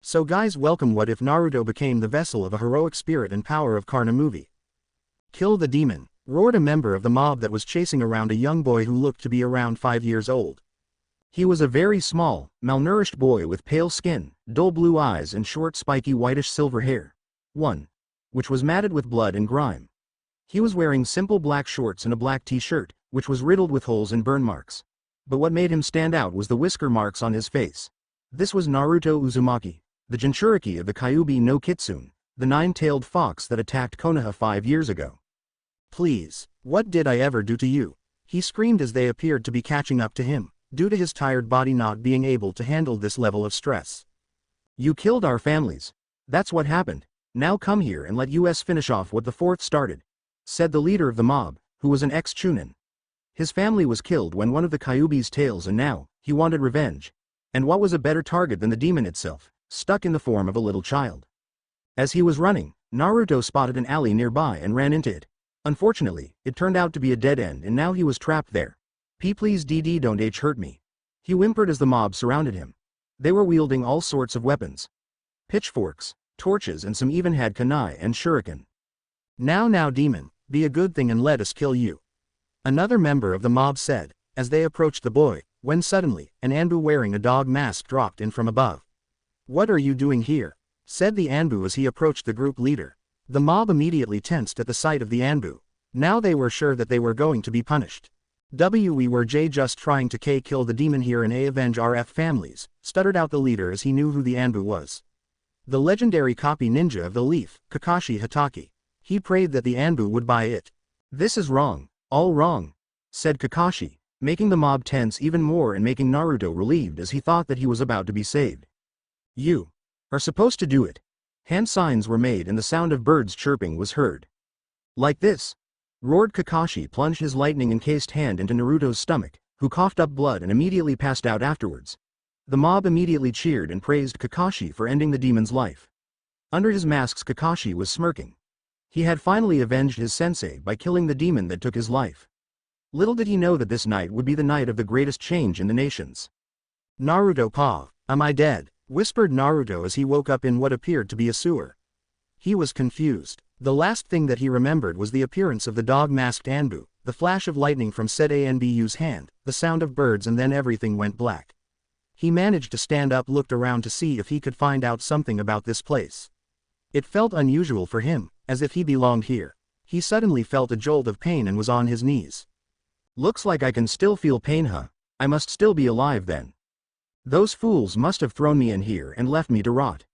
So guys, welcome. What if Naruto became the vessel of a heroic spirit and power of Karna movie? Kill the demon, roared a member of the mob that was chasing around a young boy who looked to be around 5 years old. He was a very small, malnourished boy with pale skin, dull blue eyes and short spiky whitish silver hair. Which was matted with blood and grime. He was wearing simple black shorts and a black t-shirt, which was riddled with holes and burn marks. But what made him stand out was the whisker marks on his face. This was Naruto Uzumaki, the Jinchuriki of the Kyuubi no Kitsune, the nine-tailed fox that attacked Konoha 5 years ago. "Please, what did I ever do to you?" he screamed as they appeared to be catching up to him, due to his tired body not being able to handle this level of stress. "You killed our families. That's what happened. Now come here and let us finish off what the fourth started," said the leader of the mob, who was an ex-chunin. His family was killed when one of the Kyuubi's tails, and now he wanted revenge. And what was a better target than the demon itself, stuck in the form of a little child? As he was running, Naruto spotted an alley nearby and ran into it. Unfortunately, it turned out to be a dead end and now he was trapped there. Please DD don't hurt me," he whimpered as the mob surrounded him. They were wielding all sorts of weapons. Pitchforks, torches, and some even had kunai and shuriken. Now demon, be a good thing and let us kill you," another member of the mob said, as they approached the boy, when suddenly, an Anbu wearing a dog mask dropped in from above. "What are you doing here?" said the Anbu as he approached the group leader. The mob immediately tensed at the sight of the Anbu. Now they were sure that they were going to be punished. "We were just trying to kill the demon here and avenge our families," stuttered out the leader as he knew who the Anbu was. The legendary copy ninja of the leaf, Kakashi Hatake. He prayed that the Anbu would buy it. "This is wrong, all wrong," said Kakashi, making the mob tense even more and making Naruto relieved as he thought that he was about to be saved. "You are supposed to do it." Hand signs were made and the sound of birds chirping was heard. "Like this," roared Kakashi, plunged his lightning-encased hand into Naruto's stomach, who coughed up blood and immediately passed out afterwards. The mob immediately cheered and praised Kakashi for ending the demon's life. Under his masks Kakashi was smirking. He had finally avenged his sensei by killing the demon that took his life. Little did he know that this night would be the night of the greatest change in the nations. "Naruto Pa, am I dead?" whispered Naruto as he woke up in what appeared to be a sewer. He was confused. The last thing that he remembered was the appearance of the dog-masked Anbu, the flash of lightning from said Anbu's hand, the sound of birds, and then everything went black. He managed to stand up, looked around to see if he could find out something about this place. It felt unusual for him, as if he belonged here. He suddenly felt a jolt of pain and was on his knees. "Looks like I can still feel pain, huh? I must still be alive then. Those fools must have thrown me in here and left me to rot,"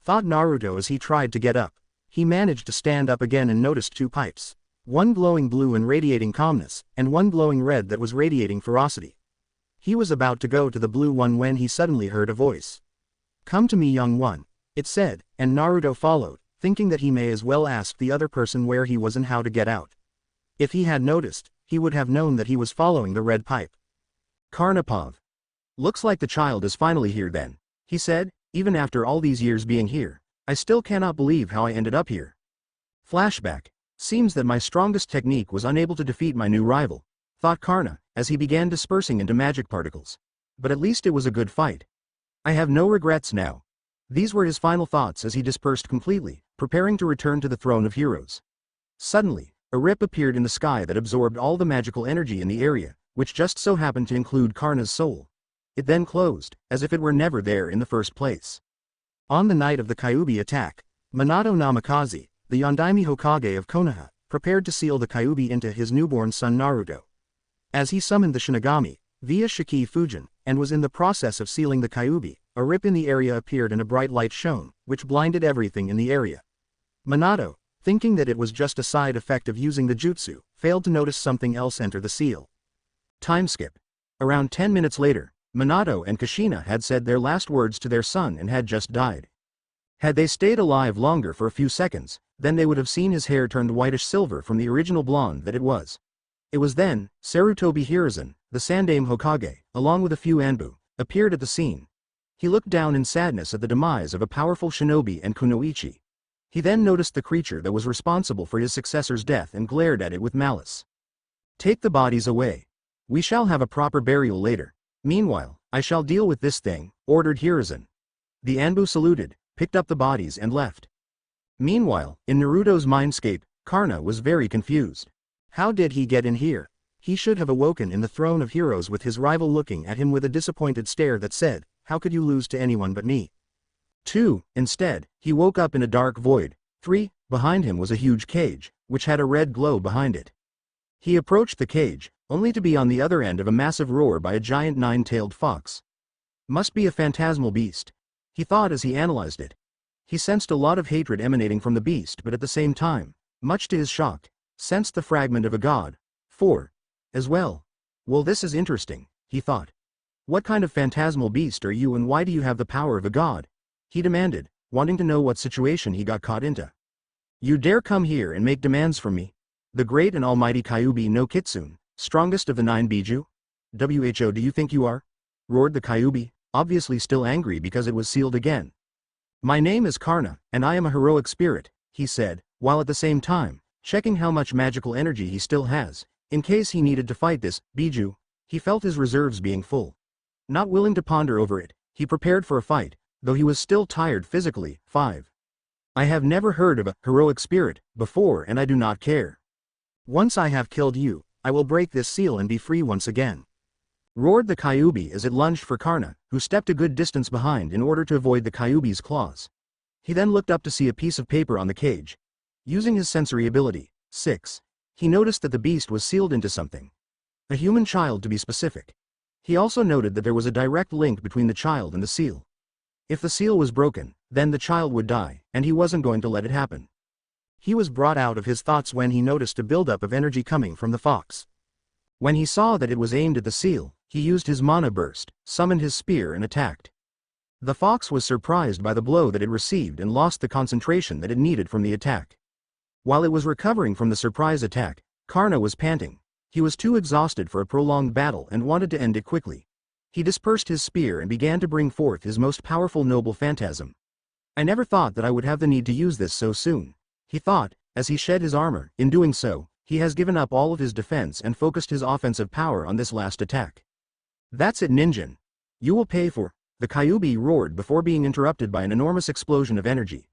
thought Naruto as he tried to get up. He managed to stand up again and noticed 2 pipes. One glowing blue and radiating calmness, and one glowing red that was radiating ferocity. He was about to go to the blue one when he suddenly heard a voice. "Come to me, young one," it said, and Naruto followed, thinking that he may as well ask the other person where he was and how to get out. If he had noticed, he would have known that he was following the red pipe. "Karna. Looks like the child is finally here then," he said. "Even after all these years being here, I still cannot believe how I ended up here." Flashback. Seems that my strongest technique was unable to defeat my new rival, thought Karna, as he began dispersing into magic particles. But at least it was a good fight. I have no regrets now. These were his final thoughts as he dispersed completely, preparing to return to the throne of heroes. Suddenly, a rip appeared in the sky that absorbed all the magical energy in the area, which just so happened to include Karna's soul. It then closed, as if it were never there in the first place. On the night of the Kyuubi attack, Minato Namikaze, the Yondaime Hokage of Konoha, prepared to seal the Kyuubi into his newborn son Naruto. As he summoned the Shinigami, via Shiki Fujin, and was in the process of sealing the Kyuubi, a rip in the area appeared and a bright light shone, which blinded everything in the area. Minato, thinking that it was just a side effect of using the jutsu, failed to notice something else enter the seal. Time skip. Around 10 minutes later, Minato and Kushina had said their last words to their son and had just died. Had they stayed alive longer for a few seconds, then they would have seen his hair turned whitish silver from the original blonde that it was. It was then, Sarutobi Hiruzen, the Sandaime Hokage, along with a few Anbu, appeared at the scene. He looked down in sadness at the demise of a powerful shinobi and kunoichi. He then noticed the creature that was responsible for his successor's death and glared at it with malice. "Take the bodies away. We shall have a proper burial later. Meanwhile, I shall deal with this thing," ordered Hiruzen. The Anbu saluted, picked up the bodies and left. Meanwhile, in Naruto's mindscape, Karna was very confused. How did he get in here? He should have awoken in the throne of heroes with his rival looking at him with a disappointed stare that said, "How could you lose to anyone but me?" 2. Instead, he woke up in a dark void. 3. Behind him was a huge cage, which had a red glow behind it. He approached the cage, only to be on the other end of a massive roar by a giant nine-tailed fox. Must be a phantasmal beast, he thought as he analyzed it. He sensed a lot of hatred emanating from the beast, but at the same time, much to his shock, sensed the fragment of a god. 4. As well. Well, this is interesting, he thought. What kind of phantasmal beast are you and why do you have the power of a god? He demanded, wanting to know what situation he got caught into. You dare come here and make demands from me? The great and almighty Kyuubi no Kitsune, strongest of the 9 Biju? Who do you think you are? Roared the Kyuubi, obviously still angry because it was sealed again. My name is Karna, and I am a heroic spirit, he said, while at the same time, checking how much magical energy he still has, in case he needed to fight this Biju. He felt his reserves being full. Not willing to ponder over it, he prepared for a fight, though he was still tired physically. 5. I have never heard of a heroic spirit before and I do not care. Once I have killed you, I will break this seal and be free once again. Roared the Kyuubi as it lunged for Karna, who stepped a good distance behind in order to avoid the Kyuubi's claws. He then looked up to see a piece of paper on the cage. Using his sensory ability, 6, he noticed that the beast was sealed into something. A human child to be specific. He also noted that there was a direct link between the child and the seal. If the seal was broken, then the child would die, and he wasn't going to let it happen. He was brought out of his thoughts when he noticed a buildup of energy coming from the fox. When he saw that it was aimed at the seal, he used his mana burst, summoned his spear and attacked. The fox was surprised by the blow that it received and lost the concentration that it needed from the attack. While it was recovering from the surprise attack, Karna was panting. He was too exhausted for a prolonged battle and wanted to end it quickly. He dispersed his spear and began to bring forth his most powerful noble phantasm. I never thought that I would have the need to use this so soon, he thought, as he shed his armor. In doing so, he has given up all of his defense and focused his offensive power on this last attack. That's it, Ninjin. You will pay for, the Kyuubi roared before being interrupted by an enormous explosion of energy.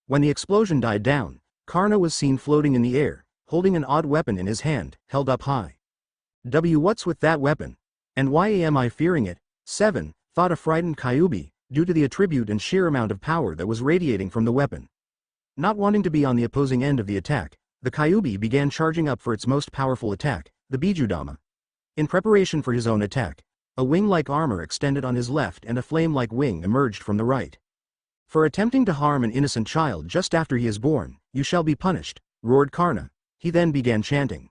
When the explosion died down, Karna was seen floating in the air, holding an odd weapon in his hand, held up high. What's with that weapon? And why am I fearing it? 7, thought a frightened Kyuubi, due to the attribute and sheer amount of power that was radiating from the weapon. Not wanting to be on the opposing end of the attack, the Kyuubi began charging up for its most powerful attack, the Bijudama. In preparation for his own attack, a wing-like armor extended on his left and a flame-like wing emerged from the right. For attempting to harm an innocent child just after he is born, you shall be punished, roared Karna. He then began chanting.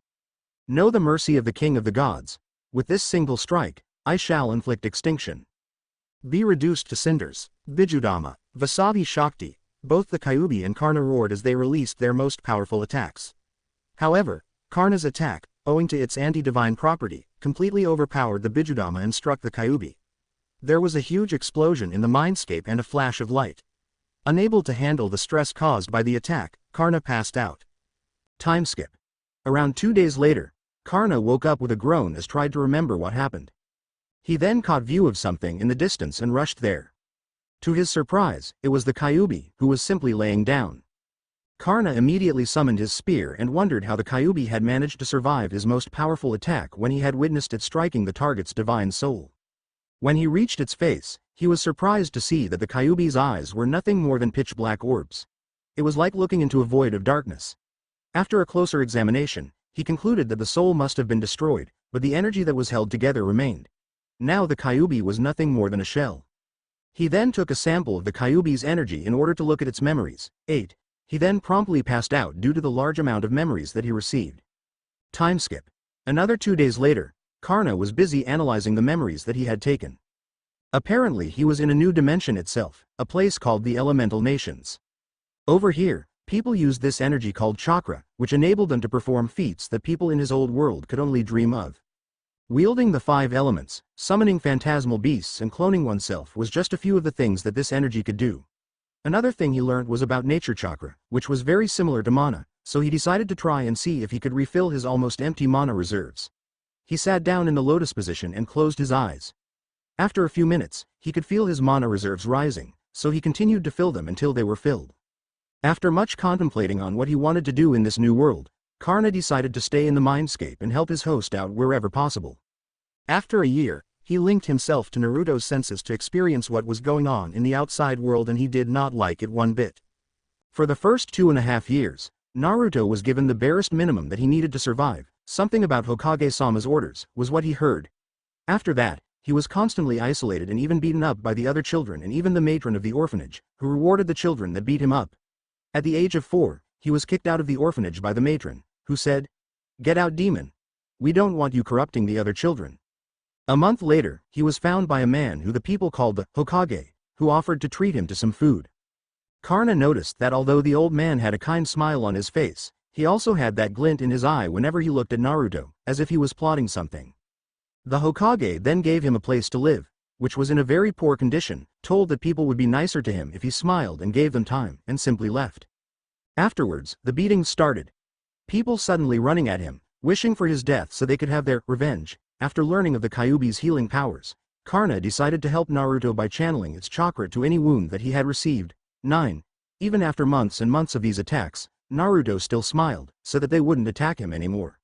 Know the mercy of the king of the gods. With this single strike, I shall inflict extinction. Be reduced to cinders. Bijudama, Vasavi Shakti. Both the Kyuubi and Karna roared as they released their most powerful attacks. However, Karna's attack, owing to its anti-divine property, completely overpowered the Bijudama and struck the Kyuubi. There was a huge explosion in the mindscape and a flash of light. Unable to handle the stress caused by the attack, Karna passed out. Time skip. Around 2 days later, Karna woke up with a groan as tried to remember what happened. He then caught view of something in the distance and rushed there. To his surprise, it was the Kyuubi, who was simply laying down. Karna immediately summoned his spear and wondered how the Kyuubi had managed to survive his most powerful attack when he had witnessed it striking the target's divine soul. When he reached its face, he was surprised to see that the Kyuubi's eyes were nothing more than pitch-black orbs. It was like looking into a void of darkness. After a closer examination, he concluded that the soul must have been destroyed, but the energy that was held together remained. Now the Kyuubi was nothing more than a shell. He then took a sample of the Kyuubi's energy in order to look at its memories. 8. He then promptly passed out due to the large amount of memories that he received. Time skip. Another 2 days later, Karna was busy analyzing the memories that he had taken. Apparently he was in a new dimension itself, a place called the Elemental Nations. Over here, people used this energy called chakra, which enabled them to perform feats that people in his old world could only dream of. Wielding the 5 elements, summoning phantasmal beasts and cloning oneself was just a few of the things that this energy could do. Another thing he learned was about nature chakra, which was very similar to mana, so he decided to try and see if he could refill his almost empty mana reserves. He sat down in the lotus position and closed his eyes. After a few minutes, he could feel his mana reserves rising, so he continued to fill them until they were filled. After much contemplating on what he wanted to do in this new world, Karna decided to stay in the mindscape and help his host out wherever possible. After a year, he linked himself to Naruto's senses to experience what was going on in the outside world, and he did not like it one bit. For the first 2.5 years, Naruto was given the barest minimum that he needed to survive. Something about Hokage-sama's orders was what he heard. After that, he was constantly isolated and even beaten up by the other children and even the matron of the orphanage, who rewarded the children that beat him up. At the age of 4, he was kicked out of the orphanage by the matron, who said, "Get out, demon. We don't want you corrupting the other children." A month later, he was found by a man who the people called the Hokage, who offered to treat him to some food. Karna noticed that although the old man had a kind smile on his face, he also had that glint in his eye whenever he looked at Naruto, as if he was plotting something. The Hokage then gave him a place to live, which was in a very poor condition, told that people would be nicer to him if he smiled and gave them time, and simply left. Afterwards, the beatings started. People suddenly running at him, wishing for his death so they could have their revenge. After learning of the Kyuubi's healing powers, Karna decided to help Naruto by channeling its chakra to any wound that he had received. 9. Even after months and months of these attacks, Naruto still smiled, so that they wouldn't attack him anymore.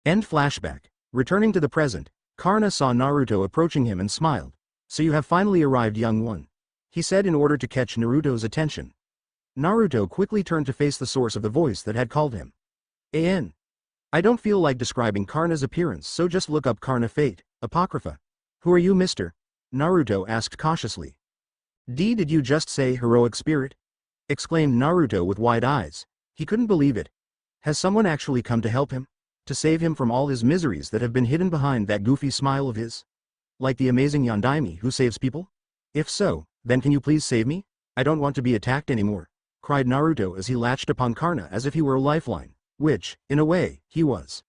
End flashback. Returning to the present, Karna saw Naruto approaching him and smiled. "So you have finally arrived, young one," he said in order to catch Naruto's attention. Naruto quickly turned to face the source of the voice that had called him. I don't feel like describing Karna's appearance, so just look up Karna Fate, Apocrypha. "Who are you, mister?" Naruto asked cautiously. Did you just say heroic spirit?" exclaimed Naruto with wide eyes. He couldn't believe it. Has someone actually come to help him? To save him from all his miseries that have been hidden behind that goofy smile of his? Like the amazing Yondaime who saves people? If so, then can you please save me? I don't want to be attacked anymore, cried Naruto as he latched upon Karna as if he were a lifeline, which, in a way, he was.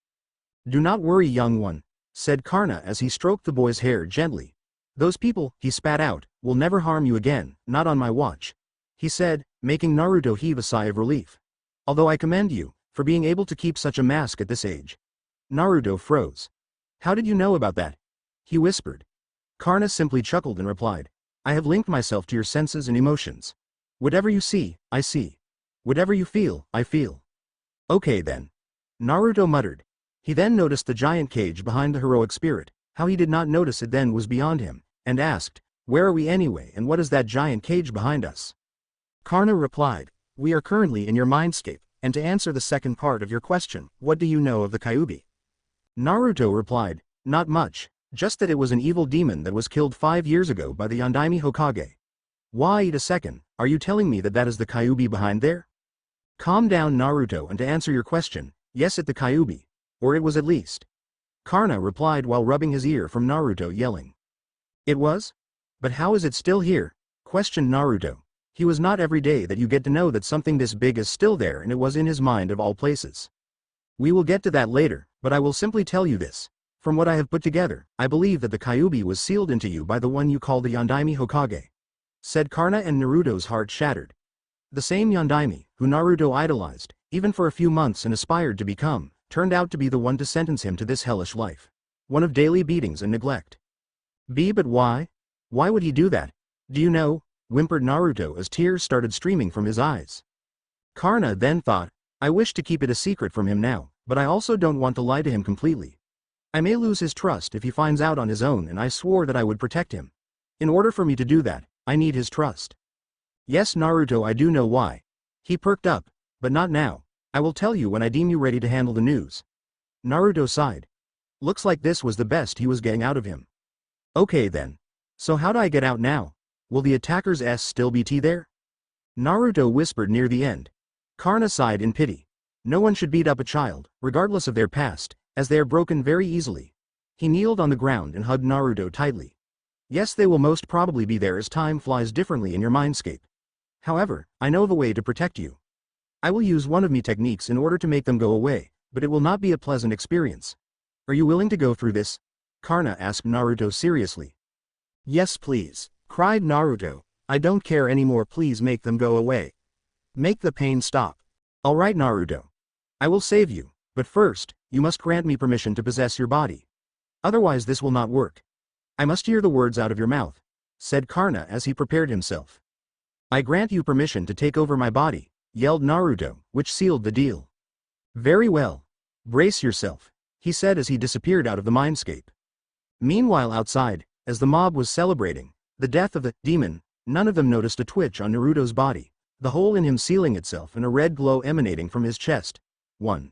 "Do not worry, young one," said Karna as he stroked the boy's hair gently. "Those people," he spat out, "will never harm you again, not on my watch," he said, making Naruto heave a sigh of relief. "Although I commend you for being able to keep such a mask at this age." Naruto froze. "How did you know about that?" he whispered. Karna simply chuckled and replied, "I have linked myself to your senses and emotions. Whatever you see, I see. Whatever you feel, I feel." "Okay then," Naruto muttered. He then noticed the giant cage behind the heroic spirit. How he did not notice it then was beyond him, and asked, "Where are we anyway, and what is that giant cage behind us?" Karna replied, "We are currently in your mindscape, and to answer the second part of your question, what do you know of the Kyuubi?" Naruto replied, "Not much, just that it was an evil demon that was killed 5 years ago by the Yondaime Hokage." "Wait a second, are you telling me that that is the Kyuubi behind there?" "Calm down, Naruto, and to answer your question, yes, it the Kyuubi. Or it was at least." Karna replied while rubbing his ear from Naruto yelling. "It was? But how is it still here?" questioned Naruto. He was not every day that you get to know that something this big is still there, and it was in his mind of all places. "We will get to that later, but I will simply tell you this. From what I have put together, I believe that the Kyuubi was sealed into you by the one you call the Yondaime Hokage," said Karna, and Naruto's heart shattered. The same Yondaime, who Naruto idolized, even for a few months and aspired to become, turned out to be the one to sentence him to this hellish life. One of daily beatings and neglect. But why? Why would he do that? "Do you know?" whimpered Naruto as tears started streaming from his eyes. Karna then thought, "I wish to keep it a secret from him now, but I also don't want to lie to him completely. I may lose his trust if he finds out on his own, and I swore that I would protect him. In order for me to do that, I need his trust." "Yes, Naruto, I do know why." He perked up, "But not now. I will tell you when I deem you ready to handle the news." Naruto sighed. Looks like this was the best he was getting out of him. "Okay then. So how do I get out now? Will the attackers still be there?" Naruto whispered near the end. Karna sighed in pity. No one should beat up a child, regardless of their past, as they are broken very easily. He kneeled on the ground and hugged Naruto tightly. "Yes, they will most probably be there as time flies differently in your mindscape. However, I know of a way to protect you. I will use one of my techniques in order to make them go away, but it will not be a pleasant experience. Are you willing to go through this?" Karna asked Naruto seriously. "Yes, please," cried Naruto. "I don't care anymore, please make them go away. Make the pain stop." "All right, Naruto. I will save you, but first, you must grant me permission to possess your body. Otherwise this will not work. I must hear the words out of your mouth," said Karna as he prepared himself. I grant you permission to take over my body, yelled Naruto, which sealed the deal. Very well. Brace yourself, he said as he disappeared out of the mindscape. Meanwhile outside, as the mob was celebrating the death of the demon, none of them noticed a twitch on Naruto's body, the hole in him sealing itself and a red glow emanating from his chest. 1.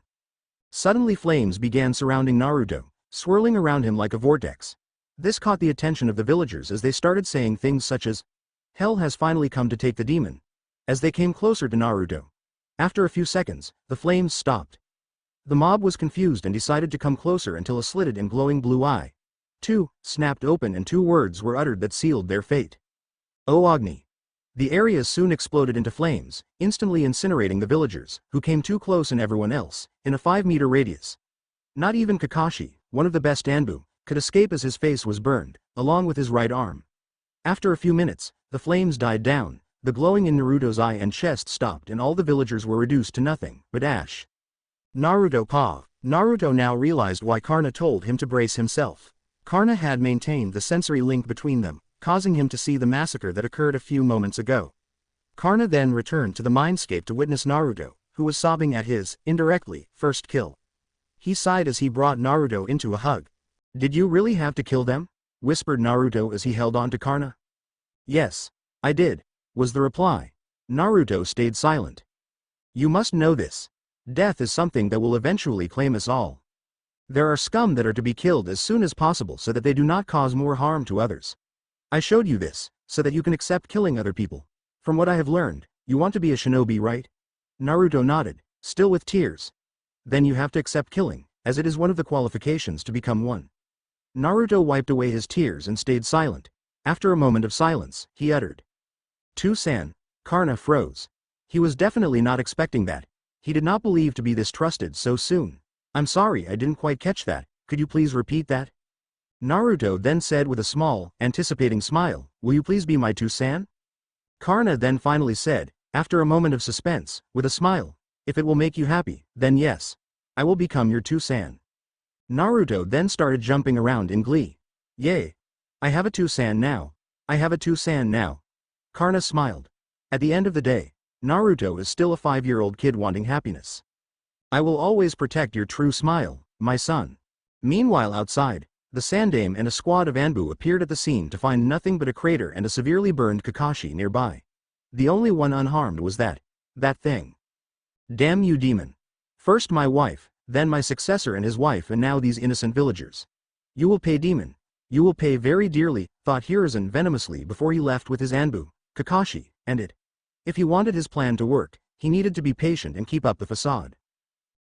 Suddenly flames began surrounding Naruto, swirling around him like a vortex. This caught the attention of the villagers as they started saying things such as, "Hell has finally come to take the demon," as they came closer to Naruto. After a few seconds, the flames stopped. The mob was confused and decided to come closer until a slitted and glowing blue eye, 2, snapped open and 2 words were uttered that sealed their fate. O Agni. The area soon exploded into flames, instantly incinerating the villagers, who came too close and everyone else, in a 5-meter radius. Not even Kakashi, one of the best Anbu, could escape as his face was burned, along with his right arm. After a few minutes, the flames died down, the glowing in Naruto's eye and chest stopped and all the villagers were reduced to nothing but ash. Naruto paused. Naruto now realized why Karna told him to brace himself. Karna had maintained the sensory link between them, causing him to see the massacre that occurred a few moments ago. Karna then returned to the mindscape to witness Naruto, who was sobbing at his, indirectly, first kill. He sighed as he brought Naruto into a hug. Did you really have to kill them? Whispered Naruto as he held on to Karna. Yes, I did, was the reply. Naruto stayed silent. You must know this. Death is something that will eventually claim us all. There are scum that are to be killed as soon as possible so that they do not cause more harm to others. I showed you this, so that you can accept killing other people. From what I have learned, you want to be a shinobi, right? Naruto nodded, still with tears. Then you have to accept killing, as it is one of the qualifications to become one. Naruto wiped away his tears and stayed silent. After a moment of silence, he uttered, "To-san." Karna froze. He was definitely not expecting that. He did not believe to be this trusted so soon. I'm sorry, I didn't quite catch that, could you please repeat that? Naruto then said with a small, anticipating smile, will you please be my To-san? Karna then finally said, after a moment of suspense, with a smile, if it will make you happy, then yes. I will become your To-san. Naruto then started jumping around in glee. Yay! I have a To-san now. I have a To-san now. Karna smiled. At the end of the day, Naruto is still a 5-year-old kid wanting happiness. I will always protect your true smile, my son. Meanwhile outside, the Sandame and a squad of Anbu appeared at the scene to find nothing but a crater and a severely burned Kakashi nearby. The only one unharmed was that thing. Damn you demon. First my wife, then my successor and his wife and now these innocent villagers. You will pay demon. You will pay very dearly, thought Hiruzen venomously before he left with his Anbu, Kakashi, and it. If he wanted his plan to work, he needed to be patient and keep up the facade.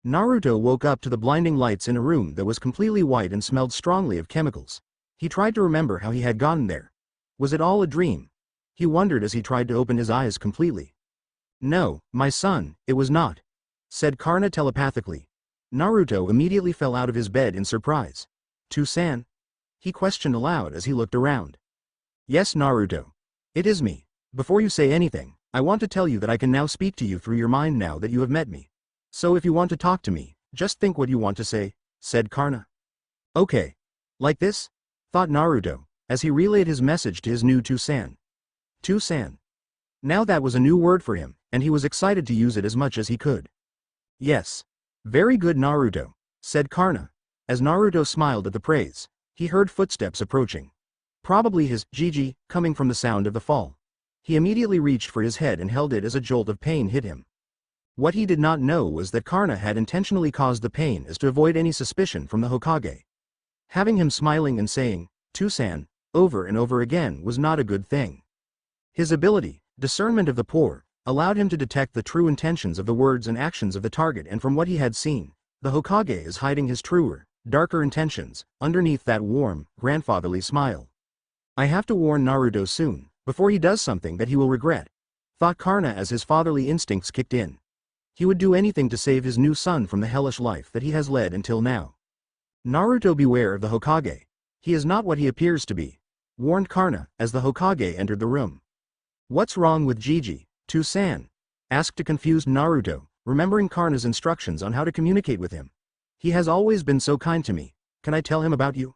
Naruto woke up to the blinding lights in a room that was completely white and smelled strongly of chemicals. He tried to remember how he had gotten there. Was it all a dream? He wondered as he tried to open his eyes completely. No, my son, it was not, said Karna telepathically. Naruto immediately fell out of his bed in surprise. To-san? He questioned aloud as he looked around. Yes, Naruto. It is me. Before you say anything, I want to tell you that I can now speak to you through your mind now that you have met me. So if you want to talk to me, just think what you want to say, said Karna. Okay. Like this? Thought Naruto, as he relayed his message to his new To-san. To-san. Now that was a new word for him, and he was excited to use it as much as he could. Yes. Very good Naruto, said Karna. As Naruto smiled at the praise, he heard footsteps approaching. Probably his Gigi, coming from the sound of the fall. He immediately reached for his head and held it as a jolt of pain hit him. What he did not know was that Karna had intentionally caused the pain as to avoid any suspicion from the Hokage. Having him smiling and saying, To-san, over and over again was not a good thing. His ability, discernment of the poor, allowed him to detect the true intentions of the words and actions of the target, and from what he had seen, the Hokage is hiding his truer, darker intentions, underneath that warm, grandfatherly smile. I have to warn Naruto soon, before he does something that he will regret, thought Karna as his fatherly instincts kicked in. He would do anything to save his new son from the hellish life that he has led until now. Naruto, beware of the Hokage. He is not what he appears to be, warned Karna as the Hokage entered the room. What's wrong with Gigi, To-san? Asked a confused Naruto, remembering Karna's instructions on how to communicate with him. He has always been so kind to me, can I tell him about you?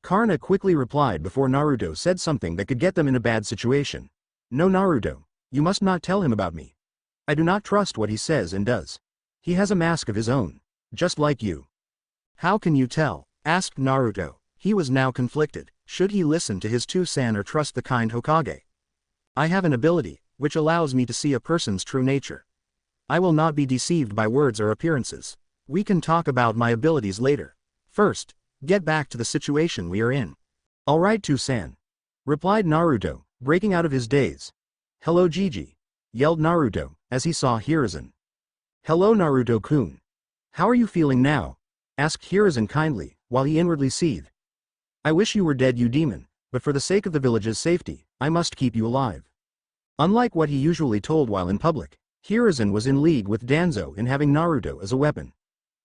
Karna quickly replied before Naruto said something that could get them in a bad situation. No Naruto, You must not tell him about me. I do not trust what he says and does. He has a mask of his own, just like you. How can you tell? Asked Naruto. He was now conflicted. Should he listen to his two-san or trust the kind Hokage? I have an ability, which allows me to see a person's true nature. I will not be deceived by words or appearances. We can talk about my abilities later. First, get back to the situation we are in. Alright two-san, replied Naruto, breaking out of his daze. Hello Gigi, yelled Naruto, as he saw Hiruzen. Hello Naruto-kun. How are you feeling now? Asked Hiruzen kindly, while he inwardly seethed. I wish you were dead you demon, but for the sake of the village's safety, I must keep you alive. Unlike what he usually told while in public, Hiruzen was in league with Danzo in having Naruto as a weapon.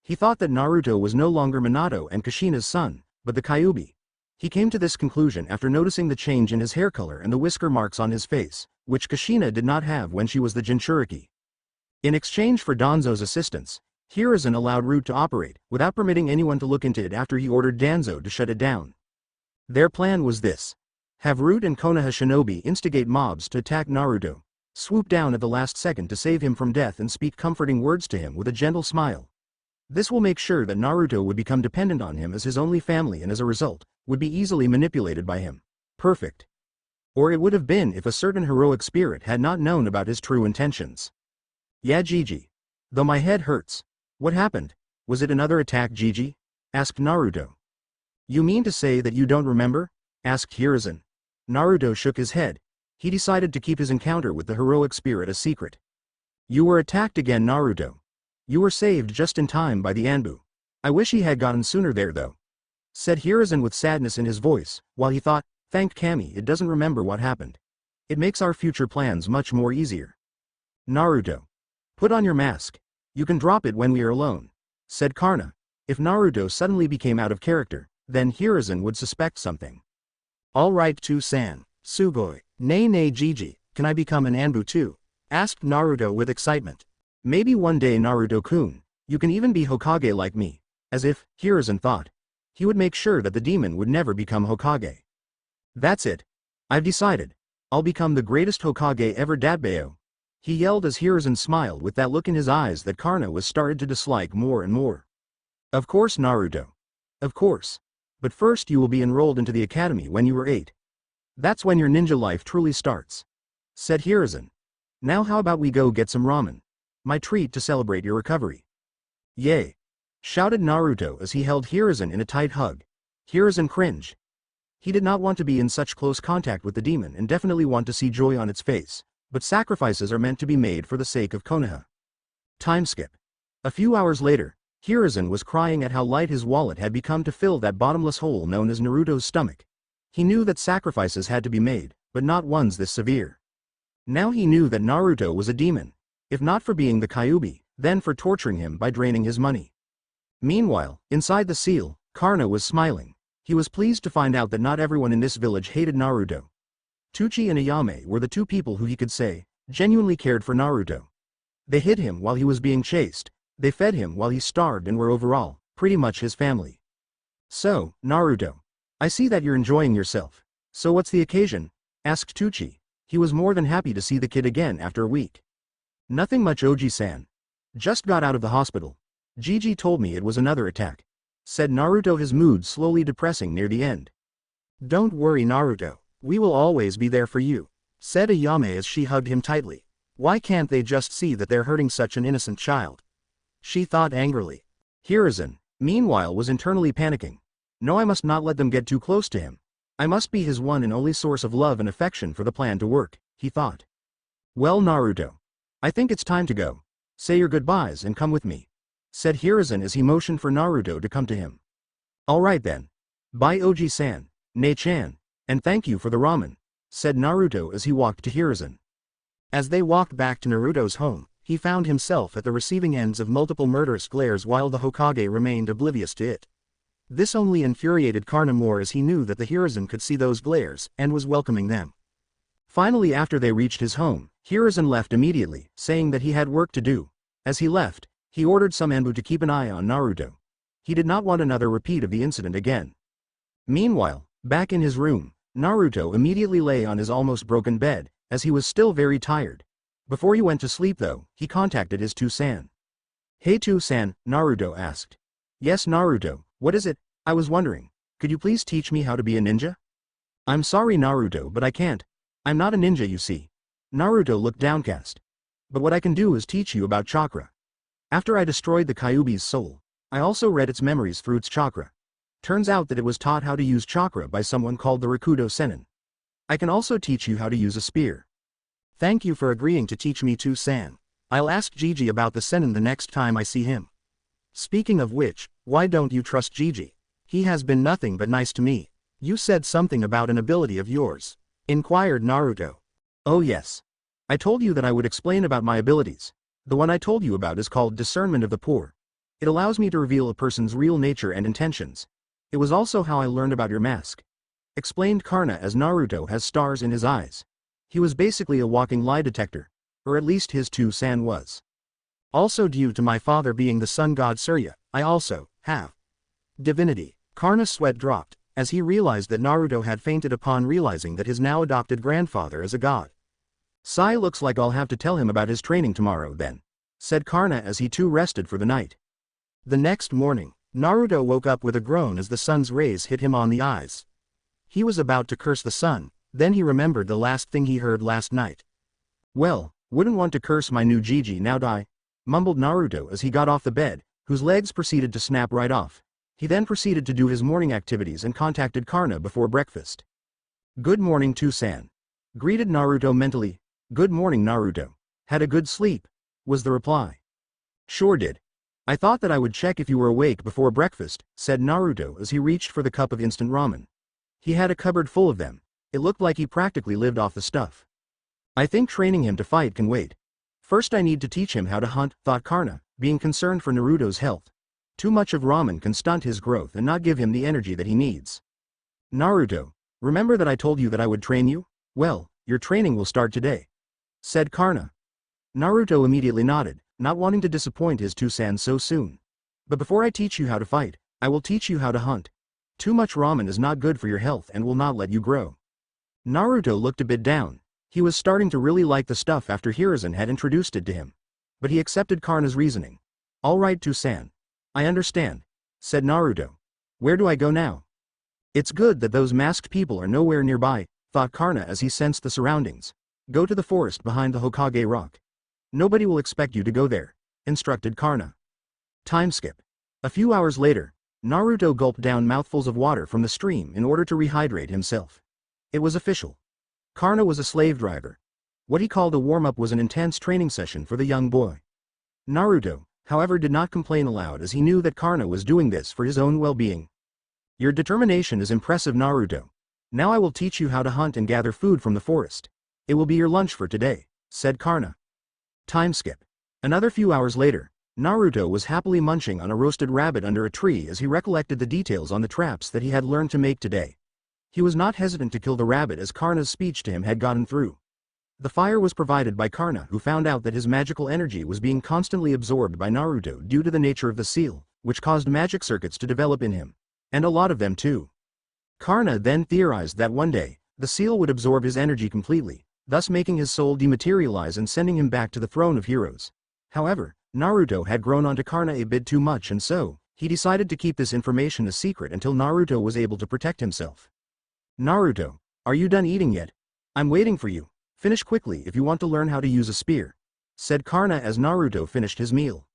He thought that Naruto was no longer Minato and Kushina's son, but the Kyuubi. He came to this conclusion after noticing the change in his hair color and the whisker marks on his face, which Kushina did not have when she was the Jinchuriki. In exchange for Danzo's assistance, Hiruzen allowed Root to operate, without permitting anyone to look into it after he ordered Danzo to shut it down. Their plan was this. Have Root and Konoha Shinobi instigate mobs to attack Naruto, swoop down at the last second to save him from death and speak comforting words to him with a gentle smile. This will make sure that Naruto would become dependent on him as his only family and as a result, would be easily manipulated by him. Perfect. Or it would have been if a certain heroic spirit had not known about his true intentions. Yeah Gigi. Though my head hurts. What happened? Was it another attack Gigi? Asked Naruto. You mean to say that you don't remember? Asked Hiruzen. Naruto shook his head. He decided to keep his encounter with the heroic spirit a secret. You were attacked again Naruto. You were saved just in time by the Anbu. I wish he had gotten sooner there though. Said Hiruzen with sadness in his voice, while he thought, thank Kami it doesn't remember what happened. It makes our future plans much more easier. Naruto. Put on your mask. You can drop it when we are alone. Said Karna. If Naruto suddenly became out of character, then Hiruzen would suspect something. Alright two-san, sugoi, nay Gigi, can I become an Anbu too? Asked Naruto with excitement. Maybe one day Naruto-kun, you can even be Hokage like me. As if, Hiruzen thought. He would make sure that the demon would never become Hokage. That's it. I've decided. I'll become the greatest Hokage ever Dadbeo. He yelled as Hiruzen smiled with that look in his eyes that Karna was started to dislike more and more. Of course Naruto. Of course. But first you will be enrolled into the academy when you are 8. That's when your ninja life truly starts. Said Hiruzen. Now how about we go get some ramen? My treat to celebrate your recovery. Yay! Shouted Naruto as he held Hiruzen in a tight hug. Hiruzen cringed. He did not want to be in such close contact with the demon and definitely want to see joy on its face, but sacrifices are meant to be made for the sake of Konoha. Time skip. A few hours later, Hiruzen was crying at how light his wallet had become to fill that bottomless hole known as Naruto's stomach. He knew that sacrifices had to be made, but not ones this severe. Now he knew that Naruto was a demon, if not for being the Kyuubi, then for torturing him by draining his money. Meanwhile, inside the seal, Karna was smiling. He was pleased to find out that not everyone in this village hated Naruto. Tuchi and Ayame were the two people who he could say, genuinely cared for Naruto. They hid him while he was being chased, they fed him while he starved and were overall, pretty much his family. So, Naruto. I see that you're enjoying yourself. So what's the occasion? Asked Tuchi. He was more than happy to see the kid again after a week. Nothing much Oji-san. Just got out of the hospital. Gigi told me it was another attack. Said Naruto, his mood slowly depressing near the end. Don't worry Naruto, we will always be there for you. Said Ayame as she hugged him tightly. Why can't they just see that they're hurting such an innocent child? She thought angrily. Hiruzen, meanwhile, was internally panicking. No, I must not let them get too close to him. I must be his one and only source of love and affection for the plan to work, he thought. Well Naruto. I think it's time to go. Say your goodbyes and come with me. Said Hiruzen as he motioned for Naruto to come to him. Alright then. Bye Oji-san, Ne-chan, and thank you for the ramen. Said Naruto as he walked to Hiruzen. As they walked back to Naruto's home, he found himself at the receiving ends of multiple murderous glares while the Hokage remained oblivious to it. This only infuriated Karna more as he knew that the Hiruzen could see those glares and was welcoming them. Finally, after they reached his home, Hiruzen left immediately, saying that he had work to do. As he left, he ordered some Anbu to keep an eye on Naruto. He did not want another repeat of the incident again. Meanwhile, back in his room, Naruto immediately lay on his almost broken bed, as he was still very tired. Before he went to sleep though, he contacted his Two-san. "Hey Two-san," Naruto asked. "Yes Naruto, what is it? I was wondering, could you please teach me how to be a ninja?" "I'm sorry Naruto, but I can't. I'm not a ninja, you see." Naruto looked downcast. "But what I can do is teach you about chakra. After I destroyed the Kyuubi's soul, I also read its memories through its chakra. Turns out that it was taught how to use chakra by someone called the Rakudo Sennin. I can also teach you how to use a spear." "Thank you for agreeing to teach me Two-san. I'll ask Gigi about the Sennin the next time I see him. Speaking of which, why don't you trust Gigi? He has been nothing but nice to me." "You said something about an ability of yours," inquired Naruto. "Oh yes. I told you that I would explain about my abilities. The one I told you about is called Discernment of the Poor. It allows me to reveal a person's real nature and intentions. It was also how I learned about your mask," explained Karna as Naruto has stars in his eyes. He was basically a walking lie detector, or at least his Two-san was. "Also due to my father being the sun god Surya, I also have divinity." Karna's sweat dropped, as he realized that Naruto had fainted upon realizing that his now adopted grandfather is a god. "Sai, looks like I'll have to tell him about his training tomorrow then," said Karna as he too rested for the night. The next morning, Naruto woke up with a groan as the sun's rays hit him on the eyes. He was about to curse the sun, then he remembered the last thing he heard last night. "Well, wouldn't want to curse my new Gigi now die," mumbled Naruto as he got off the bed, whose legs proceeded to snap right off. He then proceeded to do his morning activities and contacted Karna before breakfast. "Good morning Two-san," greeted Naruto mentally. "Good morning Naruto. Had a good sleep?" was the reply. "Sure did. I thought that I would check if you were awake before breakfast," said Naruto as he reached for the cup of instant ramen. He had a cupboard full of them. It looked like he practically lived off the stuff. "I think training him to fight can wait. First I need to teach him how to hunt," thought Karna, being concerned for Naruto's health. Too much of ramen can stunt his growth and not give him the energy that he needs. "Naruto, remember that I told you that I would train you? Well, your training will start today," said Karna. Naruto immediately nodded, not wanting to disappoint his Two-san so soon. "But before I teach you how to fight, I will teach you how to hunt. Too much ramen is not good for your health and will not let you grow." Naruto looked a bit down. He was starting to really like the stuff after Hiruzen had introduced it to him. But he accepted Karna's reasoning. "All right Two-san. I understand," said Naruto. "Where do I go now?" "It's good that those masked people are nowhere nearby," thought Karna as he sensed the surroundings. "Go to the forest behind the Hokage rock. Nobody will expect you to go there," instructed Karna. Time skip. A few hours later, Naruto gulped down mouthfuls of water from the stream in order to rehydrate himself. It was official. Karna was a slave driver. What he called a warm-up was an intense training session for the young boy. Naruto, however, did not complain aloud as he knew that Karna was doing this for his own well-being. "Your determination is impressive Naruto. Now I will teach you how to hunt and gather food from the forest. It will be your lunch for today," said Karna. Time skip. Another few hours later, Naruto was happily munching on a roasted rabbit under a tree as he recollected the details on the traps that he had learned to make today. He was not hesitant to kill the rabbit as Karna's speech to him had gotten through. The fire was provided by Karna, who found out that his magical energy was being constantly absorbed by Naruto due to the nature of the seal, which caused magic circuits to develop in him. And a lot of them too. Karna then theorized that one day, the seal would absorb his energy completely, thus making his soul dematerialize and sending him back to the throne of heroes. However, Naruto had grown onto Karna a bit too much and so, he decided to keep this information a secret until Naruto was able to protect himself. "Naruto, are you done eating yet? I'm waiting for you. Finish quickly if you want to learn how to use a spear," said Karna as Naruto finished his meal.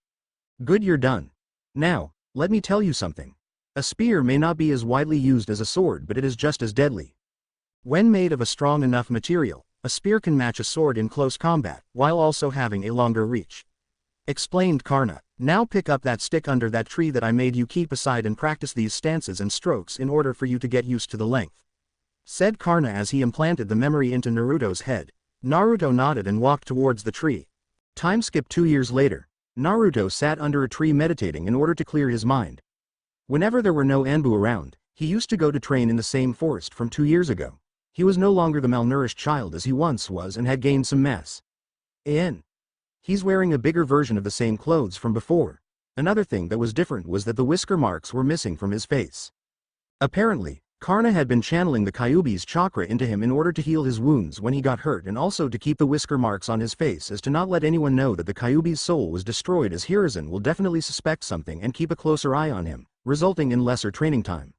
"Good, you're done. Now, let me tell you something. A spear may not be as widely used as a sword, but it is just as deadly. When made of a strong enough material, a spear can match a sword in close combat, while also having a longer reach," explained Karna. "Now pick up that stick under that tree that I made you keep aside and practice these stances and strokes in order for you to get used to the length," said Karna as he implanted the memory into Naruto's head. Naruto nodded and walked towards the tree. Time skip 2 years later, Naruto sat under a tree meditating in order to clear his mind. Whenever there were no Anbu around, he used to go to train in the same forest from 2 years ago. He was no longer the malnourished child as he once was and had gained some mass. He's wearing a bigger version of the same clothes from before. Another thing that was different was that the whisker marks were missing from his face. Apparently, Karna had been channeling the Kyuubi's chakra into him in order to heal his wounds when he got hurt and also to keep the whisker marks on his face as to not let anyone know that the Kyuubi's soul was destroyed, as Hiruzen will definitely suspect something and keep a closer eye on him, resulting in lesser training time.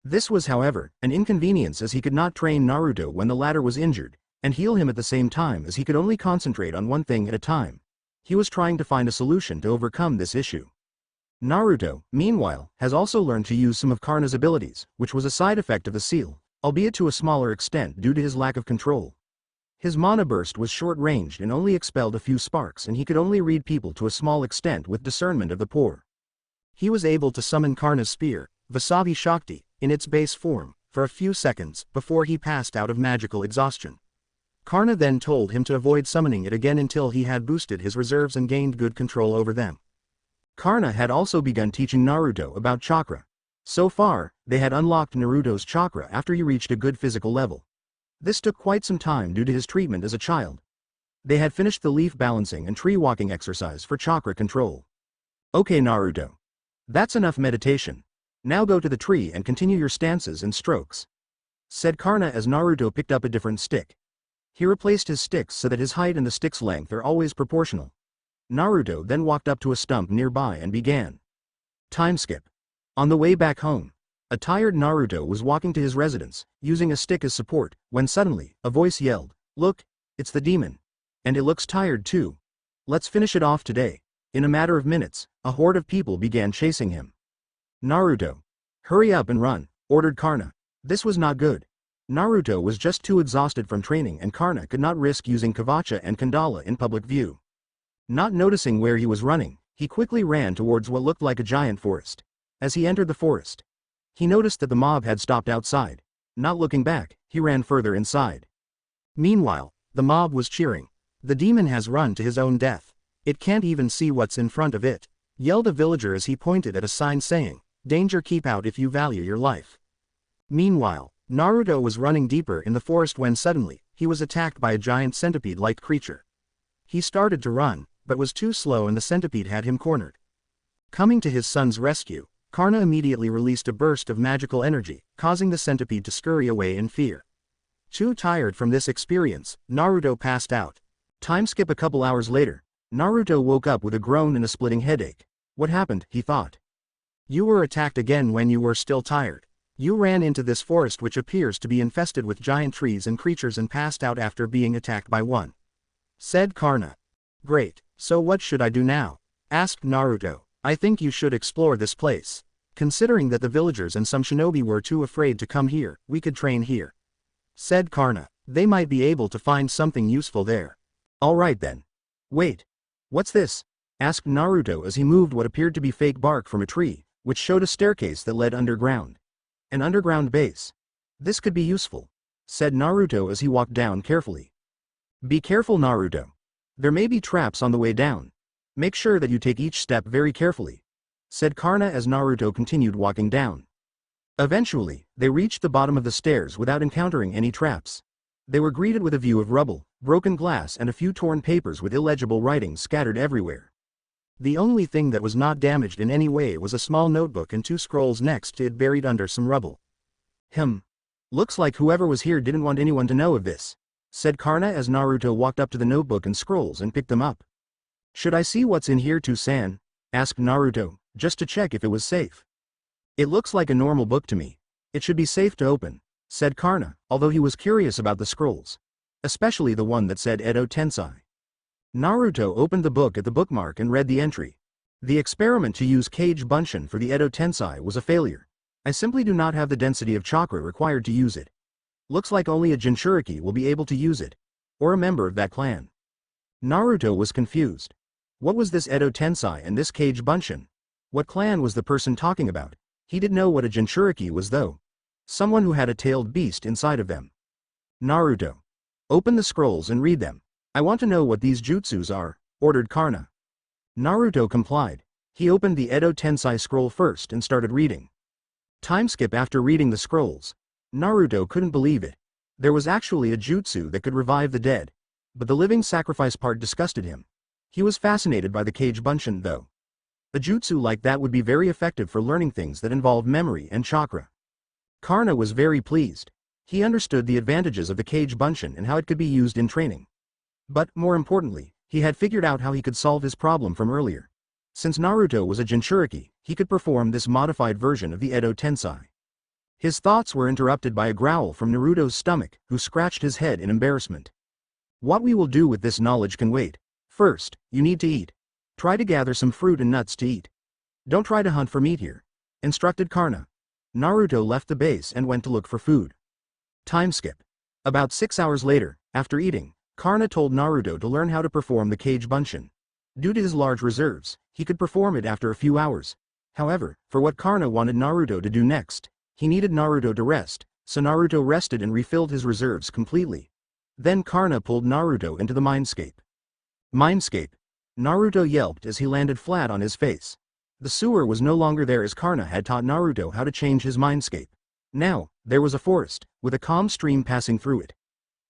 This was, however, an inconvenience as he could not train Naruto when the latter was injured, and heal him at the same time as he could only concentrate on one thing at a time. He was trying to find a solution to overcome this issue. Naruto, meanwhile, has also learned to use some of Karna's abilities, which was a side effect of the seal, albeit to a smaller extent due to his lack of control. His mana burst was short-ranged and only expelled a few sparks, and he could only read people to a small extent with discernment of the poor. He was able to summon Karna's spear, Vasavi Shakti, in its base form, for a few seconds before he passed out of magical exhaustion. Karna then told him to avoid summoning it again until he had boosted his reserves and gained good control over them. Karna had also begun teaching Naruto about chakra. So far, they had unlocked Naruto's chakra after he reached a good physical level. This took quite some time due to his treatment as a child. They had finished the leaf balancing and tree walking exercise for chakra control. Okay Naruto. That's enough meditation. Now go to the tree and continue your stances and strokes, said Karna as Naruto picked up a different stick. He replaced his sticks so that his height and the stick's length are always proportional. Naruto then walked up to a stump nearby and began. Time skip. On the way back home, a tired Naruto was walking to his residence, using a stick as support, when suddenly, a voice yelled, "Look, it's the demon. And it looks tired too. Let's finish it off today." In a matter of minutes, a horde of people began chasing him. Naruto. Hurry up and run, ordered Karna. This was not good. Naruto was just too exhausted from training and Karna could not risk using Kavacha and Kandala in public view. Not noticing where he was running, he quickly ran towards what looked like a giant forest. As he entered the forest, he noticed that the mob had stopped outside. Not looking back, he ran further inside. Meanwhile, the mob was cheering. "The demon has run to his own death. It can't even see what's in front of it," yelled a villager as he pointed at a sign saying, "Danger, keep out if you value your life." Meanwhile, Naruto was running deeper in the forest when suddenly, he was attacked by a giant centipede-like creature. He started to run, but was too slow and the centipede had him cornered. Coming to his son's rescue, Karna immediately released a burst of magical energy, causing the centipede to scurry away in fear. Too tired from this experience, Naruto passed out. Time skip. A couple hours later, Naruto woke up with a groan and a splitting headache. What happened, he thought. You were attacked again when you were still tired. You ran into this forest which appears to be infested with giant trees and creatures and passed out after being attacked by one, said Karna. Great, so what should I do now? Asked Naruto. I think you should explore this place. Considering that the villagers and some shinobi were too afraid to come here, we could train here, said Karna. They might be able to find something useful there. Alright then. Wait. What's this? Asked Naruto as he moved what appeared to be fake bark from a tree, which showed a staircase that led underground. An underground base. This could be useful, said Naruto as he walked down carefully. Be careful Naruto. There may be traps on the way down. Make sure that you take each step very carefully, said Karna as Naruto continued walking down. Eventually, they reached the bottom of the stairs without encountering any traps. They were greeted with a view of rubble, broken glass and a few torn papers with illegible writing scattered everywhere. The only thing that was not damaged in any way was a small notebook and two scrolls next to it buried under some rubble. Looks like whoever was here didn't want anyone to know of this, said Karna as Naruto walked up to the notebook and scrolls and picked them up. Should I see what's in here too, San? Asked Naruto, just to check if it was safe. It looks like a normal book to me. It should be safe to open, said Karna, although he was curious about the scrolls, especially the one that said Edo Tensei. Naruto opened the book at the bookmark and read the entry. The experiment to use Kage Bunshin for the Edo Tensei was a failure. I simply do not have the density of chakra required to use it. Looks like only a Jinchuriki will be able to use it, or a member of that clan. Naruto was confused. What was this Edo Tensei and this Kage Bunshin? What clan was the person talking about? He didn't know what a Jinchuriki was though. Someone who had a tailed beast inside of them. Naruto. Open the scrolls and read them. I want to know what these jutsus are, ordered Karna. Naruto complied. He opened the Edo Tensei scroll first and started reading. Time skip. After reading the scrolls, Naruto couldn't believe it. There was actually a jutsu that could revive the dead, but the living sacrifice part disgusted him. He was fascinated by the Kage Bunshin though. A jutsu like that would be very effective for learning things that involve memory and chakra. Karna was very pleased. He understood the advantages of the Cage Bunshin and how it could be used in training. But, more importantly, he had figured out how he could solve his problem from earlier. Since Naruto was a Jinchuriki, he could perform this modified version of the Edo Tensei. His thoughts were interrupted by a growl from Naruto's stomach, who scratched his head in embarrassment. What we will do with this knowledge can wait. First, you need to eat. Try to gather some fruit and nuts to eat. Don't try to hunt for meat here, instructed Karna. Naruto left the base and went to look for food. Time skip. About 6 hours later, after eating, Karna told Naruto to learn how to perform the Cage Bunshin. Due to his large reserves, he could perform it after a few hours. However, for what Karna wanted Naruto to do next, he needed Naruto to rest, so Naruto rested and refilled his reserves completely. Then Karna pulled Naruto into the mindscape. Mindscape. Naruto yelped as he landed flat on his face. The sewer was no longer there as Karna had taught Naruto how to change his mindscape. Now, there was a forest, with a calm stream passing through it.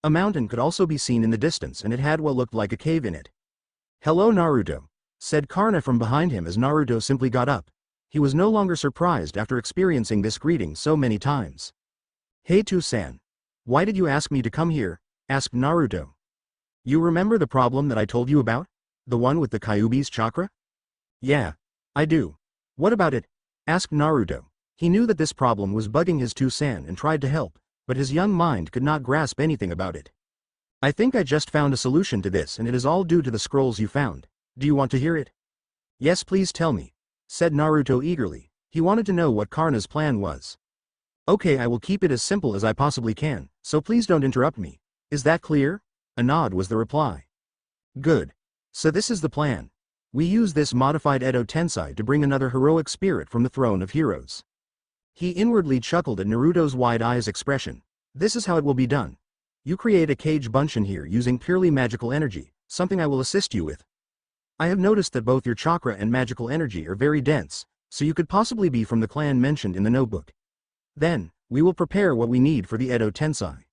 A mountain could also be seen in the distance and it had what looked like a cave in it. "Hello Naruto," said Karna from behind him as Naruto simply got up. He was no longer surprised after experiencing this greeting so many times. "Hey Tu-san. Why did you ask me to come here?" asked Naruto. "You remember the problem that I told you about? The one with the Kyuubi's chakra?" "Yeah, I do. What about it?" asked Naruto. He knew that this problem was bugging his Tu-san and tried to help, but his young mind could not grasp anything about it. "I think I just found a solution to this and it is all due to the scrolls you found. Do you want to hear it?" "Yes, please tell me," said Naruto eagerly. He wanted to know what Karna's plan was. "Okay, I will keep it as simple as I possibly can, so please don't interrupt me. Is that clear?" A nod was the reply. "Good. So this is the plan. We use this modified Edo Tensei to bring another heroic spirit from the throne of heroes." He inwardly chuckled at Naruto's wide eyes expression. "This is how it will be done. You create a Cage Bunshin here using purely magical energy, something I will assist you with. I have noticed that both your chakra and magical energy are very dense, so you could possibly be from the clan mentioned in the notebook. Then, we will prepare what we need for the Edo Tensei.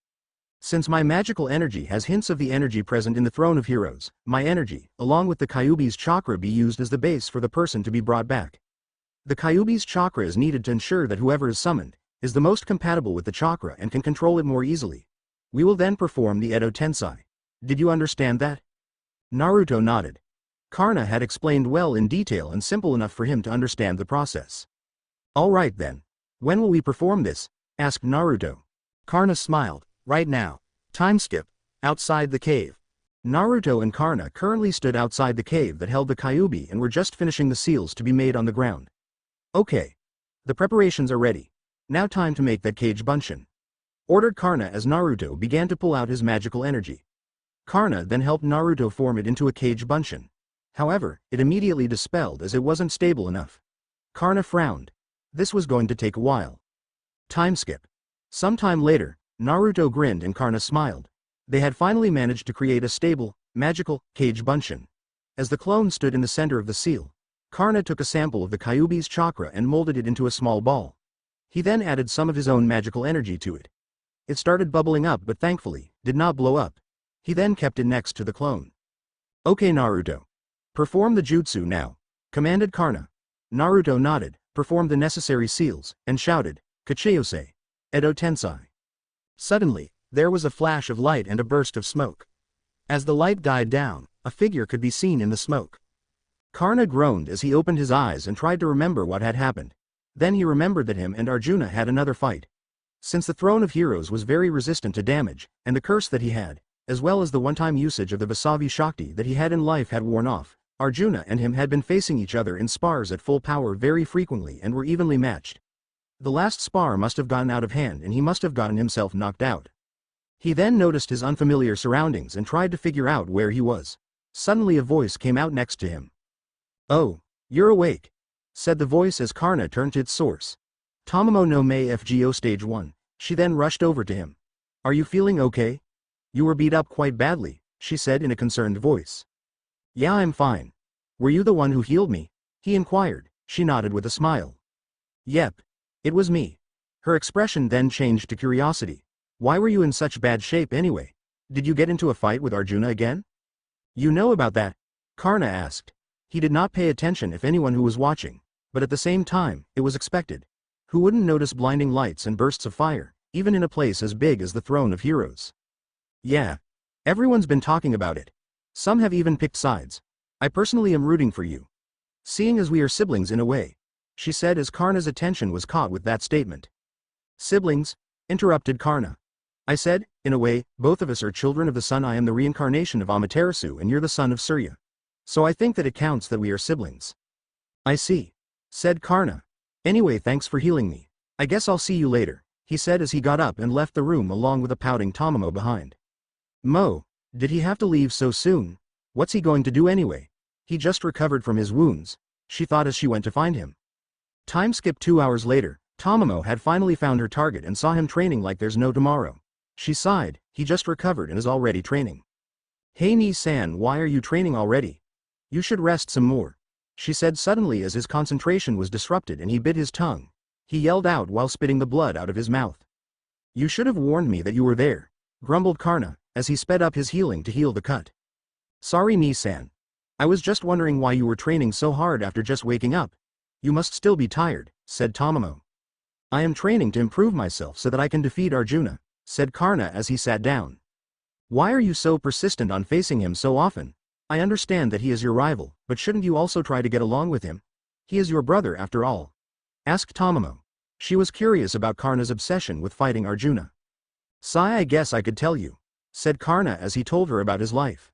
Since my magical energy has hints of the energy present in the Throne of Heroes, my energy, along with the Kyuubi's chakra, be used as the base for the person to be brought back. The Kyuubi's chakra is needed to ensure that whoever is summoned is the most compatible with the chakra and can control it more easily. We will then perform the Edo Tensei. Did you understand that?" Naruto nodded. Karna had explained well in detail and simple enough for him to understand the process. "All right then. When will we perform this?" asked Naruto. Karna smiled. "Right now." Time skip. Outside the cave. Naruto and Karna currently stood outside the cave that held the Kyuubi and were just finishing the seals to be made on the ground. "Okay. The preparations are ready. Now time to make that Cage Bunshin," ordered Karna as Naruto began to pull out his magical energy. Karna then helped Naruto form it into a Cage Bunshin. However, it immediately dispelled as it wasn't stable enough. Karna frowned. This was going to take a while. Time skip. Sometime later, Naruto grinned and Karna smiled. They had finally managed to create a stable, magical, Cage Bunshin. As the clone stood in the center of the seal, Karna took a sample of the Kyuubi's chakra and molded it into a small ball. He then added some of his own magical energy to it. It started bubbling up but thankfully, did not blow up. He then kept it next to the clone. "Okay Naruto. Perform the jutsu now," commanded Karna. Naruto nodded, performed the necessary seals, and shouted, "Kachiyose! Edo Tensei!" Suddenly, there was a flash of light and a burst of smoke. As the light died down, a figure could be seen in the smoke. Karna groaned as he opened his eyes and tried to remember what had happened. Then he remembered that him and Arjuna had another fight. Since the Throne of Heroes was very resistant to damage, and the curse that he had, as well as the one-time usage of the Vasavi Shakti that he had in life had worn off, Arjuna and him had been facing each other in spars at full power very frequently and were evenly matched. The last spar must have gotten out of hand and he must have gotten himself knocked out. He then noticed his unfamiliar surroundings and tried to figure out where he was. Suddenly a voice came out next to him. "Oh, you're awake," said the voice as Karna turned to its source. "Tamamo no Mei FGO Stage 1. She then rushed over to him. "Are you feeling okay? You were beat up quite badly," she said in a concerned voice. "Yeah, I'm fine. Were you the one who healed me?" he inquired. She nodded with a smile. "Yep. It was me." Her expression then changed to curiosity. "Why were you in such bad shape anyway? Did you get into a fight with Arjuna again?" "You know about that?" Karna asked. He did not pay attention if anyone who was watching, but at the same time, it was expected. Who wouldn't notice blinding lights and bursts of fire, even in a place as big as the Throne of Heroes? Yeah. Everyone's been talking about it. Some have even picked sides. I personally am rooting for you. Seeing as we are siblings in a way, she said as Karna's attention was caught with that statement. Siblings? Interrupted Karna. I said, in a way, both of us are children of the sun. I am the reincarnation of Amaterasu and you're the son of Surya. So I think that it counts that we are siblings. I see. Said Karna. Anyway, thanks for healing me. I guess I'll see you later, he said as he got up and left the room along with a pouting Tamamo behind. Mo, did he have to leave so soon? What's he going to do anyway? He just recovered from his wounds, she thought as she went to find him. Time skip 2 hours later, Tamamo had finally found her target and saw him training like there's no tomorrow. She sighed, he just recovered and is already training. Hey Nii-san, why are you training already? You should rest some more, she said suddenly as his concentration was disrupted and he bit his tongue. He yelled out while spitting the blood out of his mouth. You should have warned me that you were there, grumbled Karna, as he sped up his healing to heal the cut. Sorry Nii-san. I was just wondering why you were training so hard after just waking up. You must still be tired, said Tamamo. I am training to improve myself so that I can defeat Arjuna, said Karna as he sat down. Why are you so persistent on facing him so often? I understand that he is your rival, but shouldn't you also try to get along with him? He is your brother after all. Asked Tamamo. She was curious about Karna's obsession with fighting Arjuna. Sai, I guess I could tell you, said Karna as he told her about his life.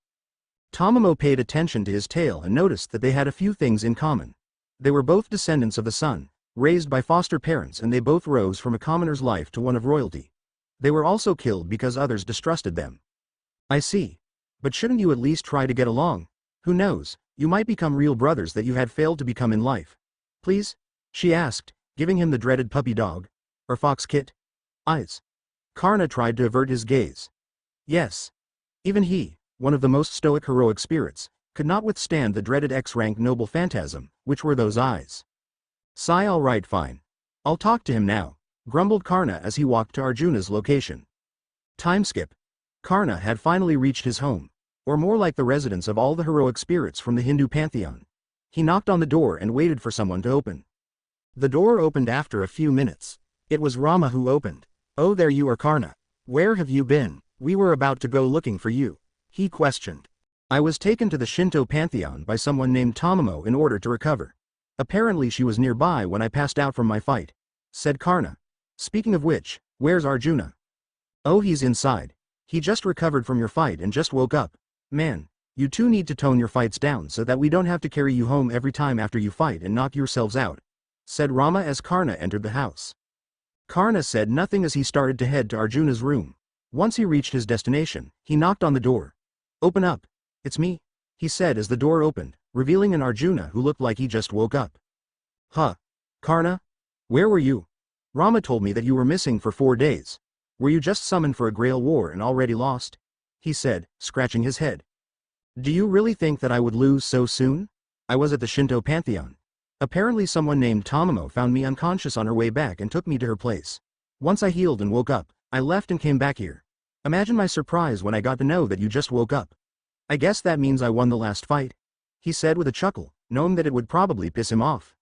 Tamamo paid attention to his tale and noticed that they had a few things in common. They were both descendants of the sun, raised by foster parents, and they both rose from a commoner's life to one of royalty. They were also killed because others distrusted them. I see. But shouldn't you at least try to get along? Who knows, you might become real brothers that you had failed to become in life. Please? She asked, giving him the dreaded puppy dog. Or fox kit? Eyes. Karna tried to avert his gaze. Yes. Even he, one of the most stoic heroic spirits, could not withstand the dreaded X-rank noble phantasm, which were those eyes. Sigh, alright, fine. I'll talk to him now, grumbled Karna as he walked to Arjuna's location. Time skip. Karna had finally reached his home, or more like the residence of all the heroic spirits from the Hindu pantheon. He knocked on the door and waited for someone to open. The door opened after a few minutes. It was Rama who opened. Oh, there you are, Karna. Where have you been? We were about to go looking for you, he questioned. I was taken to the Shinto pantheon by someone named Tamamo in order to recover. Apparently she was nearby when I passed out from my fight, said Karna. Speaking of which, where's Arjuna? Oh, he's inside. He just recovered from your fight and just woke up. Man, you two need to tone your fights down so that we don't have to carry you home every time after you fight and knock yourselves out, said Rama as Karna entered the house. Karna said nothing as he started to head to Arjuna's room. Once he reached his destination, he knocked on the door. Open up. It's me, he said as the door opened, revealing an Arjuna who looked like he just woke up. Huh? Karna? Where were you? Rama told me that you were missing for 4 days. Were you just summoned for a Grail war and already lost? He said, scratching his head. Do you really think that I would lose so soon? I was at the Shinto pantheon. Apparently someone named Tamamo found me unconscious on her way back and took me to her place. Once I healed and woke up, I left and came back here. Imagine my surprise when I got to know that you just woke up. I guess that means I won the last fight, he said with a chuckle, knowing that it would probably piss him off.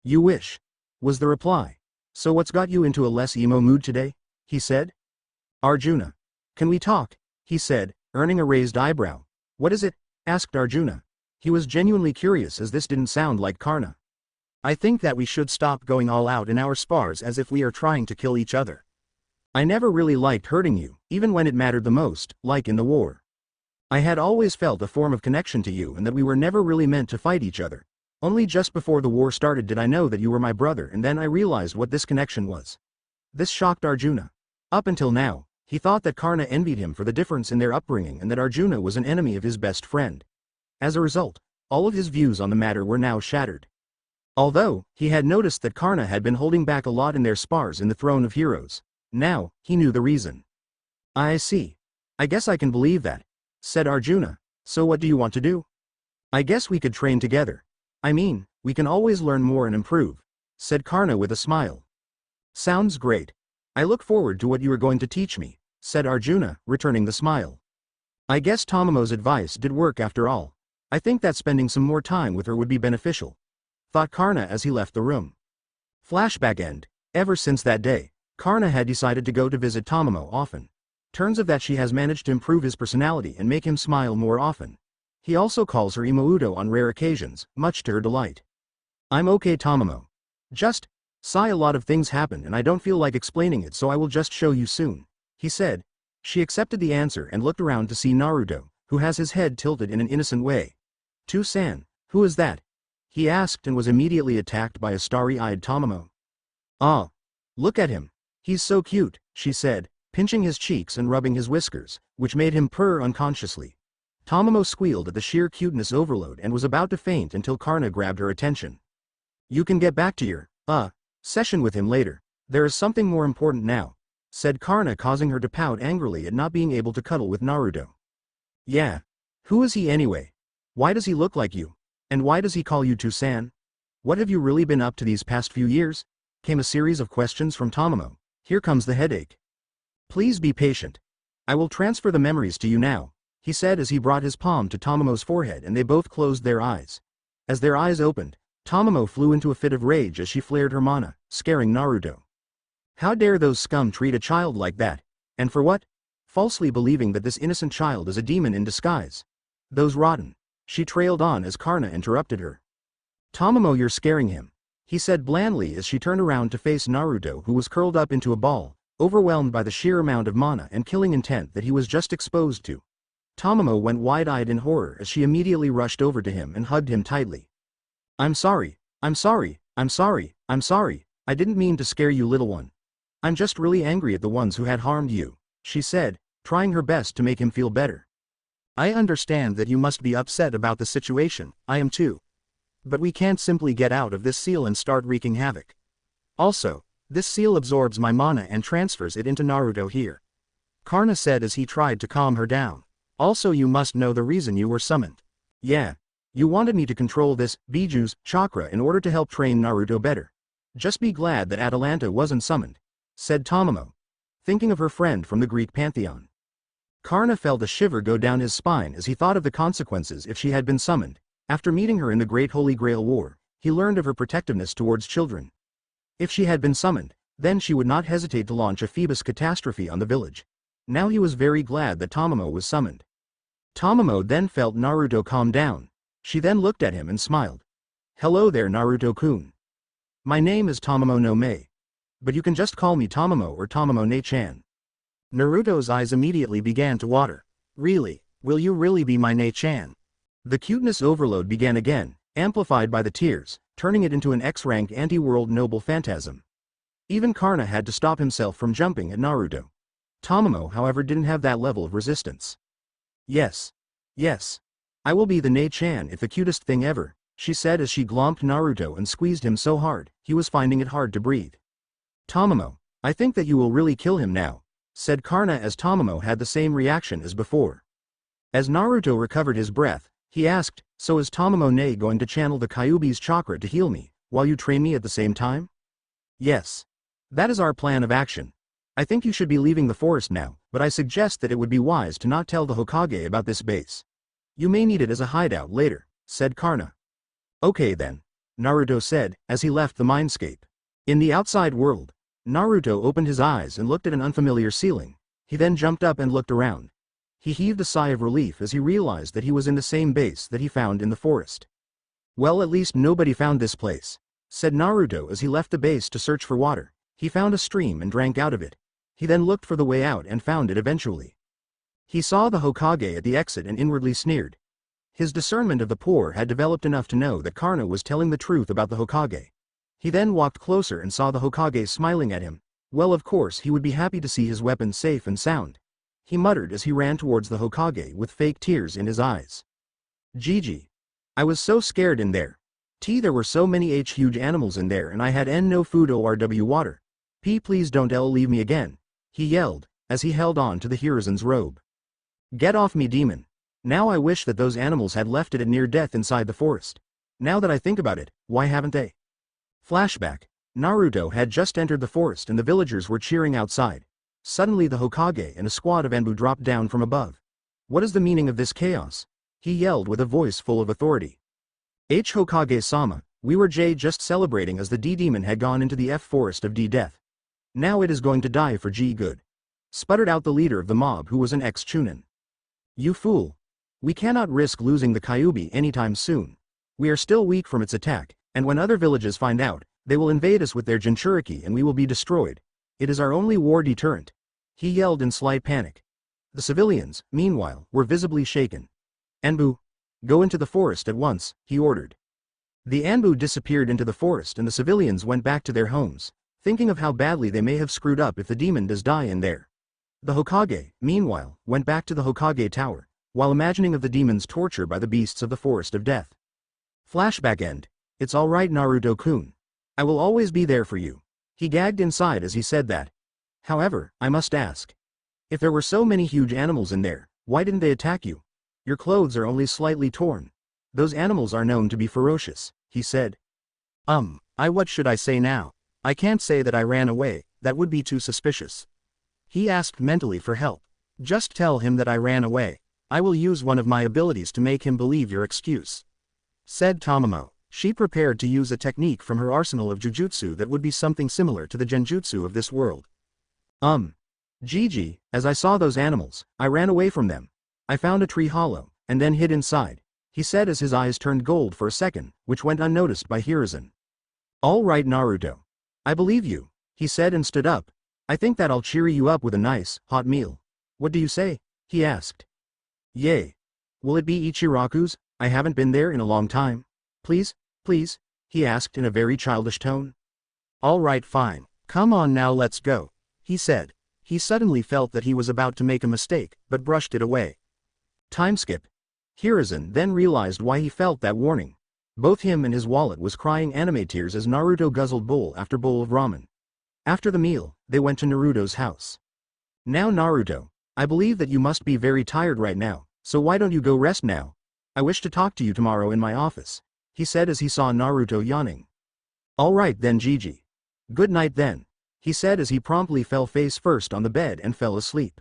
You wish, was the reply. So what's got you into a less emo mood today? He said. Arjuna. Can we talk? He said, earning a raised eyebrow. What is it? Asked Arjuna. He was genuinely curious as this didn't sound like Karna. I think that we should stop going all out in our spars as if we are trying to kill each other. I never really liked hurting you, even when it mattered the most, like in the war. I had always felt a form of connection to you and that we were never really meant to fight each other. Only just before the war started did I know that you were my brother, and then I realized what this connection was. This shocked Arjuna. Up until now, he thought that Karna envied him for the difference in their upbringing and that Arjuna was an enemy of his best friend. As a result, all of his views on the matter were now shattered. Although, he had noticed that Karna had been holding back a lot in their spars in the Throne of Heroes. Now, he knew the reason. I see. I guess I can believe that, said Arjuna. So what do you want to do? I guess we could train together. I mean, we can always learn more and improve, said Karna with a smile. Sounds great. I look forward to what you are going to teach me, said Arjuna, returning the smile. I guess Tamamo's advice did work after all. I think that spending some more time with her would be beneficial, thought Karna as he left the room. Flashback end. Ever since that day, Karna had decided to go to visit Tamamo often. Turns out that she has managed to improve his personality and make him smile more often. He also calls her Imouto on rare occasions, much to her delight. I'm okay, Tamamo. Just, sigh, a lot of things happened and I don't feel like explaining it, so I will just show you soon, he said. She accepted the answer and looked around to see Naruto, who has his head tilted in an innocent way. To-san, who is that? He asked and was immediately attacked by a starry-eyed Tamamo. Ah, look at him. He's so cute, she said, pinching his cheeks and rubbing his whiskers, which made him purr unconsciously. Tamamo squealed at the sheer cuteness overload and was about to faint until Karna grabbed her attention. You can get back to your, session with him later. There is something more important now, said Karna, causing her to pout angrily at not being able to cuddle with Naruto. Yeah. Who is he anyway? Why does he look like you? And why does he call you To-san? What have you really been up to these past few years? Came a series of questions from Tamamo. Here comes the headache. Please be patient. I will transfer the memories to you now, he said as he brought his palm to Tamamo's forehead and they both closed their eyes. As their eyes opened, Tamamo flew into a fit of rage as she flared her mana, scaring Naruto. How dare those scum treat a child like that? And for what? Falsely believing that this innocent child is a demon in disguise. Those rotten. She trailed on as Karna interrupted her. Tamamo, you're scaring him, he said blandly as she turned around to face Naruto, who was curled up into a ball, overwhelmed by the sheer amount of mana and killing intent that he was just exposed to. Tamamo went wide-eyed in horror as she immediately rushed over to him and hugged him tightly. I'm sorry, I'm sorry, I'm sorry, I'm sorry, I didn't mean to scare you, little one. I'm just really angry at the ones who had harmed you, she said, trying her best to make him feel better. I understand that you must be upset about the situation, I am too. But we can't simply get out of this seal and start wreaking havoc. Also, this seal absorbs my mana and transfers it into Naruto here, Karna said as he tried to calm her down. Also, you must know the reason you were summoned. Yeah. You wanted me to control this Biju's chakra in order to help train Naruto better. Just be glad that Atalanta wasn't summoned, said Tamamo, thinking of her friend from the Greek pantheon. Karna felt a shiver go down his spine as he thought of the consequences if she had been summoned. After meeting her in the Great Holy Grail War, he learned of her protectiveness towards children. If she had been summoned, then she would not hesitate to launch a Phoebus catastrophe on the village. Now he was very glad that Tamamo was summoned. Tamamo then felt Naruto calm down. She then looked at him and smiled. Hello there, Naruto-kun. My name is Tamamo no Mei. But you can just call me Tamamo or Tamamo Ne-chan. Naruto's eyes immediately began to water. Really? Will you really be my Ne-chan? The cuteness overload began again, amplified by the tears, turning it into an X-rank anti-world noble phantasm. Even Karna had to stop himself from jumping at Naruto. Tamamo, however, didn't have that level of resistance. Yes. Yes. I will be the Ne-chan, if the cutest thing ever, she said as she glomped Naruto and squeezed him so hard, he was finding it hard to breathe. Tamamo, I think that you will really kill him now, said Karna as Tamamo had the same reaction as before. As Naruto recovered his breath, he asked, so is Tamamo Ne going to channel the Kyuubi's chakra to heal me, while you train me at the same time? Yes. That is our plan of action. I think you should be leaving the forest now, but I suggest that it would be wise to not tell the Hokage about this base. You may need it as a hideout later, said Karna. Okay then, Naruto said, as he left the mindscape. In the outside world, Naruto opened his eyes and looked at an unfamiliar ceiling. He then jumped up and looked around. He heaved a sigh of relief as he realized that he was in the same base that he found in the forest. Well, at least nobody found this place, said Naruto as he left the base to search for water. He found a stream and drank out of it. He then looked for the way out and found it eventually. He saw the Hokage at the exit and inwardly sneered. His discernment of the poor had developed enough to know that Karna was telling the truth about the Hokage. He then walked closer and saw the Hokage smiling at him. Well, of course he would be happy to see his weapon safe and sound. He muttered as he ran towards the Hokage with fake tears in his eyes. Gigi. I was so scared in there. There were so many huge animals in there and I had no food or water. Please don't leave me again, he yelled, as he held on to the Hiruzen's robe. Get off me, demon. Now I wish that those animals had left it at near death inside the forest. Now that I think about it, why haven't they? Flashback. Naruto had just entered the forest and the villagers were cheering outside. Suddenly the Hokage and a squad of Enbu dropped down from above. What is the meaning of this chaos? He yelled with a voice full of authority. Hokage-sama, We were just celebrating as the D-demon had gone into the forest of D-death. Now it is going to die for good. Sputtered out the leader of the mob who was an ex-Chunin. You fool. We cannot risk losing the Kyuubi anytime soon. We are still weak from its attack, and when other villages find out, they will invade us with their Jinchuriki and we will be destroyed. It is our only war deterrent. He yelled in slight panic. The civilians, meanwhile, were visibly shaken. Anbu, go into the forest at once, he ordered. The Anbu disappeared into the forest and the civilians went back to their homes, thinking of how badly they may have screwed up if the demon does die in there. The Hokage, meanwhile, went back to the Hokage tower, while imagining of the demon's torture by the beasts of the forest of death. Flashback end. It's alright Naruto-kun. I will always be there for you. He gagged inside as he said that. However, I must ask. If there were so many huge animals in there, why didn't they attack you? Your clothes are only slightly torn. Those animals are known to be ferocious, he said. What should I say now? I can't say that I ran away, that would be too suspicious. He asked mentally for help. Just tell him that I ran away. I will use one of my abilities to make him believe your excuse. Said Tamamo. She prepared to use a technique from her arsenal of jujutsu that would be something similar to the genjutsu of this world. Gigi, as I saw those animals, I ran away from them. I found a tree hollow, and then hid inside, he said as his eyes turned gold for a second, which went unnoticed by Hiruzen. All right Naruto. I believe you, he said and stood up. I think that I'll cheer you up with a nice, hot meal. What do you say? He asked. Yay. Will it be Ichiraku's? I haven't been there in a long time. Please, please, he asked in a very childish tone. All right fine. Come on now let's go, he said. He suddenly felt that he was about to make a mistake, but brushed it away. Time skip. Hiruzen then realized why he felt that warning. Both him and his wallet was crying anime tears as Naruto guzzled bowl after bowl of ramen. After the meal, they went to Naruto's house. Now Naruto, I believe that you must be very tired right now, so why don't you go rest now? I wish to talk to you tomorrow in my office, he said as he saw Naruto yawning. All right then Gigi. Good night then, he said as he promptly fell face first on the bed and fell asleep.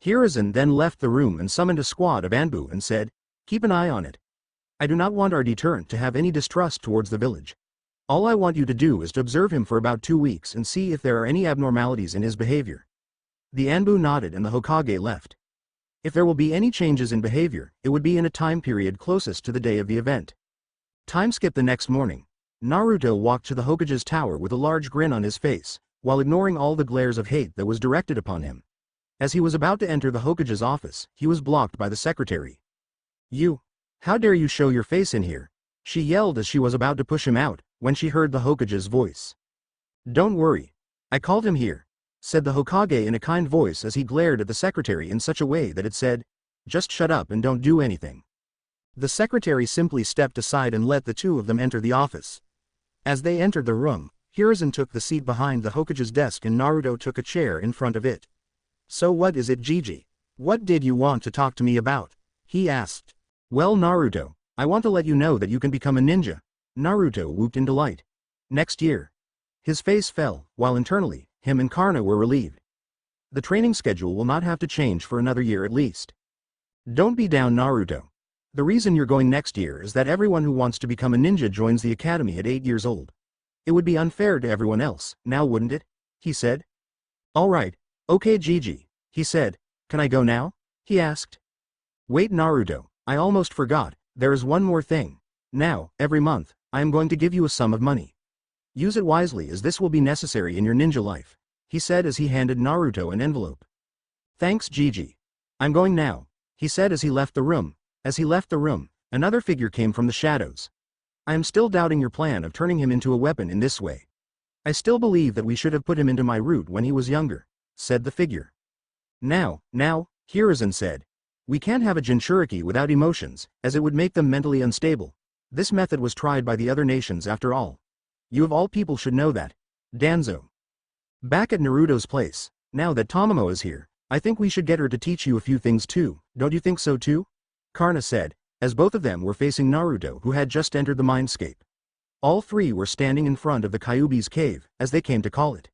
Hiruzen then left the room and summoned a squad of Anbu and said, keep an eye on it. I do not want our deterrent to have any distrust towards the village. All I want you to do is to observe him for about 2 weeks and see if there are any abnormalities in his behavior. The Anbu nodded and the Hokage left. If there will be any changes in behavior, it would be in a time period closest to the day of the event. Time skip the next morning. Naruto walked to the Hokage's tower with a large grin on his face, while ignoring all the glares of hate that was directed upon him. As he was about to enter the Hokage's office, he was blocked by the secretary. You! How dare you show your face in here? She yelled as she was about to push him out, when she heard the Hokage's voice. Don't worry. I called him here, said the Hokage in a kind voice as he glared at the secretary in such a way that it said, just shut up and don't do anything. The secretary simply stepped aside and let the two of them enter the office. As they entered the room, Hiruzen took the seat behind the Hokage's desk and Naruto took a chair in front of it. So what is it Gigi? What did you want to talk to me about? He asked. Well Naruto, I want to let you know that you can become a ninja. Naruto whooped in delight. Next year. His face fell, while internally, him and Karna were relieved. The training schedule will not have to change for another year at least. Don't be down Naruto. The reason you're going next year is that everyone who wants to become a ninja joins the academy at 8 years old. It would be unfair to everyone else, now wouldn't it? He said. Alright, okay Gigi, he said. Can I go now? He asked. Wait Naruto, I almost forgot, there is one more thing. Now, every month, I am going to give you a sum of money. Use it wisely as this will be necessary in your ninja life, he said as he handed Naruto an envelope. Thanks Gigi. I'm going now, he said as he left the room. As he left the room, another figure came from the shadows. I am still doubting your plan of turning him into a weapon in this way. I still believe that we should have put him into my root when he was younger, said the figure. Now, Hiruzen said. We can't have a Jinchuriki without emotions, as it would make them mentally unstable. This method was tried by the other nations after all. You of all people should know that. Danzo. Back at Naruto's place, now that Tamamo is here, I think we should get her to teach you a few things too, don't you think so too? Karna said, as both of them were facing Naruto who had just entered the mindscape. All three were standing in front of the Kyuubi's cave, as they came to call it.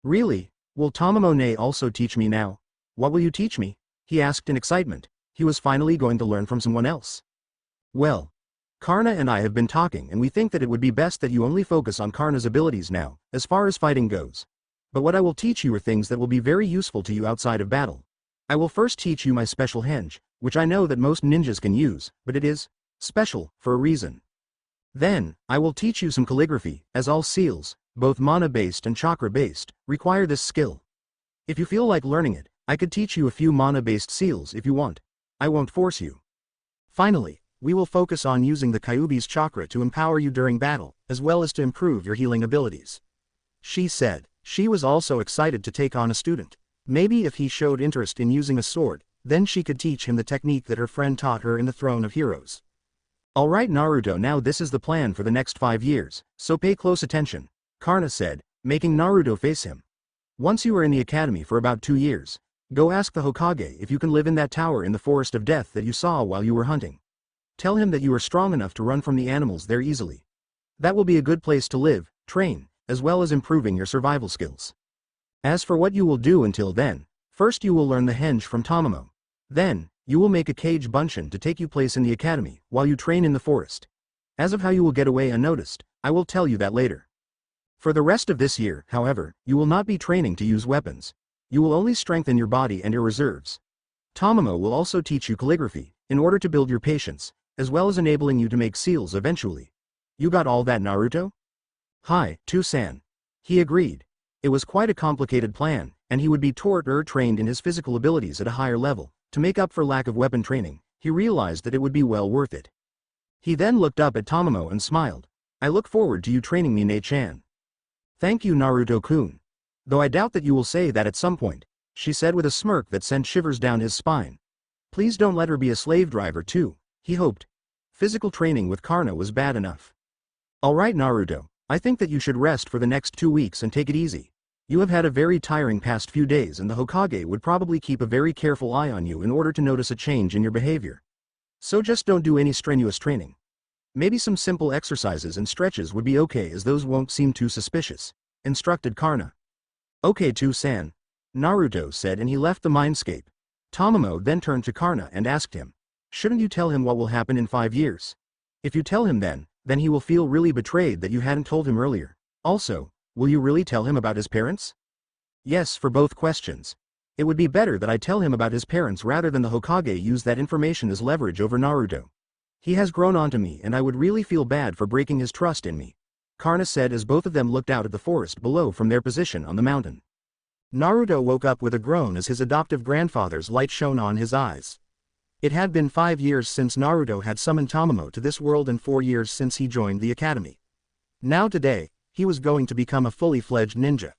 Really? Will Tamamo-ne also teach me now? What will you teach me? He asked in excitement. He was finally going to learn from someone else. Well, Karna and I have been talking and we think that it would be best that you only focus on Karna's abilities now, as far as fighting goes. But what I will teach you are things that will be very useful to you outside of battle. I will first teach you my special henge, which I know that most ninjas can use, but it is special for a reason. Then, I will teach you some calligraphy, as all seals, both mana-based and chakra-based, require this skill. If you feel like learning it, I could teach you a few mana-based seals if you want. I won't force you. Finally, we will focus on using the Kyuubi's chakra to empower you during battle, as well as to improve your healing abilities. She said. She was also excited to take on a student. Maybe if he showed interest in using a sword, then she could teach him the technique that her friend taught her in the Throne of Heroes. Alright Naruto, now this is the plan for the next 5 years, so pay close attention, Karna said, making Naruto face him. Once you are in the academy for about 2 years, go ask the Hokage if you can live in that tower in the Forest of Death that you saw while you were hunting. Tell him that you are strong enough to run from the animals there easily. That will be a good place to live, train, as well as improving your survival skills. As for what you will do until then, first you will learn the henge from Tamamo. Then, you will make a cage bunshin to take you place in the academy, while you train in the forest. As of how you will get away unnoticed, I will tell you that later. For the rest of this year, however, you will not be training to use weapons. You will only strengthen your body and your reserves. Tamamo will also teach you calligraphy, in order to build your patience, as well as enabling you to make seals eventually. You got all that, Naruto? Hi, Tu-san. He agreed. It was quite a complicated plan, and he would be trained in his physical abilities at a higher level. To make up for lack of weapon training, he realized that it would be well worth it. He then looked up at Tamamo and smiled. I look forward to you training me, Ne-chan. Thank you, Naruto-kun. Though I doubt that you will say that at some point, she said with a smirk that sent shivers down his spine. Please don't let her be a slave driver too, he hoped. Physical training with Karna was bad enough. Alright Naruto, I think that you should rest for the next 2 weeks and take it easy. You have had a very tiring past few days and the Hokage would probably keep a very careful eye on you in order to notice a change in your behavior. So just don't do any strenuous training. Maybe some simple exercises and stretches would be okay as those won't seem too suspicious, instructed Karna. Okay Tu-san, Naruto said and he left the mindscape. Tamamo then turned to Karna and asked him, shouldn't you tell him what will happen in 5 years? If you tell him then he will feel really betrayed that you hadn't told him earlier. Also, will you really tell him about his parents? Yes, for both questions. It would be better that I tell him about his parents rather than the Hokage use that information as leverage over Naruto. He has grown onto me and I would really feel bad for breaking his trust in me, Karna said as both of them looked out at the forest below from their position on the mountain. Naruto woke up with a groan as his adoptive grandfather's light shone on his eyes. It had been 5 years since Naruto had summoned Tamamo to this world and 4 years since he joined the academy. Now today, he was going to become a fully fledged ninja.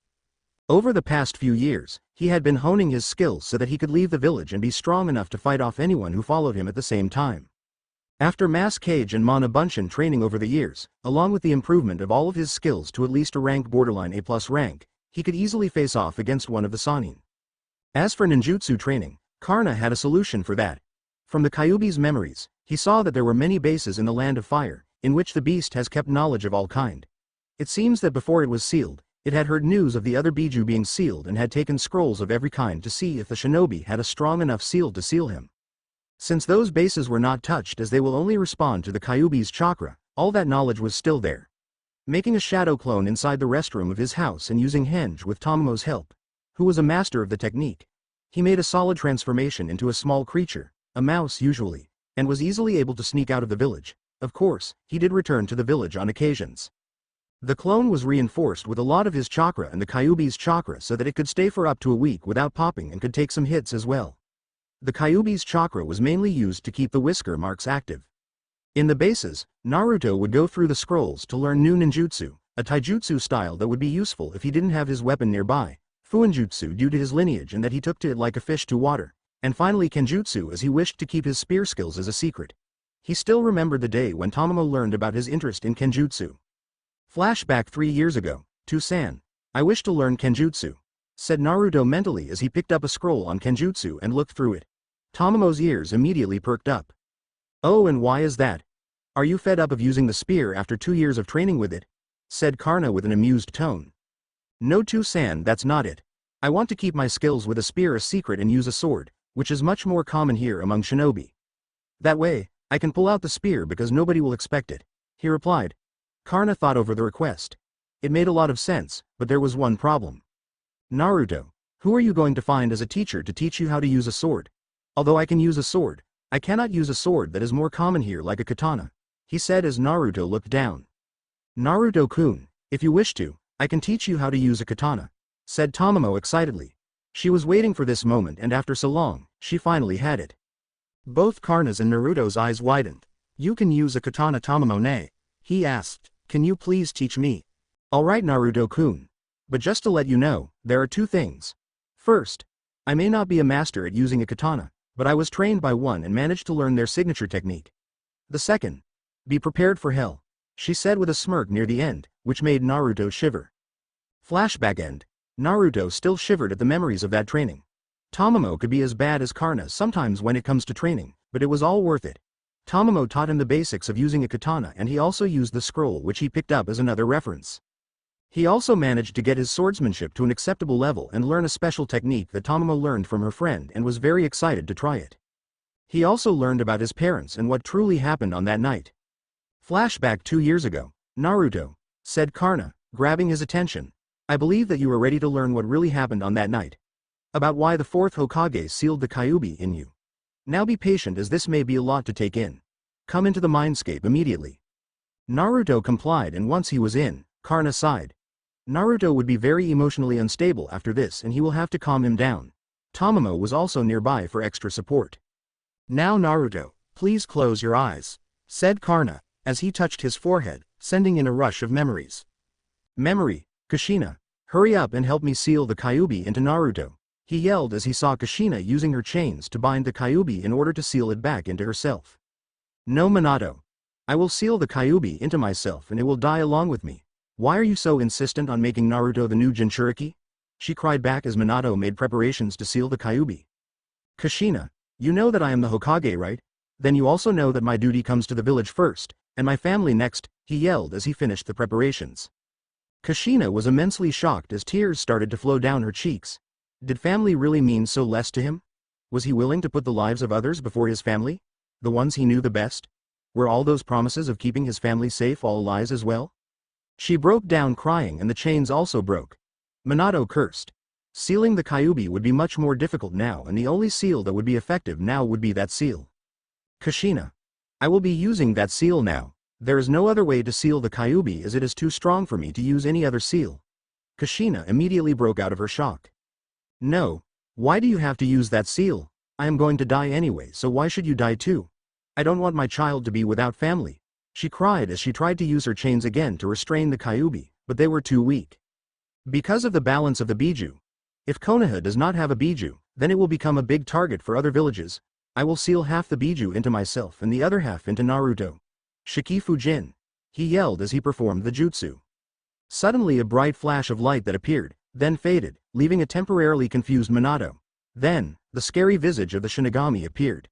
Over the past few years, he had been honing his skills so that he could leave the village and be strong enough to fight off anyone who followed him at the same time. After mass cage and mana bunshin training over the years, along with the improvement of all of his skills to at least a rank borderline A+ rank, he could easily face off against one of the Sannin. As for ninjutsu training, Karna had a solution for that. From the Kyuubi's memories, he saw that there were many bases in the Land of Fire, in which the beast has kept knowledge of all kind. It seems that before it was sealed, it had heard news of the other Biju being sealed and had taken scrolls of every kind to see if the shinobi had a strong enough seal to seal him. Since those bases were not touched as they will only respond to the Kyuubi's chakra, all that knowledge was still there. Making a shadow clone inside the restroom of his house and using henge with Tamamo's help, who was a master of the technique, he made a solid transformation into a small creature, a mouse usually, and was easily able to sneak out of the village. Of course, he did return to the village on occasions. The clone was reinforced with a lot of his chakra and the Kyuubi's chakra so that it could stay for up to a week without popping and could take some hits as well. The Kyuubi's chakra was mainly used to keep the whisker marks active. In the bases, Naruto would go through the scrolls to learn new ninjutsu, a taijutsu style that would be useful if he didn't have his weapon nearby, fuinjutsu due to his lineage and that he took to it like a fish to water, and finally kenjutsu as he wished to keep his spear skills as a secret. He still remembered the day when Tamamo learned about his interest in kenjutsu. Flashback 3 years ago, Tu-san. I wish to learn kenjutsu, said Naruto mentally as he picked up a scroll on kenjutsu and looked through it. Tamamo's ears immediately perked up. Oh, and why is that? Are you fed up of using the spear after 2 years of training with it? Said Karna with an amused tone. No Tu-san, that's not it. I want to keep my skills with a spear a secret and use a sword, which is much more common here among shinobi. That way, I can pull out the spear because nobody will expect it, he replied. Karna thought over the request. It made a lot of sense, but there was one problem. Naruto, who are you going to find as a teacher to teach you how to use a sword? Although I can use a sword, I cannot use a sword that is more common here like a katana, he said as Naruto looked down. Naruto-kun, if you wish to, I can teach you how to use a katana, said Tamamo excitedly. She was waiting for this moment and after so long, she finally had it. Both Karna's and Naruto's eyes widened. You can use a katana, Tamamo ne? He asked. Can you please teach me? Alright Naruto-kun. But just to let you know, there are two things. First, I may not be a master at using a katana, but I was trained by one and managed to learn their signature technique. The second, be prepared for hell, she said with a smirk near the end, which made Naruto shiver. Flashback end. Naruto still shivered at the memories of that training. Tamamo could be as bad as Karna sometimes when it comes to training, but it was all worth it. Tamamo taught him the basics of using a katana and he also used the scroll which he picked up as another reference. He also managed to get his swordsmanship to an acceptable level and learn a special technique that Tamamo learned from her friend and was very excited to try it. He also learned about his parents and what truly happened on that night. Flashback 2 years ago, Naruto, said Karna, grabbing his attention. I believe that you are ready to learn what really happened on that night. About why the fourth Hokage sealed the Kyuubi in you. Now be patient as this may be a lot to take in. Come into the mindscape immediately. Naruto complied and once he was in, Karna sighed. Naruto would be very emotionally unstable after this and he will have to calm him down. Tamamo was also nearby for extra support. Now Naruto, please close your eyes, said Karna, as he touched his forehead, sending in a rush of memories. Memory, Kushina, hurry up and help me seal the Kyuubi into Naruto, he yelled as he saw Kushina using her chains to bind the Kyuubi in order to seal it back into herself. No Minato. I will seal the Kyuubi into myself and it will die along with me. Why are you so insistent on making Naruto the new Jinchuriki? She cried back as Minato made preparations to seal the Kyuubi. Kushina, you know that I am the Hokage, right? Then you also know that my duty comes to the village first, and my family next, he yelled as he finished the preparations. Kushina was immensely shocked as tears started to flow down her cheeks. Did family really mean so less to him? Was he willing to put the lives of others before his family? The ones he knew the best? Were all those promises of keeping his family safe all lies as well? She broke down crying and the chains also broke. Minato cursed. Sealing the Kyuubi would be much more difficult now and the only seal that would be effective now would be that seal. Kushina. I will be using that seal now. There is no other way to seal the Kyuubi as it is too strong for me to use any other seal. Kushina immediately broke out of her shock. No. Why do you have to use that seal? I am going to die anyway, so why should you die too? I don't want my child to be without family. She cried as she tried to use her chains again to restrain the Kyuubi, but they were too weak. Because of the balance of the Biju. If Konoha does not have a Biju, then it will become a big target for other villages. I will seal half the Biju into myself and the other half into Naruto. Shikifujin. He yelled as he performed the jutsu. Suddenly a bright flash of light that appeared, then faded, leaving a temporarily confused Minato. Then, the scary visage of the Shinigami appeared.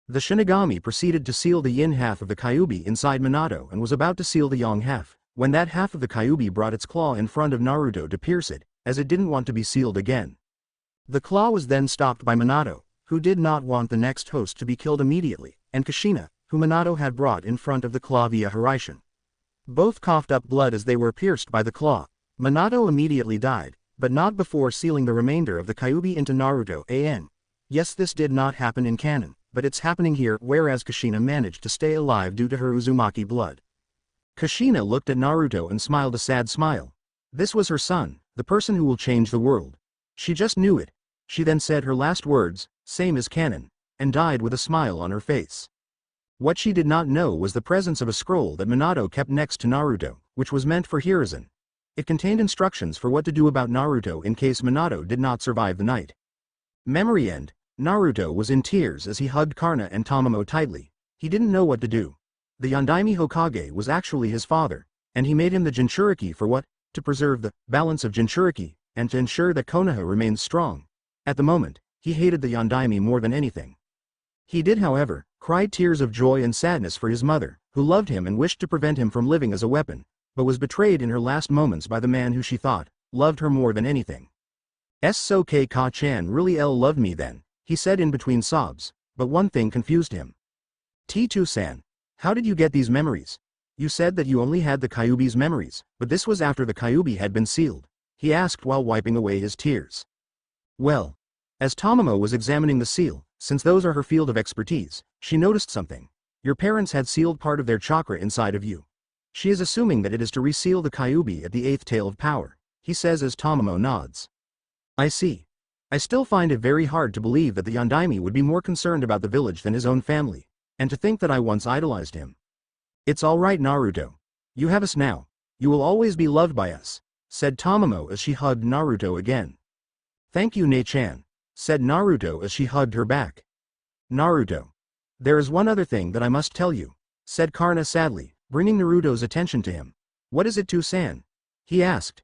The Shinigami proceeded to seal the yin half of the Kyuubi inside Minato and was about to seal the yang half, when that half of the Kyuubi brought its claw in front of Naruto to pierce it, as it didn't want to be sealed again. The claw was then stopped by Minato, who did not want the next host to be killed immediately, and Kushina, who Minato had brought in front of the claw via Hiraishin. Both coughed up blood as they were pierced by the claw. Minato immediately died, but not before sealing the remainder of the Kyuubi into Naruto. Yes, this did not happen in canon, but it's happening here, whereas Kushina managed to stay alive due to her Uzumaki blood. Kushina looked at Naruto and smiled a sad smile. This was her son, the person who will change the world. She just knew it. She then said her last words, same as canon, and died with a smile on her face. What she did not know was the presence of a scroll that Minato kept next to Naruto, which was meant for Hiruzen. It contained instructions for what to do about Naruto in case Minato did not survive the night. Memory end. Naruto was in tears as he hugged Karna and Tamamo tightly. He didn't know what to do. The Yondaime Hokage was actually his father, and he made him the Jinchuriki for what? To preserve the balance of Jinchuriki, and to ensure that Konoha remains strong. At the moment, he hated the Yondaime more than anything. He did, however, cry tears of joy and sadness for his mother, who loved him and wished to prevent him from living as a weapon, but was betrayed in her last moments by the man who she thought loved her more than anything. Soke Ka-chan really loved me then, he said in between sobs, but one thing confused him. T2-san. How did you get these memories? You said that you only had the Kyuubi's memories, but this was after the Kyuubi had been sealed, he asked while wiping away his tears. Well, as Tomomo was examining the seal, since those are her field of expertise, she noticed something. Your parents had sealed part of their chakra inside of you. She is assuming that it is to reseal the Kyuubi at the 8th tail of power, he says as Tomomo nods. I see. I still find it very hard to believe that the Yondaime would be more concerned about the village than his own family, and to think that I once idolized him. It's alright Naruto. You have us now. You will always be loved by us, said Tomomo as she hugged Naruto again. Thank you Ne-chan, said Naruto as she hugged her back. Naruto. There is one other thing that I must tell you, said Karna sadly, bringing Naruto's attention to him. What is it Two-san? He asked.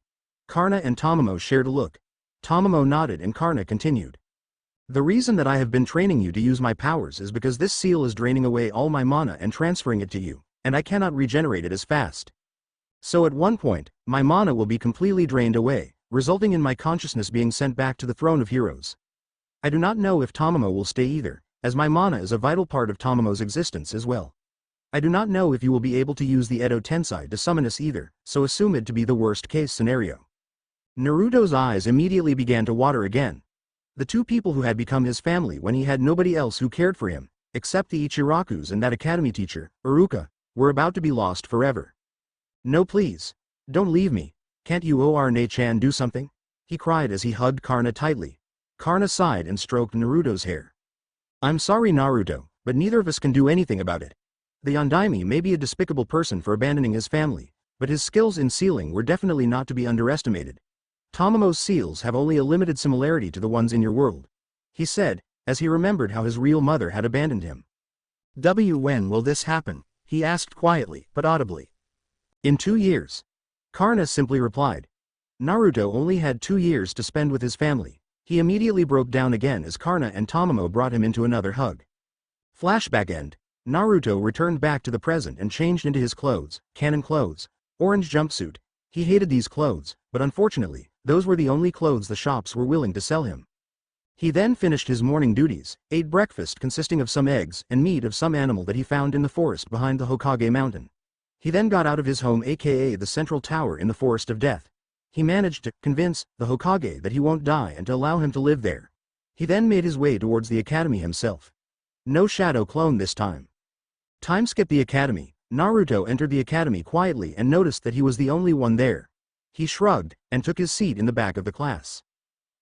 Karna and Tomomo shared a look. Tomomo nodded and Karna continued. The reason that I have been training you to use my powers is because this seal is draining away all my mana and transferring it to you, and I cannot regenerate it as fast. So at one point, my mana will be completely drained away, resulting in my consciousness being sent back to the throne of heroes. I do not know if Tomomo will stay either, as my mana is a vital part of Tomomo's existence as well. I do not know if you will be able to use the Edo Tensei to summon us either, so assume it to be the worst case scenario. Naruto's eyes immediately began to water again. The two people who had become his family when he had nobody else who cared for him, except the Ichirakus and that academy teacher, Iruka, were about to be lost forever. No please. Don't leave me. Can't you or Ne-chan do something? He cried as he hugged Karna tightly. Karna sighed and stroked Naruto's hair. I'm sorry Naruto, but neither of us can do anything about it. The Yondaime may be a despicable person for abandoning his family, but his skills in sealing were definitely not to be underestimated. Tomomo's seals have only a limited similarity to the ones in your world, he said, as he remembered how his real mother had abandoned him. When will this happen? He asked quietly, but audibly. In 2 years. Karna simply replied. Naruto only had 2 years to spend with his family. He immediately broke down again as Karna and Tomomo brought him into another hug. Flashback end. Naruto returned back to the present and changed into his clothes, canon clothes, orange jumpsuit. He hated these clothes, but unfortunately, those were the only clothes the shops were willing to sell him. He then finished his morning duties, ate breakfast consisting of some eggs and meat of some animal that he found in the forest behind the Hokage mountain. He then got out of his home aka the central tower in the Forest of Death. He managed to convince the Hokage that he won't die and to allow him to live there. He then made his way towards the academy himself. No shadow clone this time. Time skip the academy. Naruto entered the academy quietly and noticed that he was the only one there. He shrugged and took his seat in the back of the class.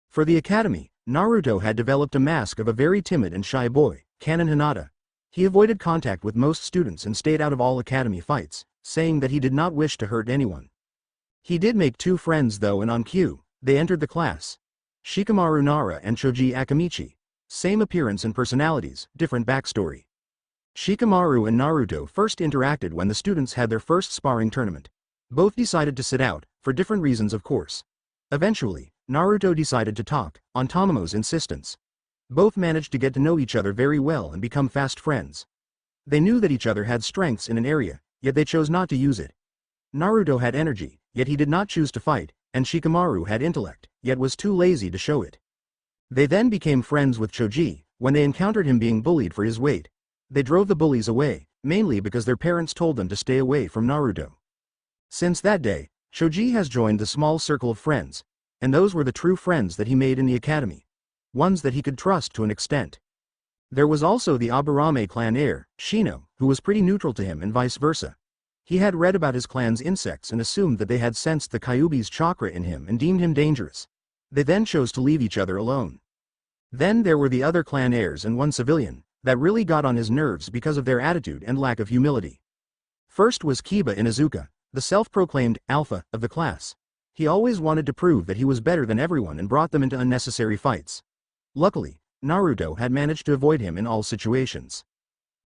For the academy, Naruto had developed a mask of a very timid and shy boy, Kanon Hinata. He avoided contact with most students and stayed out of all academy fights, saying that he did not wish to hurt anyone. He did make 2 friends though, and on cue, they entered the class. Shikamaru Nara and Choji Akamichi. Same appearance and personalities, different backstory. Shikamaru and Naruto first interacted when the students had their first sparring tournament. Both decided to sit out, for different reasons of course. Eventually, Naruto decided to talk, on Tomomo's insistence. Both managed to get to know each other very well and become fast friends. They knew that each other had strengths in an area, yet they chose not to use it. Naruto had energy, yet he did not choose to fight, and Shikamaru had intellect, yet was too lazy to show it. They then became friends with Choji, when they encountered him being bullied for his weight. They drove the bullies away, mainly because their parents told them to stay away from Naruto. Since that day, Choji has joined the small circle of friends, and those were the true friends that he made in the academy. Ones that he could trust to an extent. There was also the Aburame clan heir, Shino, who was pretty neutral to him and vice versa. He had read about his clan's insects and assumed that they had sensed the Kyuubi's chakra in him and deemed him dangerous. They then chose to leave each other alone. Then there were the other clan heirs and one civilian, that really got on his nerves because of their attitude and lack of humility. First was Kiba Inuzuka, the self-proclaimed alpha of the class. He always wanted to prove that he was better than everyone and brought them into unnecessary fights. Luckily, Naruto had managed to avoid him in all situations.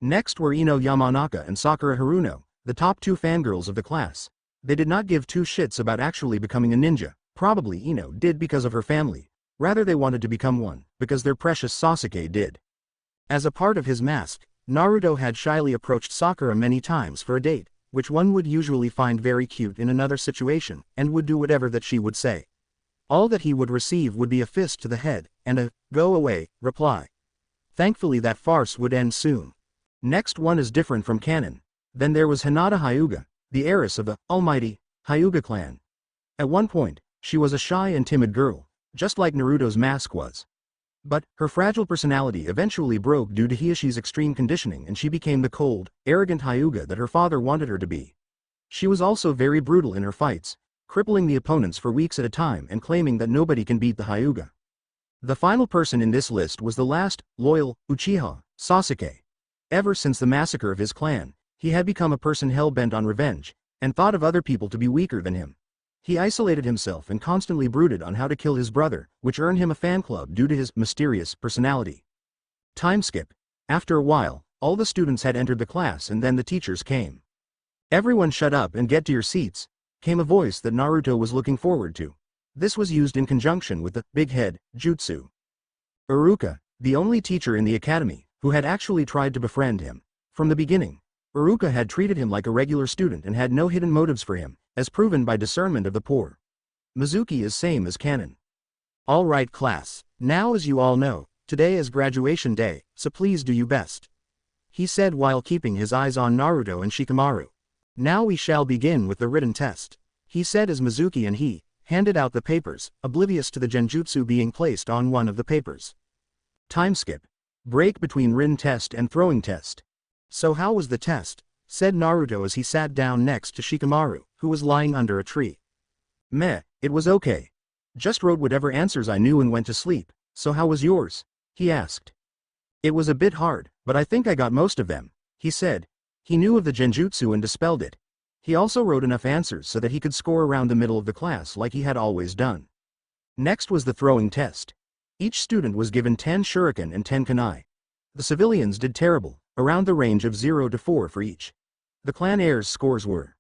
Next were Ino Yamanaka and Sakura Haruno, the top 2 fangirls of the class. They did not give 2 shits about actually becoming a ninja. Probably Ino did because of her family. Rather they wanted to become one, because their precious Sasuke did. As a part of his mask, Naruto had shyly approached Sakura many times for a date, which one would usually find very cute in another situation, and would do whatever that she would say. All that he would receive would be a fist to the head, and a, "go away," reply. Thankfully that farce would end soon. Next one is different from canon. Then there was Hinata Hyuga, the heiress of the almighty Hyuga clan. At one point, she was a shy and timid girl, just like Naruto's mask was. But, her fragile personality eventually broke due to Hiashi's extreme conditioning and she became the cold, arrogant Hyuga that her father wanted her to be. She was also very brutal in her fights, crippling the opponents for weeks at a time and claiming that nobody can beat the Hyuga. The final person in this list was the last, loyal, Uchiha, Sasuke. Ever since the massacre of his clan, he had become a person hell-bent on revenge, and thought of other people to be weaker than him. He isolated himself and constantly brooded on how to kill his brother, which earned him a fan club due to his mysterious personality. Time skip. After a while, all the students had entered the class and then the teachers came. "Everyone shut up and get to your seats," came a voice that Naruto was looking forward to. This was used in conjunction with the big head jutsu. Iruka, the only teacher in the academy, who had actually tried to befriend him. From the beginning, Iruka had treated him like a regular student and had no hidden motives for him, as proven by discernment of the poor. Mizuki is same as canon. "Alright class, now as you all know, today is graduation day, so please do your best," he said while keeping his eyes on Naruto and Shikamaru. "Now we shall begin with the written test," he said as Mizuki and he handed out the papers, oblivious to the genjutsu being placed on one of the papers. Time skip. Break between written test and throwing test. "So how was the test?" said Naruto as he sat down next to Shikamaru, who was lying under a tree. "Meh, it was okay. Just wrote whatever answers I knew and went to sleep, so how was yours?" he asked. "It was a bit hard, but I think I got most of them," he said. He knew of the genjutsu and dispelled it. He also wrote enough answers so that he could score around the middle of the class like he had always done. Next was the throwing test. Each student was given 10 shuriken and 10 kunai. The civilians did terrible, around the range of 0 to 4 for each. The clan heirs' scores were: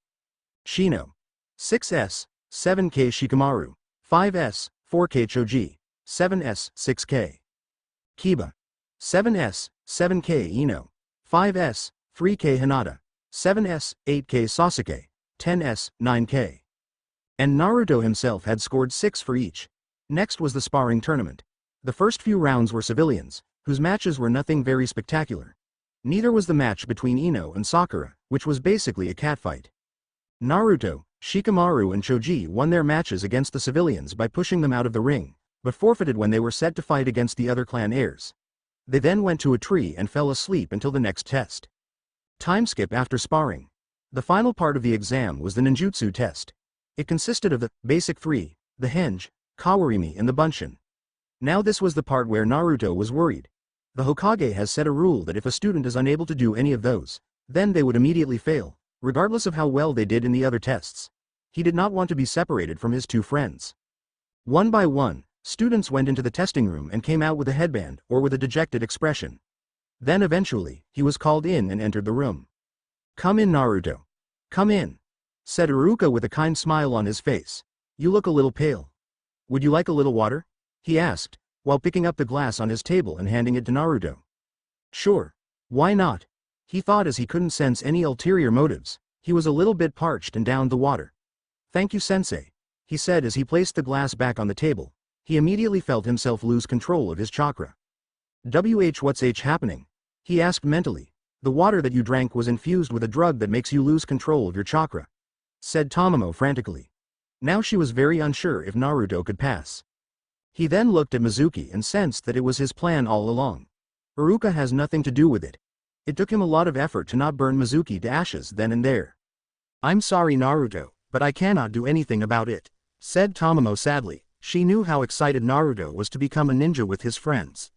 Shino, 6S, 7K Shikamaru, 5S, 4K Choji, 7S, 6K. Kiba, 7S, 7K Ino, 5S, 3K Hinata, 7S, 8K Sasuke, 10S, 9K. And Naruto himself had scored 6 for each. Next was the sparring tournament. The first few rounds were civilians, whose matches were nothing very spectacular. Neither was the match between Ino and Sakura, which was basically a catfight. Naruto, Shikamaru and Choji won their matches against the civilians by pushing them out of the ring, but forfeited when they were set to fight against the other clan heirs. They then went to a tree and fell asleep until the next test. Time skip after sparring. The final part of the exam was the ninjutsu test. It consisted of the basic 3, the henge, kawarimi and the bunshin. Now this was the part where Naruto was worried. The Hokage has set a rule that if a student is unable to do any of those, then they would immediately fail, regardless of how well they did in the other tests. He did not want to be separated from his two friends. One by one, students went into the testing room and came out with a headband or with a dejected expression. Then eventually, he was called in and entered the room. "Come in, Naruto. Come in," said Iruka with a kind smile on his face. "You look a little pale. Would you like a little water?" he asked, while picking up the glass on his table and handing it to Naruto. "Sure. Why not?" he thought as he couldn't sense any ulterior motives. He was a little bit parched and downed the water. "Thank you, sensei," he said as he placed the glass back on the table. He immediately felt himself lose control of his chakra. What's happening?" he asked mentally. "The water that you drank was infused with a drug that makes you lose control of your chakra," said Tamamo frantically. Now she was very unsure if Naruto could pass. He then looked at Mizuki and sensed that it was his plan all along. Iruka has nothing to do with it. It took him a lot of effort to not burn Mizuki to ashes then and there. "I'm sorry, Naruto, but I cannot do anything about it," said Tamamo sadly. She knew how excited Naruto was to become a ninja with his friends.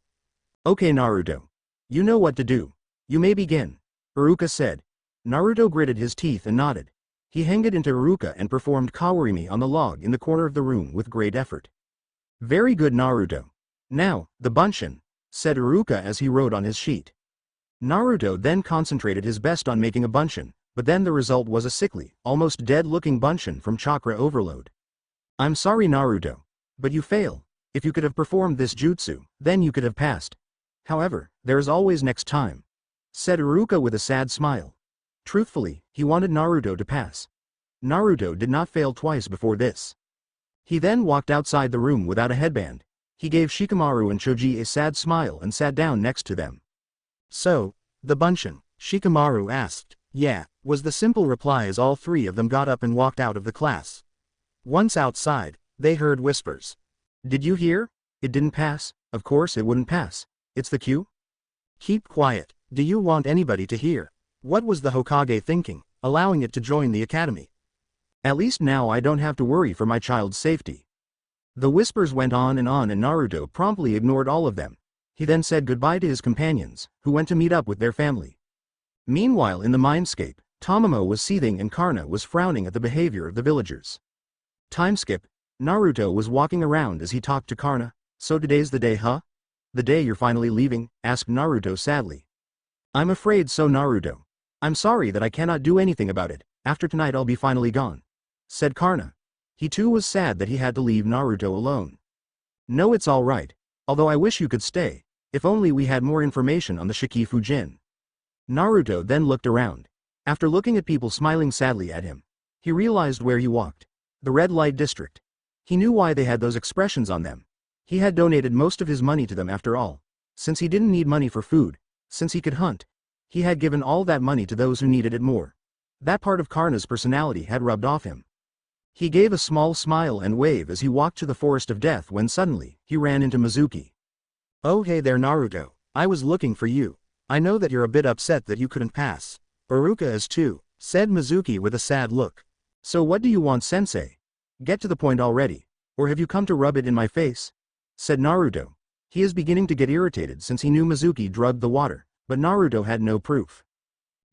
"Okay, Naruto. You know what to do. You may begin," Iruka said. Naruto gritted his teeth and nodded. He hanged into Iruka and performed kawarimi on the log in the corner of the room with great effort. "Very good, Naruto. Now, the bunshin," said Iruka as he wrote on his sheet. Naruto then concentrated his best on making a bunshin, but then the result was a sickly, almost dead-looking bunshin from chakra overload. "I'm sorry, Naruto, but you fail. If you could have performed this jutsu, then you could have passed. However, there is always next time," said Iruka with a sad smile. Truthfully, he wanted Naruto to pass. Naruto did not fail twice before this. He then walked outside the room without a headband. He gave Shikamaru and Choji a sad smile and sat down next to them. "So, the bunshin," Shikamaru asked. Yeah, was the simple reply as all three of them got up and walked out of the class. Once outside, they heard whispers. Did you hear? It didn't pass. Of course it wouldn't pass. It's the cue? Keep quiet. Do you want anybody to hear? What was the Hokage thinking, allowing it to join the academy? At least now I don't have to worry for my child's safety. The whispers went on and Naruto promptly ignored all of them. He then said goodbye to his companions, who went to meet up with their family. Meanwhile in the mindscape, Tamamo was seething and Karna was frowning at the behavior of the villagers. Time skip. Naruto was walking around as he talked to Karna. So today's the day, huh? The day you're finally leaving? Asked Naruto sadly. I'm afraid so, Naruto. I'm sorry that I cannot do anything about it. After tonight I'll be finally gone, said Karna. He too was sad that he had to leave Naruto alone. No, it's all right. Although I wish you could stay. If only we had more information on the Shikifujin. Naruto then looked around. After looking at people smiling sadly at him, he realized where he walked. The red light district. He knew why they had those expressions on them. He had donated most of his money to them after all. Since he didn't need money for food, since he could hunt, he had given all that money to those who needed it more. That part of Karna's personality had rubbed off him. He gave a small smile and wave as he walked to the forest of death when suddenly, he ran into Mizuki. Oh hey there Naruto, I was looking for you. I know that you're a bit upset that you couldn't pass. Iruka is too, said Mizuki with a sad look. So what do you want, sensei? Get to the point already. Or have you come to rub it in my face? Said Naruto. He is beginning to get irritated since he knew Mizuki drugged the water, but Naruto had no proof.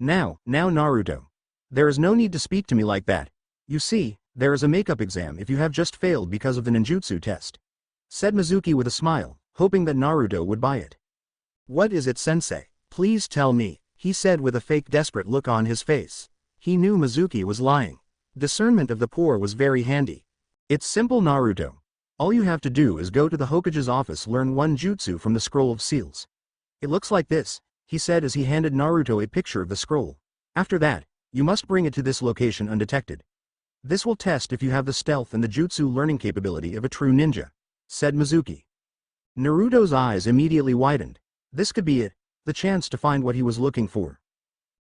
Now Naruto. There is no need to speak to me like that. You see, there is a makeup exam if you have just failed because of the ninjutsu test. Said Mizuki with a smile, hoping that Naruto would buy it. What is it, sensei? Please tell me, he said with a fake desperate look on his face. He knew Mizuki was lying. Discernment of the poor was very handy. It's simple, Naruto. All you have to do is go to the Hokage's office, learn one jutsu from the scroll of seals. It looks like this, he said as he handed Naruto a picture of the scroll. After that, you must bring it to this location undetected. This will test if you have the stealth and the jutsu learning capability of a true ninja, said Mizuki. Naruto's eyes immediately widened. This could be it. The chance to find what he was looking for.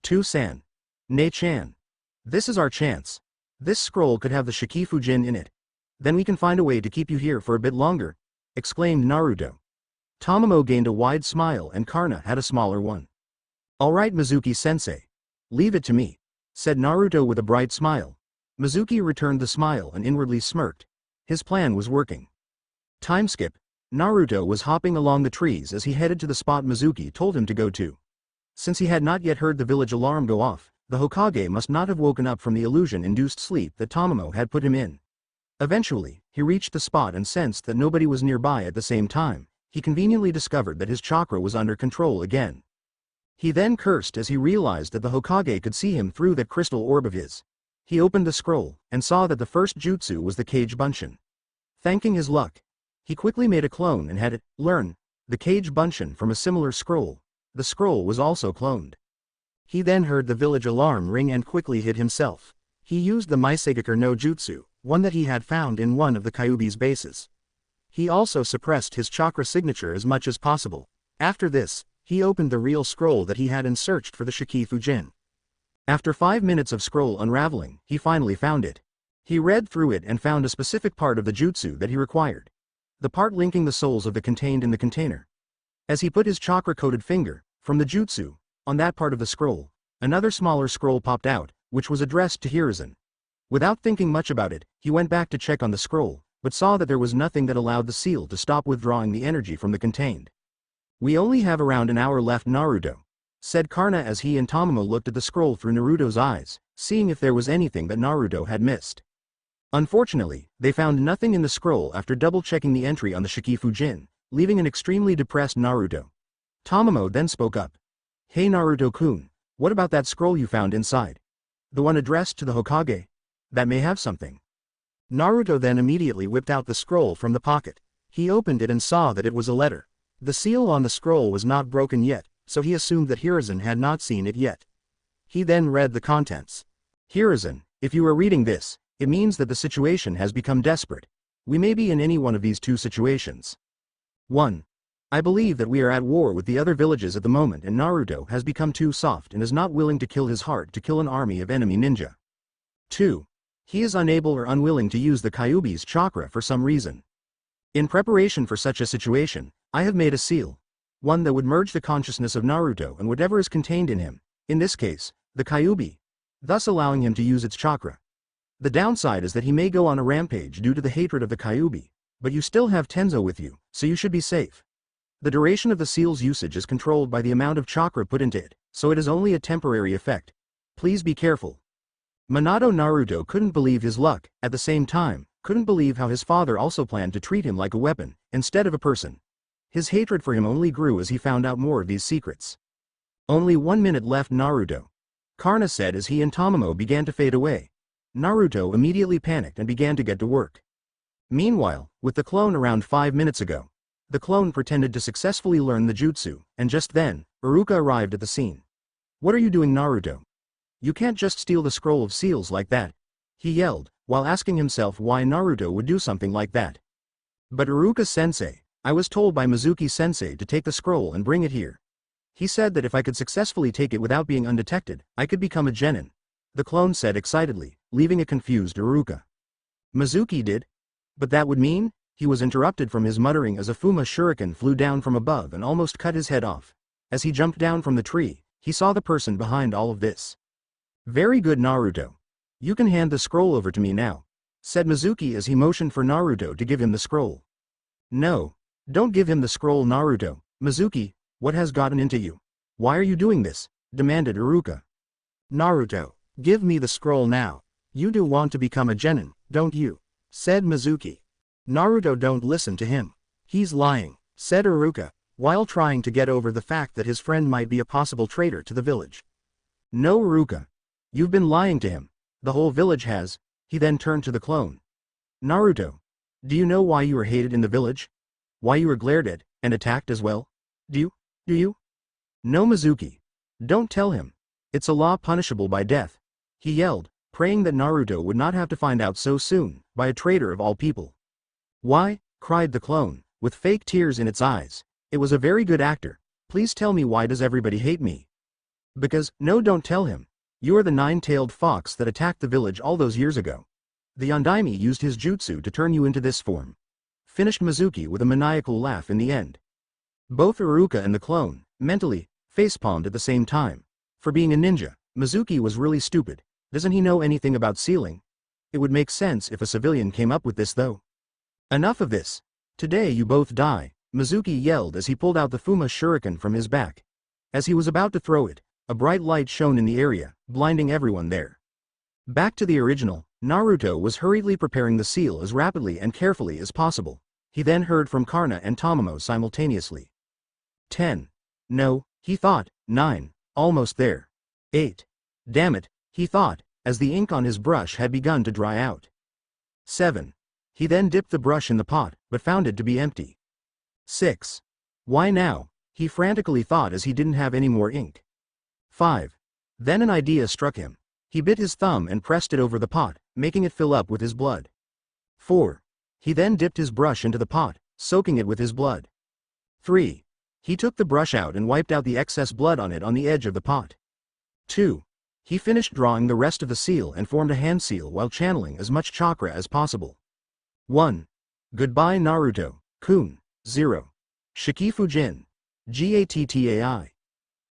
To-san. Ne-chan. This is our chance. This scroll could have the Shikifujin in it. Then we can find a way to keep you here for a bit longer, exclaimed Naruto. Tamamo gained a wide smile and Karna had a smaller one. Alright Mizuki-sensei. Leave it to me, said Naruto with a bright smile. Mizuki returned the smile and inwardly smirked. His plan was working. Time skip. Naruto was hopping along the trees as he headed to the spot Mizuki told him to go to. Since he had not yet heard the village alarm go off, the Hokage must not have woken up from the illusion-induced sleep that Tamamo had put him in. Eventually, he reached the spot and sensed that nobody was nearby at the same time. He conveniently discovered that his chakra was under control again. He then cursed as he realized that the Hokage could see him through that crystal orb of his. He opened the scroll, and saw that the first jutsu was the Kage Bunshin. Thanking his luck, he quickly made a clone and had it learn the Kage Bunshin from a similar scroll. The scroll was also cloned. He then heard the village alarm ring and quickly hid himself. He used the Maisegakur no Jutsu, one that he had found in one of the Kyuubi's bases. He also suppressed his chakra signature as much as possible. After this, he opened the real scroll that he had and searched for the Shikifujin. After 5 minutes of scroll unraveling, he finally found it. He read through it and found a specific part of the jutsu that he required. The part linking the souls of the contained in the container. As he put his chakra-coated finger, from the jutsu, on that part of the scroll, another smaller scroll popped out, which was addressed to Hiruzen. Without thinking much about it, he went back to check on the scroll, but saw that there was nothing that allowed the seal to stop withdrawing the energy from the contained. We only have around an hour left, Naruto, said Karna as he and Tamamo looked at the scroll through Naruto's eyes, seeing if there was anything that Naruto had missed. Unfortunately, they found nothing in the scroll after double-checking the entry on the Shikifujin, leaving an extremely depressed Naruto. Tamamo then spoke up. Hey Naruto-kun, what about that scroll you found inside? The one addressed to the Hokage? That may have something. Naruto then immediately whipped out the scroll from the pocket. He opened it and saw that it was a letter. The seal on the scroll was not broken yet, so he assumed that Hiruzen had not seen it yet. He then read the contents. Hiruzen, if you are reading this, it means that the situation has become desperate. We may be in any one of these two situations. 1. I believe that we are at war with the other villages at the moment and Naruto has become too soft and is not willing to kill his heart to kill an army of enemy ninja. 2. He is unable or unwilling to use the Kyuubi's chakra for some reason. In preparation for such a situation, I have made a seal. One that would merge the consciousness of Naruto and whatever is contained in him, in this case, the Kyuubi, thus allowing him to use its chakra. The downside is that he may go on a rampage due to the hatred of the Kyuubi, but you still have Tenzo with you, so you should be safe. The duration of the seal's usage is controlled by the amount of chakra put into it, so it is only a temporary effect. Please be careful. Minato Naruto couldn't believe his luck, at the same time, couldn't believe how his father also planned to treat him like a weapon, instead of a person. His hatred for him only grew as he found out more of these secrets. Only 1 minute left Naruto. Karna said as he and Tamamo began to fade away. Naruto immediately panicked and began to get to work. Meanwhile, with the clone around 5 minutes ago, the clone pretended to successfully learn the jutsu, and just then, Iruka arrived at the scene. What are you doing, Naruto? You can't just steal the scroll of seals like that, he yelled, while asking himself why Naruto would do something like that. But Iruka-sensei, I was told by Mizuki-sensei to take the scroll and bring it here. He said that if I could successfully take it without being undetected, I could become a genin. The clone said excitedly, leaving a confused Iruka. Mizuki did? But that would mean? He was interrupted from his muttering as a Fuma shuriken flew down from above and almost cut his head off. As he jumped down from the tree, he saw the person behind all of this. Very good, Naruto. You can hand the scroll over to me now, said Mizuki as he motioned for Naruto to give him the scroll. No, don't give him the scroll, Naruto. Mizuki, what has gotten into you? Why are you doing this? Demanded Iruka. Naruto, give me the scroll now. You do want to become a genin, don't you? Said Mizuki. Naruto, don't listen to him. He's lying, said Iruka, while trying to get over the fact that his friend might be a possible traitor to the village. No, Iruka. You've been lying to him. The whole village has. He then turned to the clone. Naruto, do you know why you are hated in the village? Why you are glared at, and attacked as well? Do you? No, Mizuki. Don't tell him. It's a law punishable by death. He yelled, praying that Naruto would not have to find out so soon, by a traitor of all people. Why? Cried the clone, with fake tears in its eyes. It was a very good actor. Please tell me, why does everybody hate me? Because, no, don't tell him. You are the nine-tailed fox that attacked the village all those years ago. The Yondaime used his jutsu to turn you into this form. Finished Mizuki with a maniacal laugh in the end. Both Iruka and the clone, mentally, facepalmed at the same time. For being a ninja, Mizuki was really stupid. Doesn't he know anything about sealing? It would make sense if a civilian came up with this though. Enough of this. Today you both die, Mizuki yelled as he pulled out the Fuma shuriken from his back. As he was about to throw it, a bright light shone in the area, blinding everyone there. Back to the original, Naruto was hurriedly preparing the seal as rapidly and carefully as possible. He then heard from Karna and Tamamo simultaneously. 10. No, he thought. 9. Almost there. 8. Damn it, he thought, as the ink on his brush had begun to dry out. 7. He then dipped the brush in the pot, but found it to be empty. 6. Why now? He frantically thought as he didn't have any more ink. 5. Then an idea struck him. He bit his thumb and pressed it over the pot, making it fill up with his blood. 4. He then dipped his brush into the pot, soaking it with his blood. 3. He took the brush out and wiped out the excess blood on it on the edge of the pot. 2. He finished drawing the rest of the seal and formed a hand seal while channeling as much chakra as possible. 1. Goodbye, Naruto-kun. 0. Shikifujin. Gattai.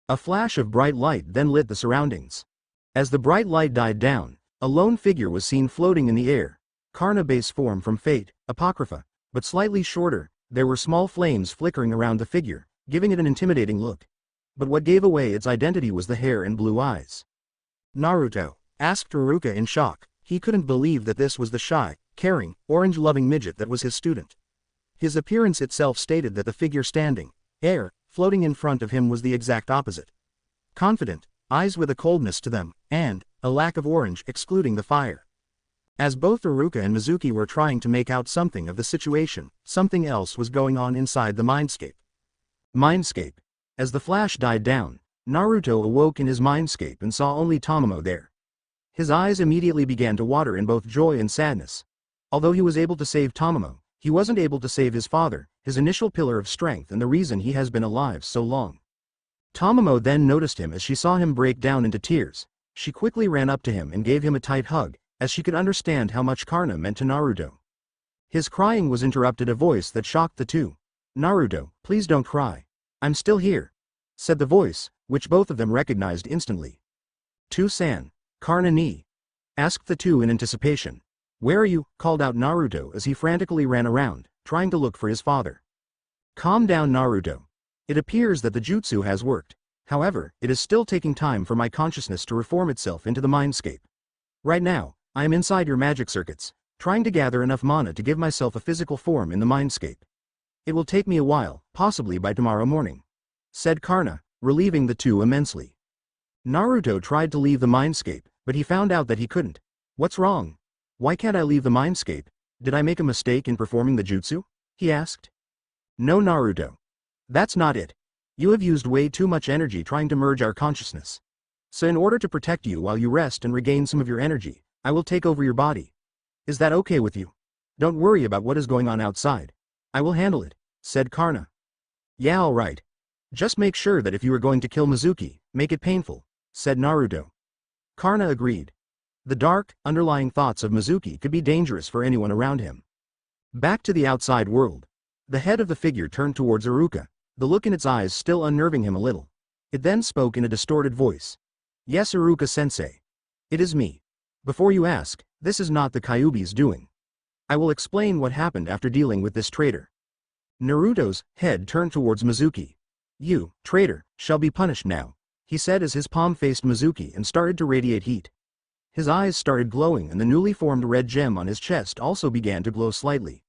A flash of bright light then lit the surroundings. As the bright light died down, a lone figure was seen floating in the air. Karna base form from Fate, Apocrypha, but slightly shorter. There were small flames flickering around the figure, giving it an intimidating look. But what gave away its identity was the hair and blue eyes. Naruto, asked Iruka in shock. He couldn't believe that this was the shy, caring, orange-loving midget that was his student. His appearance itself stated that the figure standing, floating in front of him was the exact opposite. Confident, eyes with a coldness to them, and a lack of orange excluding the fire. As both Iruka and Mizuki were trying to make out something of the situation, something else was going on inside the mindscape. Mindscape. As the flash died down, Naruto awoke in his mindscape and saw only Tamamo there. His eyes immediately began to water in both joy and sadness. Although he was able to save Tamamo, He wasn't able to save his father, his initial pillar of strength and the reason he has been alive so long. Tamamo then noticed him as she saw him break down into tears. She quickly ran up to him and gave him a tight hug, as she could understand how much Karna meant to Naruto. His crying was interrupted a voice that shocked the two. "Naruto, please don't cry. I'm still here," said the voice, which both of them recognized instantly. "To-san, Karna ni?" asked the two in anticipation. "Where are you?" called out Naruto as he frantically ran around, trying to look for his father. "Calm down, Naruto. It appears that the jutsu has worked. However, it is still taking time for my consciousness to reform itself into the mindscape. Right now, I am inside your magic circuits, trying to gather enough mana to give myself a physical form in the mindscape. It will take me a while, possibly by tomorrow morning," said Karna, relieving the two immensely. Naruto tried to leave the mindscape, but he found out that he couldn't. "What's wrong? Why can't I leave the mindscape? Did I make a mistake in performing the jutsu?" he asked. "No, Naruto. That's not it. You have used way too much energy trying to merge our consciousness. So in order to protect you while you rest and regain some of your energy, I will take over your body. Is that okay with you? Don't worry about what is going on outside. I will handle it," said Karna. "Yeah, alright. Just make sure that if you are going to kill Mizuki, make it painful," said Naruto. Karna agreed. The dark, underlying thoughts of Mizuki could be dangerous for anyone around him. Back to the outside world. The head of the figure turned towards Iruka, the look in its eyes still unnerving him a little. It then spoke in a distorted voice. "Yes, Iruka-sensei. It is me. Before you ask, this is not the Kyuubi's doing. I will explain what happened after dealing with this traitor." Naruto's head turned towards Mizuki. "You, traitor, shall be punished now," he said as his palm faced Mizuki and started to radiate heat. His eyes started glowing and the newly formed red gem on his chest also began to glow slightly.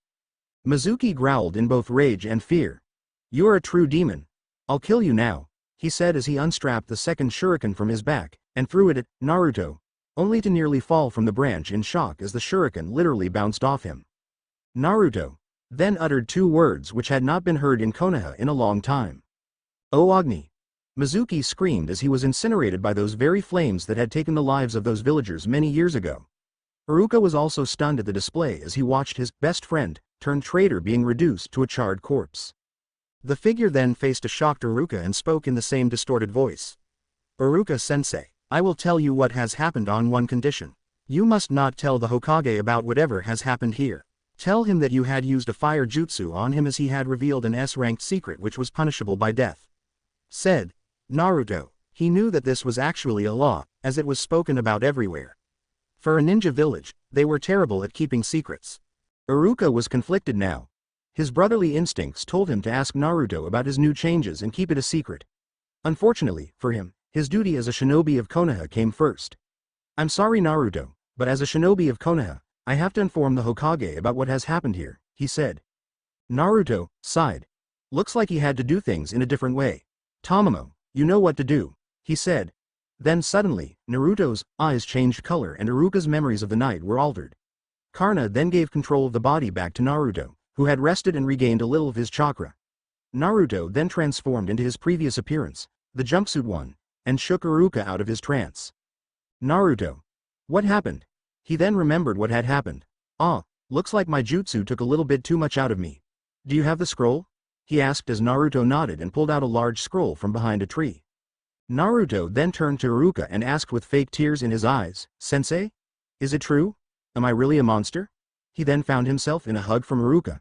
Mizuki growled in both rage and fear. "You are a true demon. I'll kill you now," he said as he unstrapped the second shuriken from his back and threw it at Naruto, only to nearly fall from the branch in shock as the shuriken literally bounced off him. Naruto then uttered two words which had not been heard in Konoha in a long time. "Oh Agni!" Mizuki screamed as he was incinerated by those very flames that had taken the lives of those villagers many years ago. Iruka was also stunned at the display as he watched his best friend turned traitor being reduced to a charred corpse. The figure then faced a shocked Iruka and spoke in the same distorted voice. "Iruka-sensei, I will tell you what has happened on one condition. You must not tell the Hokage about whatever has happened here. Tell him that you had used a fire jutsu on him as he had revealed an S-ranked secret which was punishable by death," said Naruto. He knew that this was actually a law, as it was spoken about everywhere. For a ninja village, they were terrible at keeping secrets. Iruka was conflicted now. His brotherly instincts told him to ask Naruto about his new changes and keep it a secret. Unfortunately, for him, his duty as a shinobi of Konoha came first. "I'm sorry, Naruto, but as a shinobi of Konoha, I have to inform the Hokage about what has happened here," he said. Naruto sighed. Looks like he had to do things in a different way. "Tamamo, you know what to do," he said. Then suddenly, Naruto's eyes changed color and Iruka's memories of the night were altered. Karna then gave control of the body back to Naruto, who had rested and regained a little of his chakra. Naruto then transformed into his previous appearance, the jumpsuit one, and shook Iruka out of his trance. "Naruto. What happened?" He then remembered what had happened. "Ah, looks like my jutsu took a little bit too much out of me. Do you have the scroll?" he asked as Naruto nodded and pulled out a large scroll from behind a tree. Naruto then turned to Iruka and asked with fake tears in his eyes, "Sensei? Is it true? Am I really a monster?" He then found himself in a hug from Iruka.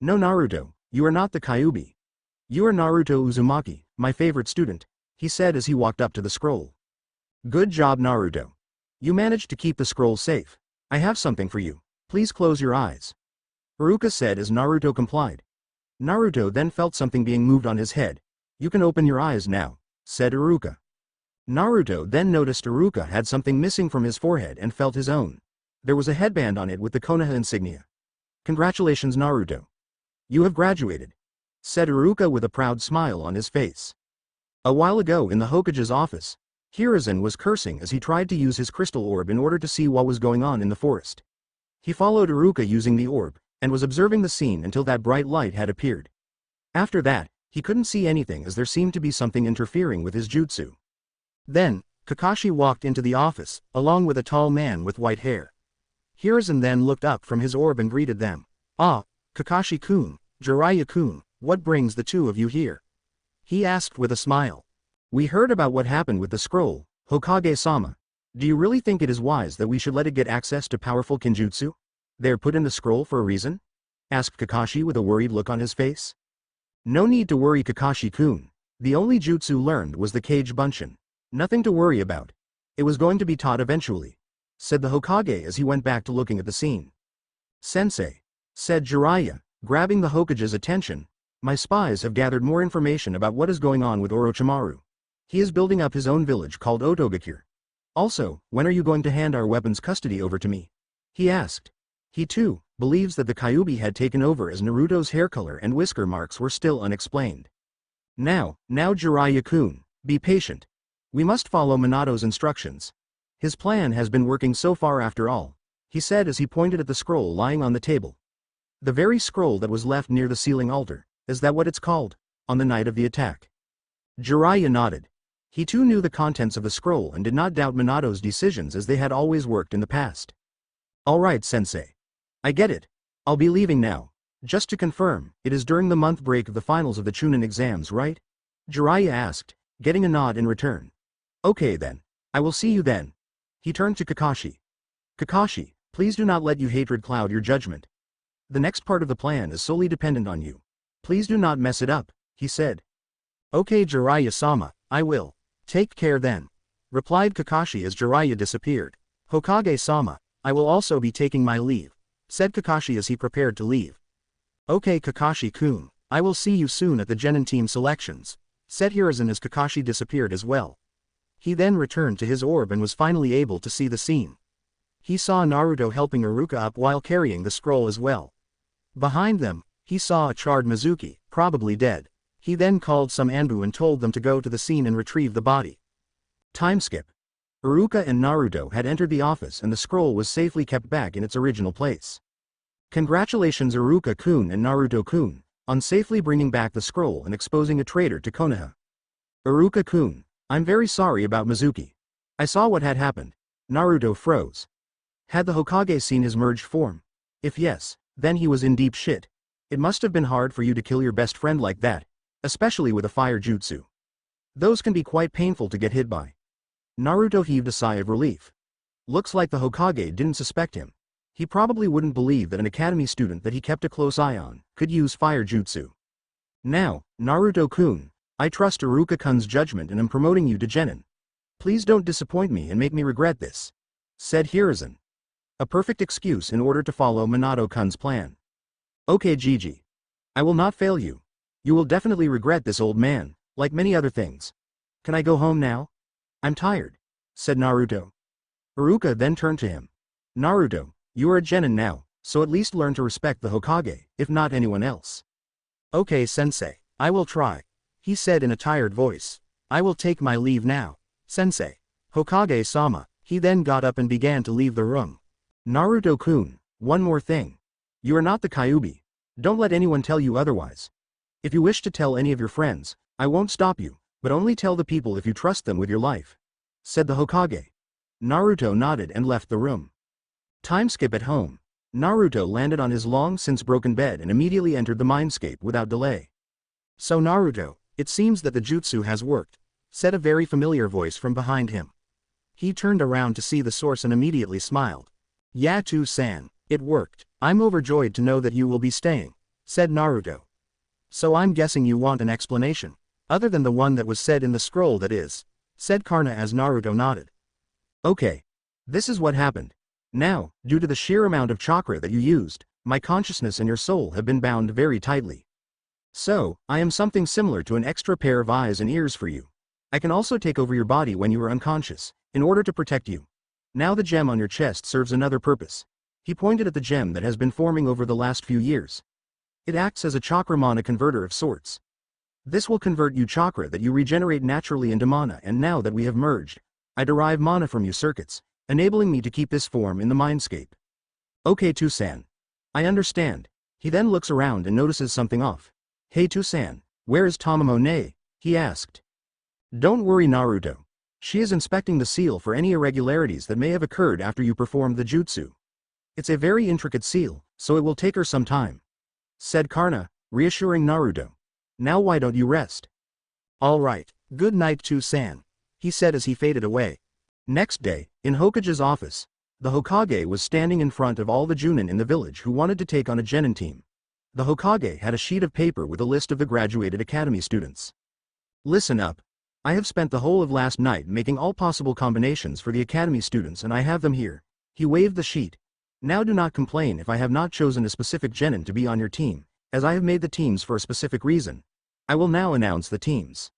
"No, Naruto, you are not the Kyuubi. You are Naruto Uzumaki, my favorite student," he said as he walked up to the scroll. "Good job, Naruto. You managed to keep the scroll safe. I have something for you. Please close your eyes," Iruka said as Naruto complied. Naruto then felt something being moved on his head. "You can open your eyes now," said Iruka. Naruto then noticed Iruka had something missing from his forehead and felt his own. There was a headband on it with the Konoha insignia. "Congratulations, Naruto. You have graduated," said Iruka with a proud smile on his face. A while ago in the Hokage's office, Hiruzen was cursing as he tried to use his crystal orb in order to see what was going on in the forest. He followed Iruka using the orb, and was observing the scene until that bright light had appeared. After that, he couldn't see anything as there seemed to be something interfering with his jutsu. Then, Kakashi walked into the office, along with a tall man with white hair. Hiruzen then looked up from his orb and greeted them. "Ah, Kakashi-kun, Jiraiya-kun, what brings the two of you here? He asked with a smile. We heard about what happened with the scroll, Hokage-sama. Do you really think it is wise that we should let it get access to powerful kinjutsu? They're put in the scroll for a reason? Asked Kakashi with a worried look on his face. No need to worry, Kakashi-kun. The only jutsu learned was the Kage Bunshin. Nothing to worry about. It was going to be taught eventually, said the Hokage as he went back to looking at the scene. Sensei, said Jiraiya, grabbing the Hokage's attention, my spies have gathered more information about what is going on with Orochimaru. He is building up his own village called Otogakure. Also, when are you going to hand our weapons custody over to me? He asked. He too believes that the Kyuubi had taken over as Naruto's hair color and whisker marks were still unexplained. Now Jiraiya-kun, be patient. We must follow Minato's instructions. His plan has been working so far after all, he said as he pointed at the scroll lying on the table. The very scroll that was left near the ceiling altar, is that what it's called, on the night of the attack? Jiraiya nodded. He too knew the contents of the scroll and did not doubt Minato's decisions as they had always worked in the past. Alright, Sensei. I get it. I'll be leaving now. Just to confirm, it is during the month break of the finals of the Chunin exams, right? Jiraiya asked, getting a nod in return. Okay then. I will see you then. He turned to Kakashi. Kakashi, please do not let your hatred cloud your judgment. The next part of the plan is solely dependent on you. Please do not mess it up, he said. Okay, Jiraiya-sama, I will. Take care then, replied Kakashi as Jiraiya disappeared. Hokage-sama, I will also be taking my leave, said Kakashi as he prepared to leave. Okay, Kakashi-kun, I will see you soon at the Genin team selections, said Hiruzen as Kakashi disappeared as well. He then returned to his orb and was finally able to see the scene. He saw Naruto helping Iruka up while carrying the scroll as well. Behind them, he saw a charred Mizuki, probably dead. He then called some Anbu and told them to go to the scene and retrieve the body. Time skip. Iruka and Naruto had entered the office and the scroll was safely kept back in its original place. Congratulations Iruka-kun and Naruto-kun, on safely bringing back the scroll and exposing a traitor to Konoha. Iruka-kun, I'm very sorry about Mizuki. I saw what had happened. Naruto froze. Had the Hokage seen his merged form? If yes, then he was in deep shit. It must have been hard for you to kill your best friend like that, especially with a fire jutsu. Those can be quite painful to get hit by. Naruto heaved a sigh of relief. Looks like the Hokage didn't suspect him. He probably wouldn't believe that an academy student that he kept a close eye on could use fire jutsu. Now, Naruto-kun, I trust Iruka-kun's judgment and am promoting you to Genin. Please don't disappoint me and make me regret this, said Hiruzen. A perfect excuse in order to follow Minato-kun's plan. Okay, Gigi. I will not fail you. You will definitely regret this, old man, like many other things. Can I go home now? I'm tired, said Naruto. Iruka then turned to him. Naruto, you are a Genin now, so at least learn to respect the Hokage, if not anyone else. Okay, Sensei, I will try, he said in a tired voice. I will take my leave now, Sensei. Hokage-sama. He then got up and began to leave the room. Naruto-kun, one more thing. You are not the Kyuubi. Don't let anyone tell you otherwise. If you wish to tell any of your friends, I won't stop you, but only tell the people if you trust them with your life, said the Hokage. Naruto nodded and left the room. Time skip at home. Naruto landed on his long since broken bed and immediately entered the mindscape without delay. So Naruto, it seems that the jutsu has worked, said a very familiar voice from behind him. He turned around to see the source and immediately smiled. Yatu-san, it worked. I'm overjoyed to know that you will be staying, said Naruto. So I'm guessing you want an explanation, other than the one that was said in the scroll, that is, said Karna as Naruto nodded. Okay. This is what happened. Now, due to the sheer amount of chakra that you used, my consciousness and your soul have been bound very tightly. So, I am something similar to an extra pair of eyes and ears for you. I can also take over your body when you are unconscious, in order to protect you. Now the gem on your chest serves another purpose. He pointed at the gem that has been forming over the last few years. It acts as a chakra mana converter of sorts. This will convert you chakra that you regenerate naturally into mana, and now that we have merged, I derive mana from you circuits, enabling me to keep this form in the mindscape. Okay, Tusan. I understand. He then looks around and notices something off. Hey Tusan, where is Tamamo-ne? He asked. Don't worry, Naruto. She is inspecting the seal for any irregularities that may have occurred after you performed the jutsu. It's a very intricate seal, so it will take her some time. said Karna, reassuring Naruto. Now why don't you rest? All right, good night to-san, he said as he faded away. Next day, in Hokage's office, the Hokage was standing in front of all the Junin in the village who wanted to take on a genin team. The Hokage had a sheet of paper with a list of the graduated academy students. Listen up. I have spent the whole of last night making all possible combinations for the academy students and I have them here. He waved the sheet. Now do not complain if I have not chosen a specific genin to be on your team, as I have made the teams for a specific reason. I will now announce the teams.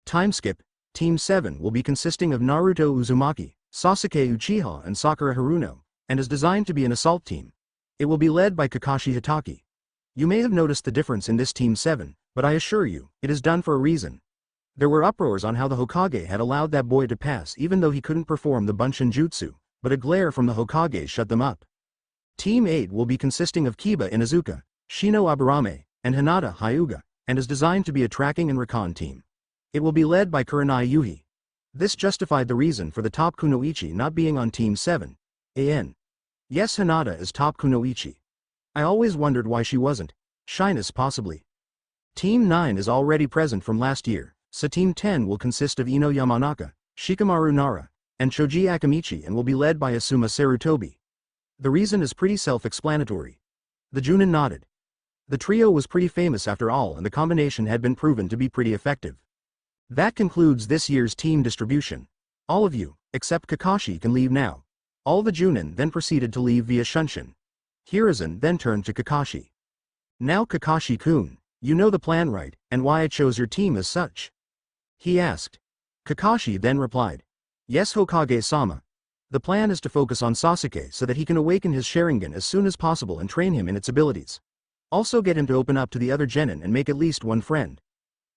Time skip. Team 7 will be consisting of Naruto Uzumaki, Sasuke Uchiha and Sakura Haruno, and is designed to be an assault team. It will be led by Kakashi Hitaki. You may have noticed the difference in this Team 7, but I assure you, it is done for a reason. There were uproars on how the Hokage had allowed that boy to pass even though he couldn't perform the Bunshin Jutsu, but a glare from the Hokage shut them up. Team 8 will be consisting of Kiba Inuzuka, Shino Aburame, and Hinata Hyuga, and is designed to be a tracking and recon team. It will be led by Kurenai Yuhi. This justified the reason for the top kunoichi not being on Team 7. Yes, Hinata is top kunoichi. I always wondered why she wasn't. Shyness possibly. Team 9 is already present from last year, so Team 10 will consist of Ino Yamanaka, Shikamaru Nara, and Choji Akamichi and will be led by Asuma Sarutobi. The reason is pretty self-explanatory. The Junin nodded. The trio was pretty famous after all and the combination had been proven to be pretty effective. That concludes this year's team distribution. All of you, except Kakashi, can leave now. All the Junin then proceeded to leave via Shunshin. Hiruzen then turned to Kakashi. Now Kakashi-kun, you know the plan right, and why I chose your team as such? He asked. Kakashi then replied. Yes, Hokage-sama. The plan is to focus on Sasuke so that he can awaken his Sharingan as soon as possible and train him in its abilities. Also get him to open up to the other genin and make at least one friend.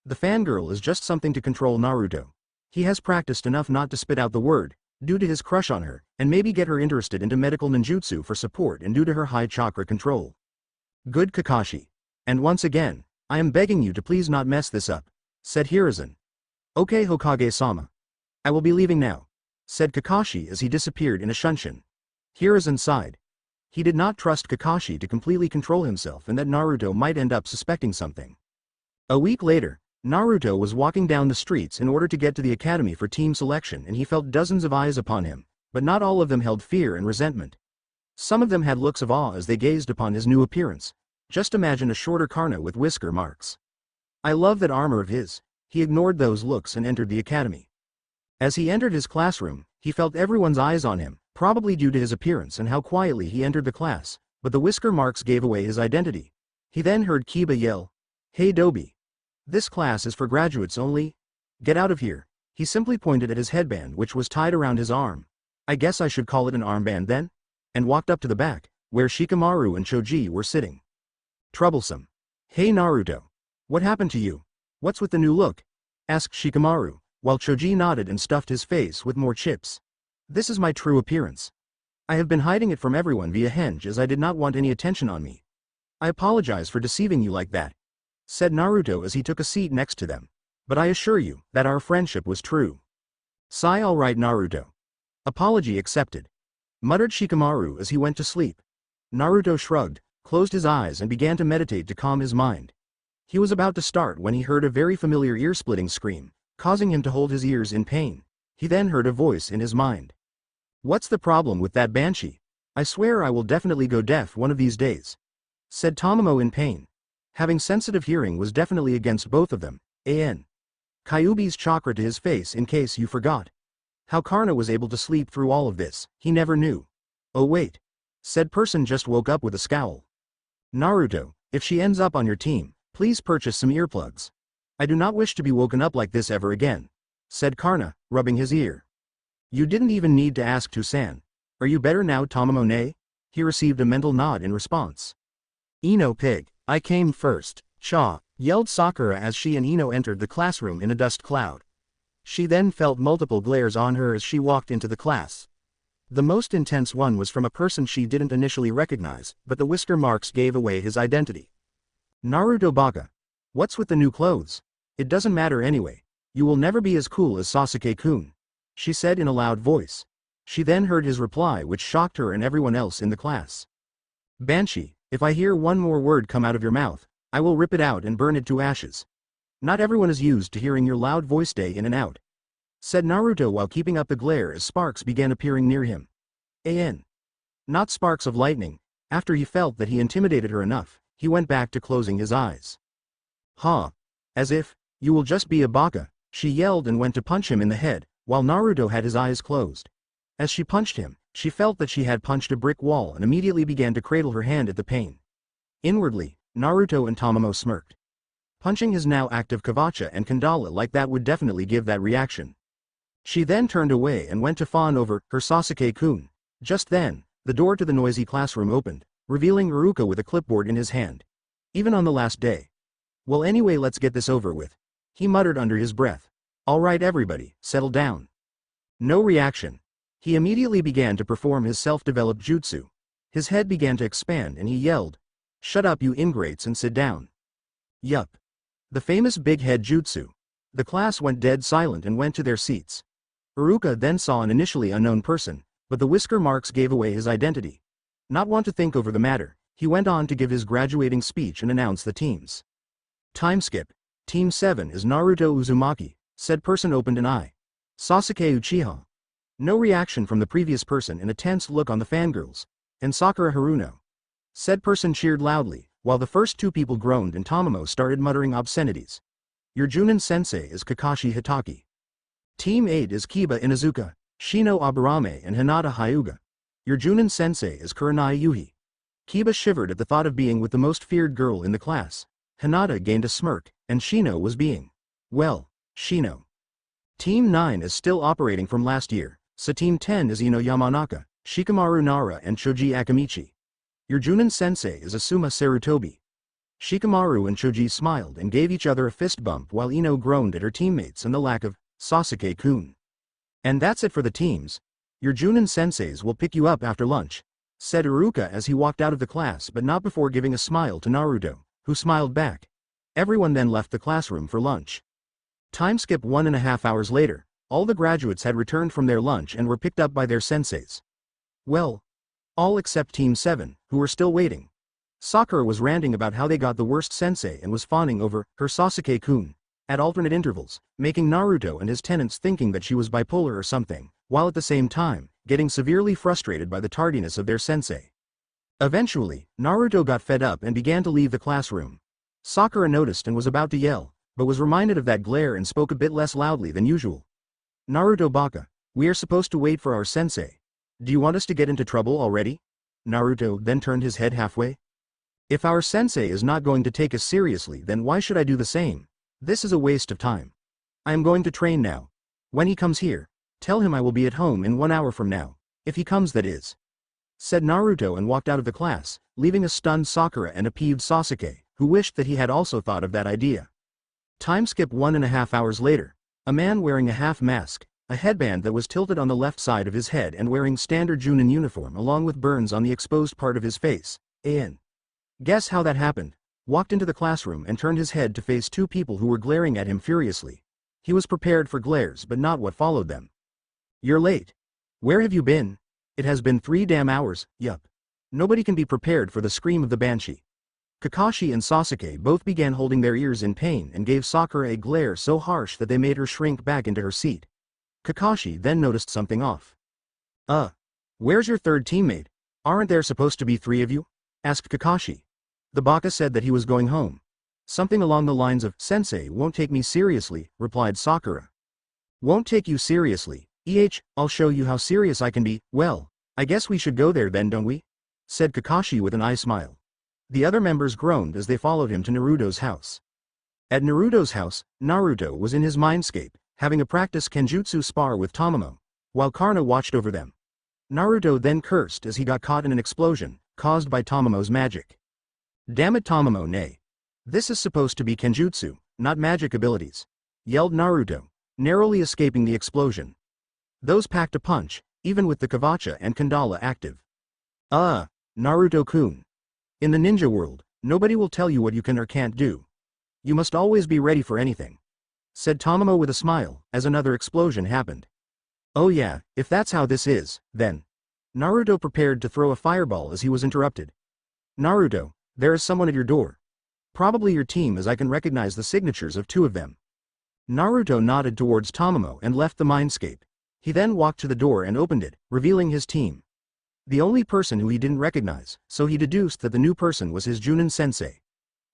The fangirl is just something to control Naruto. He has practiced enough not to spit out the word, due to his crush on her, and maybe get her interested into medical ninjutsu for support and due to her high chakra control. Good Kakashi. And once again, I am begging you to please not mess this up, said Hiruzen. Okay Hokage-sama. I will be leaving now, said Kakashi as he disappeared in a Shunshin. Hiruzen sighed. He did not trust Kakashi to completely control himself and that Naruto might end up suspecting something. A week later, Naruto was walking down the streets in order to get to the academy for team selection and he felt dozens of eyes upon him, but not all of them held fear and resentment. Some of them had looks of awe as they gazed upon his new appearance. Just imagine a shorter Karna with whisker marks. I love that armor of his. He ignored those looks and entered the academy. As he entered his classroom, he felt everyone's eyes on him, probably due to his appearance and how quietly he entered the class, but the whisker marks gave away his identity. He then heard Kiba yell, "Hey Dobi. This class is for graduates only. Get out of here." He simply pointed at his headband which was tied around his arm. I guess I should call it an armband then? And walked up to the back, where Shikamaru and Choji were sitting. Troublesome. Hey Naruto. What happened to you? What's with the new look? Asked Shikamaru, while Choji nodded and stuffed his face with more chips. This is my true appearance. I have been hiding it from everyone via henge as I did not want any attention on me. I apologize for deceiving you like that, said Naruto as he took a seat next to them. But I assure you that our friendship was true. Sigh all right Naruto. Apology accepted, muttered Shikamaru as he went to sleep. Naruto shrugged, closed his eyes and began to meditate to calm his mind. He was about to start when he heard a very familiar ear-splitting scream, causing him to hold his ears in pain. He then heard a voice in his mind. What's the problem with that banshee? I swear I will definitely go deaf one of these days, said Tamamo in pain. Having sensitive hearing was definitely against both of them. Kyuubi's chakra to his face in case you forgot. How Karna was able to sleep through all of this, he never knew. Oh wait. Said person just woke up with a scowl. Naruto, if she ends up on your team, please purchase some earplugs. I do not wish to be woken up like this ever again, said Karna, rubbing his ear. You didn't even need to ask Toussaint. Are you better now Tamamo-ne? He received a mental nod in response. Ino pig, I came first, Cha, yelled Sakura as she and Ino entered the classroom in a dust cloud. She then felt multiple glares on her as she walked into the class. The most intense one was from a person she didn't initially recognize, but the whisker marks gave away his identity. Naruto baka. What's with the new clothes? It doesn't matter anyway. You will never be as cool as Sasuke-kun, she said in a loud voice. She then heard his reply which shocked her and everyone else in the class. Banshee, If I hear one more word come out of your mouth, I will rip it out and burn it to ashes. Not everyone is used to hearing your loud voice day in and out," said Naruto while keeping up the glare as sparks began appearing near him. Not sparks of lightning. After he felt that he intimidated her enough, he went back to closing his eyes. "Huh. As if, you will just be a baka," she yelled and went to punch him in the head, while Naruto had his eyes closed. As she punched him, she felt that she had punched a brick wall and immediately began to cradle her hand at the pain. Inwardly, Naruto and Tamamo smirked. Punching his now active Kavacha and Kandala like that would definitely give that reaction. She then turned away and went to fawn over her Sasuke-kun. Just then, the door to the noisy classroom opened, revealing Iruka with a clipboard in his hand. Even on the last day. "Well, anyway, let's get this over with," he muttered under his breath. "Alright everybody, settle down." No reaction. He immediately began to perform his self-developed jutsu. His head began to expand and he yelled, "Shut up you ingrates and sit down." Yup. The famous big head jutsu. The class went dead silent and went to their seats. Iruka then saw an initially unknown person, but the whisker marks gave away his identity. Not want to think over the matter, he went on to give his graduating speech and announce the teams. Time skip. Team 7 is Naruto Uzumaki, said person opened an eye. Sasuke Uchiha. No reaction from the previous person and a tense look on the fangirls. And Sakura Haruno. Said person cheered loudly, while the first two people groaned and Tamamo started muttering obscenities. Your Junin sensei is Kakashi Hitaki. Team 8 is Kiba Inuzuka, Shino Aburame and Hinata Hyuga. Your Junin sensei is Kurenai Yuhi. Kiba shivered at the thought of being with the most feared girl in the class. Hinata gained a smirk, and Shino was being. Well, Shino. Team 9 is still operating from last year, so Team 10 is Ino Yamanaka, Shikamaru Nara and Choji Akamichi. Your Junin sensei is Asuma Sarutobi. Shikamaru and Choji smiled and gave each other a fist bump while Ino groaned at her teammates and the lack of Sasuke-kun. And that's it for the teams. Your Junin senseis will pick you up after lunch, said Iruka as he walked out of the class but not before giving a smile to Naruto, who smiled back. Everyone then left the classroom for lunch. Time skip 1.5 hours later, all the graduates had returned from their lunch and were picked up by their senseis. Well, all except Team 7, who were still waiting. Sakura was ranting about how they got the worst sensei and was fawning over her Sasuke-kun at alternate intervals, making Naruto and his tenants thinking that she was bipolar or something, while at the same time, getting severely frustrated by the tardiness of their sensei. Eventually, Naruto got fed up and began to leave the classroom. Sakura noticed and was about to yell, but was reminded of that glare and spoke a bit less loudly than usual. Naruto baka, we are supposed to wait for our sensei. Do you want us to get into trouble already? Naruto then turned his head halfway. If our sensei is not going to take us seriously, then why should I do the same? This is a waste of time. I am going to train now. When he comes here, tell him I will be at home in 1 hour from now. If he comes, that is. Said Naruto and walked out of the class, leaving a stunned Sakura and a peeved Sasuke, who wished that he had also thought of that idea. Time skip 1.5 hours later. A man wearing a half mask, a headband that was tilted on the left side of his head and wearing standard Junin uniform along with burns on the exposed part of his face. Guess how that happened? Walked into the classroom and turned his head to face two people who were glaring at him furiously. He was prepared for glares but not what followed them. You're late. Where have you been? It has been 3 damn hours, yup. Nobody can be prepared for the scream of the banshee. Kakashi and Sasuke both began holding their ears in pain and gave Sakura a glare so harsh that they made her shrink back into her seat. Kakashi then noticed something off. Where's your third teammate? Aren't there supposed to be 3 of you? Asked Kakashi. The baka said that he was going home. Something along the lines of, Sensei won't take me seriously, replied Sakura. Won't take you seriously? I'll show you how serious I can be. Well, I guess we should go there then, don't we? Said Kakashi with an eye smile. The other members groaned as they followed him to Naruto's house. At Naruto's house, Naruto was in his mindscape, having a practice kenjutsu spar with Tamamo, while Karna watched over them. Naruto then cursed as he got caught in an explosion, caused by Tamamo's magic. Damn it Tamamo, nay. This is supposed to be kenjutsu, not magic abilities, yelled Naruto, narrowly escaping the explosion. Those packed a punch, even with the Kavacha and Kandala active. Naruto-kun. In the ninja world, nobody will tell you what you can or can't do. You must always be ready for anything, said Tamamo with a smile, as another explosion happened. Oh yeah, if that's how this is, then. Naruto prepared to throw a fireball as he was interrupted. Naruto, there is someone at your door. Probably your team, as I can recognize the signatures of two of them. Naruto nodded towards Tamamo and left the mindscape. He then walked to the door and opened it, revealing his team. The only person who he didn't recognize, so he deduced that the new person was his Junin sensei.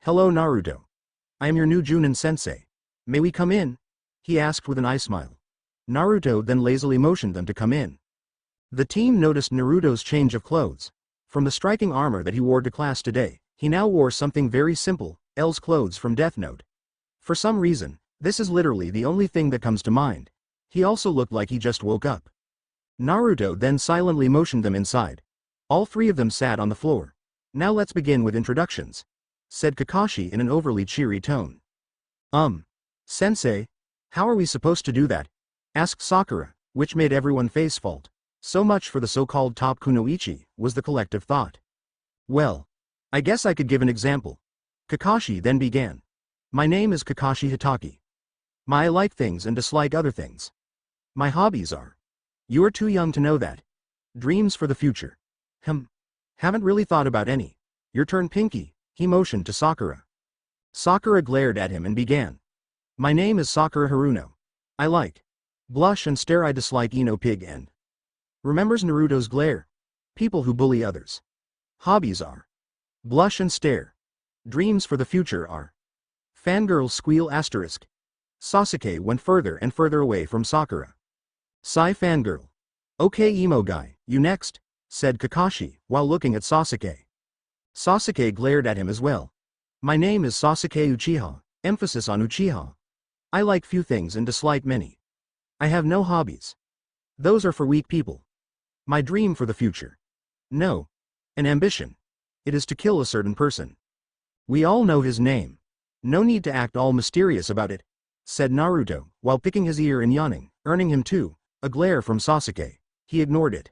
Hello Naruto. I am your new Junin sensei. May we come in? He asked with an eye smile. Naruto then lazily motioned them to come in. The team noticed Naruto's change of clothes. From the striking armor that he wore to class today, he now wore something very simple, L's clothes from Death Note. For some reason, this is literally the only thing that comes to mind. He also looked like he just woke up. Naruto then silently motioned them inside. All three of them sat on the floor. Now let's begin with introductions, said Kakashi in an overly cheery tone. Sensei, how are we supposed to do that? Asked Sakura, which made everyone face fault. So much for the so-called top kunoichi, was the collective thought. Well, I guess I could give an example. Kakashi then began. My name is Kakashi Hitaki. I like things and dislike other things. My hobbies are. You are too young to know that. Dreams for the future. Haven't really thought about any. Your turn Pinky, he motioned to Sakura. Sakura glared at him and began. My name is Sakura Haruno. I like. Blush and stare. I dislike Ino Pig and. Remembers Naruto's glare? People who bully others. Hobbies are. Blush and stare. Dreams for the future are. Fangirls squeal asterisk. Sasuke went further and further away from Sakura. Sigh fangirl. Okay emo guy, you next, said Kakashi, while looking at Sasuke. Sasuke glared at him as well. My name is Sasuke Uchiha, emphasis on Uchiha. I like few things and dislike many. I have no hobbies. Those are for weak people. My dream for the future. No. An ambition. It is to kill a certain person. We all know his name. No need to act all mysterious about it, said Naruto, while picking his ear and yawning, earning him too a glare from Sasuke. He ignored it.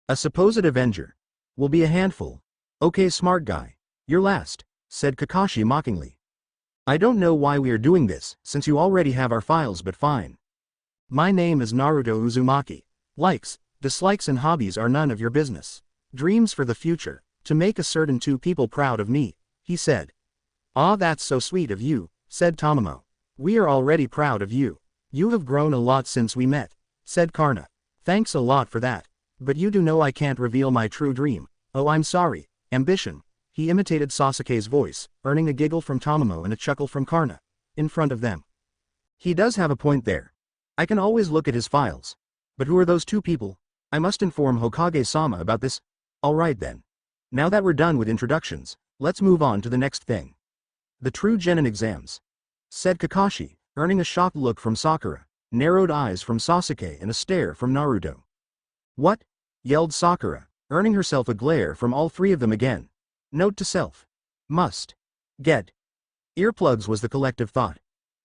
A supposed avenger. Will be a handful. Okay smart guy. You're last, said Kakashi mockingly. I don't know why we are doing this, since you already have our files, but fine. My name is Naruto Uzumaki. Likes, dislikes and hobbies are none of your business. Dreams for the future, to make a certain two people proud of me, he said. Ah, that's so sweet of you, said Tamamo. We are already proud of you. You have grown a lot since we met, said Karna. Thanks a lot for that. But you do know I can't reveal my true dream. Oh, I'm sorry. Ambition. He imitated Sasuke's voice, earning a giggle from Tamamo and a chuckle from Karna. In front of them. He does have a point there. I can always look at his files. But who are those two people? I must inform Hokage-sama about this. Alright then. Now that we're done with introductions, let's move on to the next thing. The true genin exams, said Kakashi, earning a shocked look from Sakura, narrowed eyes from Sasuke and a stare from Naruto. What? Yelled Sakura, earning herself a glare from all three of them again. Note to self. Must. Get. Earplugs was the collective thought.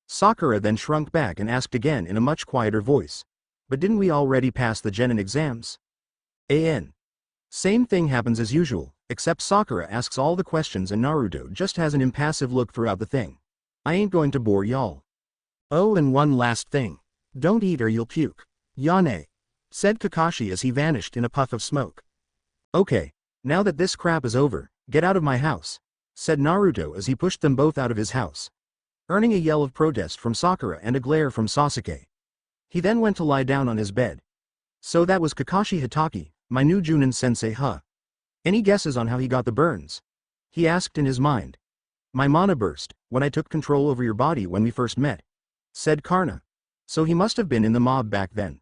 Sakura then shrunk back and asked again in a much quieter voice. But didn't we already pass the genin exams? Same thing happens as usual, except Sakura asks all the questions and Naruto just has an impassive look throughout the thing. I ain't going to bore y'all. Oh, and one last thing. Don't eat or you'll puke. Yane, said Kakashi as he vanished in a puff of smoke. Okay, now that this crap is over, get out of my house, said Naruto as he pushed them both out of his house, earning a yell of protest from Sakura and a glare from Sasuke. He then went to lie down on his bed. So that was Kakashi Hitaki, my new Junin sensei, huh? Any guesses on how he got the burns? He asked in his mind. My mana burst, when I took control over your body when we first met, said Karna. So he must have been in the mob back then.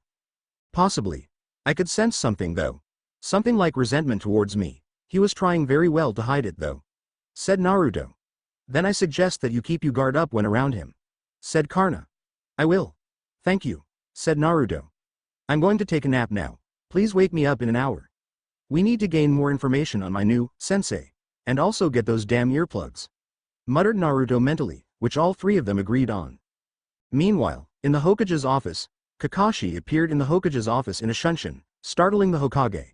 Possibly. I could sense something though. Something like resentment towards me. He was trying very well to hide it though, said Naruto. Then I suggest that you keep your guard up when around him, said Karna. I will. Thank you, said Naruto. I'm going to take a nap now. Please wake me up in an hour. We need to gain more information on my new sensei, and also get those damn earplugs, muttered Naruto mentally, which all three of them agreed on. Meanwhile, in the Hokage's office, Kakashi appeared in the Hokage's office in a shunshin, startling the Hokage.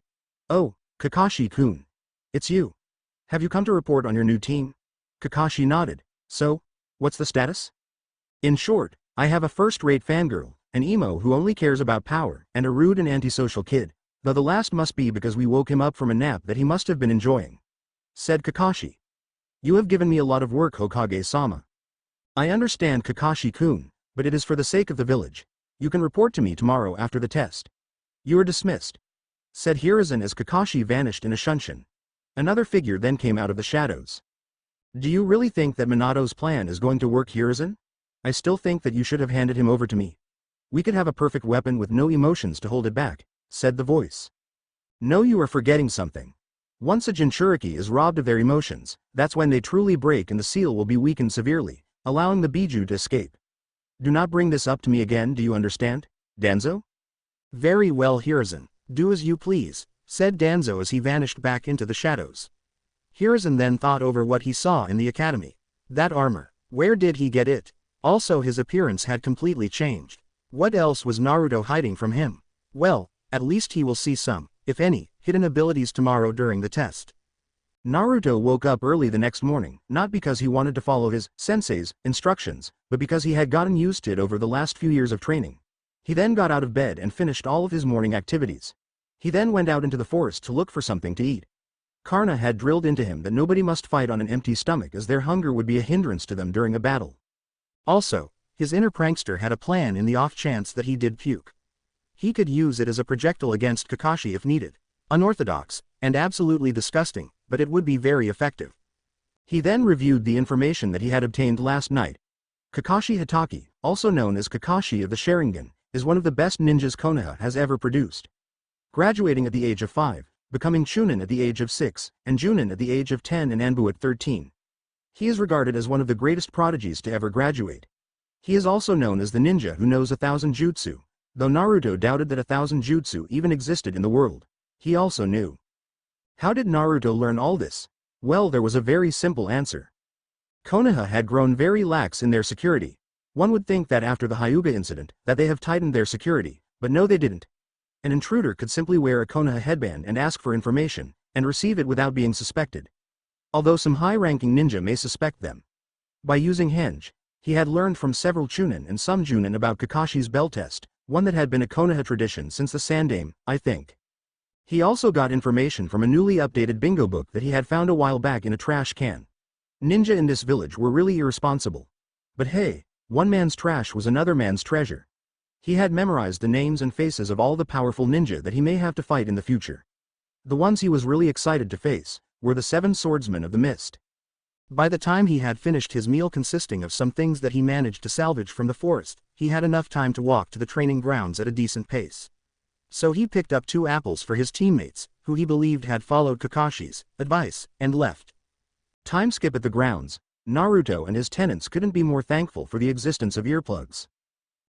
Oh, Kakashi-kun. It's you. Have you come to report on your new team? Kakashi nodded. So, what's the status? In short, I have a first-rate fangirl, an emo who only cares about power, and a rude and antisocial kid, though the last must be because we woke him up from a nap that he must have been enjoying. said Kakashi. You have given me a lot of work, Hokage-sama. I understand, Kakashi-kun, but it is for the sake of the village. You can report to me tomorrow after the test. You are dismissed, said Hiruzen as Kakashi vanished in a shunshin. Another figure then came out of the shadows. Do you really think that Minato's plan is going to work, Hiruzen? I still think that you should have handed him over to me. We could have a perfect weapon with no emotions to hold it back, said the voice. No, you are forgetting something. Once a Jinchuriki is robbed of their emotions, that's when they truly break and the seal will be weakened severely, allowing the Biju to escape. Do not bring this up to me again, do you understand, Danzo? Very well, Hiruzen, do as you please, said Danzo as he vanished back into the shadows. Hiruzen then thought over what he saw in the academy. That armor, where did he get it? Also, his appearance had completely changed. What else was Naruto hiding from him? Well, at least he will see some, if any, hidden abilities tomorrow during the test. Naruto woke up early the next morning, not because he wanted to follow his sensei's instructions, but because he had gotten used to it over the last few years of training. He then got out of bed and finished all of his morning activities. He then went out into the forest to look for something to eat. Karna had drilled into him that nobody must fight on an empty stomach, as their hunger would be a hindrance to them during a battle. Also, his inner prankster had a plan in the off chance that he did puke. He could use it as a projectile against Kakashi if needed. Unorthodox, and absolutely disgusting, but it would be very effective. He then reviewed the information that he had obtained last night. Kakashi Hatake, also known as Kakashi of the Sharingan, is one of the best ninjas Konoha has ever produced. Graduating at the age of 5, becoming Chunin at the age of 6, and Junin at the age of 10 and Anbu at 13. He is regarded as one of the greatest prodigies to ever graduate. He is also known as the ninja who knows 1,000 jutsu, though Naruto doubted that 1,000 jutsu even existed in the world. He also knew. How did Naruto learn all this? Well, there was a very simple answer. Konoha had grown very lax in their security. One would think that after the Hyuga incident, that they have tightened their security, but no, they didn't. An intruder could simply wear a Konoha headband and ask for information, and receive it without being suspected. Although some high-ranking ninja may suspect them. By using henge, he had learned from several Chunin and some Junin about Kakashi's bell test, one that had been a Konoha tradition since the Sandaime, I think. He also got information from a newly updated bingo book that he had found a while back in a trash can. Ninja in this village were really irresponsible. But hey, one man's trash was another man's treasure. He had memorized the names and faces of all the powerful ninja that he may have to fight in the future. The ones he was really excited to face were the 7 swordsmen of the mist. By the time he had finished his meal consisting of some things that he managed to salvage from the forest, he had enough time to walk to the training grounds at a decent pace. So he picked up 2 apples for his teammates, who he believed had followed Kakashi's advice, and left. Time skip at the grounds. Naruto and his tenants couldn't be more thankful for the existence of earplugs.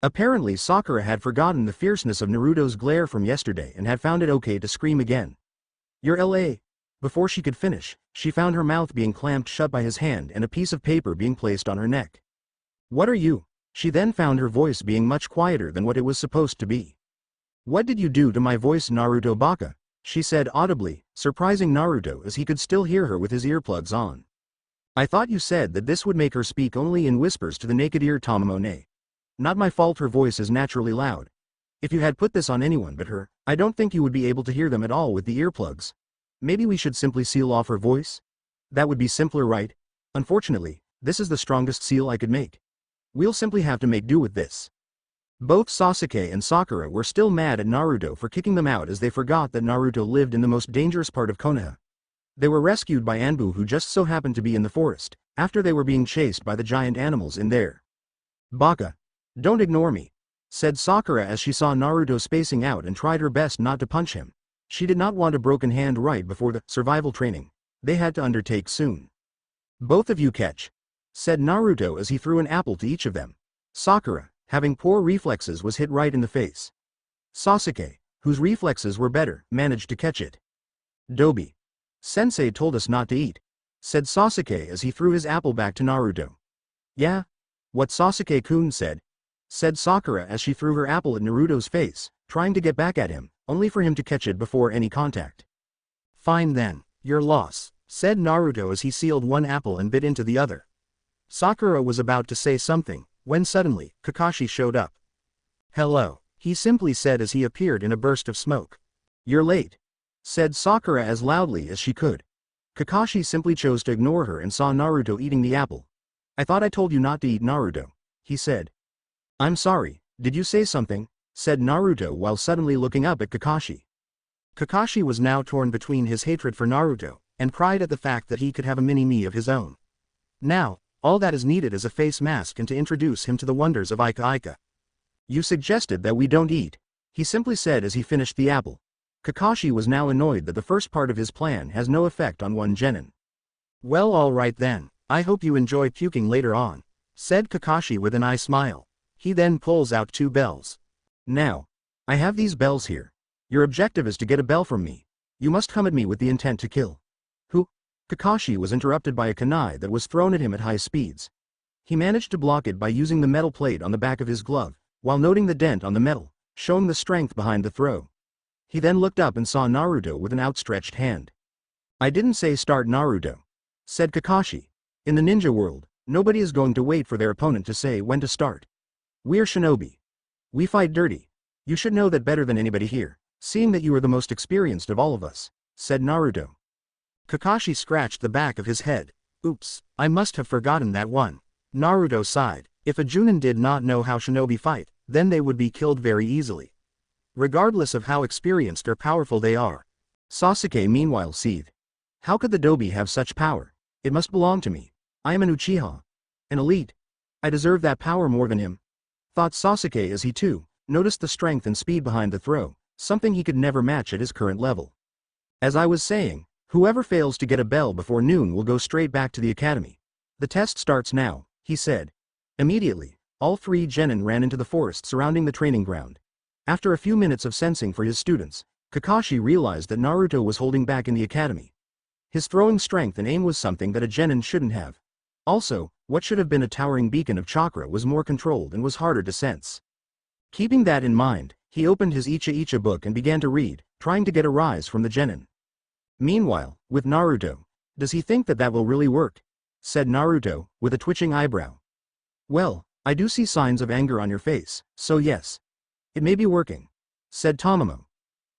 Apparently Sakura had forgotten the fierceness of Naruto's glare from yesterday and had found it okay to scream again. You're LA. Before she could finish, she found her mouth being clamped shut by his hand and a piece of paper being placed on her neck. What are you? She then found her voice being much quieter than what it was supposed to be. What did you do to my voice, Naruto Baka? She said audibly, surprising Naruto as he could still hear her with his earplugs on. I thought you said that this would make her speak only in whispers to the naked ear, Tamamone. Not my fault, her voice is naturally loud. If you had put this on anyone but her, I don't think you would be able to hear them at all with the earplugs. Maybe we should simply seal off her voice? That would be simpler, right? Unfortunately, this is the strongest seal I could make. We'll simply have to make do with this. Both Sasuke and Sakura were still mad at Naruto for kicking them out, as they forgot that Naruto lived in the most dangerous part of Konoha. They were rescued by Anbu, who just so happened to be in the forest, after they were being chased by the giant animals in there. Baka. Don't ignore me, said Sakura as she saw Naruto spacing out and tried her best not to punch him. She did not want a broken hand right before the survival training they had to undertake soon. Both of you catch, said Naruto as he threw an apple to each of them. Sakura, having poor reflexes, was hit right in the face. Sasuke, whose reflexes were better, managed to catch it. Dobi. Sensei told us not to eat, said Sasuke as he threw his apple back to Naruto. Yeah? What Sasuke-kun said Sakura as she threw her apple at Naruto's face, trying to get back at him, only for him to catch it before any contact. Fine then, your loss, said Naruto as he sealed one apple and bit into the other. Sakura was about to say something, when suddenly, Kakashi showed up. Hello, he simply said as he appeared in a burst of smoke. You're late, said Sakura as loudly as she could. Kakashi simply chose to ignore her and saw Naruto eating the apple. "I thought I told you not to eat, Naruto," he said. "I'm sorry, did you say something?" said Naruto while suddenly looking up at Kakashi. Kakashi was now torn between his hatred for Naruto and pride at the fact that he could have a mini-me of his own. Now, all that is needed is a face mask and to introduce him to the wonders of Ika Ika. "You suggested that we don't eat," he simply said as he finished the apple. Kakashi was now annoyed that the first part of his plan has no effect on one genin. "Well, alright then, I hope you enjoy puking later on," said Kakashi with an eye smile. He then pulls out 2 bells. "Now, I have these bells here. Your objective is to get a bell from me. You must come at me with the intent to kill." "Who?" Kakashi was interrupted by a kunai that was thrown at him at high speeds. He managed to block it by using the metal plate on the back of his glove, while noting the dent on the metal, showing the strength behind the throw. He then looked up and saw Naruto with an outstretched hand. "I didn't say start, Naruto," said Kakashi. "In the ninja world, nobody is going to wait for their opponent to say when to start. We're shinobi. We fight dirty. You should know that better than anybody here, seeing that you are the most experienced of all of us," said Naruto. Kakashi scratched the back of his head. "Oops, I must have forgotten that one." Naruto sighed. If a Junin did not know how shinobi fight, then they would be killed very easily, regardless of how experienced or powerful they are. Sasuke meanwhile seethed. "How could the Dobi have such power? It must belong to me. I am an Uchiha. An elite. I deserve that power more than him," thought Sasuke as he too noticed the strength and speed behind the throw, something he could never match at his current level. "As I was saying, whoever fails to get a bell before noon will go straight back to the academy. The test starts now," he said. Immediately, all 3 genin ran into the forest surrounding the training ground. After a few minutes of sensing for his students, Kakashi realized that Naruto was holding back in the academy. His throwing strength and aim was something that a genin shouldn't have. Also, what should have been a towering beacon of chakra was more controlled and was harder to sense. Keeping that in mind, he opened his Icha Icha book and began to read, trying to get a rise from the genin. Meanwhile, with Naruto, "Does he think that will really work?" said Naruto, with a twitching eyebrow. "Well, I do see signs of anger on your face, so yes. It may be working," said Tamamo.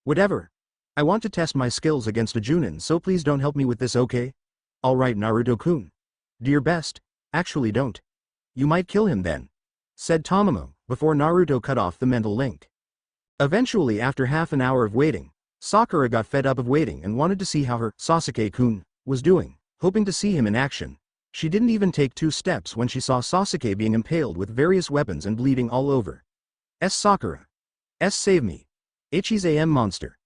"Whatever. I want to test my skills against a Junin, so please don't help me with this, okay?" "Alright, Naruto-kun. Do your best. Actually don't. You might kill him then," said Tamamo, before Naruto cut off the mental link. Eventually, after half an hour of waiting, Sakura got fed up of waiting and wanted to see how her Sasuke-kun was doing, hoping to see him in action. She didn't even take 2 steps when she saw Sasuke being impaled with various weapons and bleeding all over. Sakura. Save me. Ichi's AM monster,"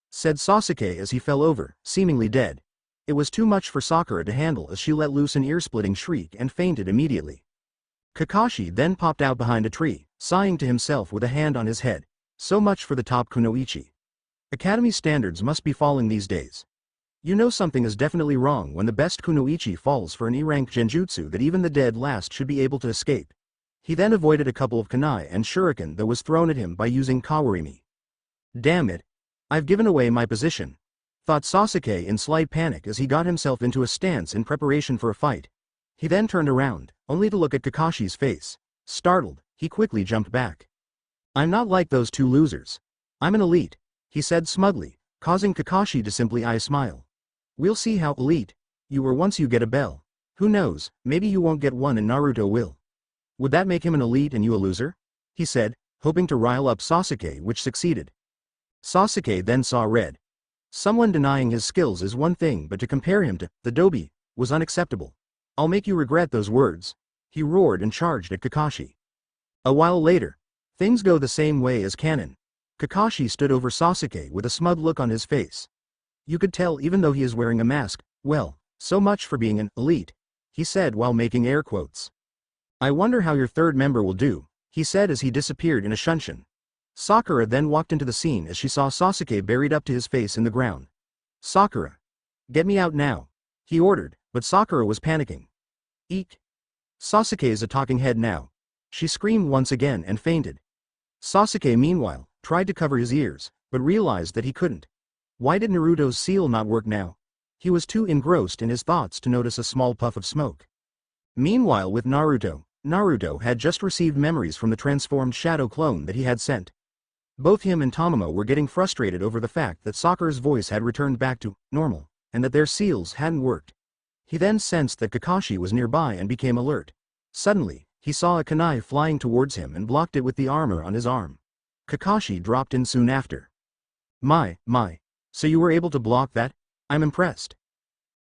said Sasuke as he fell over, seemingly dead. It was too much for Sakura to handle as she let loose an ear-splitting shriek and fainted immediately. Kakashi then popped out behind a tree, sighing to himself with a hand on his head. So much for the top kunoichi. Academy standards must be falling these days. You know something is definitely wrong when the best kunoichi falls for an E-rank genjutsu that even the dead last should be able to escape. He then avoided a couple of kunai and shuriken that was thrown at him by using kawarimi. "Damn it. I've given away my position," thought Sasuke in slight panic as he got himself into a stance in preparation for a fight. He then turned around, only to look at Kakashi's face. Startled, he quickly jumped back. "I'm not like those 2 losers. I'm an elite," he said smugly, causing Kakashi to simply smile. "We'll see how elite you were once you get a bell. Who knows, maybe you won't get one and Naruto will. Would that make him an elite and you a loser?" he said, hoping to rile up Sasuke, which succeeded. Sasuke then saw red. Someone denying his skills is one thing, but to compare him to the Dobi was unacceptable. "I'll make you regret those words," he roared and charged at Kakashi. A while later, things go the same way as canon. Kakashi stood over Sasuke with a smug look on his face. You could tell even though he is wearing a mask. "Well, so much for being an elite," he said while making air quotes. "I wonder how your 3rd member will do," he said as he disappeared in a shunshin. Sakura then walked into the scene as she saw Sasuke buried up to his face in the ground. "Sakura. Get me out now," he ordered, but Sakura was panicking. "Eek. Sasuke is a talking head now." She screamed once again and fainted. Sasuke meanwhile tried to cover his ears, but realized that he couldn't. Why did Naruto's seal not work now? He was too engrossed in his thoughts to notice a small puff of smoke. Meanwhile with Naruto had just received memories from the transformed shadow clone that he had sent. Both him and Tamamo were getting frustrated over the fact that Sakura's voice had returned back to normal. and that their seals hadn't worked. He then sensed that Kakashi was nearby and became alert. Suddenly, he saw a kunai flying towards him and blocked it with the armor on his arm. Kakashi dropped in soon after. My, so you were able to block that? I'm impressed.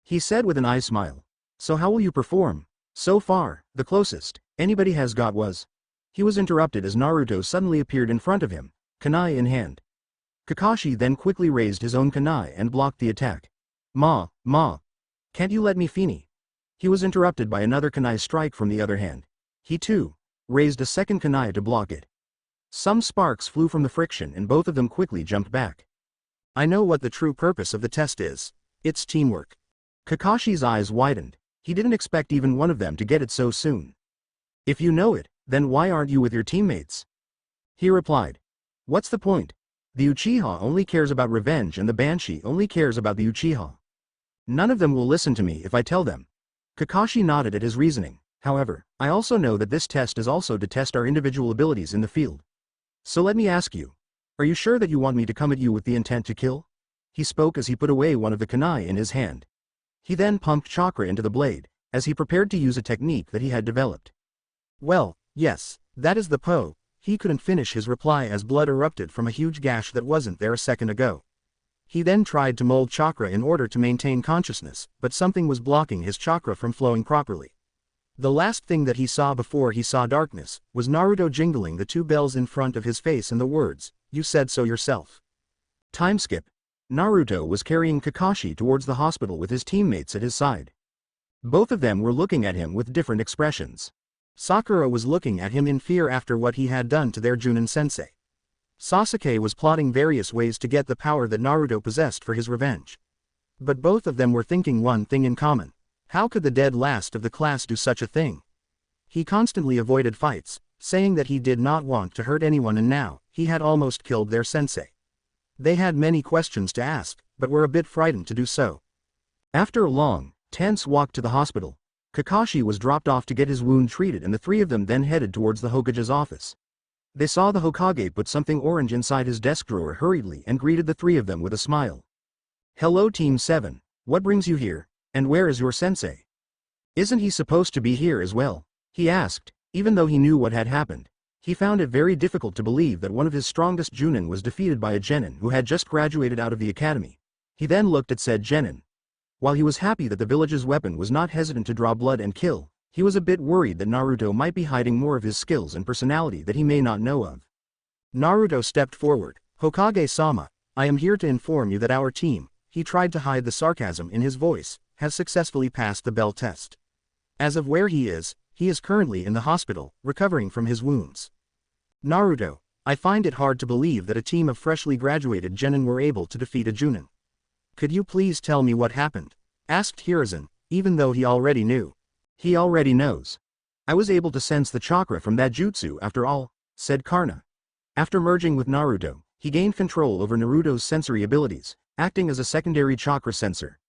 He said with an eye smile. So how will you perform? So far, the closest anybody has got was. He was interrupted as Naruto suddenly appeared in front of him, kunai in hand. Kakashi then quickly raised his own kunai and blocked the attack. Ma, can't you let me finish? He was interrupted by another kunai strike from the other hand. He too raised a second kunai to block it. Some sparks flew from the friction and both of them quickly jumped back. I know what the true purpose of the test is. It's teamwork. Kakashi's eyes widened. He didn't expect even one of them to get it so soon. If you know it, then why aren't you with your teammates? He replied. What's the point? The Uchiha only cares about revenge and the Banshee only cares about the Uchiha. None of them will listen to me if I tell them. Kakashi nodded at his reasoning. However, I also know that this test is also to test our individual abilities in the field. So let me ask you. Are you sure that you want me to come at you with the intent to kill? He spoke as he put away one of the kunai in his hand. He then pumped chakra into the blade, as he prepared to use a technique that he had developed. Well, yes, that is the Po. He couldn't finish his reply as blood erupted from a huge gash that wasn't there a second ago. He then tried to mold chakra in order to maintain consciousness, but something was blocking his chakra from flowing properly. The last thing that he saw before he saw darkness was Naruto jingling the two bells in front of his face and the words, "You said so yourself." Time skip. Naruto was carrying Kakashi towards the hospital with his teammates at his side. Both of them were looking at him with different expressions. Sakura was looking at him in fear after what he had done to their Junin-sensei. Sasuke was plotting various ways to get the power that Naruto possessed for his revenge. But both of them were thinking one thing in common. How could the dead last of the class do such a thing? He constantly avoided fights, saying that he did not want to hurt anyone, and now, he had almost killed their sensei. They had many questions to ask, but were a bit frightened to do so. After a long, tense walk to the hospital, Kakashi was dropped off to get his wound treated, and the three of them then headed towards the Hokage's office. They saw the Hokage put something orange inside his desk drawer hurriedly and greeted the three of them with a smile. Hello Team 7, what brings you here, and where is your sensei? Isn't he supposed to be here as well? He asked, even though he knew what had happened. He found it very difficult to believe that one of his strongest Junin was defeated by a genin who had just graduated out of the academy. He then looked at said genin. While he was happy that the village's weapon was not hesitant to draw blood and kill, he was a bit worried that Naruto might be hiding more of his skills and personality that he may not know of. Naruto stepped forward. Hokage-sama, I am here to inform you that our team, he tried to hide the sarcasm in his voice, has successfully passed the bell test. As of where he is currently in the hospital, recovering from his wounds. Naruto, I find it hard to believe that a team of freshly graduated genin were able to defeat a Junin. Could you please tell me what happened? Asked Hiruzen, even though he already knew. He already knows. I was able to sense the chakra from that jutsu after all, said Karna. After merging with Naruto, he gained control over Naruto's sensory abilities, acting as a secondary chakra sensor.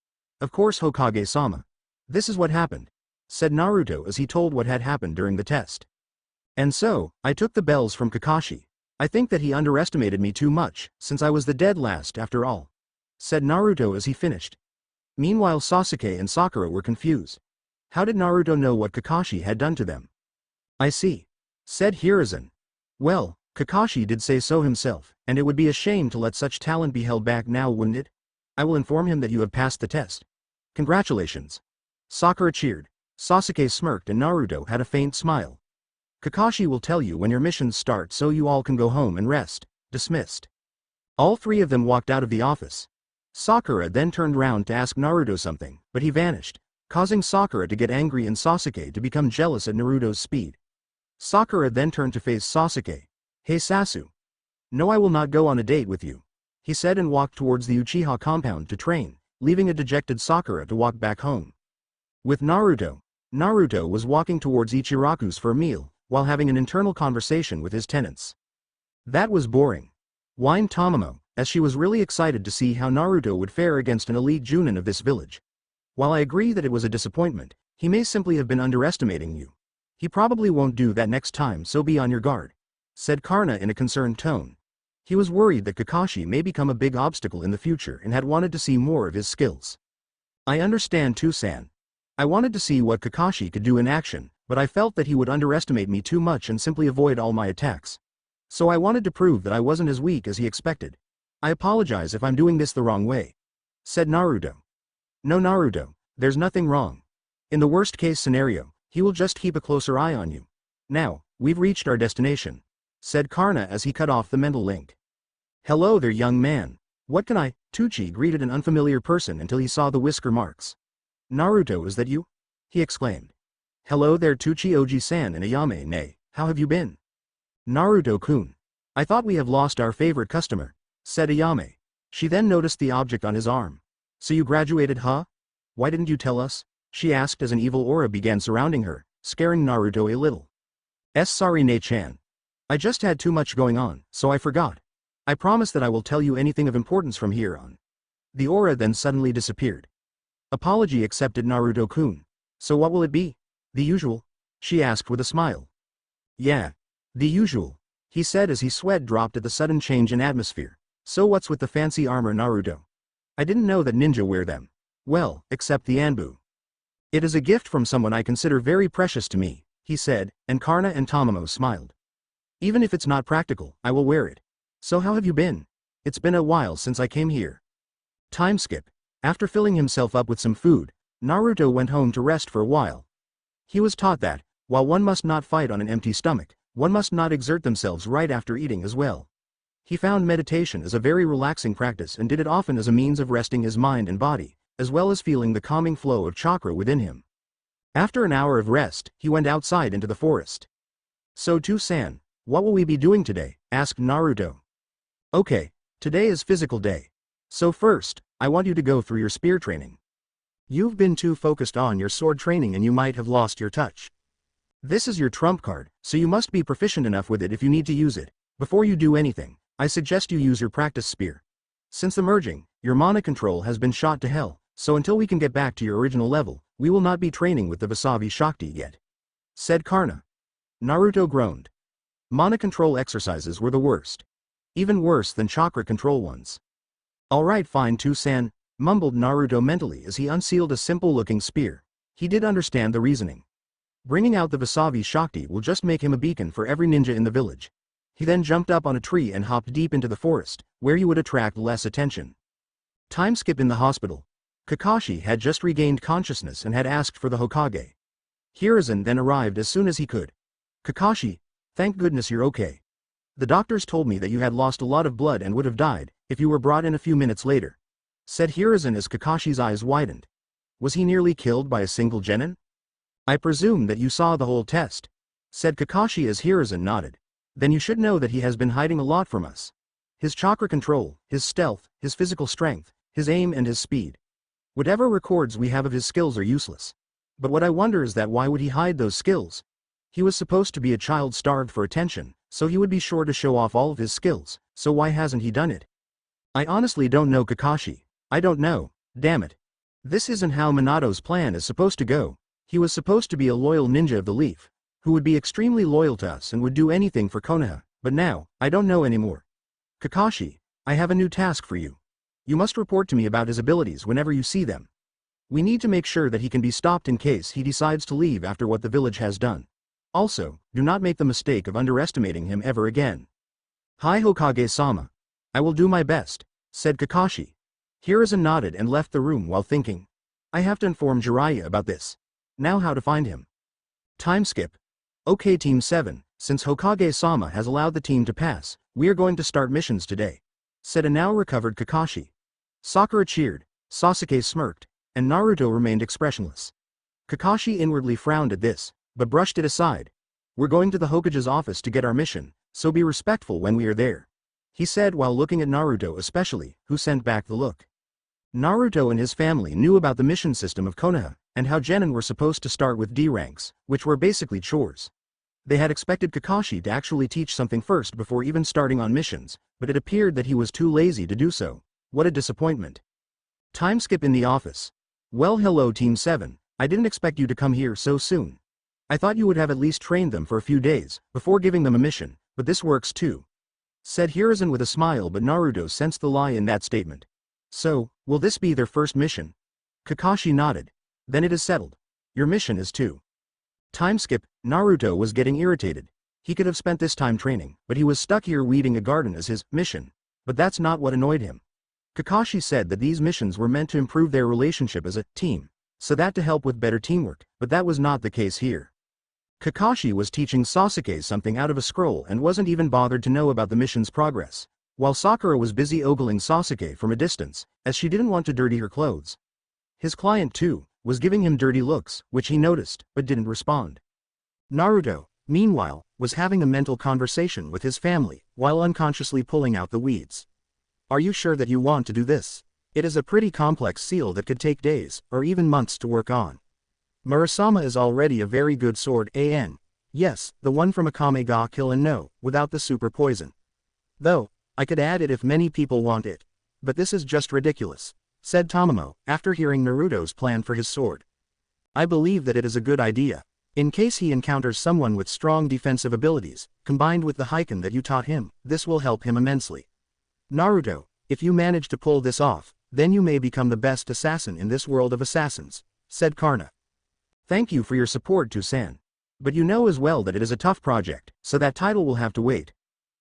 Of course Hokage-sama. This is what happened, said Naruto as he told what had happened during the test. And so, I took the bells from Kakashi. I think that he underestimated me too much, since I was the dead last after all, said Naruto as he finished. Meanwhile Sasuke and Sakura were confused. How did Naruto know what Kakashi had done to them? I see, said Hiruzen. Well, Kakashi did say so himself, and it would be a shame to let such talent be held back now, wouldn't it? I will inform him that you have passed the test. Congratulations. Sakura cheered. Sasuke smirked and Naruto had a faint smile. Kakashi will tell you when your missions start so you all can go home and rest. Dismissed. All three of them walked out of the office. Sakura then turned round to ask Naruto something, but he vanished, causing Sakura to get angry and Sasuke to become jealous at Naruto's speed. Sakura then turned to face Sasuke. Hey Sasu. No, I will not go on a date with you, he said and walked towards the Uchiha compound to train, leaving a dejected Sakura to walk back home. With Naruto was walking towards Ichiraku's for a meal, while having an internal conversation with his tenants. That was boring, whined Tamamo, as she was really excited to see how Naruto would fare against an elite Junin of this village. While I agree that it was a disappointment, he may simply have been underestimating you. He probably won't do that next time, so be on your guard, said Karna in a concerned tone. He was worried that Kakashi may become a big obstacle in the future and had wanted to see more of his skills. I understand too, San. I wanted to see what Kakashi could do in action, but I felt that he would underestimate me too much and simply avoid all my attacks. So I wanted to prove that I wasn't as weak as he expected. I apologize if I'm doing this the wrong way, said Naruto. No, Naruto, there's nothing wrong. In the worst case scenario, he will just keep a closer eye on you. Now, we've reached our destination, said Karna as he cut off the mental link. Hello there, young man. What can I? Tucci greeted an unfamiliar person until he saw the whisker marks. Naruto, is that you? He exclaimed. Hello there, Tucci Oji-san and Ayame, how have you been? Naruto-kun. I thought we have lost our favorite customer, said Ayame. She then noticed the object on his arm. So you graduated, huh? Why didn't you tell us? She asked as an evil aura began surrounding her, scaring Naruto a little. Sorry, Ne-chan. I just had too much going on, so I forgot. I promise that I will tell you anything of importance from here on. The aura then suddenly disappeared. Apology accepted, Naruto-kun. So what will it be? The usual? She asked with a smile. Yeah. The usual, he said as his sweat dropped at the sudden change in atmosphere. So what's with the fancy armor, Naruto? I didn't know that ninja wear them. Well, except the Anbu. It is a gift from someone I consider very precious to me, he said, and Karna and Tamamo smiled. Even if it's not practical, I will wear it. So how have you been? It's been a while since I came here. Time skip. After filling himself up with some food, Naruto went home to rest for a while. He was taught that, while one must not fight on an empty stomach, one must not exert themselves right after eating as well. He found meditation as a very relaxing practice and did it often as a means of resting his mind and body, as well as feeling the calming flow of chakra within him. After an hour of rest, he went outside into the forest. So San, what will we be doing today? Asked Naruto. Okay, today is physical day. So first, I want you to go through your spear training. You've been too focused on your sword training and you might have lost your touch. This is your trump card, so you must be proficient enough with it if you need to use it. Before you do anything, I suggest you use your practice spear. Since the merging, your mana control has been shot to hell, so until we can get back to your original level, we will not be training with the Vasavi Shakti yet, said Karna. Naruto groaned. Mana control exercises were the worst. Even worse than chakra control ones. Alright, fine, San, mumbled Naruto mentally as he unsealed a simple-looking spear. He did understand the reasoning. Bringing out the Vasavi Shakti will just make him a beacon for every ninja in the village. He then jumped up on a tree and hopped deep into the forest, where he would attract less attention. Time skip in the hospital. Kakashi had just regained consciousness and had asked for the Hokage. Hiruzen then arrived as soon as he could. Kakashi, thank goodness you're okay. The doctors told me that you had lost a lot of blood and would have died if you were brought in a few minutes later, said Hiruzen as Kakashi's eyes widened. Was he nearly killed by a single genin? I presume that you saw the whole test, said Kakashi as Hiruzen nodded. Then you should know that he has been hiding a lot from us. His chakra control, his stealth, his physical strength, his aim and his speed. Whatever records we have of his skills are useless. But what I wonder is that why would he hide those skills? He was supposed to be a child starved for attention, so he would be sure to show off all of his skills, so why hasn't he done it? I honestly don't know, Kakashi. I don't know, damn it. This isn't how Minato's plan is supposed to go. He was supposed to be a loyal ninja of the leaf, who would be extremely loyal to us and would do anything for Konoha, but now, I don't know anymore. Kakashi, I have a new task for you. You must report to me about his abilities whenever you see them. We need to make sure that he can be stopped in case he decides to leave after what the village has done. Also, do not make the mistake of underestimating him ever again. Hi Hokage-sama. I will do my best, said Kakashi. Hiruzen nodded and left the room while thinking. I have to inform Jiraiya about this. Now how to find him. Time skip. Okay Team 7, since Hokage-sama has allowed the team to pass, we are going to start missions today, said a now recovered Kakashi. Sakura cheered, Sasuke smirked, and Naruto remained expressionless. Kakashi inwardly frowned at this, but brushed it aside. We're going to the Hokage's office to get our mission, so be respectful when we are there, he said while looking at Naruto especially, who sent back the look. Naruto and his family knew about the mission system of Konoha, and how genin were supposed to start with D ranks, which were basically chores. They had expected Kakashi to actually teach something first before even starting on missions, but it appeared that he was too lazy to do so. What a disappointment. Time skip in the office. Well, hello Team 7, I didn't expect you to come here so soon. I thought you would have at least trained them for a few days, before giving them a mission, but this works too, said Hiruzen with a smile, but Naruto sensed the lie in that statement. So, will this be their first mission? Kakashi nodded. Then it is settled. Your mission is to. Time skip. Naruto was getting irritated. He could have spent this time training, but he was stuck here weeding a garden as his mission. But that's not what annoyed him. Kakashi said that these missions were meant to improve their relationship as a team, so that to help with better teamwork, but that was not the case here. Kakashi was teaching Sasuke something out of a scroll and wasn't even bothered to know about the mission's progress, while Sakura was busy ogling Sasuke from a distance, as she didn't want to dirty her clothes. His client too, was giving him dirty looks, which he noticed, but didn't respond. Naruto, meanwhile, was having a mental conversation with his family, while unconsciously pulling out the weeds. Are you sure that you want to do this? It is a pretty complex seal that could take days, or even months to work on. Murasama is already a very good sword yes, the one from Akame ga Kill and no, without the super poison. Though, I could add it if many people want it. But this is just ridiculous, said Tamamo, after hearing Naruto's plan for his sword. I believe that it is a good idea. In case he encounters someone with strong defensive abilities, combined with the Heiken that you taught him, this will help him immensely. Naruto, if you manage to pull this off, then you may become the best assassin in this world of assassins, said Karna. Thank you for your support, Toussaint. But you know as well that it is a tough project, so that title will have to wait.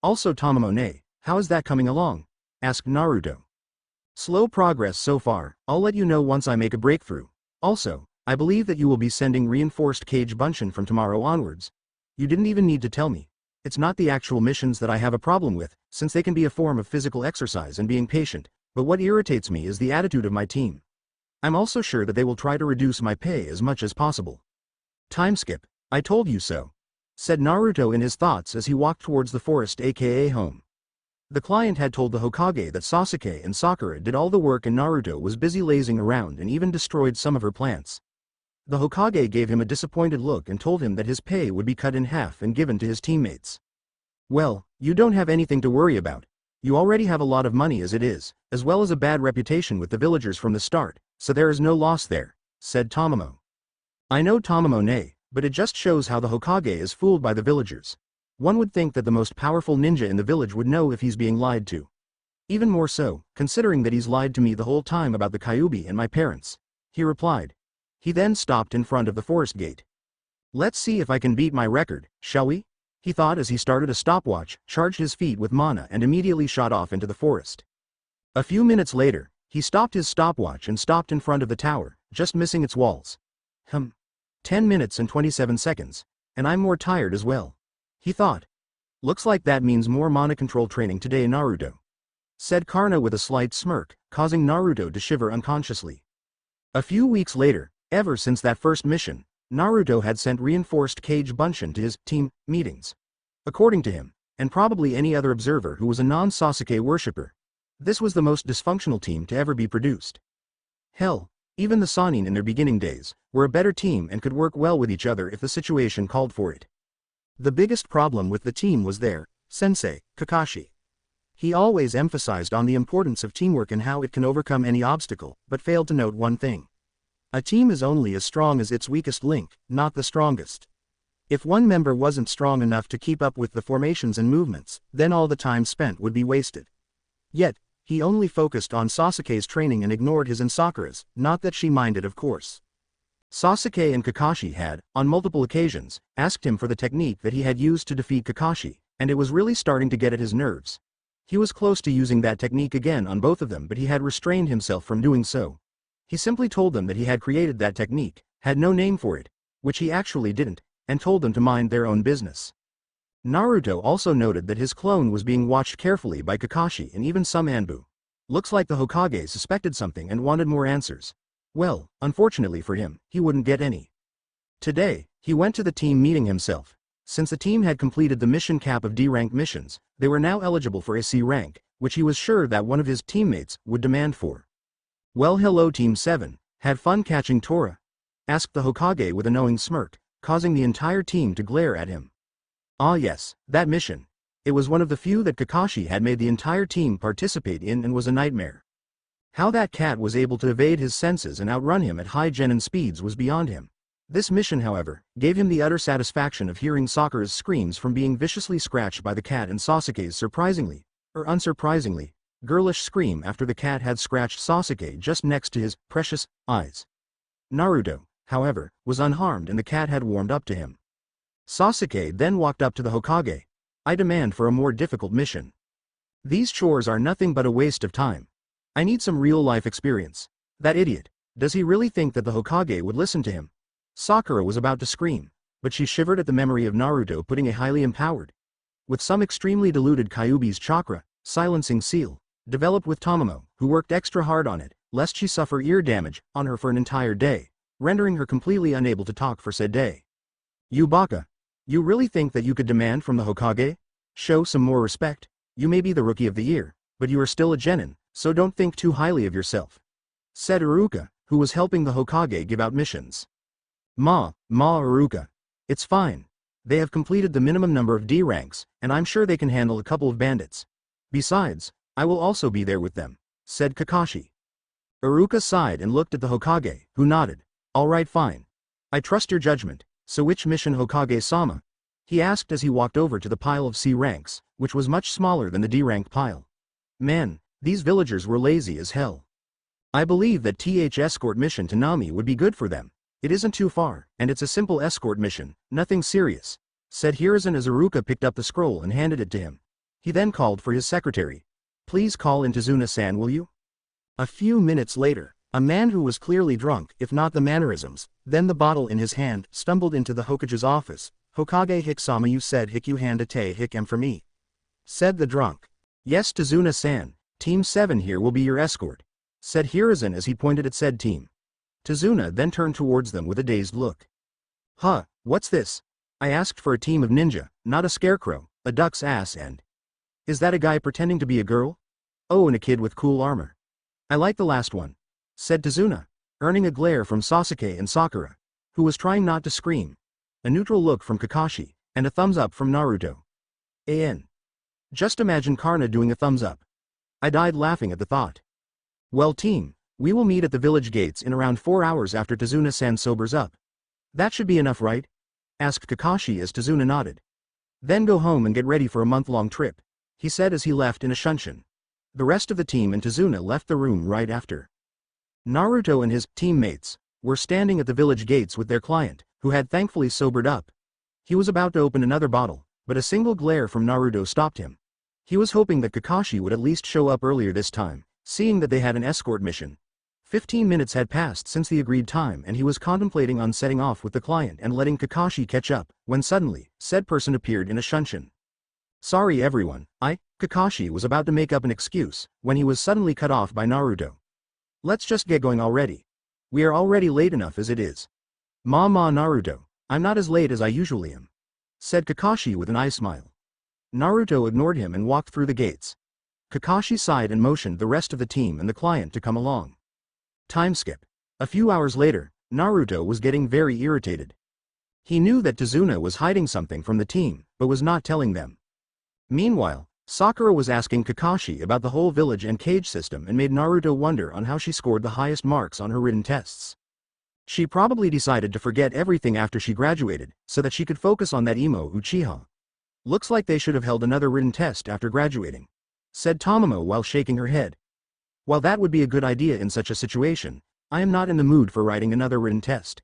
Also Tamamo-ne, how is that coming along? Asked Naruto. Slow progress so far, I'll let you know once I make a breakthrough. Also, I believe that you will be sending reinforced cage bunshin from tomorrow onwards. You didn't even need to tell me. It's not the actual missions that I have a problem with, since they can be a form of physical exercise and being patient, but what irritates me is the attitude of my team. I'm also sure that they will try to reduce my pay as much as possible. Time skip, I told you so, said Naruto in his thoughts as he walked towards the forest aka home. The client had told the Hokage that Sasuke and Sakura did all the work and Naruto was busy lazing around and even destroyed some of her plants. The Hokage gave him a disappointed look and told him that his pay would be cut in half and given to his teammates. Well, you don't have anything to worry about. You already have a lot of money as it is, as well as a bad reputation with the villagers from the start, so there is no loss there, said Tamamo. I know Tamamo-ne, but it just shows how the Hokage is fooled by the villagers. One would think that the most powerful ninja in the village would know if he's being lied to. Even more so, considering that he's lied to me the whole time about the Kyuubi and my parents, he replied. He then stopped in front of the forest gate. Let's see if I can beat my record, shall we? He thought as he started a stopwatch, charged his feet with mana and immediately shot off into the forest. A few minutes later, he stopped his stopwatch and stopped in front of the tower, just missing its walls. 10 minutes and 27 seconds, and I'm more tired as well, he thought. Looks like that means more mana control training today, Naruto, said Karna with a slight smirk, causing Naruto to shiver unconsciously. A few weeks later, ever since that first mission, Naruto had sent reinforced cage bunshin to his team meetings. According to him, and probably any other observer who was a non-Sasuke worshipper, this was the most dysfunctional team to ever be produced. Hell, even the Sannin in their beginning days were a better team and could work well with each other if the situation called for it. The biggest problem with the team was their sensei, Kakashi. He always emphasized on the importance of teamwork and how it can overcome any obstacle, but failed to note one thing. A team is only as strong as its weakest link, not the strongest. If one member wasn't strong enough to keep up with the formations and movements, then all the time spent would be wasted. Yet, he only focused on Sasuke's training and ignored his and Sakura's, not that she minded of course. Sasuke and Kakashi had, on multiple occasions, asked him for the technique that he had used to defeat Kakashi, and it was really starting to get at his nerves. He was close to using that technique again on both of them, but he had restrained himself from doing so. He simply told them that he had created that technique, had no name for it, which he actually didn't, and told them to mind their own business. Naruto also noted that his clone was being watched carefully by Kakashi and even some Anbu. Looks like the Hokage suspected something and wanted more answers. Well, unfortunately for him, he wouldn't get any. Today, he went to the team meeting himself. Since the team had completed the mission cap of D-rank missions, they were now eligible for a C rank, which he was sure that one of his teammates would demand for. Well, hello Team 7, had fun catching Tora? Asked the Hokage with a knowing smirk, causing the entire team to glare at him. Ah yes, that mission. It was one of the few that Kakashi had made the entire team participate in and was a nightmare. How that cat was able to evade his senses and outrun him at high genin speeds was beyond him. This mission, however, gave him the utter satisfaction of hearing Sakura's screams from being viciously scratched by the cat and Sasuke's surprisingly, or unsurprisingly, girlish scream after the cat had scratched Sasuke just next to his precious eyes. Naruto, however, was unharmed and the cat had warmed up to him. Sasuke then walked up to the Hokage. I demand for a more difficult mission. These chores are nothing but a waste of time. I need some real-life experience. That idiot, does he really think that the Hokage would listen to him? Sakura was about to scream, but she shivered at the memory of Naruto putting a highly empowered, with some extremely diluted Kyuubi's chakra, silencing seal, developed with Tamamo, who worked extra hard on it, lest she suffer ear damage on her for an entire day, rendering her completely unable to talk for said day. You baka. You really think that you could demand from the Hokage? Show some more respect. You may be the Rookie of the Year, but you are still a genin, so don't think too highly of yourself, said Iruka, who was helping the Hokage give out missions. Ma Iruka. It's fine. They have completed the minimum number of D ranks, and I'm sure they can handle a couple of bandits. Besides, I will also be there with them, said Kakashi. Iruka sighed and looked at the Hokage, who nodded. Alright, fine. I trust your judgment. So which mission, Hokage-sama? He asked as he walked over to the pile of C ranks, which was much smaller than the D rank pile. Man, these villagers were lazy as hell. I believe that escort mission to Nami would be good for them. It isn't too far, and it's a simple escort mission, nothing serious, said Hiruzen as Iruka picked up the scroll and handed it to him. He then called for his secretary. Please call in Tazuna-san, will you? A few minutes later, a man who was clearly drunk, if not the mannerisms, then the bottle in his hand, stumbled into the Hokage's office. Hokage Hiksama, you said Hiku hand a te hikem for me, said the drunk. Yes, Tazuna-san, Team 7 here will be your escort, said Hiruzen as he pointed at said team. Tazuna then turned towards them with a dazed look. Huh, what's this? I asked for a team of ninja, not a scarecrow, a duck's ass, and is that a guy pretending to be a girl? Oh, and a kid with cool armor. I like the last one, said Tazuna, earning a glare from Sasuke and Sakura, who was trying not to scream, a neutral look from Kakashi, and a thumbs up from Naruto. Just imagine Karna doing a thumbs up. I died laughing at the thought. Well team, we will meet at the village gates in around 4 hours after Tazuna-san sobers up. That should be enough, right? Asked Kakashi as Tazuna nodded. Then go home and get ready for a month-long trip, he said as he left in a shunshin. The rest of the team and Tazuna left the room right after. Naruto and his teammates were standing at the village gates with their client, who had thankfully sobered up. He was about to open another bottle, but a single glare from Naruto stopped him. He was hoping that Kakashi would at least show up earlier this time, seeing that they had an escort mission. 15 minutes had passed since the agreed time and he was contemplating on setting off with the client and letting Kakashi catch up, when suddenly, said person appeared in a shunshin. Sorry everyone, Kakashi was about to make up an excuse, when he was suddenly cut off by Naruto. Let's just get going already. We are already late enough as it is. Naruto, I'm not as late as I usually am, said Kakashi with an eye smile. Naruto ignored him and walked through the gates. Kakashi sighed and motioned the rest of the team and the client to come along. Time skip. A few hours later, Naruto was getting very irritated. He knew that Tazuna was hiding something from the team, but was not telling them. Meanwhile, Sakura was asking Kakashi about the whole village and cage system and made Naruto wonder on how she scored the highest marks on her written tests. She probably decided to forget everything after she graduated, so that she could focus on that emo Uchiha. Looks like they should have held another written test after graduating, said Tamamo while shaking her head. While that would be a good idea in such a situation, I am not in the mood for writing another written test.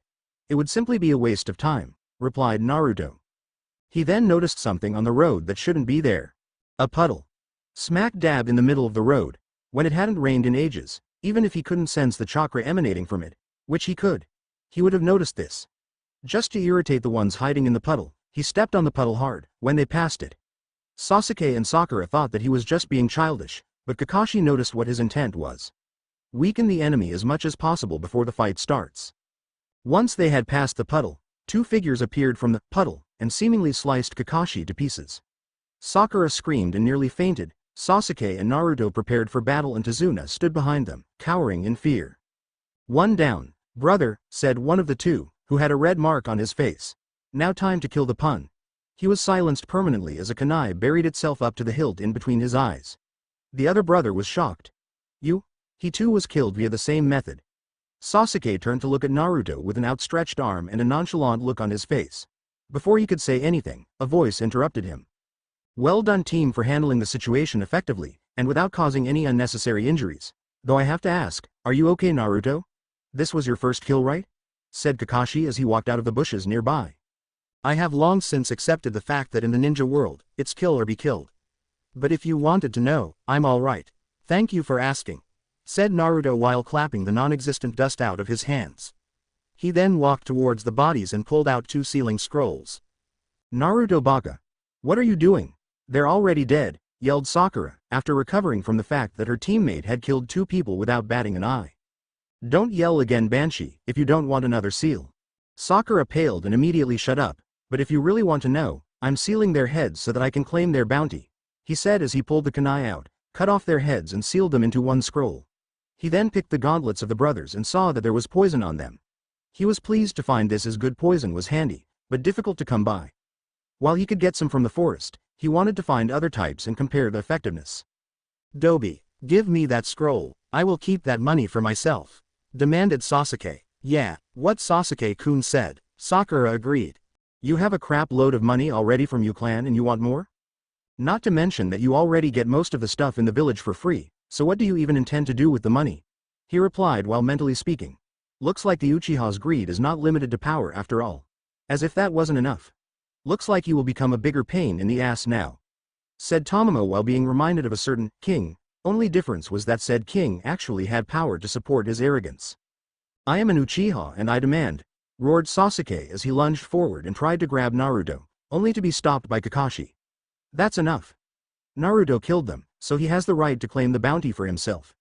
It would simply be a waste of time, replied Naruto. He then noticed something on the road that shouldn't be there. A puddle. Smack dab in the middle of the road, when it hadn't rained in ages, even if he couldn't sense the chakra emanating from it, which he could. He would have noticed this. Just to irritate the ones hiding in the puddle, he stepped on the puddle hard, when they passed it. Sasuke and Sakura thought that he was just being childish, but Kakashi noticed what his intent was. Weaken the enemy as much as possible before the fight starts. Once they had passed the puddle, two figures appeared from the puddle, and seemingly sliced Kakashi to pieces. Sakura screamed and nearly fainted. Sasuke and Naruto prepared for battle and Tazuna stood behind them, cowering in fear. One down, brother, said one of the two, who had a red mark on his face. Now time to kill the pun. He was silenced permanently as a kunai buried itself up to the hilt in between his eyes. The other brother was shocked. He too was killed via the same method. Sasuke turned to look at Naruto with an outstretched arm and a nonchalant look on his face. Before he could say anything, a voice interrupted him. Well done team for handling the situation effectively, and without causing any unnecessary injuries. Though I have to ask, are you okay, Naruto? This was your first kill, right? Said Kakashi as he walked out of the bushes nearby. I have long since accepted the fact that in the ninja world, it's kill or be killed. But if you wanted to know, I'm alright. Thank you for asking, said Naruto while clapping the non-existent dust out of his hands. He then walked towards the bodies and pulled out 2 sealing scrolls. Naruto baka. What are you doing? They're already dead, yelled Sakura, after recovering from the fact that her teammate had killed 2 people without batting an eye. Don't yell again, Banshee, if you don't want another seal. Sakura paled and immediately shut up, but if you really want to know, I'm sealing their heads so that I can claim their bounty, he said as he pulled the kunai out, cut off their heads and sealed them into 1 scroll. He then picked the gauntlets of the brothers and saw that there was poison on them. He was pleased to find this, as good poison was handy, but difficult to come by. While he could get some from the forest, he wanted to find other types and compare the effectiveness. Dobi, give me that scroll, I will keep that money for myself, demanded Sasuke. Yeah, what Sasuke-kun said. Sakura agreed. You have a crap load of money already from Yu Clan and you want more? Not to mention that you already get most of the stuff in the village for free, so what do you even intend to do with the money? He replied while mentally speaking. Looks like the Uchiha's greed is not limited to power after all. As if that wasn't enough. Looks like you will become a bigger pain in the ass now, said Tamamo while being reminded of a certain king. Only difference was that said king actually had power to support his arrogance. I am an Uchiha and I demand, roared Sasuke as he lunged forward and tried to grab Naruto, only to be stopped by Kakashi. That's enough. Naruto killed them, so he has the right to claim the bounty for himself.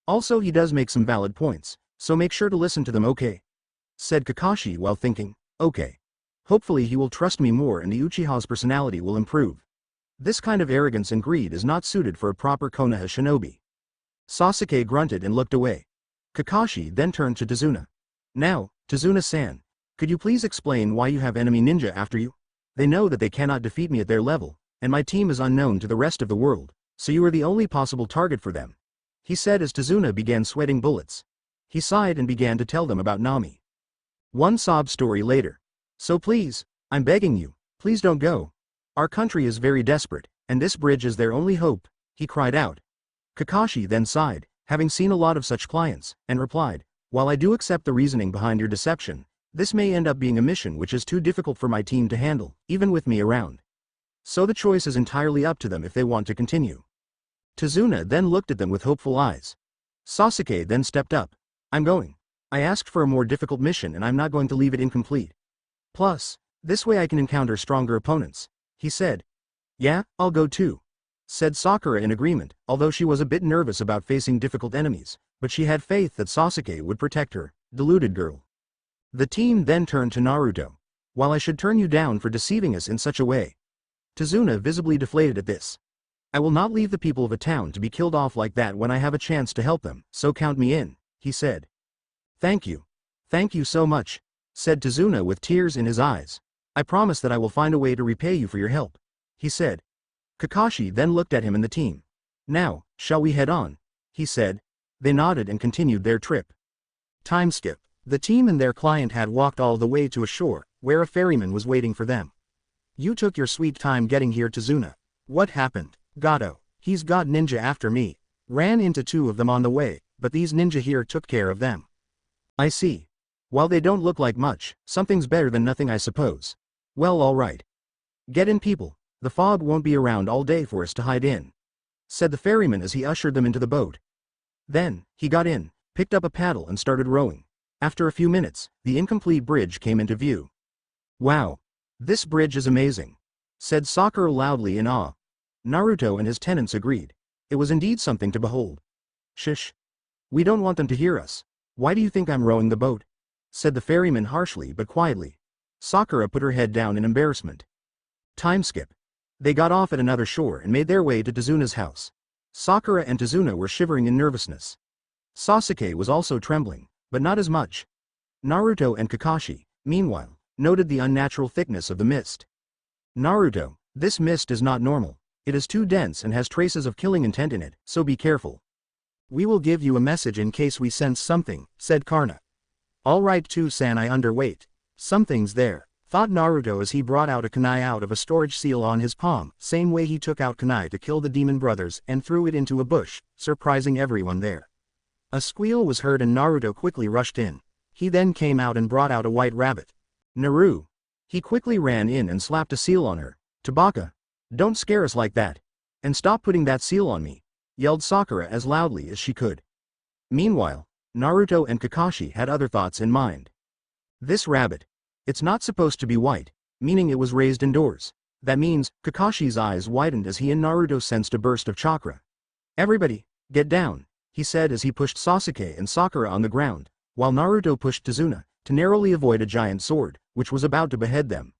Also, he does make some valid points, so make sure to listen to them, okay? Said Kakashi while thinking, okay. Hopefully he will trust me more and the Uchiha's personality will improve. This kind of arrogance and greed is not suited for a proper Konoha shinobi. Sasuke grunted and looked away. Kakashi then turned to Tazuna. Now, Tazuna-san, could you please explain why you have enemy ninja after you? They know that they cannot defeat me at their level, and my team is unknown to the rest of the world, so you are the only possible target for them, he said as Tazuna began sweating bullets. He sighed and began to tell them about Nami. 1 sob story later. So please, I'm begging you, please don't go. Our country is very desperate, and this bridge is their only hope, he cried out. Kakashi then sighed, having seen a lot of such clients, and replied, while I do accept the reasoning behind your deception, this may end up being a mission which is too difficult for my team to handle, even with me around. So the choice is entirely up to them if they want to continue. Tazuna then looked at them with hopeful eyes. Sasuke then stepped up. I'm going. I asked for a more difficult mission and I'm not going to leave it incomplete. Plus, this way I can encounter stronger opponents, he said. Yeah, I'll go too, said Sakura in agreement, although she was a bit nervous about facing difficult enemies, but she had faith that Sasuke would protect her, deluded girl. The team then turned to Naruto. While I should turn you down for deceiving us in such a way. Tazuna visibly deflated at this. I will not leave the people of a town to be killed off like that when I have a chance to help them, so count me in, he said. Thank you. Thank you so much, said Tazuna with tears in his eyes. I promise that I will find a way to repay you for your help, he said. Kakashi then looked at him and the team. Now, shall we head on? He said. They nodded and continued their trip. Time skip. The team and their client had walked all the way to a shore, where a ferryman was waiting for them. You took your sweet time getting here, Tazuna. What happened? Gato. He's got ninja after me. Ran into 2 of them on the way, but these ninja here took care of them. I see. While they don't look like much, something's better than nothing, I suppose. Well, alright. Get in, people. The fog won't be around all day for us to hide in, said the ferryman as he ushered them into the boat. Then, he got in, picked up a paddle and started rowing. After a few minutes, the incomplete bridge came into view. Wow. This bridge is amazing, said Sakura loudly in awe. Naruto and his tenants agreed. It was indeed something to behold. Shush. We don't want them to hear us. Why do you think I'm rowing the boat? Said the ferryman harshly but quietly. Sakura put her head down in embarrassment. Time skip. They got off at another shore and made their way to Tazuna's house. Sakura and Tazuna were shivering in nervousness. Sasuke was also trembling, but not as much. Naruto and Kakashi, meanwhile, noted the unnatural thickness of the mist. Naruto, this mist is not normal. It is too dense and has traces of killing intent in it, so be careful. We will give you a message in case we sense something, said Karna. Alright too, San, I underweight. Something's there. thought Naruto as he brought out a kunai out of a storage seal on his palm, same way he took out kunai to kill the demon brothers and threw it into a bush, surprising everyone there. A squeal was heard and Naruto quickly rushed in. He then came out and brought out a white rabbit. Naru. He quickly ran in and slapped a seal on her. Tabaka. Don't scare us like that. And stop putting that seal on me, yelled Sakura as loudly as she could. Meanwhile, Naruto and Kakashi had other thoughts in mind. This rabbit. It's not supposed to be white, meaning it was raised indoors. That means, Kakashi's eyes widened as he and Naruto sensed a burst of chakra. Everybody, get down, he said as he pushed Sasuke and Sakura on the ground, while Naruto pushed Tazuna, to narrowly avoid a giant sword, which was about to behead them.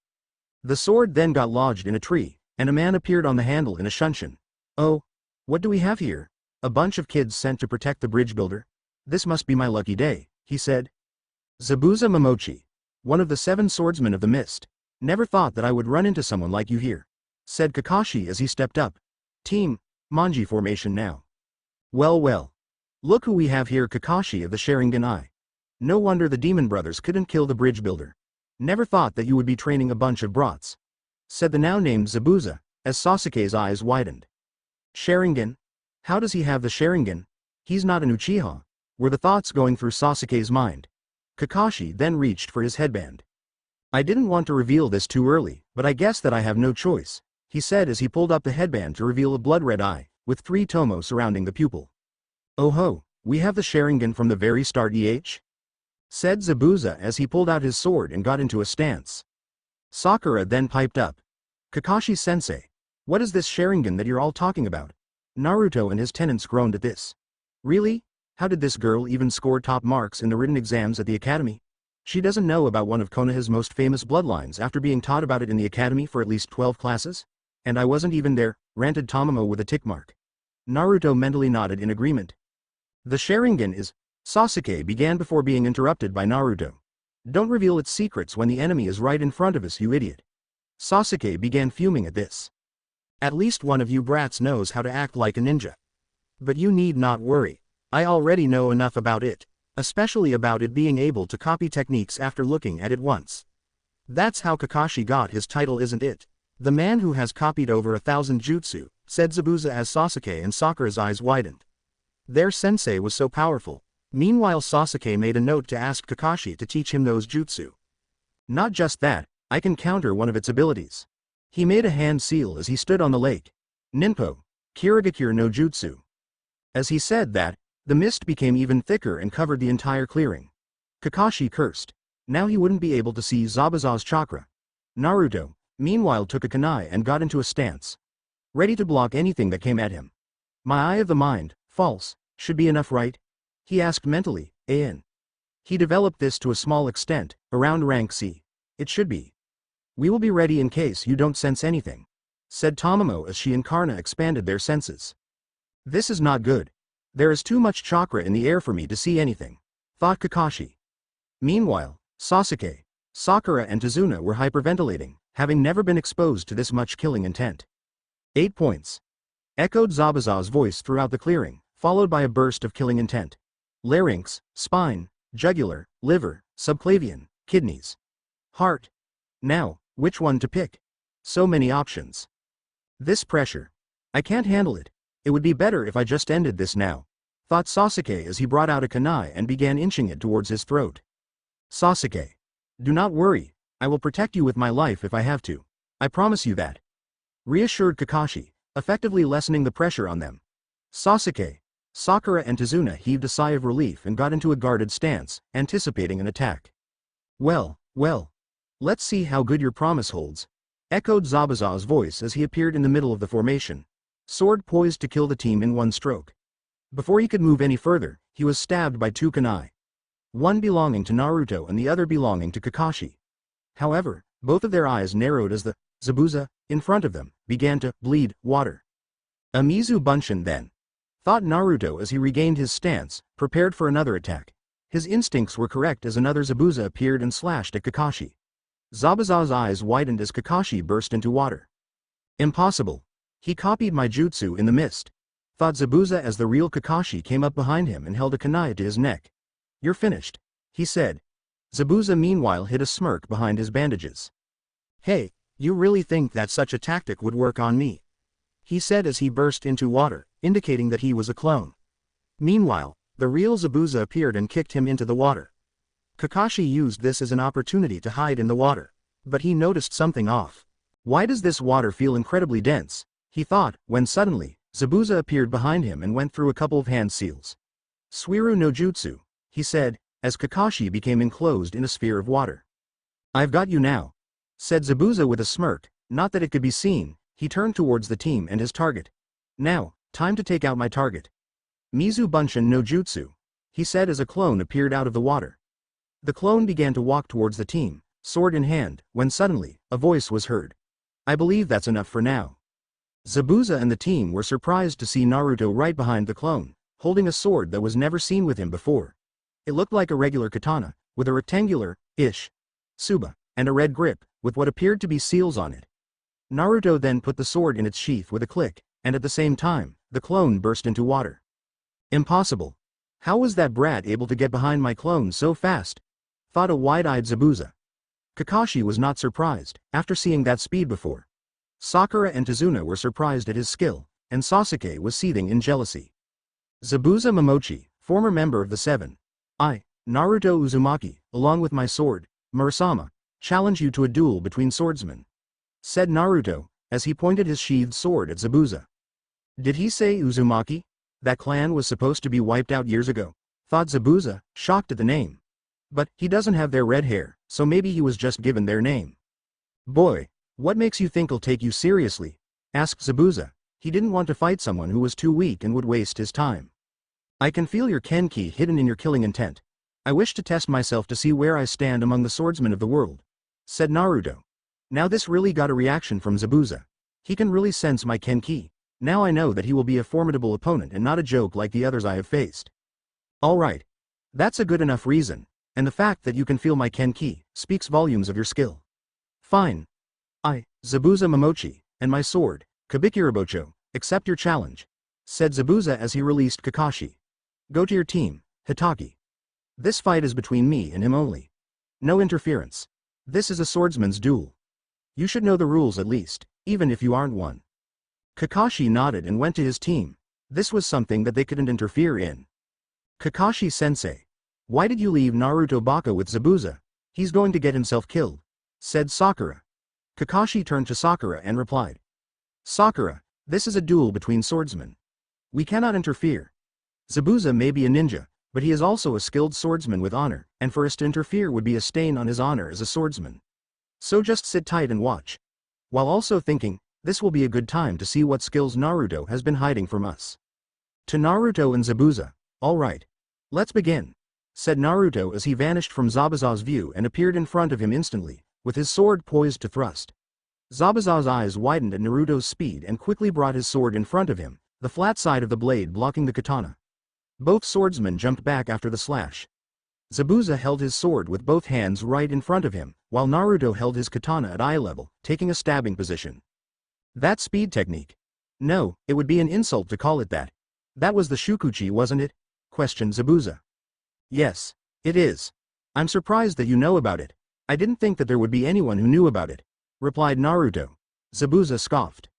The sword then got lodged in a tree, and a man appeared on the handle in a shunshin. Oh, what do we have here? A bunch of kids sent to protect the bridge builder? This must be my lucky day, he said. Zabuza Momochi, one of the 7 swordsmen of the mist. Never thought that I would run into someone like you here, said Kakashi as he stepped up. Team, Manji formation now. Well well. Look who we have here, Kakashi of the Sharingan Eye. No wonder the demon brothers couldn't kill the bridge builder. Never thought that you would be training a bunch of brats, said the now named Zabuza, as Sasuke's eyes widened. Sharingan? How does he have the Sharingan? He's not an Uchiha, were the thoughts going through Sasuke's mind. Kakashi then reached for his headband. I didn't want to reveal this too early, but I guess that I have no choice, he said as he pulled up the headband to reveal a blood-red eye, with 3 tomo surrounding the pupil. Oh ho, we have the Sharingan from the very start said Zabuza as he pulled out his sword and got into a stance. Sakura then piped up. Kakashi-sensei, what is this Sharingan that you're all talking about? Naruto and his tenants groaned at this. Really? How did this girl even score top marks in the written exams at the academy? She doesn't know about one of Konoha's most famous bloodlines after being taught about it in the academy for at least 12 classes? And I wasn't even there, ranted Tamamo with a tick mark. Naruto mentally nodded in agreement. The Sharingan is... Sasuke began before being interrupted by Naruto. Don't reveal its secrets when the enemy is right in front of us, you idiot. Sasuke began fuming at this. At least one of you brats knows how to act like a ninja. But you need not worry. I already know enough about it, especially about it being able to copy techniques after looking at it once. That's how Kakashi got his title, isn't it? The man who has copied over 1,000 jutsu, said Zabuza as Sasuke and Sakura's eyes widened. Their sensei was so powerful. Meanwhile, Sasuke made a note to ask Kakashi to teach him those jutsu. Not just that, I can counter one of its abilities. He made a hand seal as he stood on the lake. Ninpo, Kirigakure no Jutsu. As he said that, the mist became even thicker and covered the entire clearing. Kakashi cursed. Now he wouldn't be able to see Zabuza's chakra. Naruto, meanwhile, took a kunai and got into a stance, ready to block anything that came at him. My eye of the mind, false, should be enough, right? He asked mentally, An. He developed this to a small extent, around rank C. It should be. We will be ready in case you don't sense anything, said Tamamo as she and Karna expanded their senses. This is not good. There is too much chakra in the air for me to see anything, thought Kakashi. Meanwhile, Sasuke, Sakura and Tazuna were hyperventilating, having never been exposed to this much killing intent. 8 points. Echoed Zabuza's voice throughout the clearing, followed by a burst of killing intent. Larynx, spine, jugular, liver, subclavian, kidneys, heart. Now, which one to pick? So many options. This pressure. I can't handle it. It would be better if I just ended this now, thought Sasuke as he brought out a kunai and began inching it towards his throat. Sasuke. Do not worry, I will protect you with my life if I have to. I promise you that. Reassured Kakashi, effectively lessening the pressure on them. Sasuke, Sakura and Tazuna heaved a sigh of relief and got into a guarded stance, anticipating an attack. Well, well. Let's see how good your promise holds, echoed Zabuza's voice as he appeared in the middle of the formation, sword poised to kill the team in one stroke. Before he could move any further, he was stabbed by 2 kunai. One belonging to Naruto and the other belonging to Kakashi. However, both of their eyes narrowed as the Zabuza, in front of them, began to bleed water. A Mizu Bunshin then, thought Naruto as he regained his stance, prepared for another attack. His instincts were correct as another Zabuza appeared and slashed at Kakashi. Zabuza's eyes widened as Kakashi burst into water. Impossible. He copied my jutsu in the mist, thought Zabuza as the real Kakashi came up behind him and held a kunai to his neck. You're finished, he said. Zabuza meanwhile hid a smirk behind his bandages. Hey, you really think that such a tactic would work on me? He said as he burst into water, indicating that he was a clone. Meanwhile, the real Zabuza appeared and kicked him into the water. Kakashi used this as an opportunity to hide in the water. But he noticed something off. Why does this water feel incredibly dense? He thought, when suddenly, Zabuza appeared behind him and went through a couple of hand seals. Suiru no jutsu, he said, as Kakashi became enclosed in a sphere of water. I've got you now, said Zabuza with a smirk, not that it could be seen. He turned towards the team and his target. Now, time to take out my target. Mizu Bunshin no Jutsu, he said as a clone appeared out of the water. The clone began to walk towards the team, sword in hand, when suddenly, a voice was heard. I believe that's enough for now. Zabuza and the team were surprised to see Naruto right behind the clone, holding a sword that was never seen with him before. It looked like a regular katana, with a rectangular-ish tsuba, and a red grip, with what appeared to be seals on it. Naruto then put the sword in its sheath with a click, and at the same time, the clone burst into water. Impossible. How was that brat able to get behind my clone so fast? Thought a wide-eyed Zabuza. Kakashi was not surprised, after seeing that speed before. Sakura and Tazuna were surprised at his skill, and Sasuke was seething in jealousy. Zabuza Momochi, former member of the Seven. I, Naruto Uzumaki, along with my sword, Murasama, challenge you to a duel between swordsmen, said Naruto, as he pointed his sheathed sword at Zabuza. Did he say Uzumaki? That clan was supposed to be wiped out years ago, thought Zabuza, shocked at the name. But he doesn't have their red hair, so maybe he was just given their name. Boy, what makes you think I'll take you seriously? Asked Zabuza. He didn't want to fight someone who was too weak and would waste his time. I can feel your Kenki hidden in your killing intent. I wish to test myself to see where I stand among the swordsmen of the world, said Naruto. Now this really got a reaction from Zabuza. He can really sense my Kenki. Now I know that he will be a formidable opponent and not a joke like the others I have faced. Alright. That's a good enough reason, and the fact that you can feel my Kenki speaks volumes of your skill. Fine. I, Zabuza Momochi, and my sword, Kabikirabocho, accept your challenge, said Zabuza as he released Kakashi. Go to your team, Hitaki. This fight is between me and him only. No interference. This is a swordsman's duel. You should know the rules at least, even if you aren't one. Kakashi nodded and went to his team. This was something that they couldn't interfere in. Kakashi-sensei. Why did you leave Naruto Baka with Zabuza? He's going to get himself killed, said Sakura. Kakashi turned to Sakura and replied. Sakura, this is a duel between swordsmen. We cannot interfere. Zabuza may be a ninja, but he is also a skilled swordsman with honor, and for us to interfere would be a stain on his honor as a swordsman. So just sit tight and watch. While also thinking, this will be a good time to see what skills Naruto has been hiding from us. To Naruto and Zabuza, alright. Let's begin, said Naruto as he vanished from Zabuza's view and appeared in front of him instantly, with his sword poised to thrust. Zabuza's eyes widened at Naruto's speed and quickly brought his sword in front of him, the flat side of the blade blocking the katana. Both swordsmen jumped back after the slash. Zabuza held his sword with both hands right in front of him, while Naruto held his katana at eye level, taking a stabbing position. That speed technique? No, it would be an insult to call it that. That was the shukuchi, wasn't it? Questioned Zabuza. Yes, it is. I'm surprised that you know about it. I didn't think that there would be anyone who knew about it, replied Naruto. Zabuza scoffed.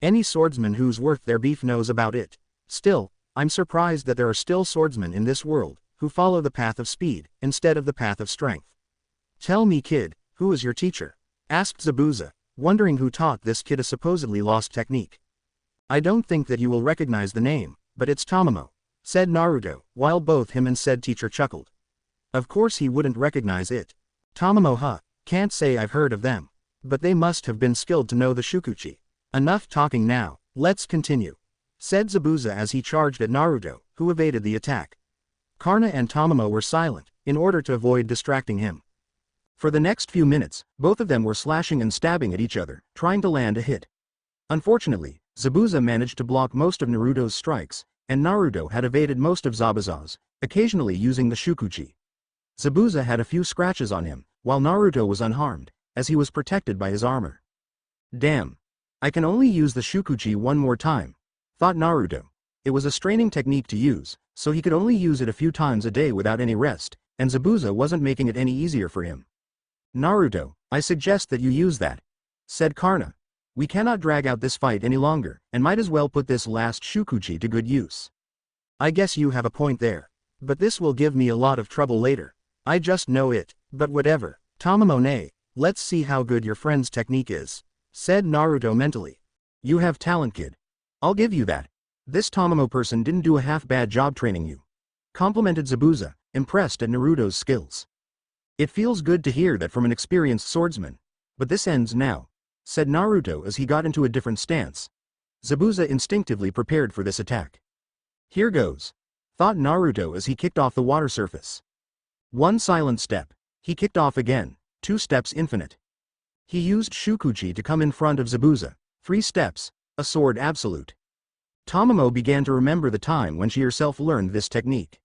Any swordsman who's worth their beef knows about it. Still, I'm surprised that there are still swordsmen in this world who follow the path of speed instead of the path of strength. Tell me, kid, who is your teacher? Asked Zabuza, wondering who taught this kid a supposedly lost technique. I don't think that you will recognize the name, but it's Tamamo, said Naruto, while both him and said teacher chuckled. Of course he wouldn't recognize it. Tamamo, can't say I've heard of them. But they must have been skilled to know the shukuchi. Enough talking now, let's continue, said Zabuza as he charged at Naruto, who evaded the attack. Karna and Tamamo were silent, in order to avoid distracting him. For the next few minutes, both of them were slashing and stabbing at each other, trying to land a hit. Unfortunately, Zabuza managed to block most of Naruto's strikes, and Naruto had evaded most of Zabuza's, occasionally using the shukuchi. Zabuza had a few scratches on him, while Naruto was unharmed, as he was protected by his armor. Damn. I can only use the shukuchi one more time, thought Naruto. It was a straining technique to use, so he could only use it a few times a day without any rest, and Zabuza wasn't making it any easier for him. Naruto, I suggest that you use that, said Karna. We cannot drag out this fight any longer, and might as well put this last Shukuchi to good use. I guess you have a point there. But this will give me a lot of trouble later. I just know it, but whatever. Tamamone, let's see how good your friend's technique is, said Naruto mentally. You have talent, kid. I'll give you that. This Tamamo person didn't do a half-bad job training you, complimented Zabuza, impressed at Naruto's skills. It feels good to hear that from an experienced swordsman. But this ends now, said Naruto as he got into a different stance. Zabuza instinctively prepared for this attack. Here goes, thought Naruto as he kicked off the water surface. One silent step, he kicked off again, 2 steps infinite. He used Shukuchi to come in front of Zabuza, 3 steps, a sword absolute. Tamamo began to remember the time when she herself learned this technique.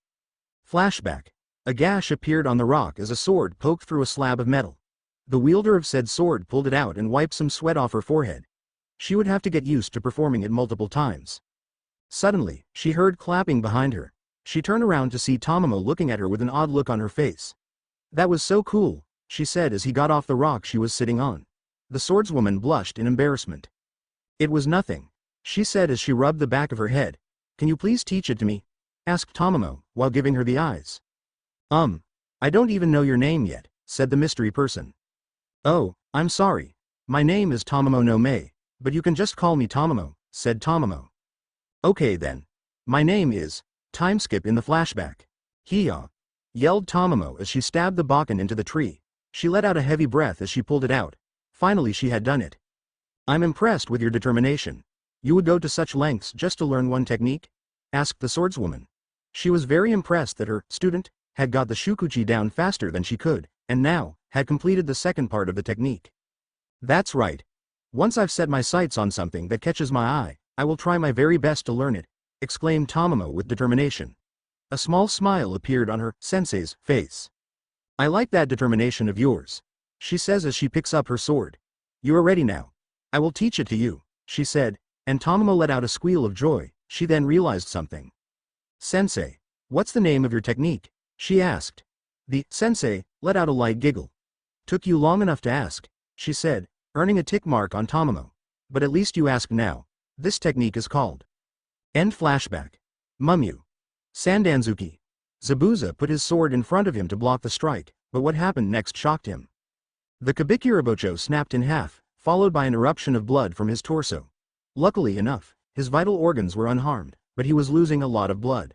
Flashback. A gash appeared on the rock as a sword poked through a slab of metal. The wielder of said sword pulled it out and wiped some sweat off her forehead. She would have to get used to performing it multiple times. Suddenly, she heard clapping behind her. She turned around to see Tamamo looking at her with an odd look on her face. That was so cool, she said as he got off the rock she was sitting on. The swordswoman blushed in embarrassment. It was nothing, she said as she rubbed the back of her head. Can you please teach it to me? Asked Tamamo, while giving her the eyes. I don't even know your name yet, said the mystery person. Oh, I'm sorry. My name is Tamamo no Mei, but you can just call me Tamamo, said Tamamo. Okay then. My name is Timeskip in the flashback. Hee-yaw, yelled Tamamo as she stabbed the Bakken into the tree. She let out a heavy breath as she pulled it out. Finally she had done it. I'm impressed with your determination. You would go to such lengths just to learn one technique? Asked the swordswoman. She was very impressed that her student had got the Shukuchi down faster than she could, and now had completed the second part of the technique. That's right. Once I've set my sights on something that catches my eye, I will try my very best to learn it, exclaimed Tamamo with determination. A small smile appeared on her sensei's face. I like that determination of yours, she says as she picks up her sword. You are ready now. I will teach it to you, she said, and Tamamo let out a squeal of joy. She then realized something. Sensei, what's the name of your technique? She asked. The sensei let out a light giggle. Took you long enough to ask, she said, earning a tick mark on Tamamo. But at least you ask now. This technique is called. End flashback. Mumyu. Sandanzuki. Zabuza put his sword in front of him to block the strike, but what happened next shocked him. The Kabikirabocho snapped in half, followed by an eruption of blood from his torso. Luckily enough, his vital organs were unharmed, but he was losing a lot of blood.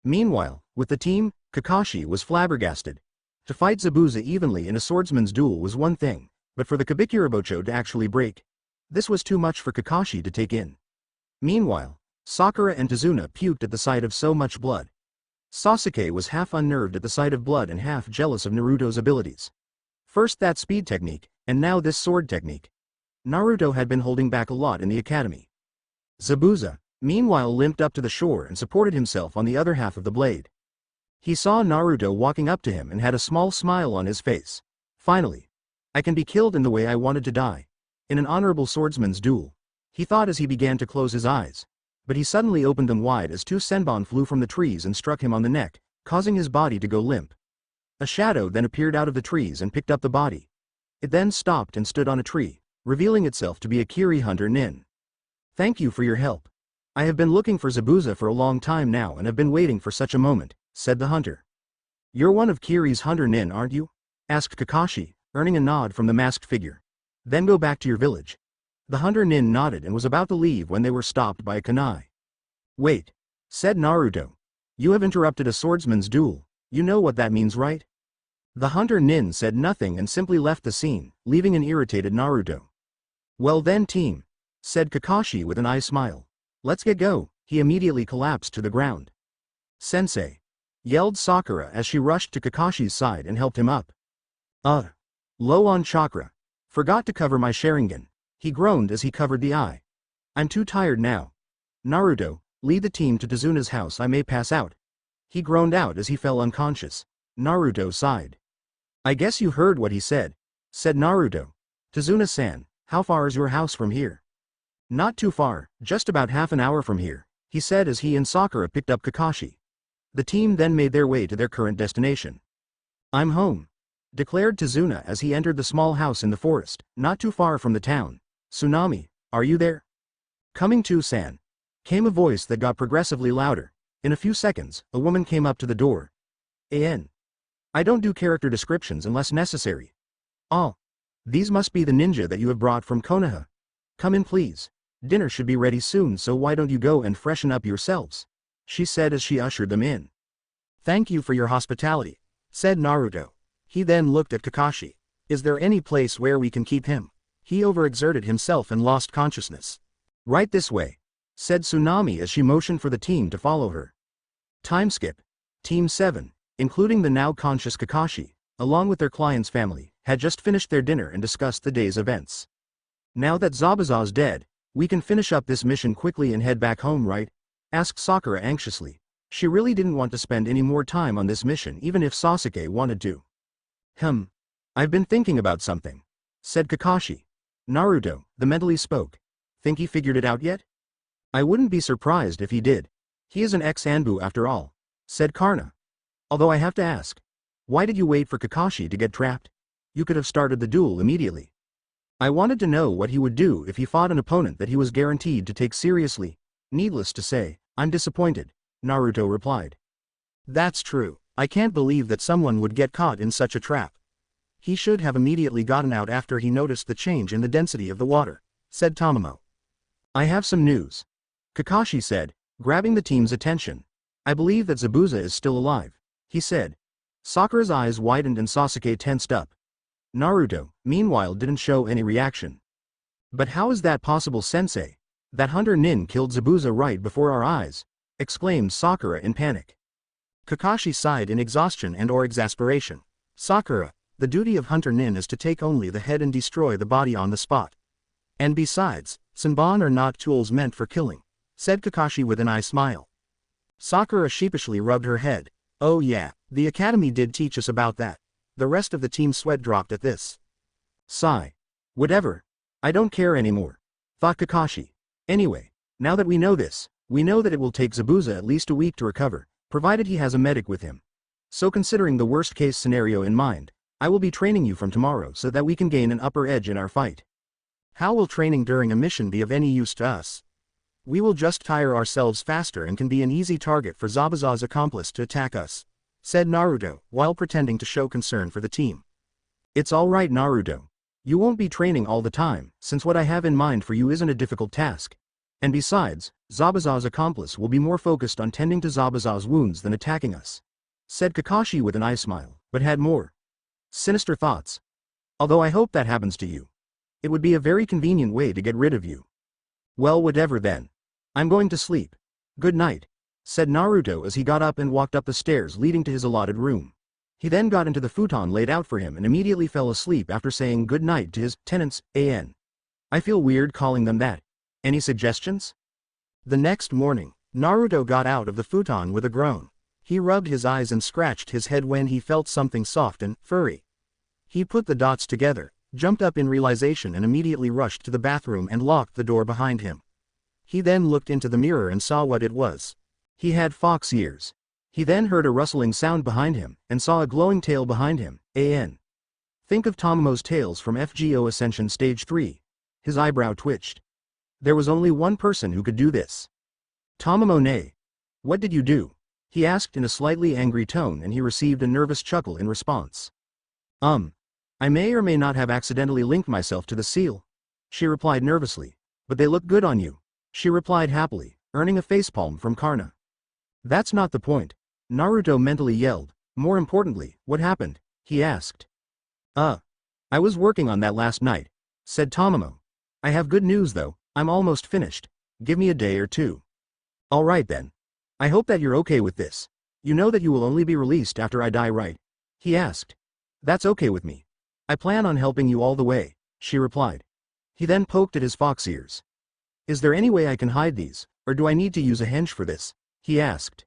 Meanwhile, with the team, Kakashi was flabbergasted. To fight Zabuza evenly in a swordsman's duel was one thing, but for the Kabikirabocho to actually break, this was too much for Kakashi to take in. Meanwhile, Sakura and Tazuna puked at the sight of so much blood. Sasuke was half unnerved at the sight of blood and half jealous of Naruto's abilities. First that speed technique, and now this sword technique. Naruto had been holding back a lot in the academy. Zabuza, meanwhile, limped up to the shore and supported himself on the other half of the blade. He saw Naruto walking up to him and had a small smile on his face. Finally, I can be killed in the way I wanted to die. In an honorable swordsman's duel. He thought as he began to close his eyes. But he suddenly opened them wide as 2 senbon flew from the trees and struck him on the neck, causing his body to go limp. A shadow then appeared out of the trees and picked up the body. It then stopped and stood on a tree, revealing itself to be a Kiri hunter nin. Thank you for your help. I have been looking for Zabuza for a long time now and have been waiting for such a moment, said the hunter. You're one of Kiri's hunter nin, aren't you? Asked Kakashi, earning a nod from the masked figure. Then go back to your village. The hunter nin nodded and was about to leave when they were stopped by a kunai. Wait, said Naruto. You have interrupted a swordsman's duel. You know what that means, right? The hunter nin said nothing and simply left the scene, leaving an irritated Naruto. Well then, team, said Kakashi with an eye smile. Let's get go. He immediately collapsed to the ground. Sensei, yelled Sakura as she rushed to Kakashi's side and helped him up. Low on chakra. Forgot to cover my Sharingan. He groaned as he covered the eye. I'm too tired now. Naruto, lead the team to Tazuna's house, I may pass out. He groaned out as he fell unconscious. Naruto sighed. I guess you heard what he said, said Naruto. Tazuna-san, how far is your house from here? Not too far, just about half an hour from here, he said as he and Sakura picked up Kakashi. The team then made their way to their current destination. I'm home. declared Tazuna as he entered the small house in the forest, not too far from the town. "Tsunami, are you there?" "Coming to, San," came a voice that got progressively louder. In a few seconds, a woman came up to the door. I don't do character descriptions unless necessary. "Oh. These must be the ninja that you have brought from Konoha. Come in please. Dinner should be ready soon, so why don't you go and freshen up yourselves," she said as she ushered them in. "Thank you for your hospitality," said Naruto. He then looked at Kakashi. "Is there any place where we can keep him? He overexerted himself and lost consciousness." "Right this way," said Tsunami as she motioned for the team to follow her. Time skip. Team 7, including the now conscious Kakashi, along with their client's family, had just finished their dinner and discussed the day's events. "Now that Zabuza's dead, we can finish up this mission quickly and head back home, right?" asked Sakura anxiously. She really didn't want to spend any more time on this mission even if Sasuke wanted to. I've been thinking about something," said Kakashi. Naruto, the mentally spoke. "Think he figured it out yet?" "I wouldn't be surprised if he did. He is an ex-Anbu after all," said Karna. "Although I have to ask, why did you wait for Kakashi to get trapped? You could have started the duel immediately." "I wanted to know what he would do if he fought an opponent that he was guaranteed to take seriously. Needless to say, I'm disappointed," Naruto replied. "That's true. I can't believe that someone would get caught in such a trap. He should have immediately gotten out after he noticed the change in the density of the water," said Tamamo. "I have some news," Kakashi said, grabbing the team's attention. "I believe that Zabuza is still alive," he said. Sakura's eyes widened and Sasuke tensed up. Naruto, meanwhile, didn't show any reaction. "But how is that possible, sensei? That hunter Nin killed Zabuza right before our eyes," exclaimed Sakura in panic. Kakashi sighed in exhaustion and/or exasperation. "Sakura, the duty of Hunter Nin is to take only the head and destroy the body on the spot. And besides, Senbon are not tools meant for killing," said Kakashi with an eye smile. Sakura sheepishly rubbed her head. "Oh yeah, the academy did teach us about that." The rest of the team's sweat dropped at this. Sigh. "Whatever. I don't care anymore," thought Kakashi. "Anyway, now that we know this, we know that it will take Zabuza at least a week to recover, provided he has a medic with him. So considering the worst-case scenario in mind, I will be training you from tomorrow so that we can gain an upper edge in our fight." "How will training during a mission be of any use to us? We will just tire ourselves faster and can be an easy target for Zabuza's accomplice to attack us," said Naruto, while pretending to show concern for the team. "It's all right, Naruto. You won't be training all the time, since what I have in mind for you isn't a difficult task. And besides, Zabuza's accomplice will be more focused on tending to Zabuza's wounds than attacking us," said Kakashi with an eye smile, but had more sinister thoughts. "Although I hope that happens to you. It would be a very convenient way to get rid of you." "Well, whatever then. I'm going to sleep. Good night," said Naruto as he got up and walked up the stairs leading to his allotted room. He then got into the futon laid out for him and immediately fell asleep after saying good night to his tenants. I feel weird calling them that. Any suggestions? The next morning, Naruto got out of the futon with a groan. He rubbed his eyes and scratched his head when he felt something soft and furry. He put the dots together, jumped up in realization and immediately rushed to the bathroom and locked the door behind him. He then looked into the mirror and saw what it was. He had fox ears. He then heard a rustling sound behind him and saw a glowing tail behind him. Think of Tamamo's tails from FGO Ascension Stage 3. His eyebrow twitched. There was only one person who could do this. Tamamo ne. What did you do? He asked in a slightly angry tone and he received a nervous chuckle in response. I may or may not have accidentally linked myself to the seal, she replied nervously. But they look good on you, she replied happily, earning a facepalm from Karna. That's not the point, Naruto mentally yelled. More importantly, what happened? He asked. I was working on that last night, said Tamamo. I have good news though, I'm almost finished. Give me a day or two. Alright then. I hope that you're okay with this. You know that you will only be released after I die, right? He asked. That's okay with me. I plan on helping you all the way, she replied. He then poked at his fox ears. Is there any way I can hide these, or do I need to use a henge for this? He asked.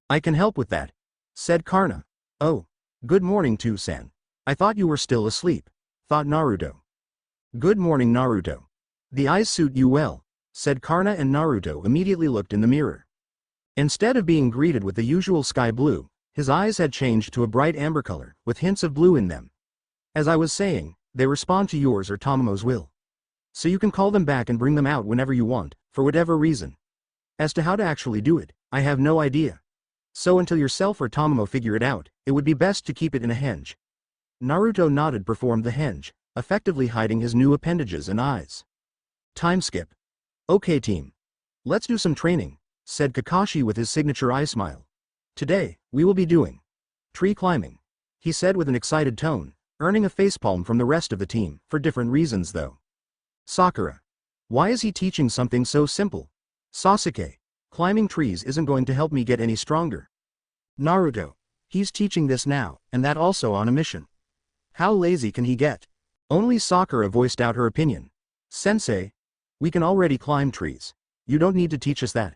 I can help with that, said Karna. Oh, good morning too-san. I thought you were still asleep, thought Naruto. Good morning Naruto. The eyes suit you well, said Karna, and Naruto immediately looked in the mirror. Instead of being greeted with the usual sky blue, his eyes had changed to a bright amber color, with hints of blue in them, As I was saying, they respond to yours or Tomomo's will. So you can call them back and bring them out whenever you want, for whatever reason. As to how to actually do it, I have no idea. So until yourself or Tomomo figure it out, it would be best to keep it in a henge. Naruto nodded, performed the henge, effectively hiding his new appendages and eyes. Time skip. Okay team. Let's do some training, said Kakashi with his signature eye smile. Today, we will be doing tree climbing, he said with an excited tone, earning a facepalm from the rest of the team, for different reasons though. Sakura. Why is he teaching something so simple? Sasuke. Climbing trees isn't going to help me get any stronger. Naruto. He's teaching this now, and that also on a mission. How lazy can he get? Only Sakura voiced out her opinion. Sensei. We can already climb trees. You don't need to teach us that.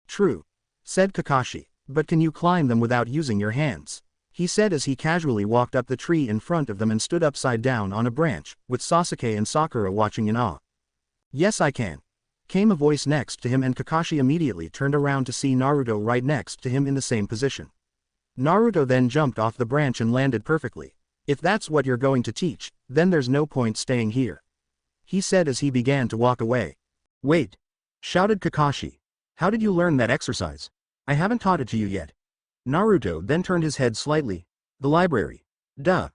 True, said Kakashi, but can you climb them without using your hands? He said as he casually walked up the tree in front of them and stood upside down on a branch, with Sasuke and Sakura watching in awe. Yes I can. Came a voice next to him and Kakashi immediately turned around to see Naruto right next to him in the same position. Naruto then jumped off the branch and landed perfectly. If that's what you're going to teach, then there's no point staying here, he said as he began to walk away. Wait! Shouted Kakashi. How did you learn that exercise? I haven't taught it to you yet. Naruto then turned his head slightly. The library. Duh.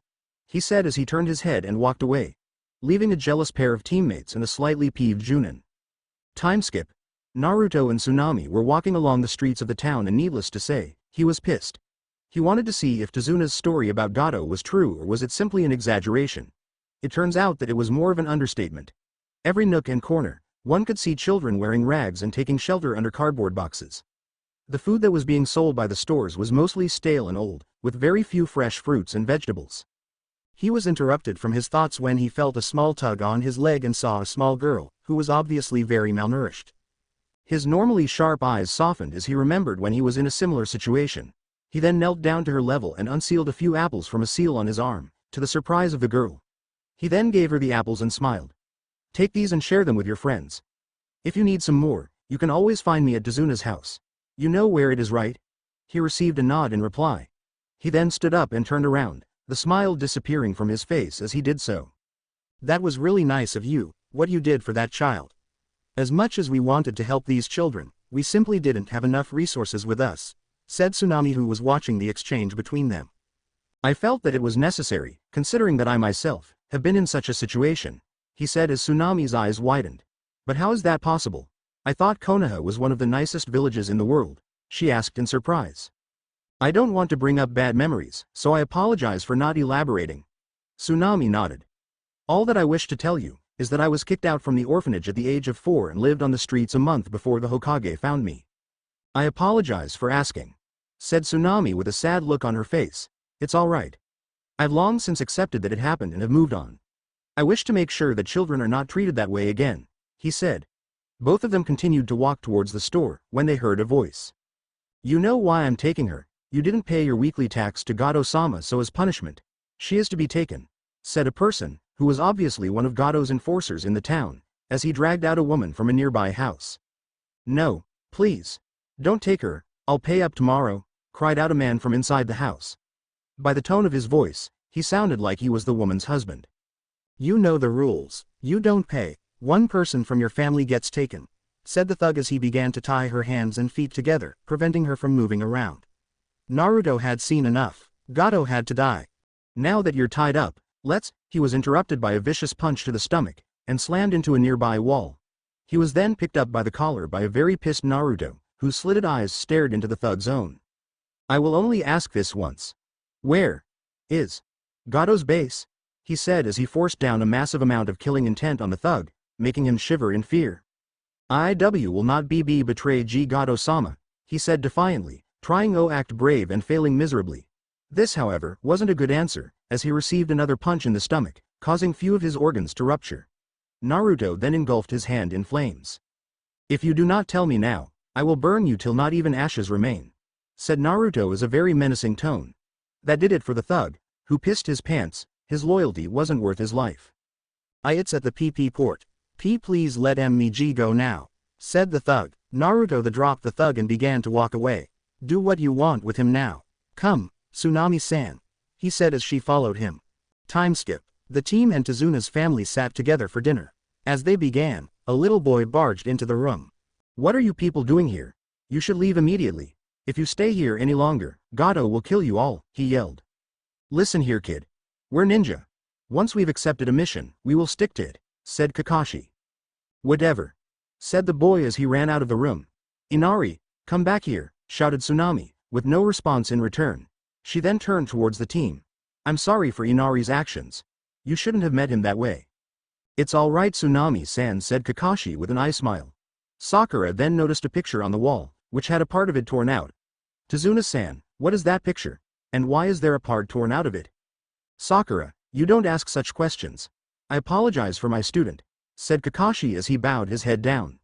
He said as he turned his head and walked away, leaving a jealous pair of teammates and a slightly peeved Junin. Time skip. Naruto and Tsunami were walking along the streets of the town and needless to say, he was pissed. He wanted to see if Tazuna's story about Gato was true or was it simply an exaggeration. It turns out that it was more of an understatement. Every nook and corner, one could see children wearing rags and taking shelter under cardboard boxes. The food that was being sold by the stores was mostly stale and old, with very few fresh fruits and vegetables. He was interrupted from his thoughts when he felt a small tug on his leg and saw a small girl, who was obviously very malnourished. His normally sharp eyes softened as he remembered when he was in a similar situation. He then knelt down to her level and unsealed a few apples from a seal on his arm, to the surprise of the girl. He then gave her the apples and smiled. Take these and share them with your friends. If you need some more, you can always find me at Tazuna's house. You know where it is, right? He received a nod in reply. He then stood up and turned around, the smile disappearing from his face as he did so. That was really nice of you, what you did for that child. As much as we wanted to help these children, we simply didn't have enough resources with us, said Tsunami, who was watching the exchange between them. I felt that it was necessary, considering that I myself have been in such a situation, he said as Tsunami's eyes widened. But how is that possible? I thought Konoha was one of the nicest villages in the world, she asked in surprise. I don't want to bring up bad memories, so I apologize for not elaborating. Tsunami nodded. All that I wish to tell you is that I was kicked out from the orphanage at the age of 4 and lived on the streets a month before the Hokage found me. I apologize for asking, said Tsunami with a sad look on her face. It's all right. I've long since accepted that it happened and have moved on. I wish to make sure that children are not treated that way again, he said. Both of them continued to walk towards the store when they heard a voice. You know why I'm taking her? You didn't pay your weekly tax to Gato-sama, so as punishment, she is to be taken, said a person, who was obviously one of Gato's enforcers in the town, as he dragged out a woman from a nearby house. No, please. Don't take her, I'll pay up tomorrow, cried out a man from inside the house. By the tone of his voice, he sounded like he was the woman's husband. You know the rules, you don't pay, one person from your family gets taken, said the thug as he began to tie her hands and feet together, preventing her from moving around. Naruto had seen enough, Gato had to die. Now that you're tied up, he was interrupted by a vicious punch to the stomach, and slammed into a nearby wall. He was then picked up by the collar by a very pissed Naruto, whose slitted eyes stared into the thug's own. I will only ask this once. Where is Gato's base? He said as he forced down a massive amount of killing intent on the thug, making him shiver in fear. IW will not be betray G Gato-sama, he said defiantly, trying to act brave and failing miserably. This, however, wasn't a good answer, as he received another punch in the stomach, causing few of his organs to rupture. Naruto then engulfed his hand in flames. If you do not tell me now, I will burn you till not even ashes remain, said Naruto as a very menacing tone. That did it for the thug, who pissed his pants. His loyalty wasn't worth his life. It's at the PP port. Please let me go now, said the thug. Naruto dropped the thug and began to walk away. Do what you want with him now. Come, Tsunami-san, he said as she followed him. Time skip. The team and Tezuna's family sat together for dinner. As they began, a little boy barged into the room. "What are you people doing here? You should leave immediately. If you stay here any longer, Gato will kill you all," he yelled. "Listen here, kid. We're ninja. Once we've accepted a mission, we will stick to it," said Kakashi. "Whatever," said the boy as he ran out of the room. "Inari, come back here," shouted Tsunami, with no response in return. She then turned towards the team. "I'm sorry for Inari's actions. You shouldn't have met him that way." "It's all right, Tsunami-san," said Kakashi with an eye smile. Sakura then noticed a picture on the wall, which had a part of it torn out. "Tazuna-san, what is that picture? And why is there a part torn out of it?" "Sakura, you don't ask such questions. I apologize for my student," said Kakashi as he bowed his head down.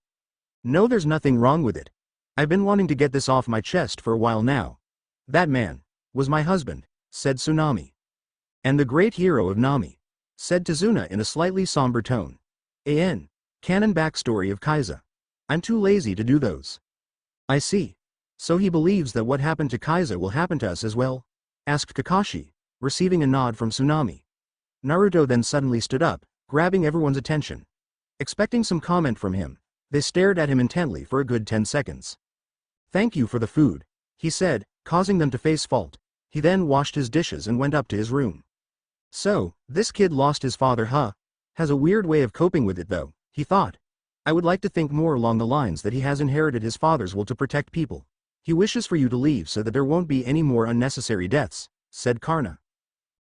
"No, there's nothing wrong with it. I've been wanting to get this off my chest for a while now. That man was my husband," said Tsunami. "And the great hero of Nami," said Tazuna in a slightly somber tone. Canon backstory of Kaiza. I'm too lazy to do those." "I see. So he believes that what happened to Kaiza will happen to us as well?" asked Kakashi, receiving a nod from Tsunami. Naruto then suddenly stood up, grabbing everyone's attention. Expecting some comment from him, they stared at him intently for a good 10 seconds. "Thank you for the food," he said, causing them to face fault. He then washed his dishes and went up to his room. "So, this kid lost his father, huh? Has a weird way of coping with it though," he thought. "I would like to think more along the lines that he has inherited his father's will to protect people. He wishes for you to leave so that there won't be any more unnecessary deaths," said Karna.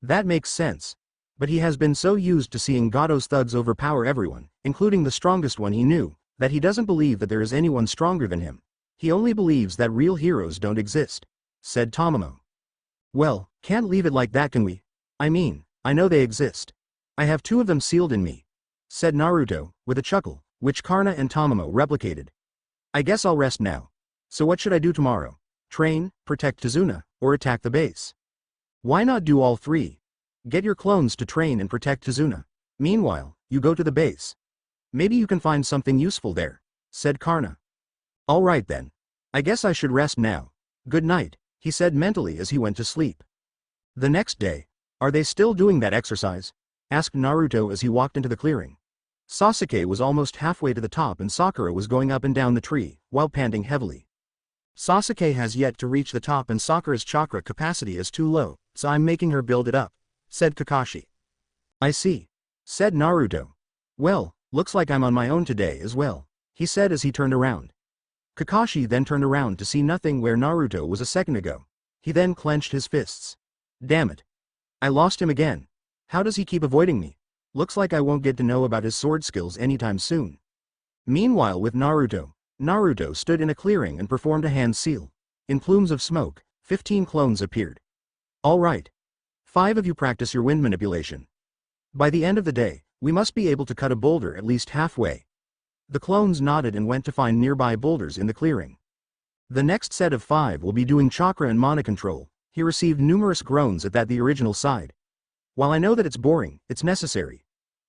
"That makes sense. But he has been so used to seeing Gato's thugs overpower everyone, including the strongest one he knew, that he doesn't believe that there is anyone stronger than him. He only believes that real heroes don't exist," said Tamamo. "Well, can't leave it like that, can we? I mean, I know they exist. I have 2 of them sealed in me," said Naruto, with a chuckle, which Karna and Tamamo replicated. "I guess I'll rest now. So what should I do tomorrow? Train, protect Tazuna, or attack the base? Why not do all 3? Get your clones to train and protect Tazuna. Meanwhile, you go to the base. Maybe you can find something useful there," said Karna. "All right then. I guess I should rest now. Good night," he said mentally as he went to sleep. The next day, "Are they still doing that exercise?" asked Naruto as he walked into the clearing. Sasuke was almost halfway to the top and Sakura was going up and down the tree, while panting heavily. "Sasuke has yet to reach the top and Sakura's chakra capacity is too low, so I'm making her build it up," said Kakashi. "I see," said Naruto. "Well, looks like I'm on my own today as well," he said as he turned around. Kakashi then turned around to see nothing where Naruto was a second ago. He then clenched his fists. "Damn it. I lost him again. How does he keep avoiding me? Looks like I won't get to know about his sword skills anytime soon." Meanwhile with Naruto stood in a clearing and performed a hand seal. In plumes of smoke, 15 clones appeared. "All right. 5 of you practice your wind manipulation. By the end of the day, we must be able to cut a boulder at least halfway." The clones nodded and went to find nearby boulders in the clearing. "The next set of 5 will be doing chakra and mana control." He received numerous groans at that the original side. "While I know that it's boring, it's necessary.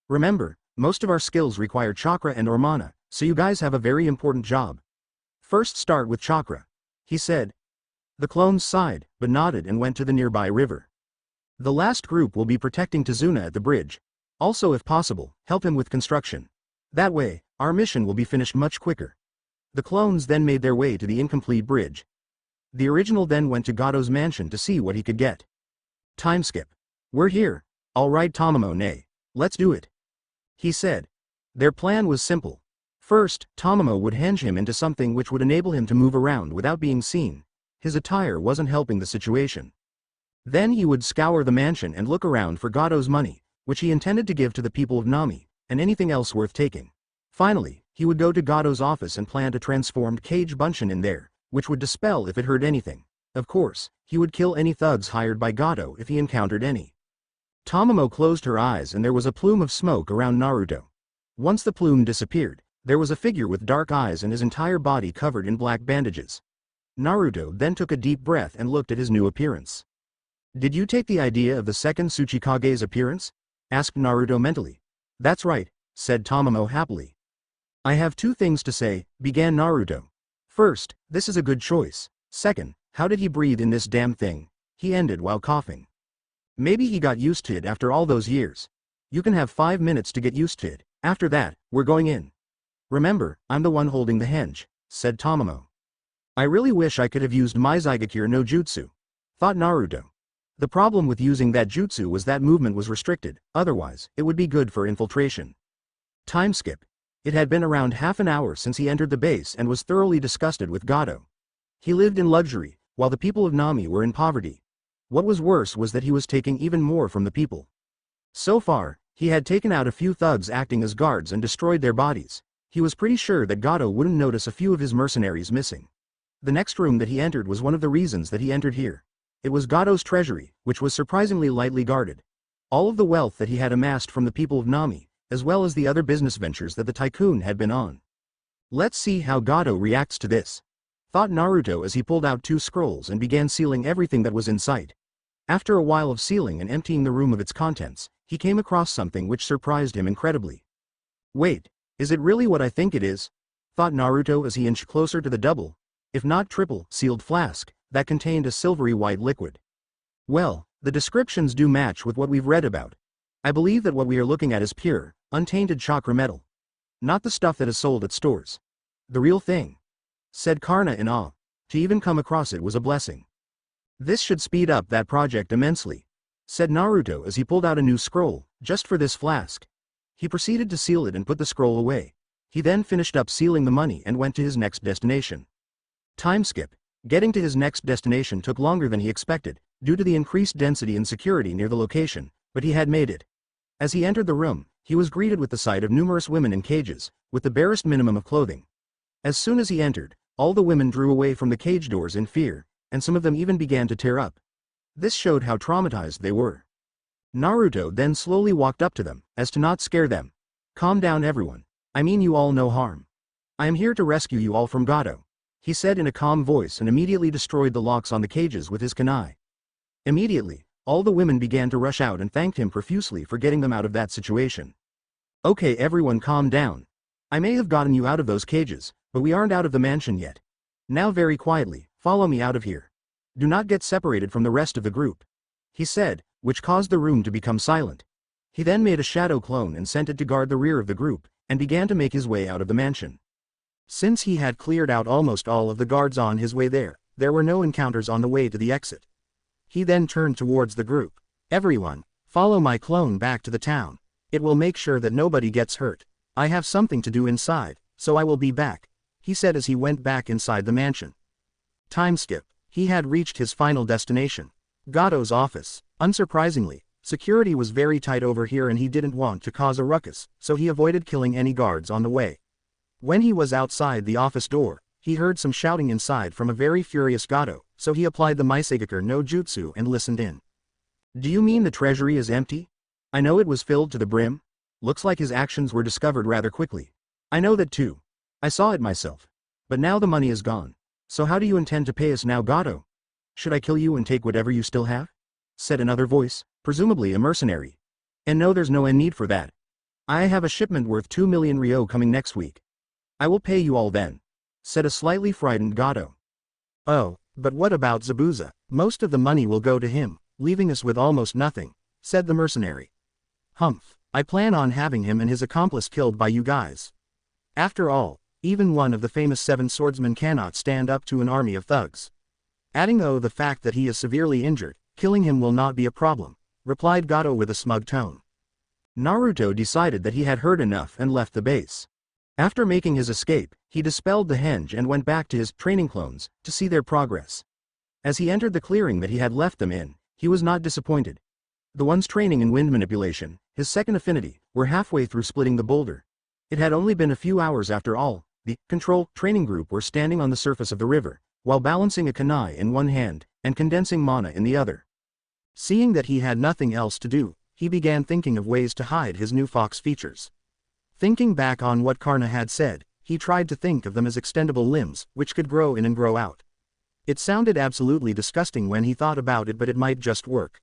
Remember, most of our skills require chakra and or mana, so you guys have a very important job. First start with chakra," he said. The clones sighed, but nodded and went to the nearby river. "The last group will be protecting Tazuna at the bridge. Also if possible, help him with construction. That way, our mission will be finished much quicker." The clones then made their way to the incomplete bridge. The original then went to Gato's mansion to see what he could get. Time skip. "We're here. All right Tamamo-ne. Let's do it," he said. Their plan was simple. First, Tamamo would henge him into something which would enable him to move around without being seen. His attire wasn't helping the situation. Then he would scour the mansion and look around for Gato's money, which he intended to give to the people of Nami, and anything else worth taking. Finally, he would go to Gato's office and plant a transformed cage Bunshin in there, which would dispel if it heard anything. Of course, he would kill any thugs hired by Gato if he encountered any. Tamamo closed her eyes and there was a plume of smoke around Naruto. Once the plume disappeared, there was a figure with dark eyes and his entire body covered in black bandages. Naruto then took a deep breath and looked at his new appearance. "Did you take the idea of the second Tsuchikage's appearance?" asked Naruto mentally. "That's right," said Tamamo happily. "I have 2 things to say," began Naruto. "First, this is a good choice. Second, how did he breathe in this damn thing?" he ended while coughing. Maybe he got used to it after all those years. You can have 5 minutes to get used to it. After that, we're going in. Remember, I'm the one holding the henge, said Tamamo. I really wish I could have used my Zygoku no Jutsu, thought Naruto. The problem with using that jutsu was that movement was restricted, otherwise, it would be good for infiltration. Time skip. It had been around half an hour since he entered the base and was thoroughly disgusted with Gato. He lived in luxury, while the people of Nami were in poverty. What was worse was that he was taking even more from the people. So far, he had taken out a few thugs acting as guards and destroyed their bodies. He was pretty sure that Gato wouldn't notice a few of his mercenaries missing. The next room that he entered was one of the reasons that he entered here. It was Gato's treasury, which was surprisingly lightly guarded. All of the wealth that he had amassed from the people of Nami, as well as the other business ventures that the tycoon had been on. Let's see how Gato reacts to this, thought Naruto as he pulled out 2 scrolls and began sealing everything that was in sight. After a while of sealing and emptying the room of its contents, he came across something which surprised him incredibly. Wait, is it really what I think it is? Thought Naruto as he inched closer to the double, if not triple, sealed flask that contained a silvery white liquid. Well, the descriptions do match with what we've read about. I believe that what we are looking at is pure, untainted chakra metal. Not the stuff that is sold at stores. The real thing, said Karna in awe. To even come across it was a blessing. This should speed up that project immensely, said Naruto as he pulled out a new scroll, just for this flask. He proceeded to seal it and put the scroll away. He then finished up sealing the money and went to his next destination. Time skip. Getting to his next destination took longer than he expected, due to the increased density and security near the location, but he had made it. As he entered the room, he was greeted with the sight of numerous women in cages, with the barest minimum of clothing. As soon as he entered, all the women drew away from the cage doors in fear, and some of them even began to tear up. This showed how traumatized they were. Naruto then slowly walked up to them, as to not scare them. Calm down everyone. I mean you all no harm. I am here to rescue you all from Gato, he said in a calm voice and immediately destroyed the locks on the cages with his kunai. Immediately, all the women began to rush out and thanked him profusely for getting them out of that situation. Okay everyone calm down. I may have gotten you out of those cages, but we aren't out of the mansion yet. Now very quietly, follow me out of here. Do not get separated from the rest of the group, he said, which caused the room to become silent. He then made a shadow clone and sent it to guard the rear of the group, and began to make his way out of the mansion. Since he had cleared out almost all of the guards on his way there were no encounters on the way to the exit. He then turned towards the group. Everyone, follow my clone back to the town. It will make sure that nobody gets hurt. I have something to do inside, so I will be back, he said as he went back inside the mansion. Time skip. He had reached his final destination, Gato's office. Unsurprisingly, security was very tight over here and he didn't want to cause a ruckus, so he avoided killing any guards on the way. When he was outside the office door, he heard some shouting inside from a very furious Gato, so he applied the Maisegaku no Jutsu and listened in. Do you mean the treasury is empty? I know it was filled to the brim. Looks like his actions were discovered rather quickly. I know that too. I saw it myself. But now the money is gone. So how do you intend to pay us now, Gato? Should I kill you and take whatever you still have? Said another voice, presumably a mercenary. And no, there's no need for that. I have a shipment worth 2 million ryo coming next week. I will pay you all then, said a slightly frightened Gato. Oh, but what about Zabuza? Most of the money will go to him, leaving us with almost nothing, said the mercenary. Humph, I plan on having him and his accomplice killed by you guys. After all, even one of the famous 7 swordsmen cannot stand up to an army of thugs. Adding though the fact that he is severely injured, killing him will not be a problem, replied Gato with a smug tone. Naruto decided that he had heard enough and left the base. After making his escape, he dispelled the henge and went back to his training clones to see their progress. As he entered the clearing that he had left them in, he was not disappointed. The ones training in wind manipulation, his second affinity, were halfway through splitting the boulder. It had only been a few hours after all. The control training group were standing on the surface of the river, while balancing a kunai in one hand and condensing mana in the other. Seeing that he had nothing else to do, he began thinking of ways to hide his new fox features. Thinking back on what Karna had said, he tried to think of them as extendable limbs, which could grow in and grow out. It sounded absolutely disgusting when he thought about it, but it might just work.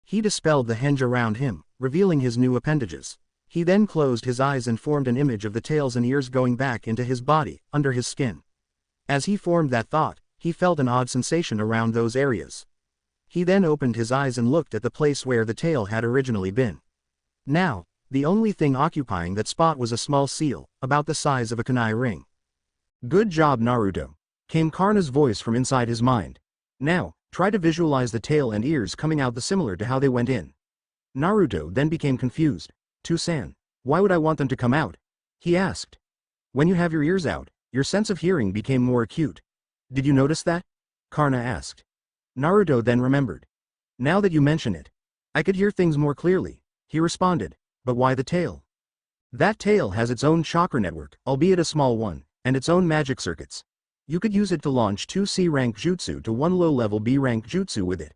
He dispelled the henge around him, revealing his new appendages. He then closed his eyes and formed an image of the tails and ears going back into his body, under his skin. As he formed that thought, he felt an odd sensation around those areas. He then opened his eyes and looked at the place where the tail had originally been. Now, the only thing occupying that spot was a small seal, about the size of a kunai ring. "Good job, Naruto," came Karna's voice from inside his mind. "Now, try to visualize the tail and ears coming out similar to how they went in." Naruto then became confused. "Toussaint, why would I want them to come out?" he asked. "When you have your ears out, your sense of hearing became more acute. Did you notice that?" Karna asked. Naruto then remembered. "Now that you mention it, I could hear things more clearly," he responded. "But why the tail?" "That tail has its own chakra network, albeit a small one, and its own magic circuits. You could use it to launch 2 C-rank jutsu to 1 low-level B-rank jutsu with it."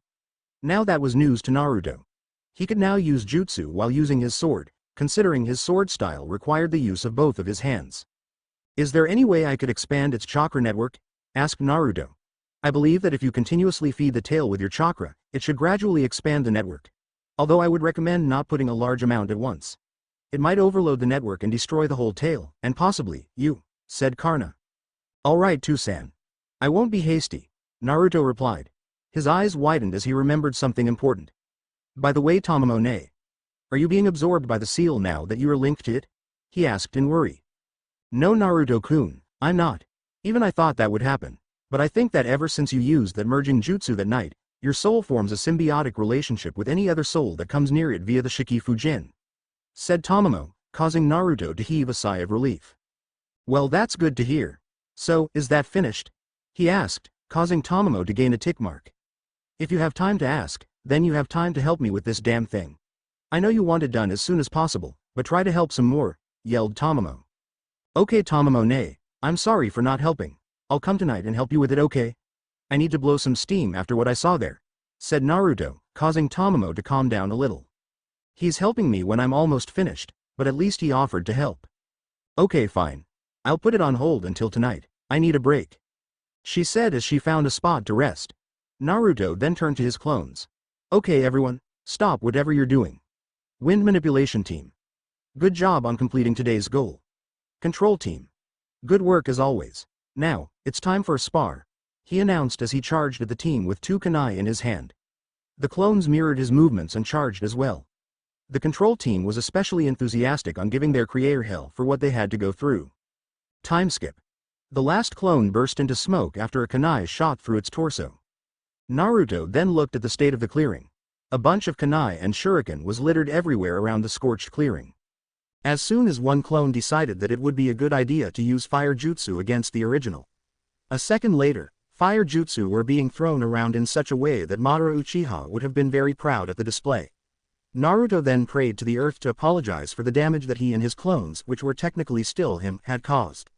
Now that was news to Naruto. He could now use jutsu while using his sword, considering his sword style required the use of both of his hands. "Is there any way I could expand its chakra network?" asked Naruto. "I believe that if you continuously feed the tail with your chakra, it should gradually expand the network. Although I would recommend not putting a large amount at once. It might overload the network and destroy the whole tail, and possibly you," said Karna. "Alright, Toussaint. I won't be hasty," Naruto replied. His eyes widened as he remembered something important. "By the way, Tamamone, are you being absorbed by the seal now that you are linked to it?" he asked in worry. "No, Naruto-kun, I'm not. Even I thought that would happen. But I think that ever since you used that merging jutsu that night, your soul forms a symbiotic relationship with any other soul that comes near it via the Shikifujin," said Tamamo, causing Naruto to heave a sigh of relief. "Well, that's good to hear. So, is that finished?" he asked, causing Tamamo to gain a tick mark. "If you have time to ask, then you have time to help me with this damn thing. I know you want it done as soon as possible, but try to help some more," yelled Tamamo. "Okay, Tamamone, I'm sorry for not helping. I'll come tonight and help you with it, okay? I need to blow some steam after what I saw there," said Naruto, causing Tamamo to calm down a little. "He's helping me when I'm almost finished, but at least he offered to help." "Okay, fine. I'll put it on hold until tonight. I need a break," she said as she found a spot to rest. Naruto then turned to his clones. "Okay, everyone, stop whatever you're doing. Wind Manipulation Team. Good job on completing today's goal. Control Team. Good work as always. Now, it's time for a spar," he announced as he charged at the team with 2 kunai in his hand. The clones mirrored his movements and charged as well. The control team was especially enthusiastic on giving their creator hell for what they had to go through. Time skip. The last clone burst into smoke after a kunai shot through its torso. Naruto then looked at the state of the clearing. A bunch of kunai and shuriken was littered everywhere around the scorched clearing. As soon as one clone decided that it would be a good idea to use fire jutsu against the original. A second later, fire jutsu were being thrown around in such a way that Madara Uchiha would have been very proud at the display. Naruto then prayed to the earth to apologize for the damage that he and his clones, which were technically still him, had caused.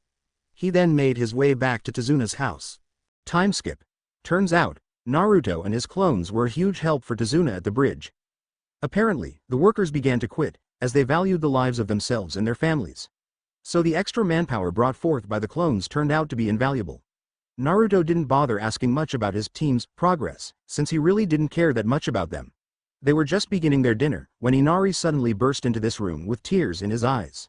He then made his way back to Tezuna's house. Time skip. Turns out, Naruto and his clones were a huge help for Tezuna at the bridge. Apparently, the workers began to quit, as they valued the lives of themselves and their families. So the extra manpower brought forth by the clones turned out to be invaluable. Naruto didn't bother asking much about his team's progress, since he really didn't care that much about them. They were just beginning their dinner, when Inari suddenly burst into this room with tears in his eyes.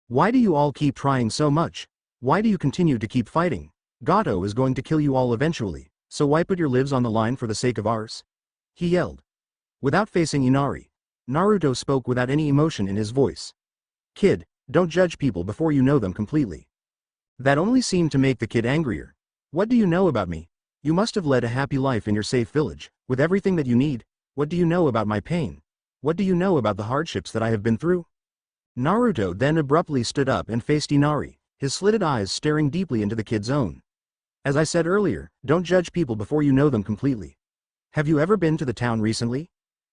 "Why do you all keep trying so much? Why do you continue to keep fighting? Gato is going to kill you all eventually, so why put your lives on the line for the sake of ours?" he yelled. Without facing Inari, Naruto spoke without any emotion in his voice. "Kid, don't judge people before you know them completely." That only seemed to make the kid angrier. "What do you know about me? You must have led a happy life in your safe village, with everything that you need. What do you know about my pain? What do you know about the hardships that I have been through?" Naruto then abruptly stood up and faced Inari, his slitted eyes staring deeply into the kid's own. "As I said earlier, don't judge people before you know them completely. Have you ever been to the town recently?"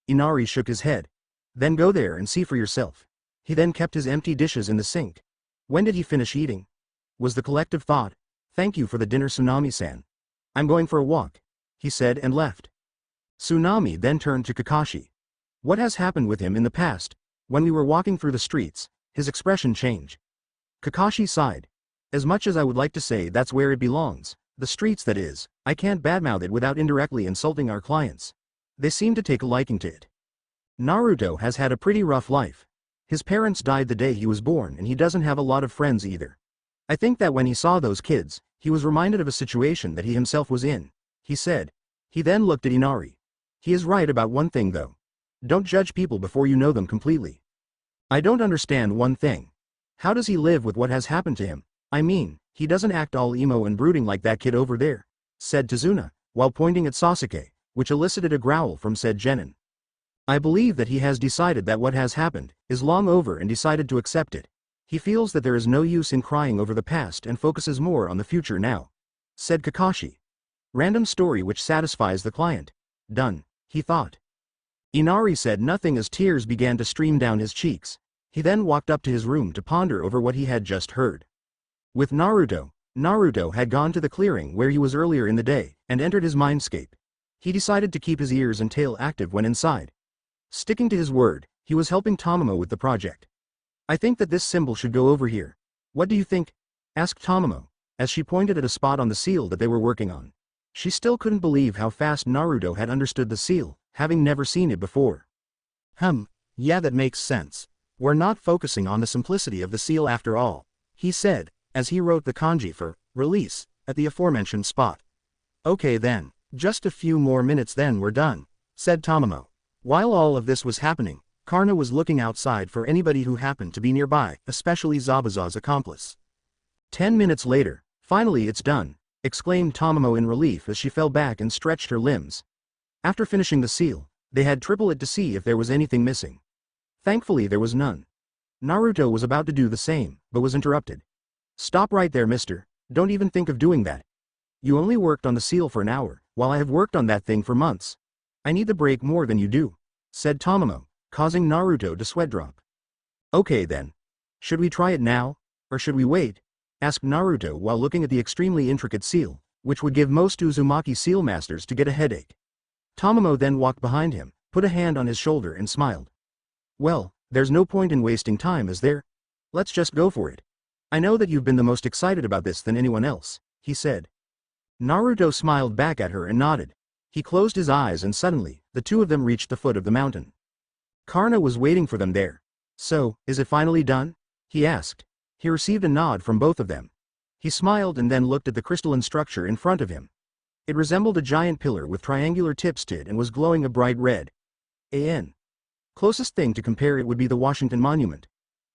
Inari shook his head. "Then go there and see for yourself." He then kept his empty dishes in the sink. When did he finish eating? Was the collective thought. "Thank you for the dinner, Tsunami-san. I'm going for a walk," he said and left. Tsunami then turned to Kakashi. "What has happened with him in the past? When we were walking through the streets, his expression changed." Kakashi sighed. "As much as I would like to say that's where it belongs, the streets that is, I can't badmouth it without indirectly insulting our clients. They seem to take a liking to it. Naruto has had a pretty rough life. His parents died the day he was born and he doesn't have a lot of friends either. I think that when he saw those kids, he was reminded of a situation that he himself was in," he said. He then looked at Inari. He is right about one thing though. Don't judge people before you know them completely. I don't understand one thing. How does he live with what has happened to him? I mean, he doesn't act all emo and brooding like that kid over there, said Tazuna, while pointing at Sasuke, which elicited a growl from said genin. I believe that he has decided that what has happened is long over and decided to accept it. He feels that there is no use in crying over the past and focuses more on the future now, said Kakashi. Random story which satisfies the client. Done, he thought. Inari said nothing as tears began to stream down his cheeks. He then walked up to his room to ponder over what he had just heard. With Naruto had gone to the clearing where he was earlier in the day and entered his mindscape. He decided to keep his ears and tail active when inside. Sticking to his word, he was helping Tamamo with the project. I think that this symbol should go over here. What do you think? Asked Tamamo, as she pointed at a spot on the seal that they were working on. She still couldn't believe how fast Naruto had understood the seal, having never seen it before. Yeah, that makes sense. We're not focusing on the simplicity of the seal after all, he said, as he wrote the kanji for release at the aforementioned spot. Okay then, just a few more minutes then we're done, said Tamamo. While all of this was happening, Karna was looking outside for anybody who happened to be nearby, especially Zabuza's accomplice. 10 minutes later, finally it's done, exclaimed Tamamo in relief as she fell back and stretched her limbs. After finishing the seal, they had triple it to see if there was anything missing. Thankfully there was none. Naruto was about to do the same, but was interrupted. Stop right there, mister, don't even think of doing that. You only worked on the seal for an hour, while I have worked on that thing for months. I need the break more than you do, said Tamamo, causing Naruto to sweat drop. Okay then. Should we try it now, or should we wait? Asked Naruto while looking at the extremely intricate seal, which would give most Uzumaki seal masters to get a headache. Tamamo then walked behind him, put a hand on his shoulder and smiled. Well, there's no point in wasting time, is there? Let's just go for it. I know that you've been the most excited about this than anyone else, he said. Naruto smiled back at her and nodded. He closed his eyes and suddenly, the two of them reached the foot of the mountain. Karna was waiting for them there. So, is it finally done? He asked. He received a nod from both of them. He smiled and then looked at the crystalline structure in front of him. It resembled a giant pillar with triangular tips to it and was glowing a bright red. Closest thing to compare it would be the Washington Monument.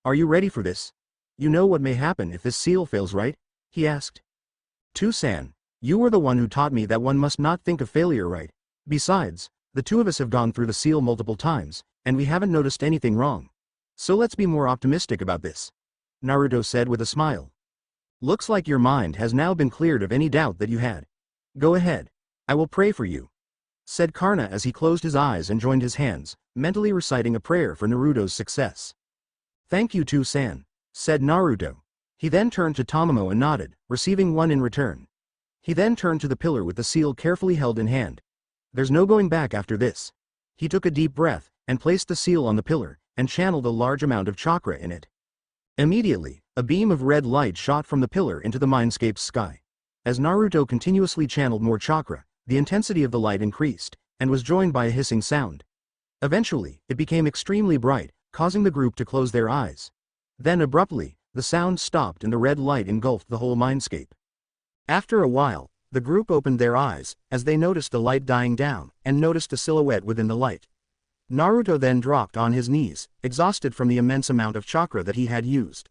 Are you ready for this? You know what may happen if this seal fails, right? He asked. Tu-san, you were the one who taught me that one must not think of failure, right? Besides, the two of us have gone through the seal multiple times, and we haven't noticed anything wrong. So let's be more optimistic about this, Naruto said with a smile. Looks like your mind has now been cleared of any doubt that you had. Go ahead. I will pray for you, said Karna as he closed his eyes and joined his hands, mentally reciting a prayer for Naruto's success. Thank you, Tu-san, said Naruto. He then turned to Tamamo and nodded, receiving one in return. He then turned to the pillar with the seal carefully held in hand. There's no going back after this. He took a deep breath, and placed the seal on the pillar, and channeled a large amount of chakra in it. Immediately, a beam of red light shot from the pillar into the mindscape's sky. As Naruto continuously channeled more chakra, the intensity of the light increased, and was joined by a hissing sound. Eventually, it became extremely bright, causing the group to close their eyes. Then abruptly, the sound stopped and the red light engulfed the whole mindscape. After a while, the group opened their eyes, as they noticed the light dying down, and noticed a silhouette within the light. Naruto then dropped on his knees, exhausted from the immense amount of chakra that he had used.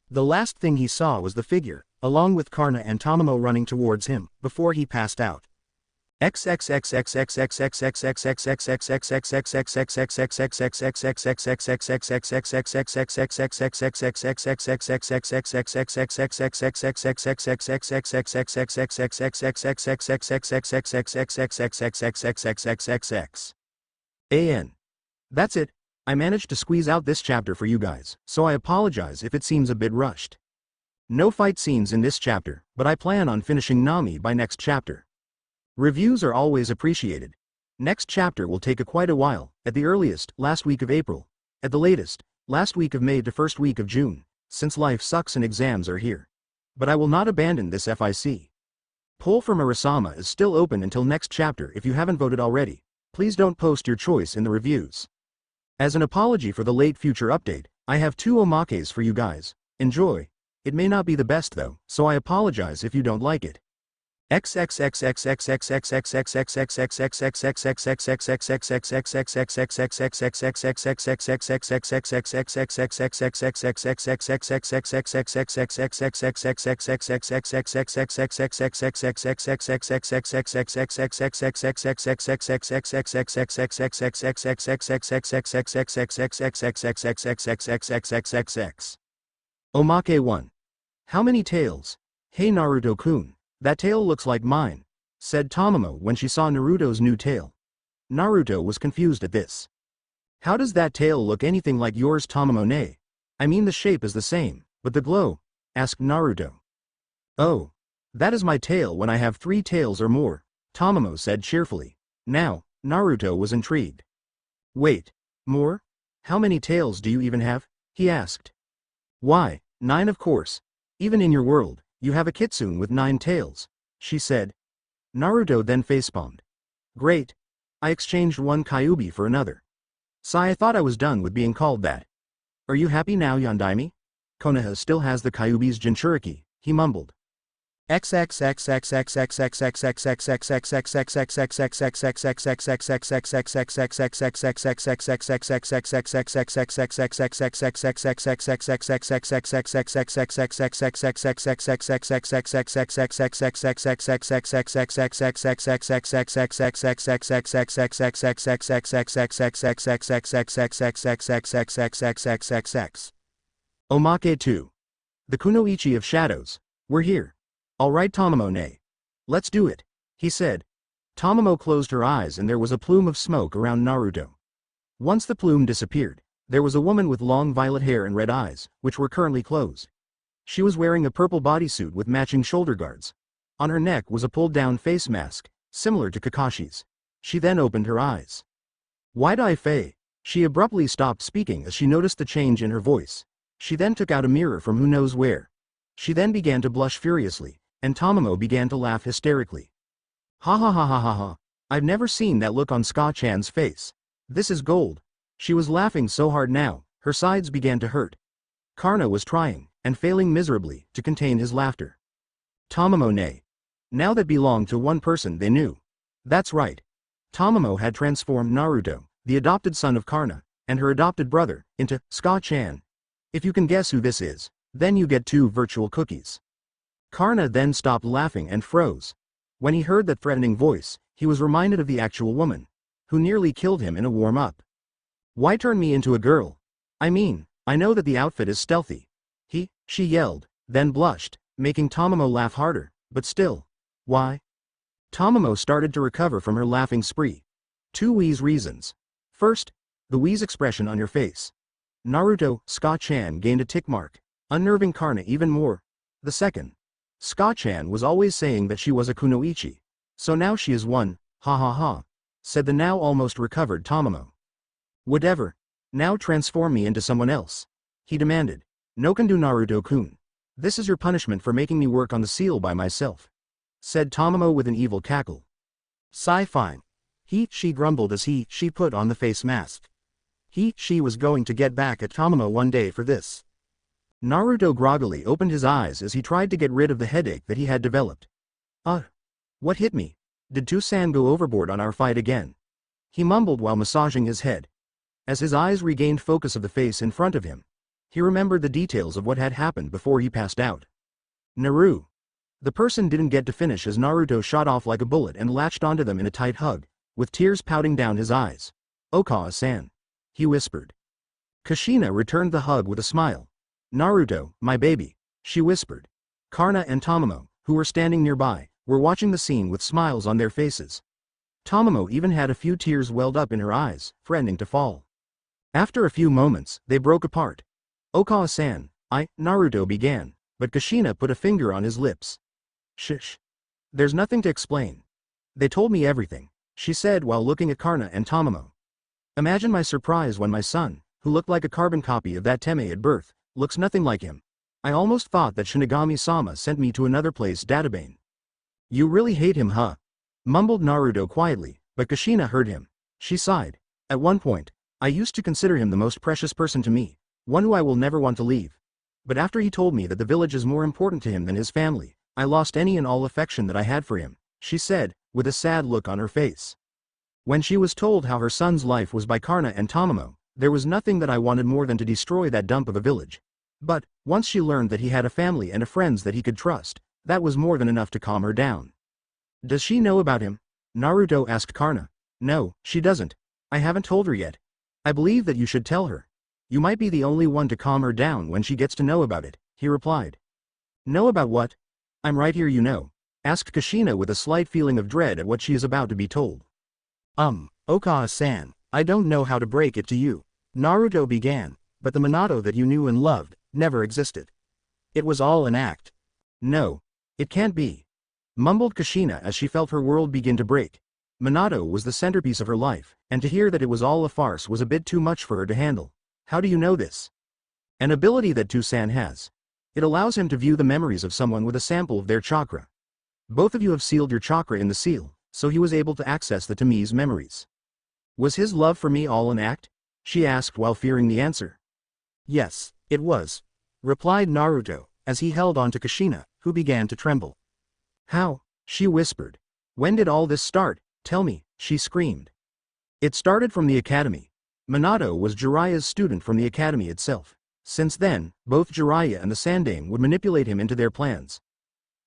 The last thing he saw was the figure, along with Karna and Tamamo running towards him, before he passed out. That's it. I managed to squeeze out this chapter for you guys, so I apologize if it seems a bit rushed. No fight scenes in this chapter, but I plan on finishing Nami by next chapter. Reviews are always appreciated. Next chapter will take quite a while, at the earliest, last week of April, at the latest, last week of May to first week of June, since life sucks and exams are here. But I will not abandon this FIC. Poll for Marasama is still open until next chapter. If you haven't voted already, please don't post your choice in the reviews. As an apology for the late future update, I have 2 omakes for you guys. Enjoy. It may not be the best though, so I apologize if you don't like it. Omake 1. How many tails? Hey Naruto-kun, that tail looks like mine, said Tamamo when she saw Naruto's new tail. Naruto was confused at this. How does that tail look anything like yours, Tamamo-ne? I mean the shape is the same, but the glow, asked Naruto. Oh, that is my tail when I have 3 tails or more, Tamamo said cheerfully. Now, Naruto was intrigued. Wait, more? How many tails do you even have? He asked. Why, 9 of course. Even in your world, you have a kitsune with 9 tails, she said. Naruto then facepalmed. Great. I exchanged one Kyuubi for another. Sigh, I thought I was done with being called that. Are you happy now, Yondaime? Konoha still has the Kyuubi's Jinchuriki, he mumbled. Omake 2. The Kunoichi of Shadows. We're here. Alright Tamamo-ne. Let's do it, he said. Tamamo closed her eyes and there was a plume of smoke around Naruto. Once the plume disappeared, there was a woman with long violet hair and red eyes, which were currently closed. She was wearing a purple bodysuit with matching shoulder guards. On her neck was a pulled-down face mask, similar to Kakashi's. She then opened her eyes. Wide-eye Faye. She abruptly stopped speaking as she noticed the change in her voice. She then took out a mirror from who knows where. She then began to blush furiously, and Tamamo began to laugh hysterically. Ha ha ha ha ha ha. I've never seen that look on Ska-chan's face. This is gold. She was laughing so hard now, her sides began to hurt. Karna was trying, and failing miserably, to contain his laughter. Tamamo-ne. Now that belonged to one person they knew. That's right. Tamamo had transformed Naruto, the adopted son of Karna, and her adopted brother, into Ska-chan. If you can guess who this is, then you get 2 virtual cookies. Karna then stopped laughing and froze. When he heard that threatening voice, he was reminded of the actual woman, who nearly killed him in a warm-up. Why turn me into a girl? I mean, I know that the outfit is stealthy. She yelled, then blushed, making Tamamo laugh harder, but still. Why? Tamamo started to recover from her laughing spree. 2 wheeze reasons. First, the wheeze expression on your face. Naruto, Ska-chan gained a tick mark, unnerving Karna even more. The second, Ska-chan was always saying that she was a kunoichi. So now she is one, ha ha ha, said the now almost recovered Tamamo. Whatever. Now transform me into someone else, he demanded. No can do, Naruto-kun. This is your punishment for making me work on the seal by myself, said Tamamo with an evil cackle. Sigh, fine. She grumbled as she put on the face mask. She was going to get back at Tamamo one day for this. Naruto groggily opened his eyes as he tried to get rid of the headache that he had developed. What hit me? Did Toussaint go overboard on our fight again? He mumbled while massaging his head. As his eyes regained focus of the face in front of him, he remembered the details of what had happened before he passed out. Naru. The person didn't get to finish as Naruto shot off like a bullet and latched onto them in a tight hug, with tears pouting down his eyes. Okawa-san, he whispered. Kushina returned the hug with a smile. Naruto, my baby, she whispered. Karna and Tamamo, who were standing nearby, were watching the scene with smiles on their faces. Tamamo even had a few tears welled up in her eyes, threatening to fall. After a few moments, they broke apart. Okawa-san, Naruto began, but Kushina put a finger on his lips. Shh. There's nothing to explain. They told me everything, she said while looking at Karna and Tamamo. Imagine my surprise when my son, who looked like a carbon copy of that Teme at birth, looks nothing like him. I almost thought that Shinigami-sama sent me to another place. Databane. You really hate him, huh? Mumbled Naruto quietly, but Kushina heard him. She sighed. At one point, I used to consider him the most precious person to me, one who I will never want to leave. But after he told me that the village is more important to him than his family, I lost any and all affection that I had for him, she said, with a sad look on her face. When she was told how her son's life was by Karna and Tamamo, there was nothing that I wanted more than to destroy that dump of a village. But, once she learned that he had a family and a friends that he could trust, that was more than enough to calm her down. Does she know about him? Naruto asked Karna. No, she doesn't. I haven't told her yet. I believe that you should tell her. You might be the only one to calm her down when she gets to know about it, he replied. Know about what? I'm right here, you know, asked Kushina with a slight feeling of dread at what she is about to be told. Okawa-san, I don't know how to break it to you. Naruto began, but the Minato that you knew and loved never existed. It was all an act. No, it can't be, mumbled Kushina as she felt her world begin to break. Minato was the centerpiece of her life, and to hear that it was all a farce was a bit too much for her to handle. How do you know this? An ability that Toussaint has. It allows him to view the memories of someone with a sample of their chakra. Both of you have sealed your chakra in the seal, so he was able to access the Tami's memories. Was his love for me all an act? She asked while fearing the answer. Yes, it was, replied Naruto, as he held on to Kushina, who began to tremble. How? She whispered. When did all this start? Tell me, she screamed. It started from the academy. Minato was Jiraiya's student from the academy itself. Since then, both Jiraiya and the Sandaime would manipulate him into their plans.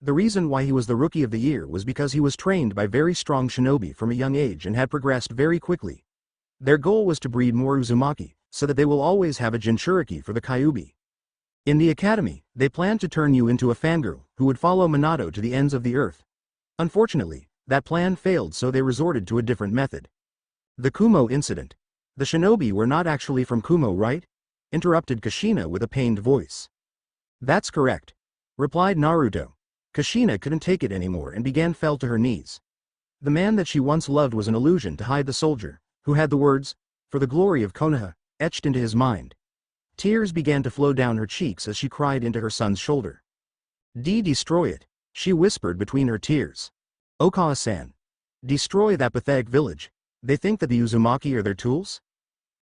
The reason why he was the Rookie of the Year was because he was trained by very strong shinobi from a young age and had progressed very quickly. Their goal was to breed more Uzumaki, so that they will always have a Jinchuriki for the Kyuubi. In the academy, they planned to turn you into a fangirl who would follow Minato to the ends of the earth. Unfortunately, that plan failed, so they resorted to a different method. The Kumo incident. The shinobi were not actually from Kumo, right? Interrupted Kushina with a pained voice. That's correct, replied Naruto. Kushina couldn't take it anymore and fell to her knees. The man that she once loved was an illusion to hide the soldier, who had the words, "For the glory of Konoha," etched into his mind. Tears began to flow down her cheeks as she cried into her son's shoulder. Destroy it, she whispered between her tears. Okawa-san. Destroy that pathetic village. They think that the Uzumaki are their tools?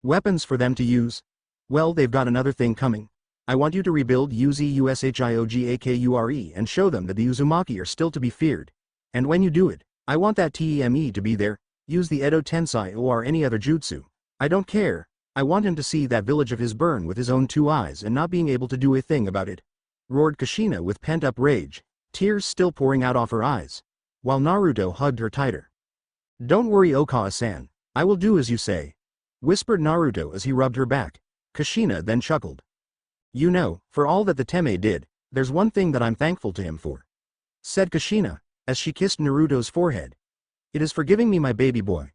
Weapons for them to use? Well, they've got another thing coming. I want you to rebuild Uzumaki and show them that the Uzumaki are still to be feared. And when you do it, I want that Teme to be there. Use the Edo Tensei or any other jutsu. I don't care. I want him to see that village of his burn with his own 2 eyes and not being able to do a thing about it, roared Kushina with pent-up rage, tears still pouring out of her eyes, while Naruto hugged her tighter. Don't worry, Okawa-san, I will do as you say, whispered Naruto as he rubbed her back. Kushina then chuckled. You know, for all that the Teme did, there's one thing that I'm thankful to him for, said Kushina, as she kissed Naruto's forehead. It is for giving me my baby boy.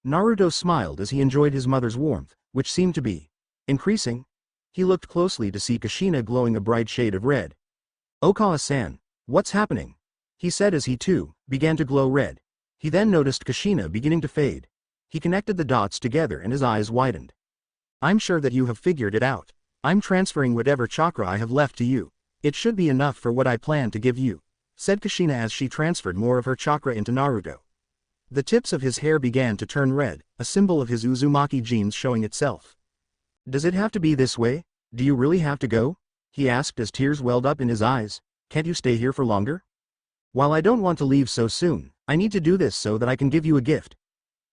Naruto smiled as he enjoyed his mother's warmth, which seemed to be increasing. He looked closely to see Kushina glowing a bright shade of red. Okawa-san, what's happening? He said as he too began to glow red. He then noticed Kushina beginning to fade. He connected the dots together and his eyes widened. I'm sure that you have figured it out. I'm transferring whatever chakra I have left to you. It should be enough for what I plan to give you, said Kushina as she transferred more of her chakra into Naruto. The tips of his hair began to turn red, a symbol of his Uzumaki genes showing itself. Does it have to be this way? Do you really have to go? He asked as tears welled up in his eyes. Can't you stay here for longer? While I don't want to leave so soon, I need to do this so that I can give you a gift.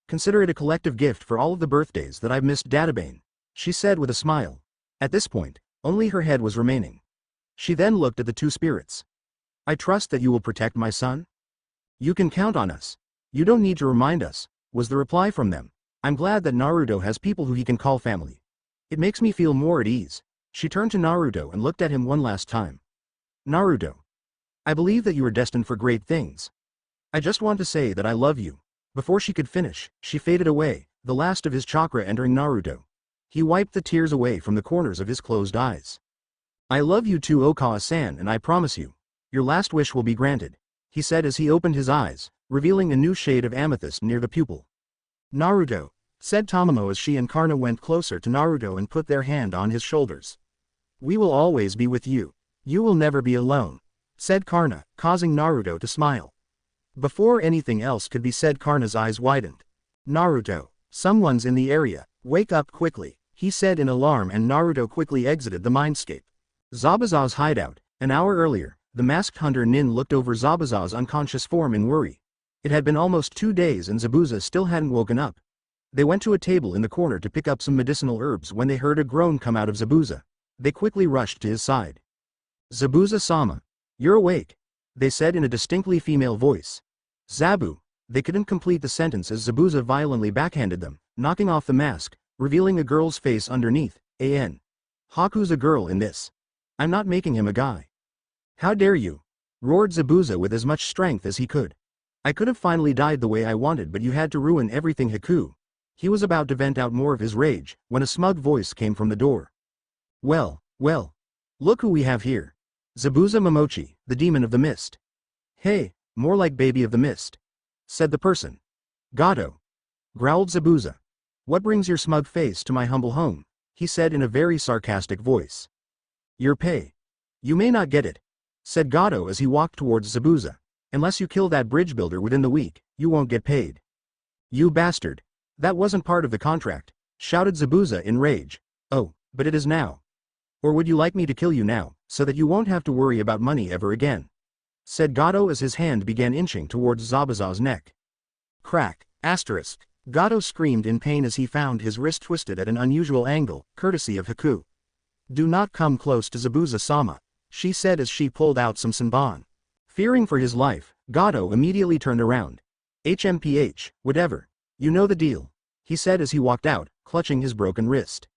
Consider it a collective gift for all of the birthdays that I've missed, Databane, she said with a smile. At this point, only her head was remaining. She then looked at the 2 spirits. I trust that you will protect my son? You can count on us. You don't need to remind us, was the reply from them. I'm glad that Naruto has people who he can call family. It makes me feel more at ease. She turned to Naruto and looked at him one last time. Naruto. I believe that you are destined for great things. I just want to say that I love you. Before she could finish, she faded away, the last of his chakra entering Naruto. He wiped the tears away from the corners of his closed eyes. I love you too, Okawa-san, and I promise you, your last wish will be granted, he said as he opened his eyes, revealing a new shade of amethyst near the pupil. Naruto, said Tamamo as she and Karna went closer to Naruto and put their hand on his shoulders. We will always be with you. You will never be alone, said Karna, causing Naruto to smile. Before anything else could be said, Karna's eyes widened. Naruto, someone's in the area, wake up quickly, he said in alarm, and Naruto quickly exited the mindscape. Zabuza's hideout. An hour earlier, The masked hunter Nin looked over Zabuza's unconscious form in worry. It had been almost 2 days and Zabuza still hadn't woken up. They went to a table in the corner to pick up some medicinal herbs when they heard a groan come out of Zabuza. They quickly rushed to his side. "Zabuza-sama, you're awake," they said in a distinctly female voice. "Zabu." They couldn't complete the sentence as Zabuza violently backhanded them, knocking off the mask, revealing a girl's face underneath. Haku's a girl in this. I'm not making him a guy. "How dare you?" roared Zabuza with as much strength as he could. "I could have finally died the way I wanted, but you had to ruin everything, Haku." He was about to vent out more of his rage, when a smug voice came from the door. Well, look who we have here. Zabuza Momochi, the demon of the mist." "Hey, more like baby of the mist," said the person. "Gato," growled Zabuza. "What brings your smug face to my humble home?" he said in a very sarcastic voice. "Your pay. You may not get it," said Gato as he walked towards Zabuza. "Unless you kill that bridge builder within the week, you won't get paid." "You bastard. That wasn't part of the contract," shouted Zabuza in rage. "Oh, but it is now. Or would you like me to kill you now, so that you won't have to worry about money ever again?" said Gato as his hand began inching towards Zabuza's neck. Crack, asterisk. Gato screamed in pain as he found his wrist twisted at an unusual angle, courtesy of Haku. "Do not come close to Zabuza-sama," she said as she pulled out some senbon. Fearing for his life, Gato immediately turned around. "HMPH, whatever. You know the deal," he said as he walked out, clutching his broken wrist.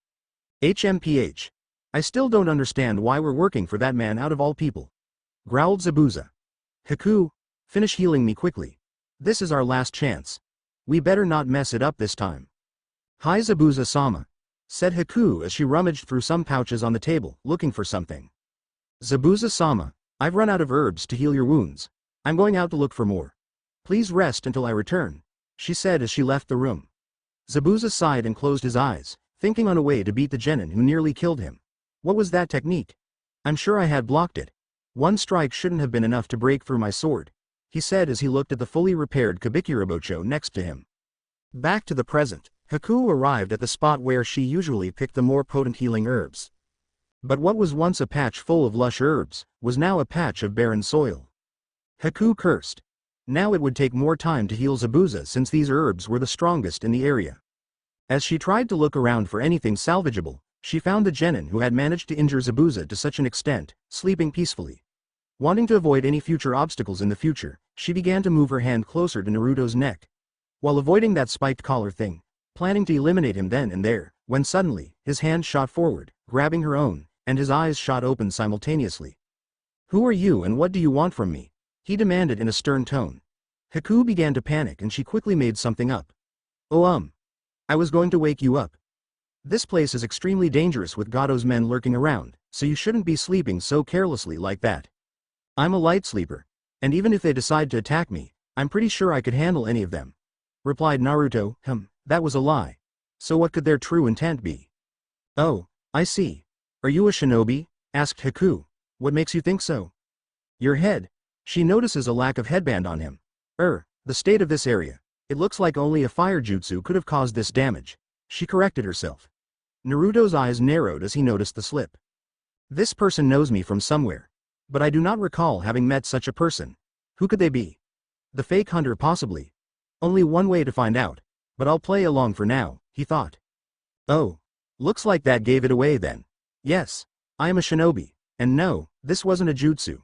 "HMPH. I still don't understand why we're working for that man out of all people," growled Zabuza. "Haku, finish healing me quickly. This is our last chance. We better not mess it up this time." "Hi Zabuza-sama," said Haku as she rummaged through some pouches on the table, looking for something. "Zabuza-sama, I've run out of herbs to heal your wounds. I'm going out to look for more. Please rest until I return," she said as she left the room. Zabuza sighed and closed his eyes, thinking on a way to beat the genin who nearly killed him. What was that technique? I'm sure I had blocked it. One strike shouldn't have been enough to break through my sword, he said as he looked at the fully repaired Kabikirabocho next to him. Back to the present, Haku arrived at the spot where she usually picked the more potent healing herbs. But what was once a patch full of lush herbs, was now a patch of barren soil. Haku cursed. Now it would take more time to heal Zabuza since these herbs were the strongest in the area. As she tried to look around for anything salvageable, she found the genin who had managed to injure Zabuza to such an extent, sleeping peacefully. Wanting to avoid any future obstacles in the future, she began to move her hand closer to Naruto's neck. While avoiding that spiked collar thing, planning to eliminate him then and there, when suddenly, his hand shot forward, grabbing her own, and his eyes shot open simultaneously. "Who are you and what do you want from me?" he demanded in a stern tone. Haku began to panic and she quickly made something up. "Oh I was going to wake you up. This place is extremely dangerous with Gato's men lurking around, so you shouldn't be sleeping so carelessly like that. I'm a light sleeper, and even if they decide to attack me, I'm pretty sure I could handle any of them," replied Naruto. That was a lie. So what could their true intent be?" "Oh, I see. Are you a shinobi?" asked Haku. "What makes you think so?" "Your head." She notices a lack of headband on him. The state of this area. It looks like only a fire jutsu could have caused this damage," she corrected herself. Naruto's eyes narrowed as he noticed the slip. "This person knows me from somewhere. But I do not recall having met such a person. Who could they be? The fake hunter possibly. Only one way to find out, but I'll play along for now," he thought. "Oh. Looks like that gave it away then. Yes, I am a shinobi, and no, this wasn't a jutsu.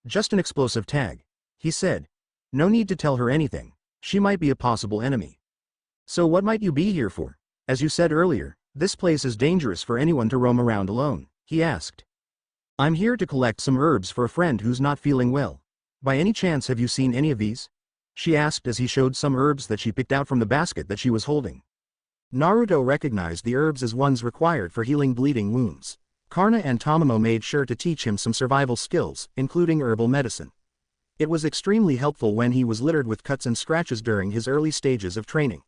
Just an explosive tag," he said. No need to tell her anything, she might be a possible enemy. "So what might you be here for? As you said earlier, this place is dangerous for anyone to roam around alone," he asked. "I'm here to collect some herbs for a friend who's not feeling well. By any chance have you seen any of these?" she asked as he showed some herbs that she picked out from the basket that she was holding. Naruto recognized the herbs as ones required for healing bleeding wounds. Karna and Tamamo made sure to teach him some survival skills, including herbal medicine. It was extremely helpful when he was littered with cuts and scratches during his early stages of training.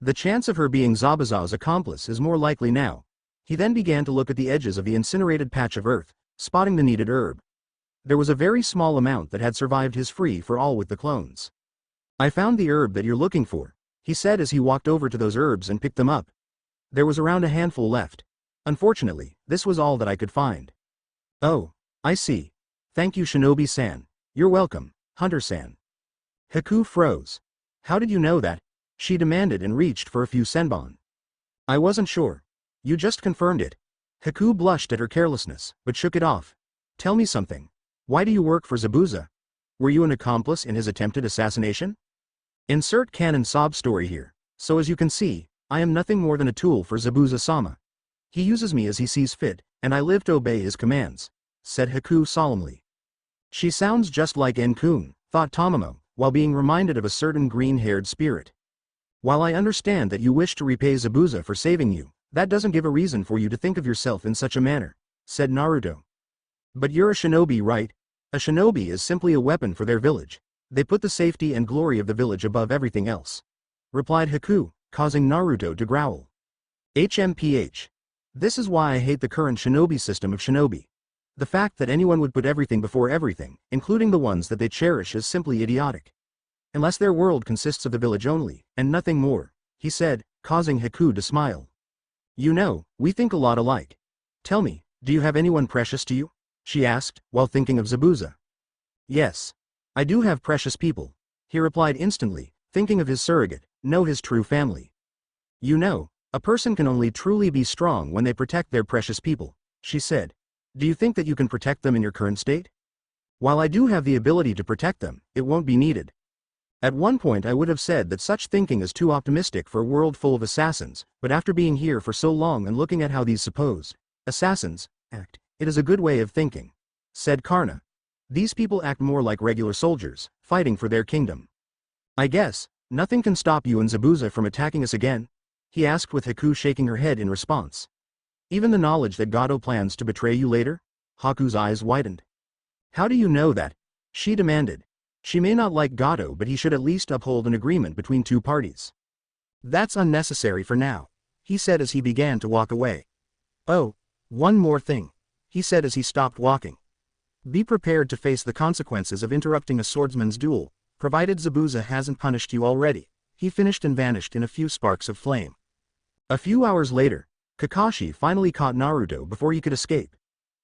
The chance of her being Zabuza's accomplice is more likely now. He then began to look at the edges of the incinerated patch of earth, spotting the needed herb. There was a very small amount that had survived his free for all with the clones. "I found the herb that you're looking for," he said as he walked over to those herbs and picked them up. There was around a handful left. "Unfortunately, this was all that I could find." "Oh, I see. Thank you Shinobi-san. You're welcome, Hunter-san. Haku froze. How did you know that? She demanded and reached for a few senbon. I wasn't sure. You just confirmed it. Haku blushed at her carelessness, but shook it off. Tell me something. Why do you work for Zabuza? Were you an accomplice in his attempted assassination? Insert canon sob story here. So as you can see, I am nothing more than a tool for Zabuza-sama. He uses me as he sees fit, and I live to obey his commands, said Haku solemnly. She sounds just like En-kun, thought Tamamo, while being reminded of a certain green-haired spirit. While I understand that you wish to repay Zabuza for saving you, that doesn't give a reason for you to think of yourself in such a manner, said Naruto. But you're a shinobi, right? A shinobi is simply a weapon for their village. They put the safety and glory of the village above everything else, replied Haku, causing Naruto to growl. HMPH. This is why I hate the current shinobi system of shinobi. The fact that anyone would put everything before everything, including the ones that they cherish, is simply idiotic. Unless their world consists of the village only, and nothing more, he said, causing Haku to smile. You know, we think a lot alike. Tell me, do you have anyone precious to you? She asked, while thinking of Zabuza. Yes. I do have precious people, he replied instantly, thinking of his surrogate, his true family. You know, a person can only truly be strong when they protect their precious people, she said. Do you think that you can protect them in your current state? While I do have the ability to protect them, it won't be needed. At one point I would have said that such thinking is too optimistic for a world full of assassins, but after being here for so long and looking at how these supposed assassins act, it is a good way of thinking, said Karna. These people act more like regular soldiers, fighting for their kingdom. I guess, nothing can stop you and Zabuza from attacking us again? He asked with Haku shaking her head in response. Even the knowledge that Gato plans to betray you later? Haku's eyes widened. How do you know that? She demanded. She may not like Gato, but he should at least uphold an agreement between two parties. That's unnecessary for now, he said as he began to walk away. Oh, one more thing, he said as he stopped walking. Be prepared to face the consequences of interrupting a swordsman's duel, provided Zabuza hasn't punished you already. He finished and vanished in a few sparks of flame. A few hours later, Kakashi finally caught Naruto before he could escape.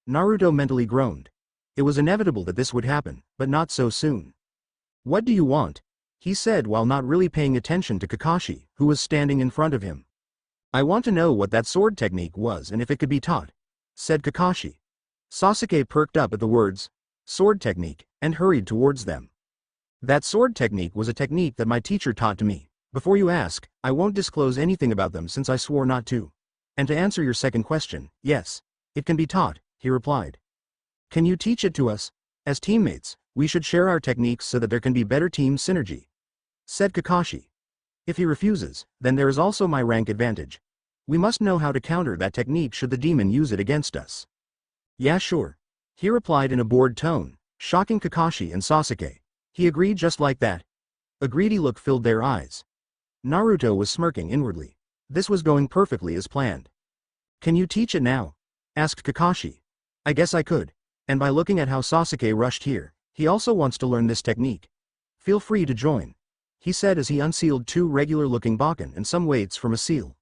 Naruto mentally groaned. It was inevitable that this would happen, but not so soon. What do you want? He said while not really paying attention to Kakashi, who was standing in front of him. I want to know what that sword technique was and if it could be taught, said Kakashi. Sasuke perked up at the words, sword technique, and hurried towards them. That sword technique was a technique that my teacher taught to me. Before you ask, I won't disclose anything about them since I swore not to. And to answer your second question, yes, it can be taught, he replied. Can you teach it to us? As teammates, we should share our techniques so that there can be better team synergy, said Kakashi. If he refuses, then there is also my rank advantage. We must know how to counter that technique should the demon use it against us. Yeah, sure, he replied in a bored tone, shocking Kakashi and Sasuke. He agreed just like that. A greedy look filled their eyes. Naruto was smirking inwardly. This was going perfectly as planned. Can you teach it now? Asked Kakashi. I guess I could. And by looking at how Sasuke rushed here, he also wants to learn this technique. Feel free to join, he said as he unsealed two regular-looking bakken and some weights from a seal.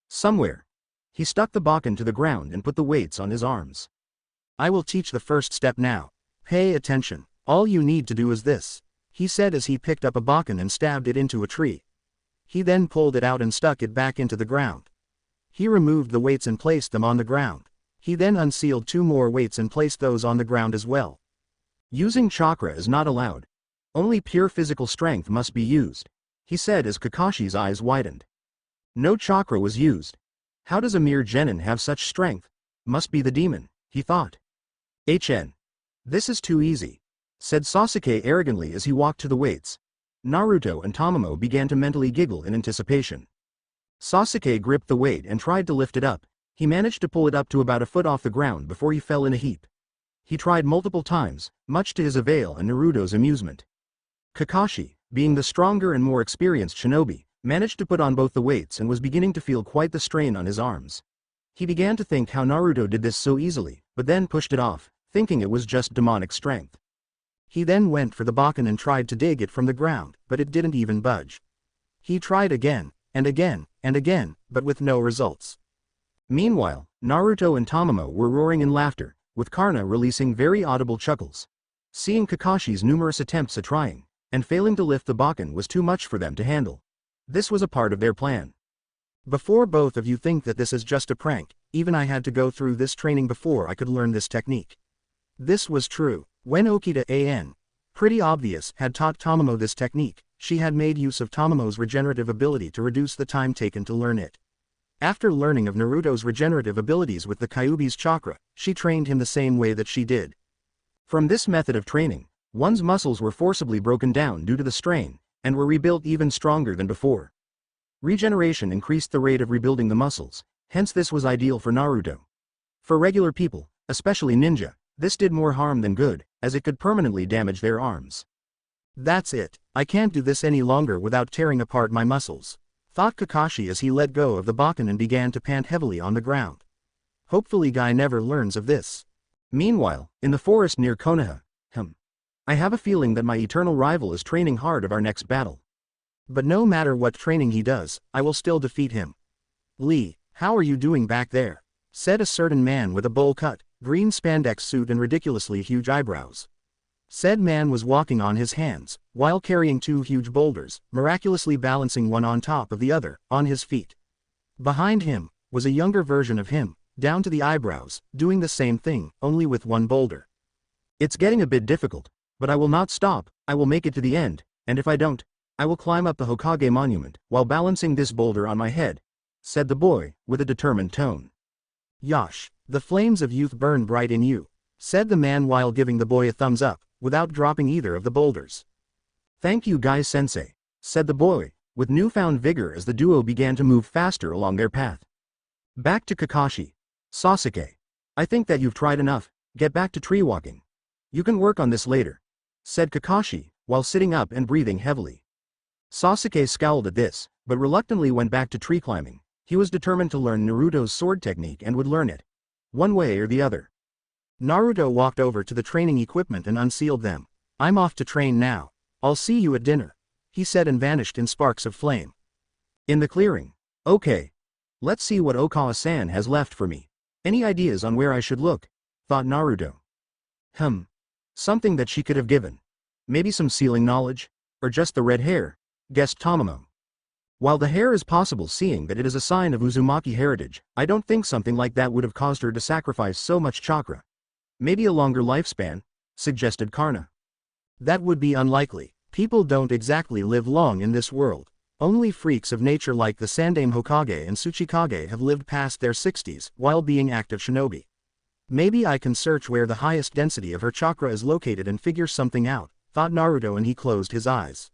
Somewhere. He stuck the bakken to the ground and put the weights on his arms. I will teach the first step now. Pay attention. All you need to do is this, he said as he picked up a bakken and stabbed it into a tree. He then pulled it out and stuck it back into the ground. He removed the weights and placed them on the ground. He then unsealed two more weights and placed those on the ground as well. Using chakra is not allowed. Only pure physical strength must be used, he said as Kakashi's eyes widened. No chakra was used. How does a mere genin have such strength? Must be the demon, he thought. This is too easy, said Sasuke arrogantly as he walked to the weights. Naruto and Tamamo began to mentally giggle in anticipation. Sasuke gripped the weight and tried to lift it up. He managed to pull it up to about a foot off the ground before he fell in a heap. He tried multiple times, much to his avail and Naruto's amusement. Kakashi, being the stronger and more experienced shinobi, managed to put on both the weights and was beginning to feel quite the strain on his arms. He began to think how Naruto did this so easily, but then pushed it off, thinking it was just demonic strength. He then went for the bakken and tried to dig it from the ground, but it didn't even budge. He tried again, and again, and again, but with no results. Meanwhile, Naruto and Tamamo were roaring in laughter, with Karna releasing very audible chuckles. Seeing Kakashi's numerous attempts at trying, and failing to lift the Bakken was too much for them to handle. This was a part of their plan. Before both of you think that this is just a prank, even I had to go through this training before I could learn this technique. This was true. When Okita An, pretty obvious, had taught Tamamo this technique, she had made use of Tamamo's regenerative ability to reduce the time taken to learn it. After learning of Naruto's regenerative abilities with the Kyuubi's chakra, she trained him the same way that she did. From this method of training, one's muscles were forcibly broken down due to the strain, and were rebuilt even stronger than before. Regeneration increased the rate of rebuilding the muscles, hence this was ideal for Naruto. For regular people, especially ninja, this did more harm than good, as it could permanently damage their arms. That's it, I can't do this any longer without tearing apart my muscles, thought Kakashi as he let go of the Bakken and began to pant heavily on the ground. Hopefully Guy never learns of this. Meanwhile, in the forest near Konoha, I have a feeling that my eternal rival is training hard of our next battle. But no matter what training he does, I will still defeat him. Lee, how are you doing back there? Said a certain man with a bowl cut, green spandex suit and ridiculously huge eyebrows. Said man was walking on his hands, while carrying two huge boulders, miraculously balancing one on top of the other, on his feet. Behind him, was a younger version of him, down to the eyebrows, doing the same thing, only with one boulder. It's getting a bit difficult, but I will not stop, I will make it to the end, and if I don't, I will climb up the Hokage monument, while balancing this boulder on my head, said the boy, with a determined tone. Yosh, the flames of youth burn bright in you, said the man while giving the boy a thumbs up, without dropping either of the boulders. Thank you Guy-sensei, said the boy, with newfound vigor as the duo began to move faster along their path. Back to Kakashi. Sasuke, I think that you've tried enough, get back to tree walking. You can work on this later, said Kakashi, while sitting up and breathing heavily. Sasuke scowled at this, but reluctantly went back to tree climbing. He was determined to learn Naruto's sword technique and would learn it, one way or the other. Naruto walked over to the training equipment and unsealed them. I'm off to train now. I'll see you at dinner, he said and vanished in sparks of flame. In the clearing. Okay. Let's see what Okawa-san has left for me. Any ideas on where I should look? Thought Naruto. Something that she could have given. Maybe some sealing knowledge? Or just the red hair? Guessed Tamamo. While the hair is possible seeing that it is a sign of Uzumaki heritage, I don't think something like that would have caused her to sacrifice so much chakra. Maybe a longer lifespan, suggested Karna. That would be unlikely. People don't exactly live long in this world. Only freaks of nature like the Sandaime Hokage and Tsuchikage have lived past their 60s while being active shinobi. Maybe I can search where the highest density of her chakra is located and figure something out, thought Naruto and he closed his eyes.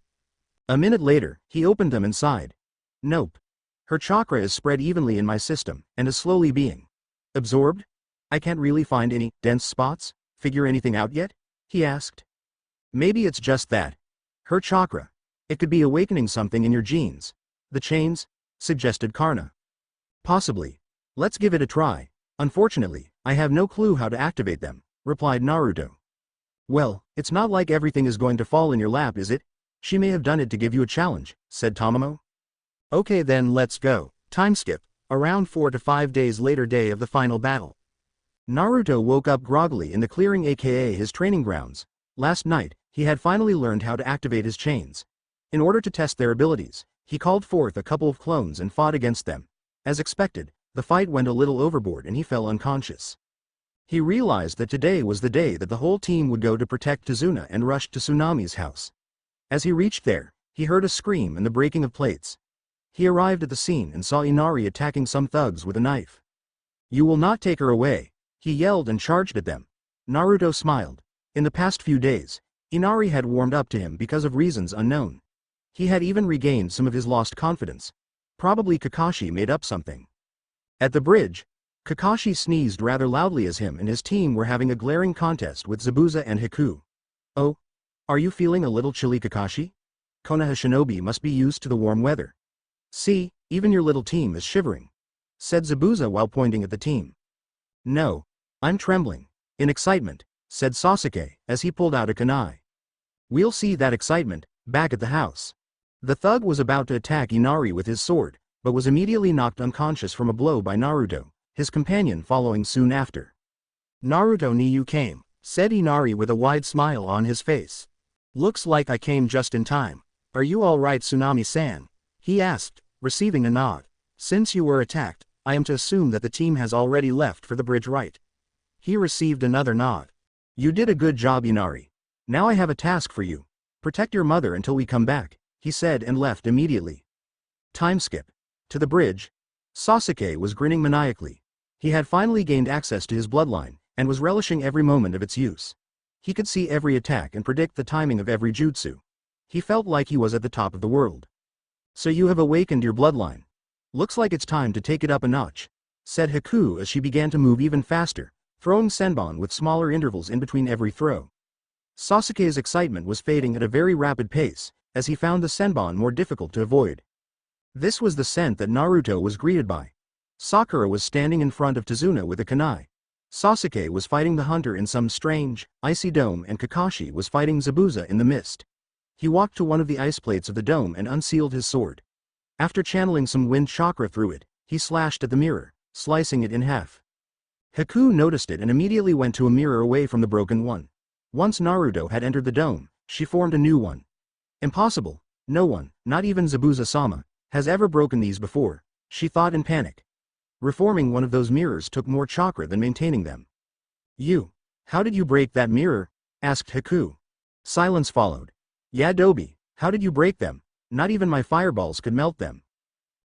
A minute later, he opened them and sighed. Nope. Her chakra is spread evenly in my system, and is slowly being absorbed? I can't really find any dense spots, figure anything out yet? He asked. Maybe it's just that. Her chakra. It could be awakening something in your genes. The chains? Suggested Karna. Possibly. Let's give it a try. Unfortunately, I have no clue how to activate them, replied Naruto. Well, it's not like everything is going to fall in your lap, is it? She may have done it to give you a challenge, said Tamamo. Okay then let's go. Time skip. Around 4 to 5 days later, day of the final battle. Naruto woke up groggily in the clearing, aka his training grounds. Last night, he had finally learned how to activate his chains. In order to test their abilities, he called forth a couple of clones and fought against them. As expected, the fight went a little overboard and he fell unconscious. He realized that today was the day that the whole team would go to protect Tazuna and rushed to Tsunami's house. As he reached there, he heard a scream and the breaking of plates. He arrived at the scene and saw Inari attacking some thugs with a knife. You will not take her away, he yelled and charged at them. Naruto smiled. In the past few days, Inari had warmed up to him because of reasons unknown. He had even regained some of his lost confidence. Probably Kakashi made up something. At the bridge, Kakashi sneezed rather loudly as him and his team were having a glaring contest with Zabuza and Hiku. Oh? Are you feeling a little chilly, Kakashi? Konoha shinobi must be used to the warm weather. See, even your little team is shivering, said Zabuza while pointing at the team. No. I'm trembling. In excitement, said Sasuke as he pulled out a kunai. We'll see that excitement, back at the house. The thug was about to attack Inari with his sword, but was immediately knocked unconscious from a blow by Naruto, his companion following soon after. Naruto ni you came, said Inari with a wide smile on his face. Looks like I came just in time. Are you all right, Tsunami-san? He asked, receiving a nod. Since you were attacked, I am to assume that the team has already left for the bridge, right? He received another nod. You did a good job, Inari. Now I have a task for you. Protect your mother until we come back, he said and left immediately. Time skip. To the bridge. Sasuke was grinning maniacally. He had finally gained access to his bloodline, and was relishing every moment of its use. He could see every attack and predict the timing of every jutsu. He felt like he was at the top of the world. So you have awakened your bloodline. Looks like it's time to take it up a notch, said Haku as she began to move even faster, throwing senbon with smaller intervals in between every throw. Sasuke's excitement was fading at a very rapid pace, as he found the senbon more difficult to avoid. This was the scent that Naruto was greeted by. Sakura was standing in front of Tazuna with a kunai. Sasuke was fighting the hunter in some strange, icy dome, and Kakashi was fighting Zabuza in the mist. He walked to one of the ice plates of the dome and unsealed his sword. After channeling some wind chakra through it, he slashed at the mirror, slicing it in half. Haku noticed it and immediately went to a mirror away from the broken one. Once Naruto had entered the dome, she formed a new one. Impossible. No one, not even Zabuza-sama, has ever broken these before, she thought in panic. Reforming one of those mirrors took more chakra than maintaining them. How did you break that mirror? Asked Haku. Silence followed. Yadobi, how did you break them? Not even my fireballs could melt them.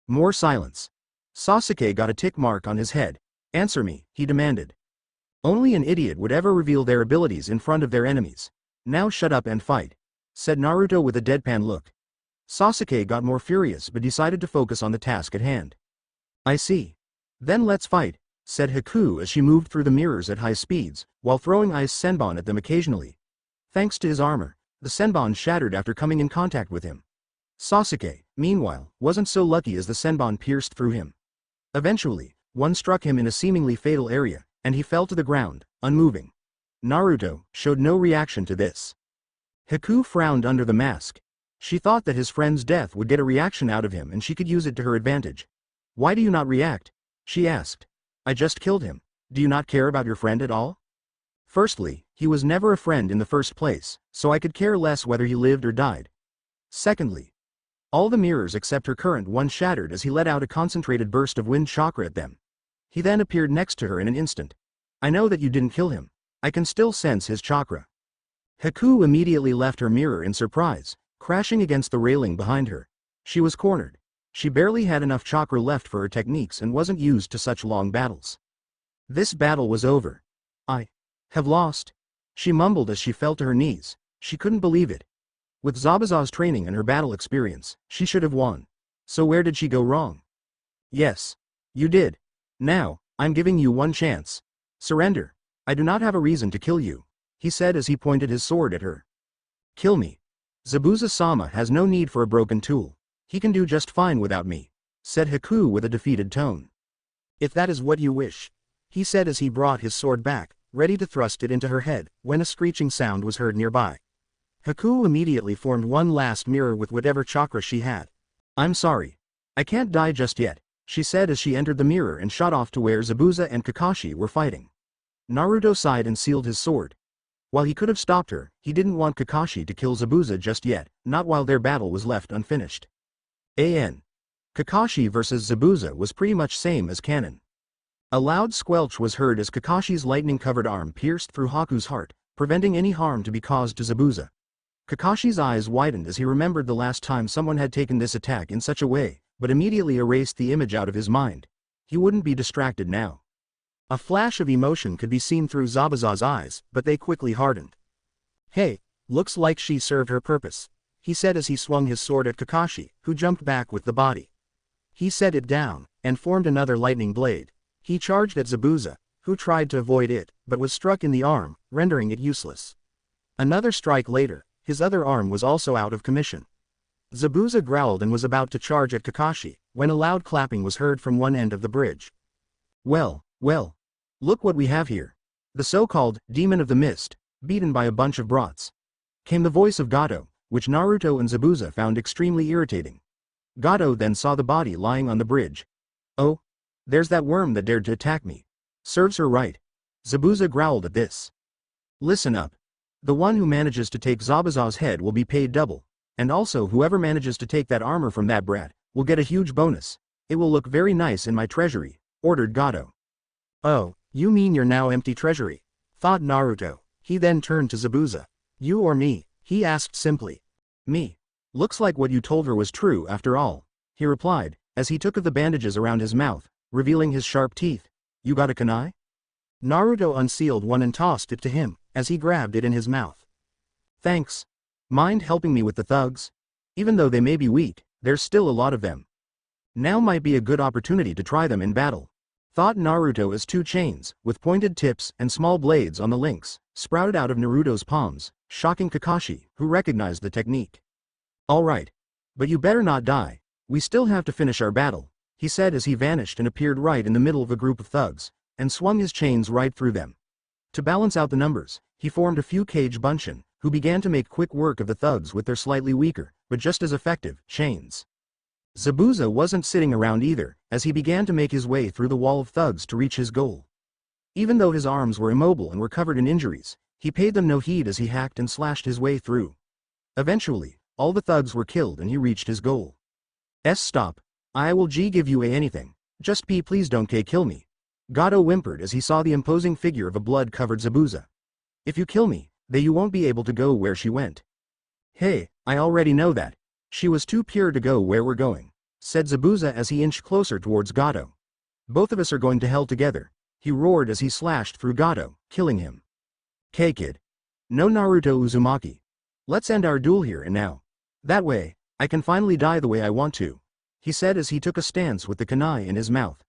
More silence. Sasuke got a tick mark on his head. Answer me, he demanded. Only an idiot would ever reveal their abilities in front of their enemies. Now shut up and fight, said Naruto with a deadpan look. Sasuke got more furious but decided to focus on the task at hand. I see. Then let's fight, said Haku as she moved through the mirrors at high speeds, while throwing ice senbon at them occasionally. Thanks to his armor, the senbon shattered after coming in contact with him. Sasuke, meanwhile, wasn't so lucky as the senbon pierced through him. Eventually, one struck him in a seemingly fatal area, and he fell to the ground, unmoving. Naruto showed no reaction to this. Haku frowned under the mask. She thought that his friend's death would get a reaction out of him and she could use it to her advantage. Why do you not react? She asked. I just killed him. Do you not care about your friend at all? Firstly, he was never a friend in the first place, so I could care less whether he lived or died. Secondly, all the mirrors except her current one shattered as he let out a concentrated burst of wind chakra at them. He then appeared next to her in an instant. I know that you didn't kill him. I can still sense his chakra. Haku immediately left her mirror in surprise, crashing against the railing behind her. She was cornered. She barely had enough chakra left for her techniques and wasn't used to such long battles. This battle was over. I have lost, she mumbled as she fell to her knees. She couldn't believe it. With Zabuza's training and her battle experience, she should have won. So where did she go wrong? Yes. You did. Now, I'm giving you one chance. Surrender. I do not have a reason to kill you, he said as he pointed his sword at her. Kill me. Zabuza-sama has no need for a broken tool. He can do just fine without me, said Haku with a defeated tone. If that is what you wish, he said as he brought his sword back, ready to thrust it into her head, when a screeching sound was heard nearby. Haku immediately formed one last mirror with whatever chakra she had. I'm sorry. I can't die just yet, she said as she entered the mirror and shot off to where Zabuza and Kakashi were fighting. Naruto sighed and sealed his sword. While he could have stopped her, he didn't want Kakashi to kill Zabuza just yet, not while their battle was left unfinished. Kakashi versus Zabuza was pretty much same as canon. A loud squelch was heard as Kakashi's lightning-covered arm pierced through Haku's heart, preventing any harm to be caused to Zabuza. Kakashi's eyes widened as he remembered the last time someone had taken this attack in such a way, but immediately erased the image out of his mind. He wouldn't be distracted now. A flash of emotion could be seen through Zabuza's eyes, but they quickly hardened. Hey, looks like she served her purpose, he said as he swung his sword at Kakashi, who jumped back with the body. He set it down, and formed another lightning blade. He charged at Zabuza, who tried to avoid it, but was struck in the arm, rendering it useless. Another strike later, his other arm was also out of commission. Zabuza growled and was about to charge at Kakashi, when a loud clapping was heard from one end of the bridge. Well, look what we have here. The so-called Demon of the Mist, beaten by a bunch of brats. Came the voice of Gato, which Naruto and Zabuza found extremely irritating. Gato then saw the body lying on the bridge. Oh, there's that worm that dared to attack me. Serves her right. Zabuza growled at this. Listen up. The one who manages to take Zabuza's head will be paid double, and also whoever manages to take that armor from that brat will get a huge bonus. It will look very nice in my treasury, ordered Gato. Oh, you mean your now empty treasury? Thought Naruto. He then turned to Zabuza. You or me? He asked simply. Me. Looks like what you told her was true after all, he replied, as he took of the bandages around his mouth, revealing his sharp teeth. You got a kunai? Naruto unsealed one and tossed it to him, as he grabbed it in his mouth. Thanks. Mind helping me with the thugs? Even though they may be weak, there's still a lot of them. Now might be a good opportunity to try them in battle. Thought Naruto as two chains, with pointed tips and small blades on the links, sprouted out of Naruto's palms, shocking Kakashi, who recognized the technique. Alright. But you better not die. We still have to finish our battle, he said as he vanished and appeared right in the middle of a group of thugs, and swung his chains right through them. To balance out the numbers, he formed a few cage bunshin, who began to make quick work of the thugs with their slightly weaker, but just as effective, chains. Zabuza wasn't sitting around either, as he began to make his way through the wall of thugs to reach his goal. Even though his arms were immobile and were covered in injuries, he paid them no heed as he hacked and slashed his way through. Eventually, all the thugs were killed and he reached his goal. Stop. I will give you anything. Just please don't kill me. Gato whimpered as he saw the imposing figure of a blood-covered Zabuza. If you kill me, then you won't be able to go where she went. Hey, I already know that. She was too pure to go where we're going, said Zabuza as he inched closer towards Gato. Both of us are going to hell together, he roared as he slashed through Gato, killing him. Kid. No Naruto Uzumaki. Let's end our duel here and now. That way, I can finally die the way I want to, he said as he took a stance with the kunai in his mouth.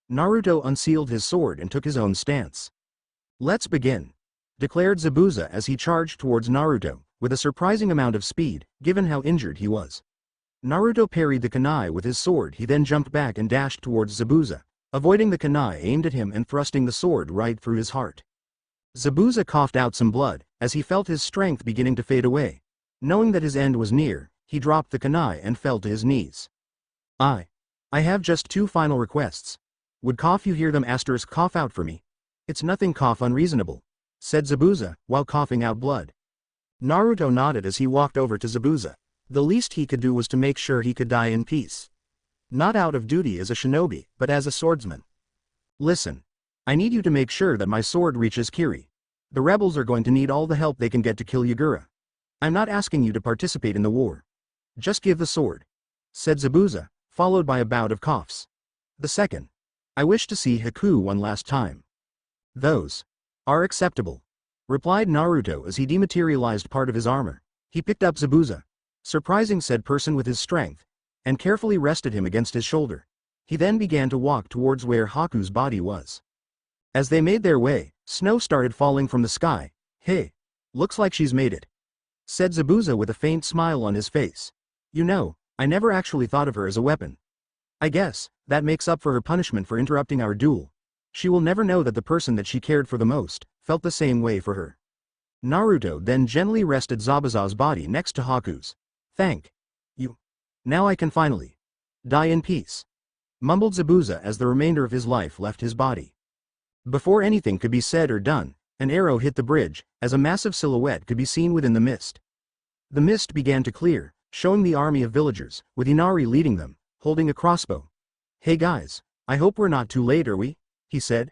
Naruto unsealed his sword and took his own stance. Let's begin, declared Zabuza as he charged towards Naruto, with a surprising amount of speed, given how injured he was. Naruto parried the kunai with his sword. He then jumped back and dashed towards Zabuza, avoiding the kunai aimed at him and thrusting the sword right through his heart. Zabuza coughed out some blood, as he felt his strength beginning to fade away. Knowing that his end was near, he dropped the kunai and fell to his knees. I have just two final requests. Would you hear them cough out for me? It's nothing unreasonable, said Zabuza, while coughing out blood. Naruto nodded as he walked over to Zabuza. The least he could do was to make sure he could die in peace. Not out of duty as a shinobi, but as a swordsman. Listen. I need you to make sure that my sword reaches Kiri. The rebels are going to need all the help they can get to kill Yagura. I'm not asking you to participate in the war. Just give the sword, said Zabuza, followed by a bout of coughs. The second. I wish to see Haku one last time. Those are acceptable, replied Naruto as he dematerialized part of his armor. He picked up Zabuza, surprising said person with his strength, and carefully rested him against his shoulder. He then began to walk towards where Haku's body was. As they made their way, snow started falling from the sky. Hey, looks like she's made it, said Zabuza with a faint smile on his face. You know, I never actually thought of her as a weapon. I guess that makes up for her punishment for interrupting our duel. She will never know that the person that she cared for the most felt the same way for her. Naruto then gently rested Zabuza's body next to Haku's. Thank you. Now I can finally die in peace, mumbled Zabuza as the remainder of his life left his body. Before anything could be said or done, an arrow hit the bridge, as a massive silhouette could be seen within the mist. The mist began to clear, showing the army of villagers, with Inari leading them, holding a crossbow. Hey guys, I hope we're not too late, are we? He said.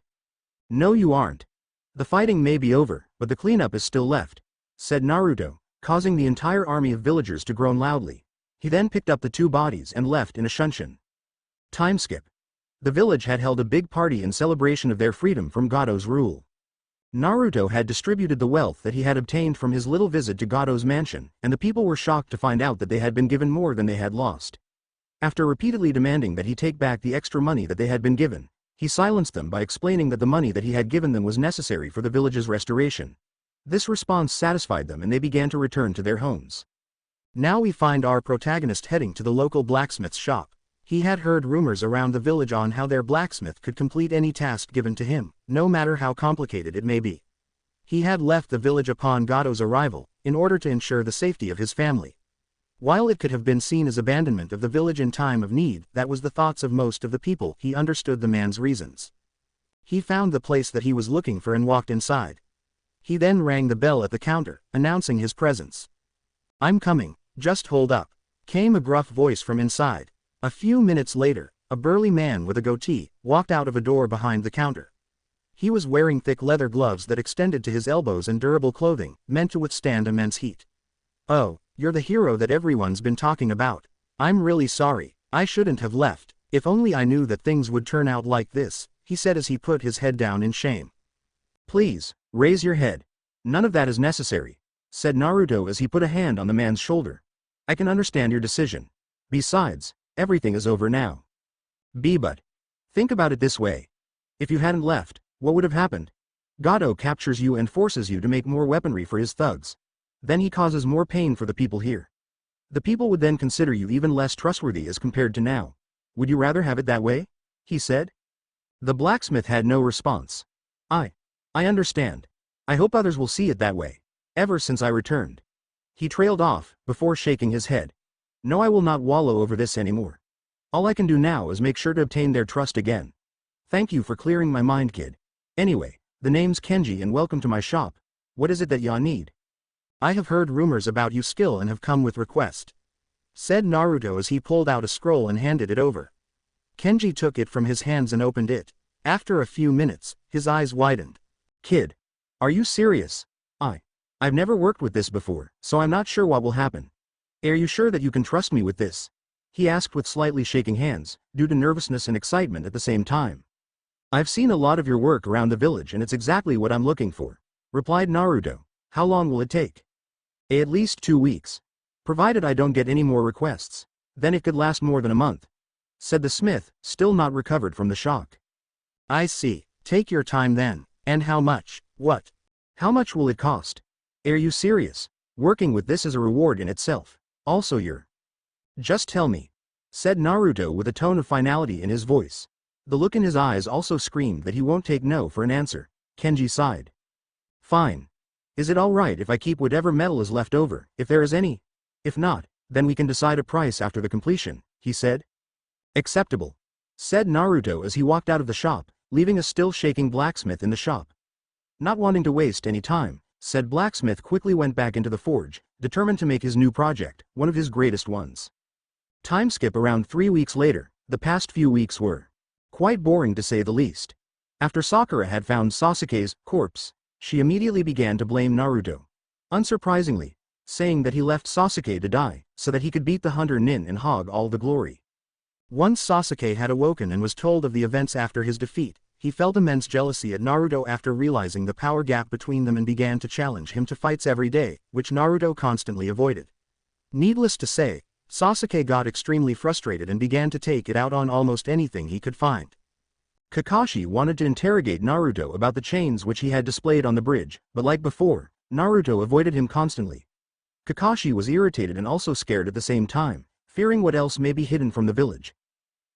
No, you aren't. The fighting may be over, but the cleanup is still left, said Naruto, causing the entire army of villagers to groan loudly. He then picked up the two bodies and left in a shunshin. Time skip. The village had held a big party in celebration of their freedom from Gato's rule. Naruto had distributed the wealth that he had obtained from his little visit to Gato's mansion, and the people were shocked to find out that they had been given more than they had lost. After repeatedly demanding that he take back the extra money that they had been given, he silenced them by explaining that the money that he had given them was necessary for the village's restoration. This response satisfied them and they began to return to their homes. Now we find our protagonist heading to the local blacksmith's shop. He had heard rumors around the village on how their blacksmith could complete any task given to him, no matter how complicated it may be. He had left the village upon Gato's arrival, in order to ensure the safety of his family. While it could have been seen as abandonment of the village in time of need, that was the thoughts of most of the people. He understood the man's reasons. He found the place that he was looking for and walked inside. He then rang the bell at the counter, announcing his presence. "I'm coming, just hold up," came a gruff voice from inside. A few minutes later, a burly man with a goatee walked out of a door behind the counter. He was wearing thick leather gloves that extended to his elbows and durable clothing, meant to withstand immense heat. "Oh, you're the hero that everyone's been talking about. I'm really sorry, I shouldn't have left. If only I knew that things would turn out like this," he said as he put his head down in shame. "Please, raise your head. None of that is necessary," said Naruto as he put a hand on the man's shoulder. "I can understand your decision. Besides, everything is over now. But think about it this way. If you hadn't left, what would have happened? Gato captures you and forces you to make more weaponry for his thugs. Then he causes more pain for the people here. The people would then consider you even less trustworthy as compared to now. Would you rather have it that way?" he said. The blacksmith had no response. I understand. I hope others will see it that way. Ever since I returned." He trailed off, before shaking his head. "No, I will not wallow over this anymore. All I can do now is make sure to obtain their trust again. Thank you for clearing my mind, kid. Anyway, the name's Kenji and welcome to my shop. What is it that ya need?" "I have heard rumors about your skill and have come with request," said Naruto as he pulled out a scroll and handed it over. Kenji took it from his hands and opened it. After a few minutes, his eyes widened. "Kid, are you serious? I've never worked with this before, so I'm not sure what will happen. Are you sure that you can trust me with this?" he asked with slightly shaking hands, due to nervousness and excitement at the same time. "I've seen a lot of your work around the village and it's exactly what I'm looking for," replied Naruto. "How long will it take?" "At least 2 weeks. Provided I don't get any more requests. Then it could last more than a month," said the smith, still not recovered from the shock. "I see. Take your time then. And how much? What? How much will it cost? Are you serious? Working with this is a reward in itself. Also you're. Just tell me," said Naruto with a tone of finality in his voice. The look in his eyes also screamed that he won't take no for an answer. Kenji sighed. "Fine. Is it alright if I keep whatever metal is left over, if there is any? If not, then we can decide a price after the completion," he said. "Acceptable," said Naruto as he walked out of the shop, leaving a still shaking blacksmith in the shop. Not wanting to waste any time, said blacksmith quickly went back into the forge, determined to make his new project one of his greatest ones. Time skip around 3 weeks later. The past few weeks were quite boring to say the least. After Sakura had found Sasuke's corpse, she immediately began to blame Naruto. Unsurprisingly, saying that he left Sasuke to die, so that he could beat the hunter Nin and hog all the glory. Once Sasuke had awoken and was told of the events after his defeat, he felt immense jealousy at Naruto after realizing the power gap between them and began to challenge him to fights every day, which Naruto constantly avoided. Needless to say, Sasuke got extremely frustrated and began to take it out on almost anything he could find. Kakashi wanted to interrogate Naruto about the chains which he had displayed on the bridge, but like before, Naruto avoided him constantly. Kakashi was irritated and also scared at the same time, fearing what else may be hidden from the village.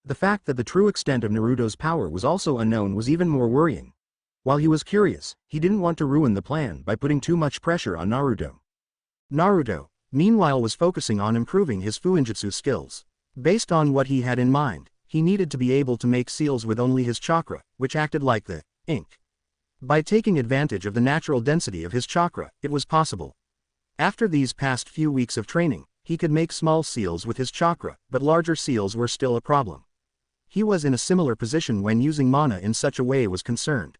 The fact that the true extent of Naruto's power was also unknown was even more worrying. While he was curious, he didn't want to ruin the plan by putting too much pressure on Naruto. Naruto, meanwhile, was focusing on improving his fuinjutsu skills. Based on what he had in mind, he needed to be able to make seals with only his chakra, which acted like the ink. By taking advantage of the natural density of his chakra, it was possible. After these past few weeks of training, he could make small seals with his chakra, but larger seals were still a problem. He was in a similar position when using mana in such a way was concerned.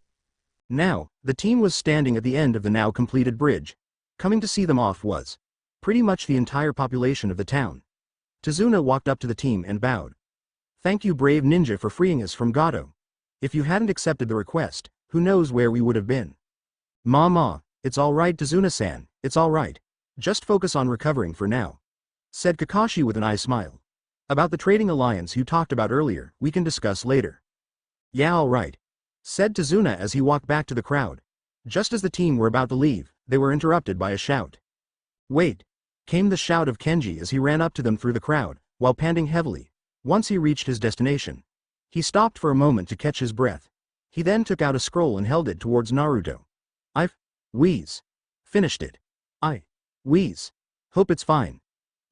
Now, the team was standing at the end of the now completed bridge. Coming to see them off was pretty much the entire population of the town. Tazuna walked up to the team and bowed. "Thank you, brave ninja, for freeing us from Gato. If you hadn't accepted the request, who knows where we would have been." "Mama, it's alright, Tazuna-san, it's alright. Just focus on recovering for now," said Kakashi with an eye smile. "About the trading alliance you talked about earlier, we can discuss later." "Yeah, alright," said Tazuna as he walked back to the crowd. Just as the team were about to leave, they were interrupted by a shout. "Wait!" came the shout of Kenji as he ran up to them through the crowd, while panting heavily. Once he reached his destination, he stopped for a moment to catch his breath. He then took out a scroll and held it towards Naruto. "I've wheeze. Finished it. I wheeze. Hope it's fine.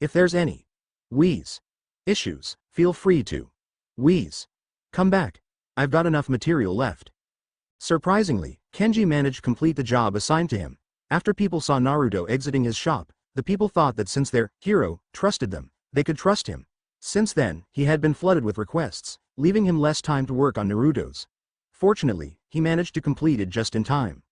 If there's any wheeze issues, feel free to wheeze. Come back. I've got enough material left." Surprisingly, Kenji managed to complete the job assigned to him. After people saw Naruto exiting his shop, the people thought that since their hero trusted them, they could trust him. Since then, he had been flooded with requests, leaving him less time to work on Naruto's. Fortunately, he managed to complete it just in time.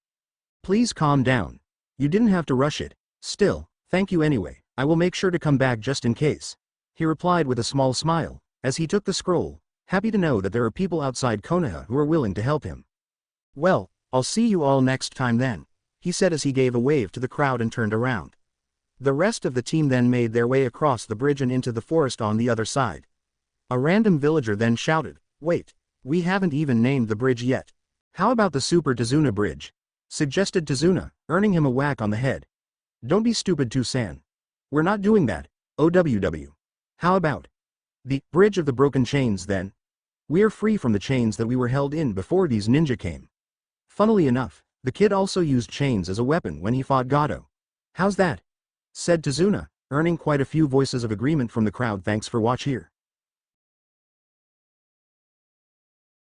Please calm down. You didn't have to rush it. Still, thank you anyway. I will make sure to come back just in case. He replied with a small smile, as he took the scroll, happy to know that there are people outside Konoha who are willing to help him. Well, I'll see you all next time then, he said as he gave a wave to the crowd and turned around. The rest of the team then made their way across the bridge and into the forest on the other side. A random villager then shouted, "Wait, we haven't even named the bridge yet." How about the Super Tazuna Bridge? Suggested Tazuna, earning him a whack on the head. Don't be stupid San. We're not doing that, OWW. How about the Bridge of the Broken Chains then? We're free from the chains that we were held in before these ninja came. Funnily enough, the kid also used chains as a weapon when he fought Gato. How's that? Said Tazuna, earning quite a few voices of agreement from the crowd. Thanks for watch here.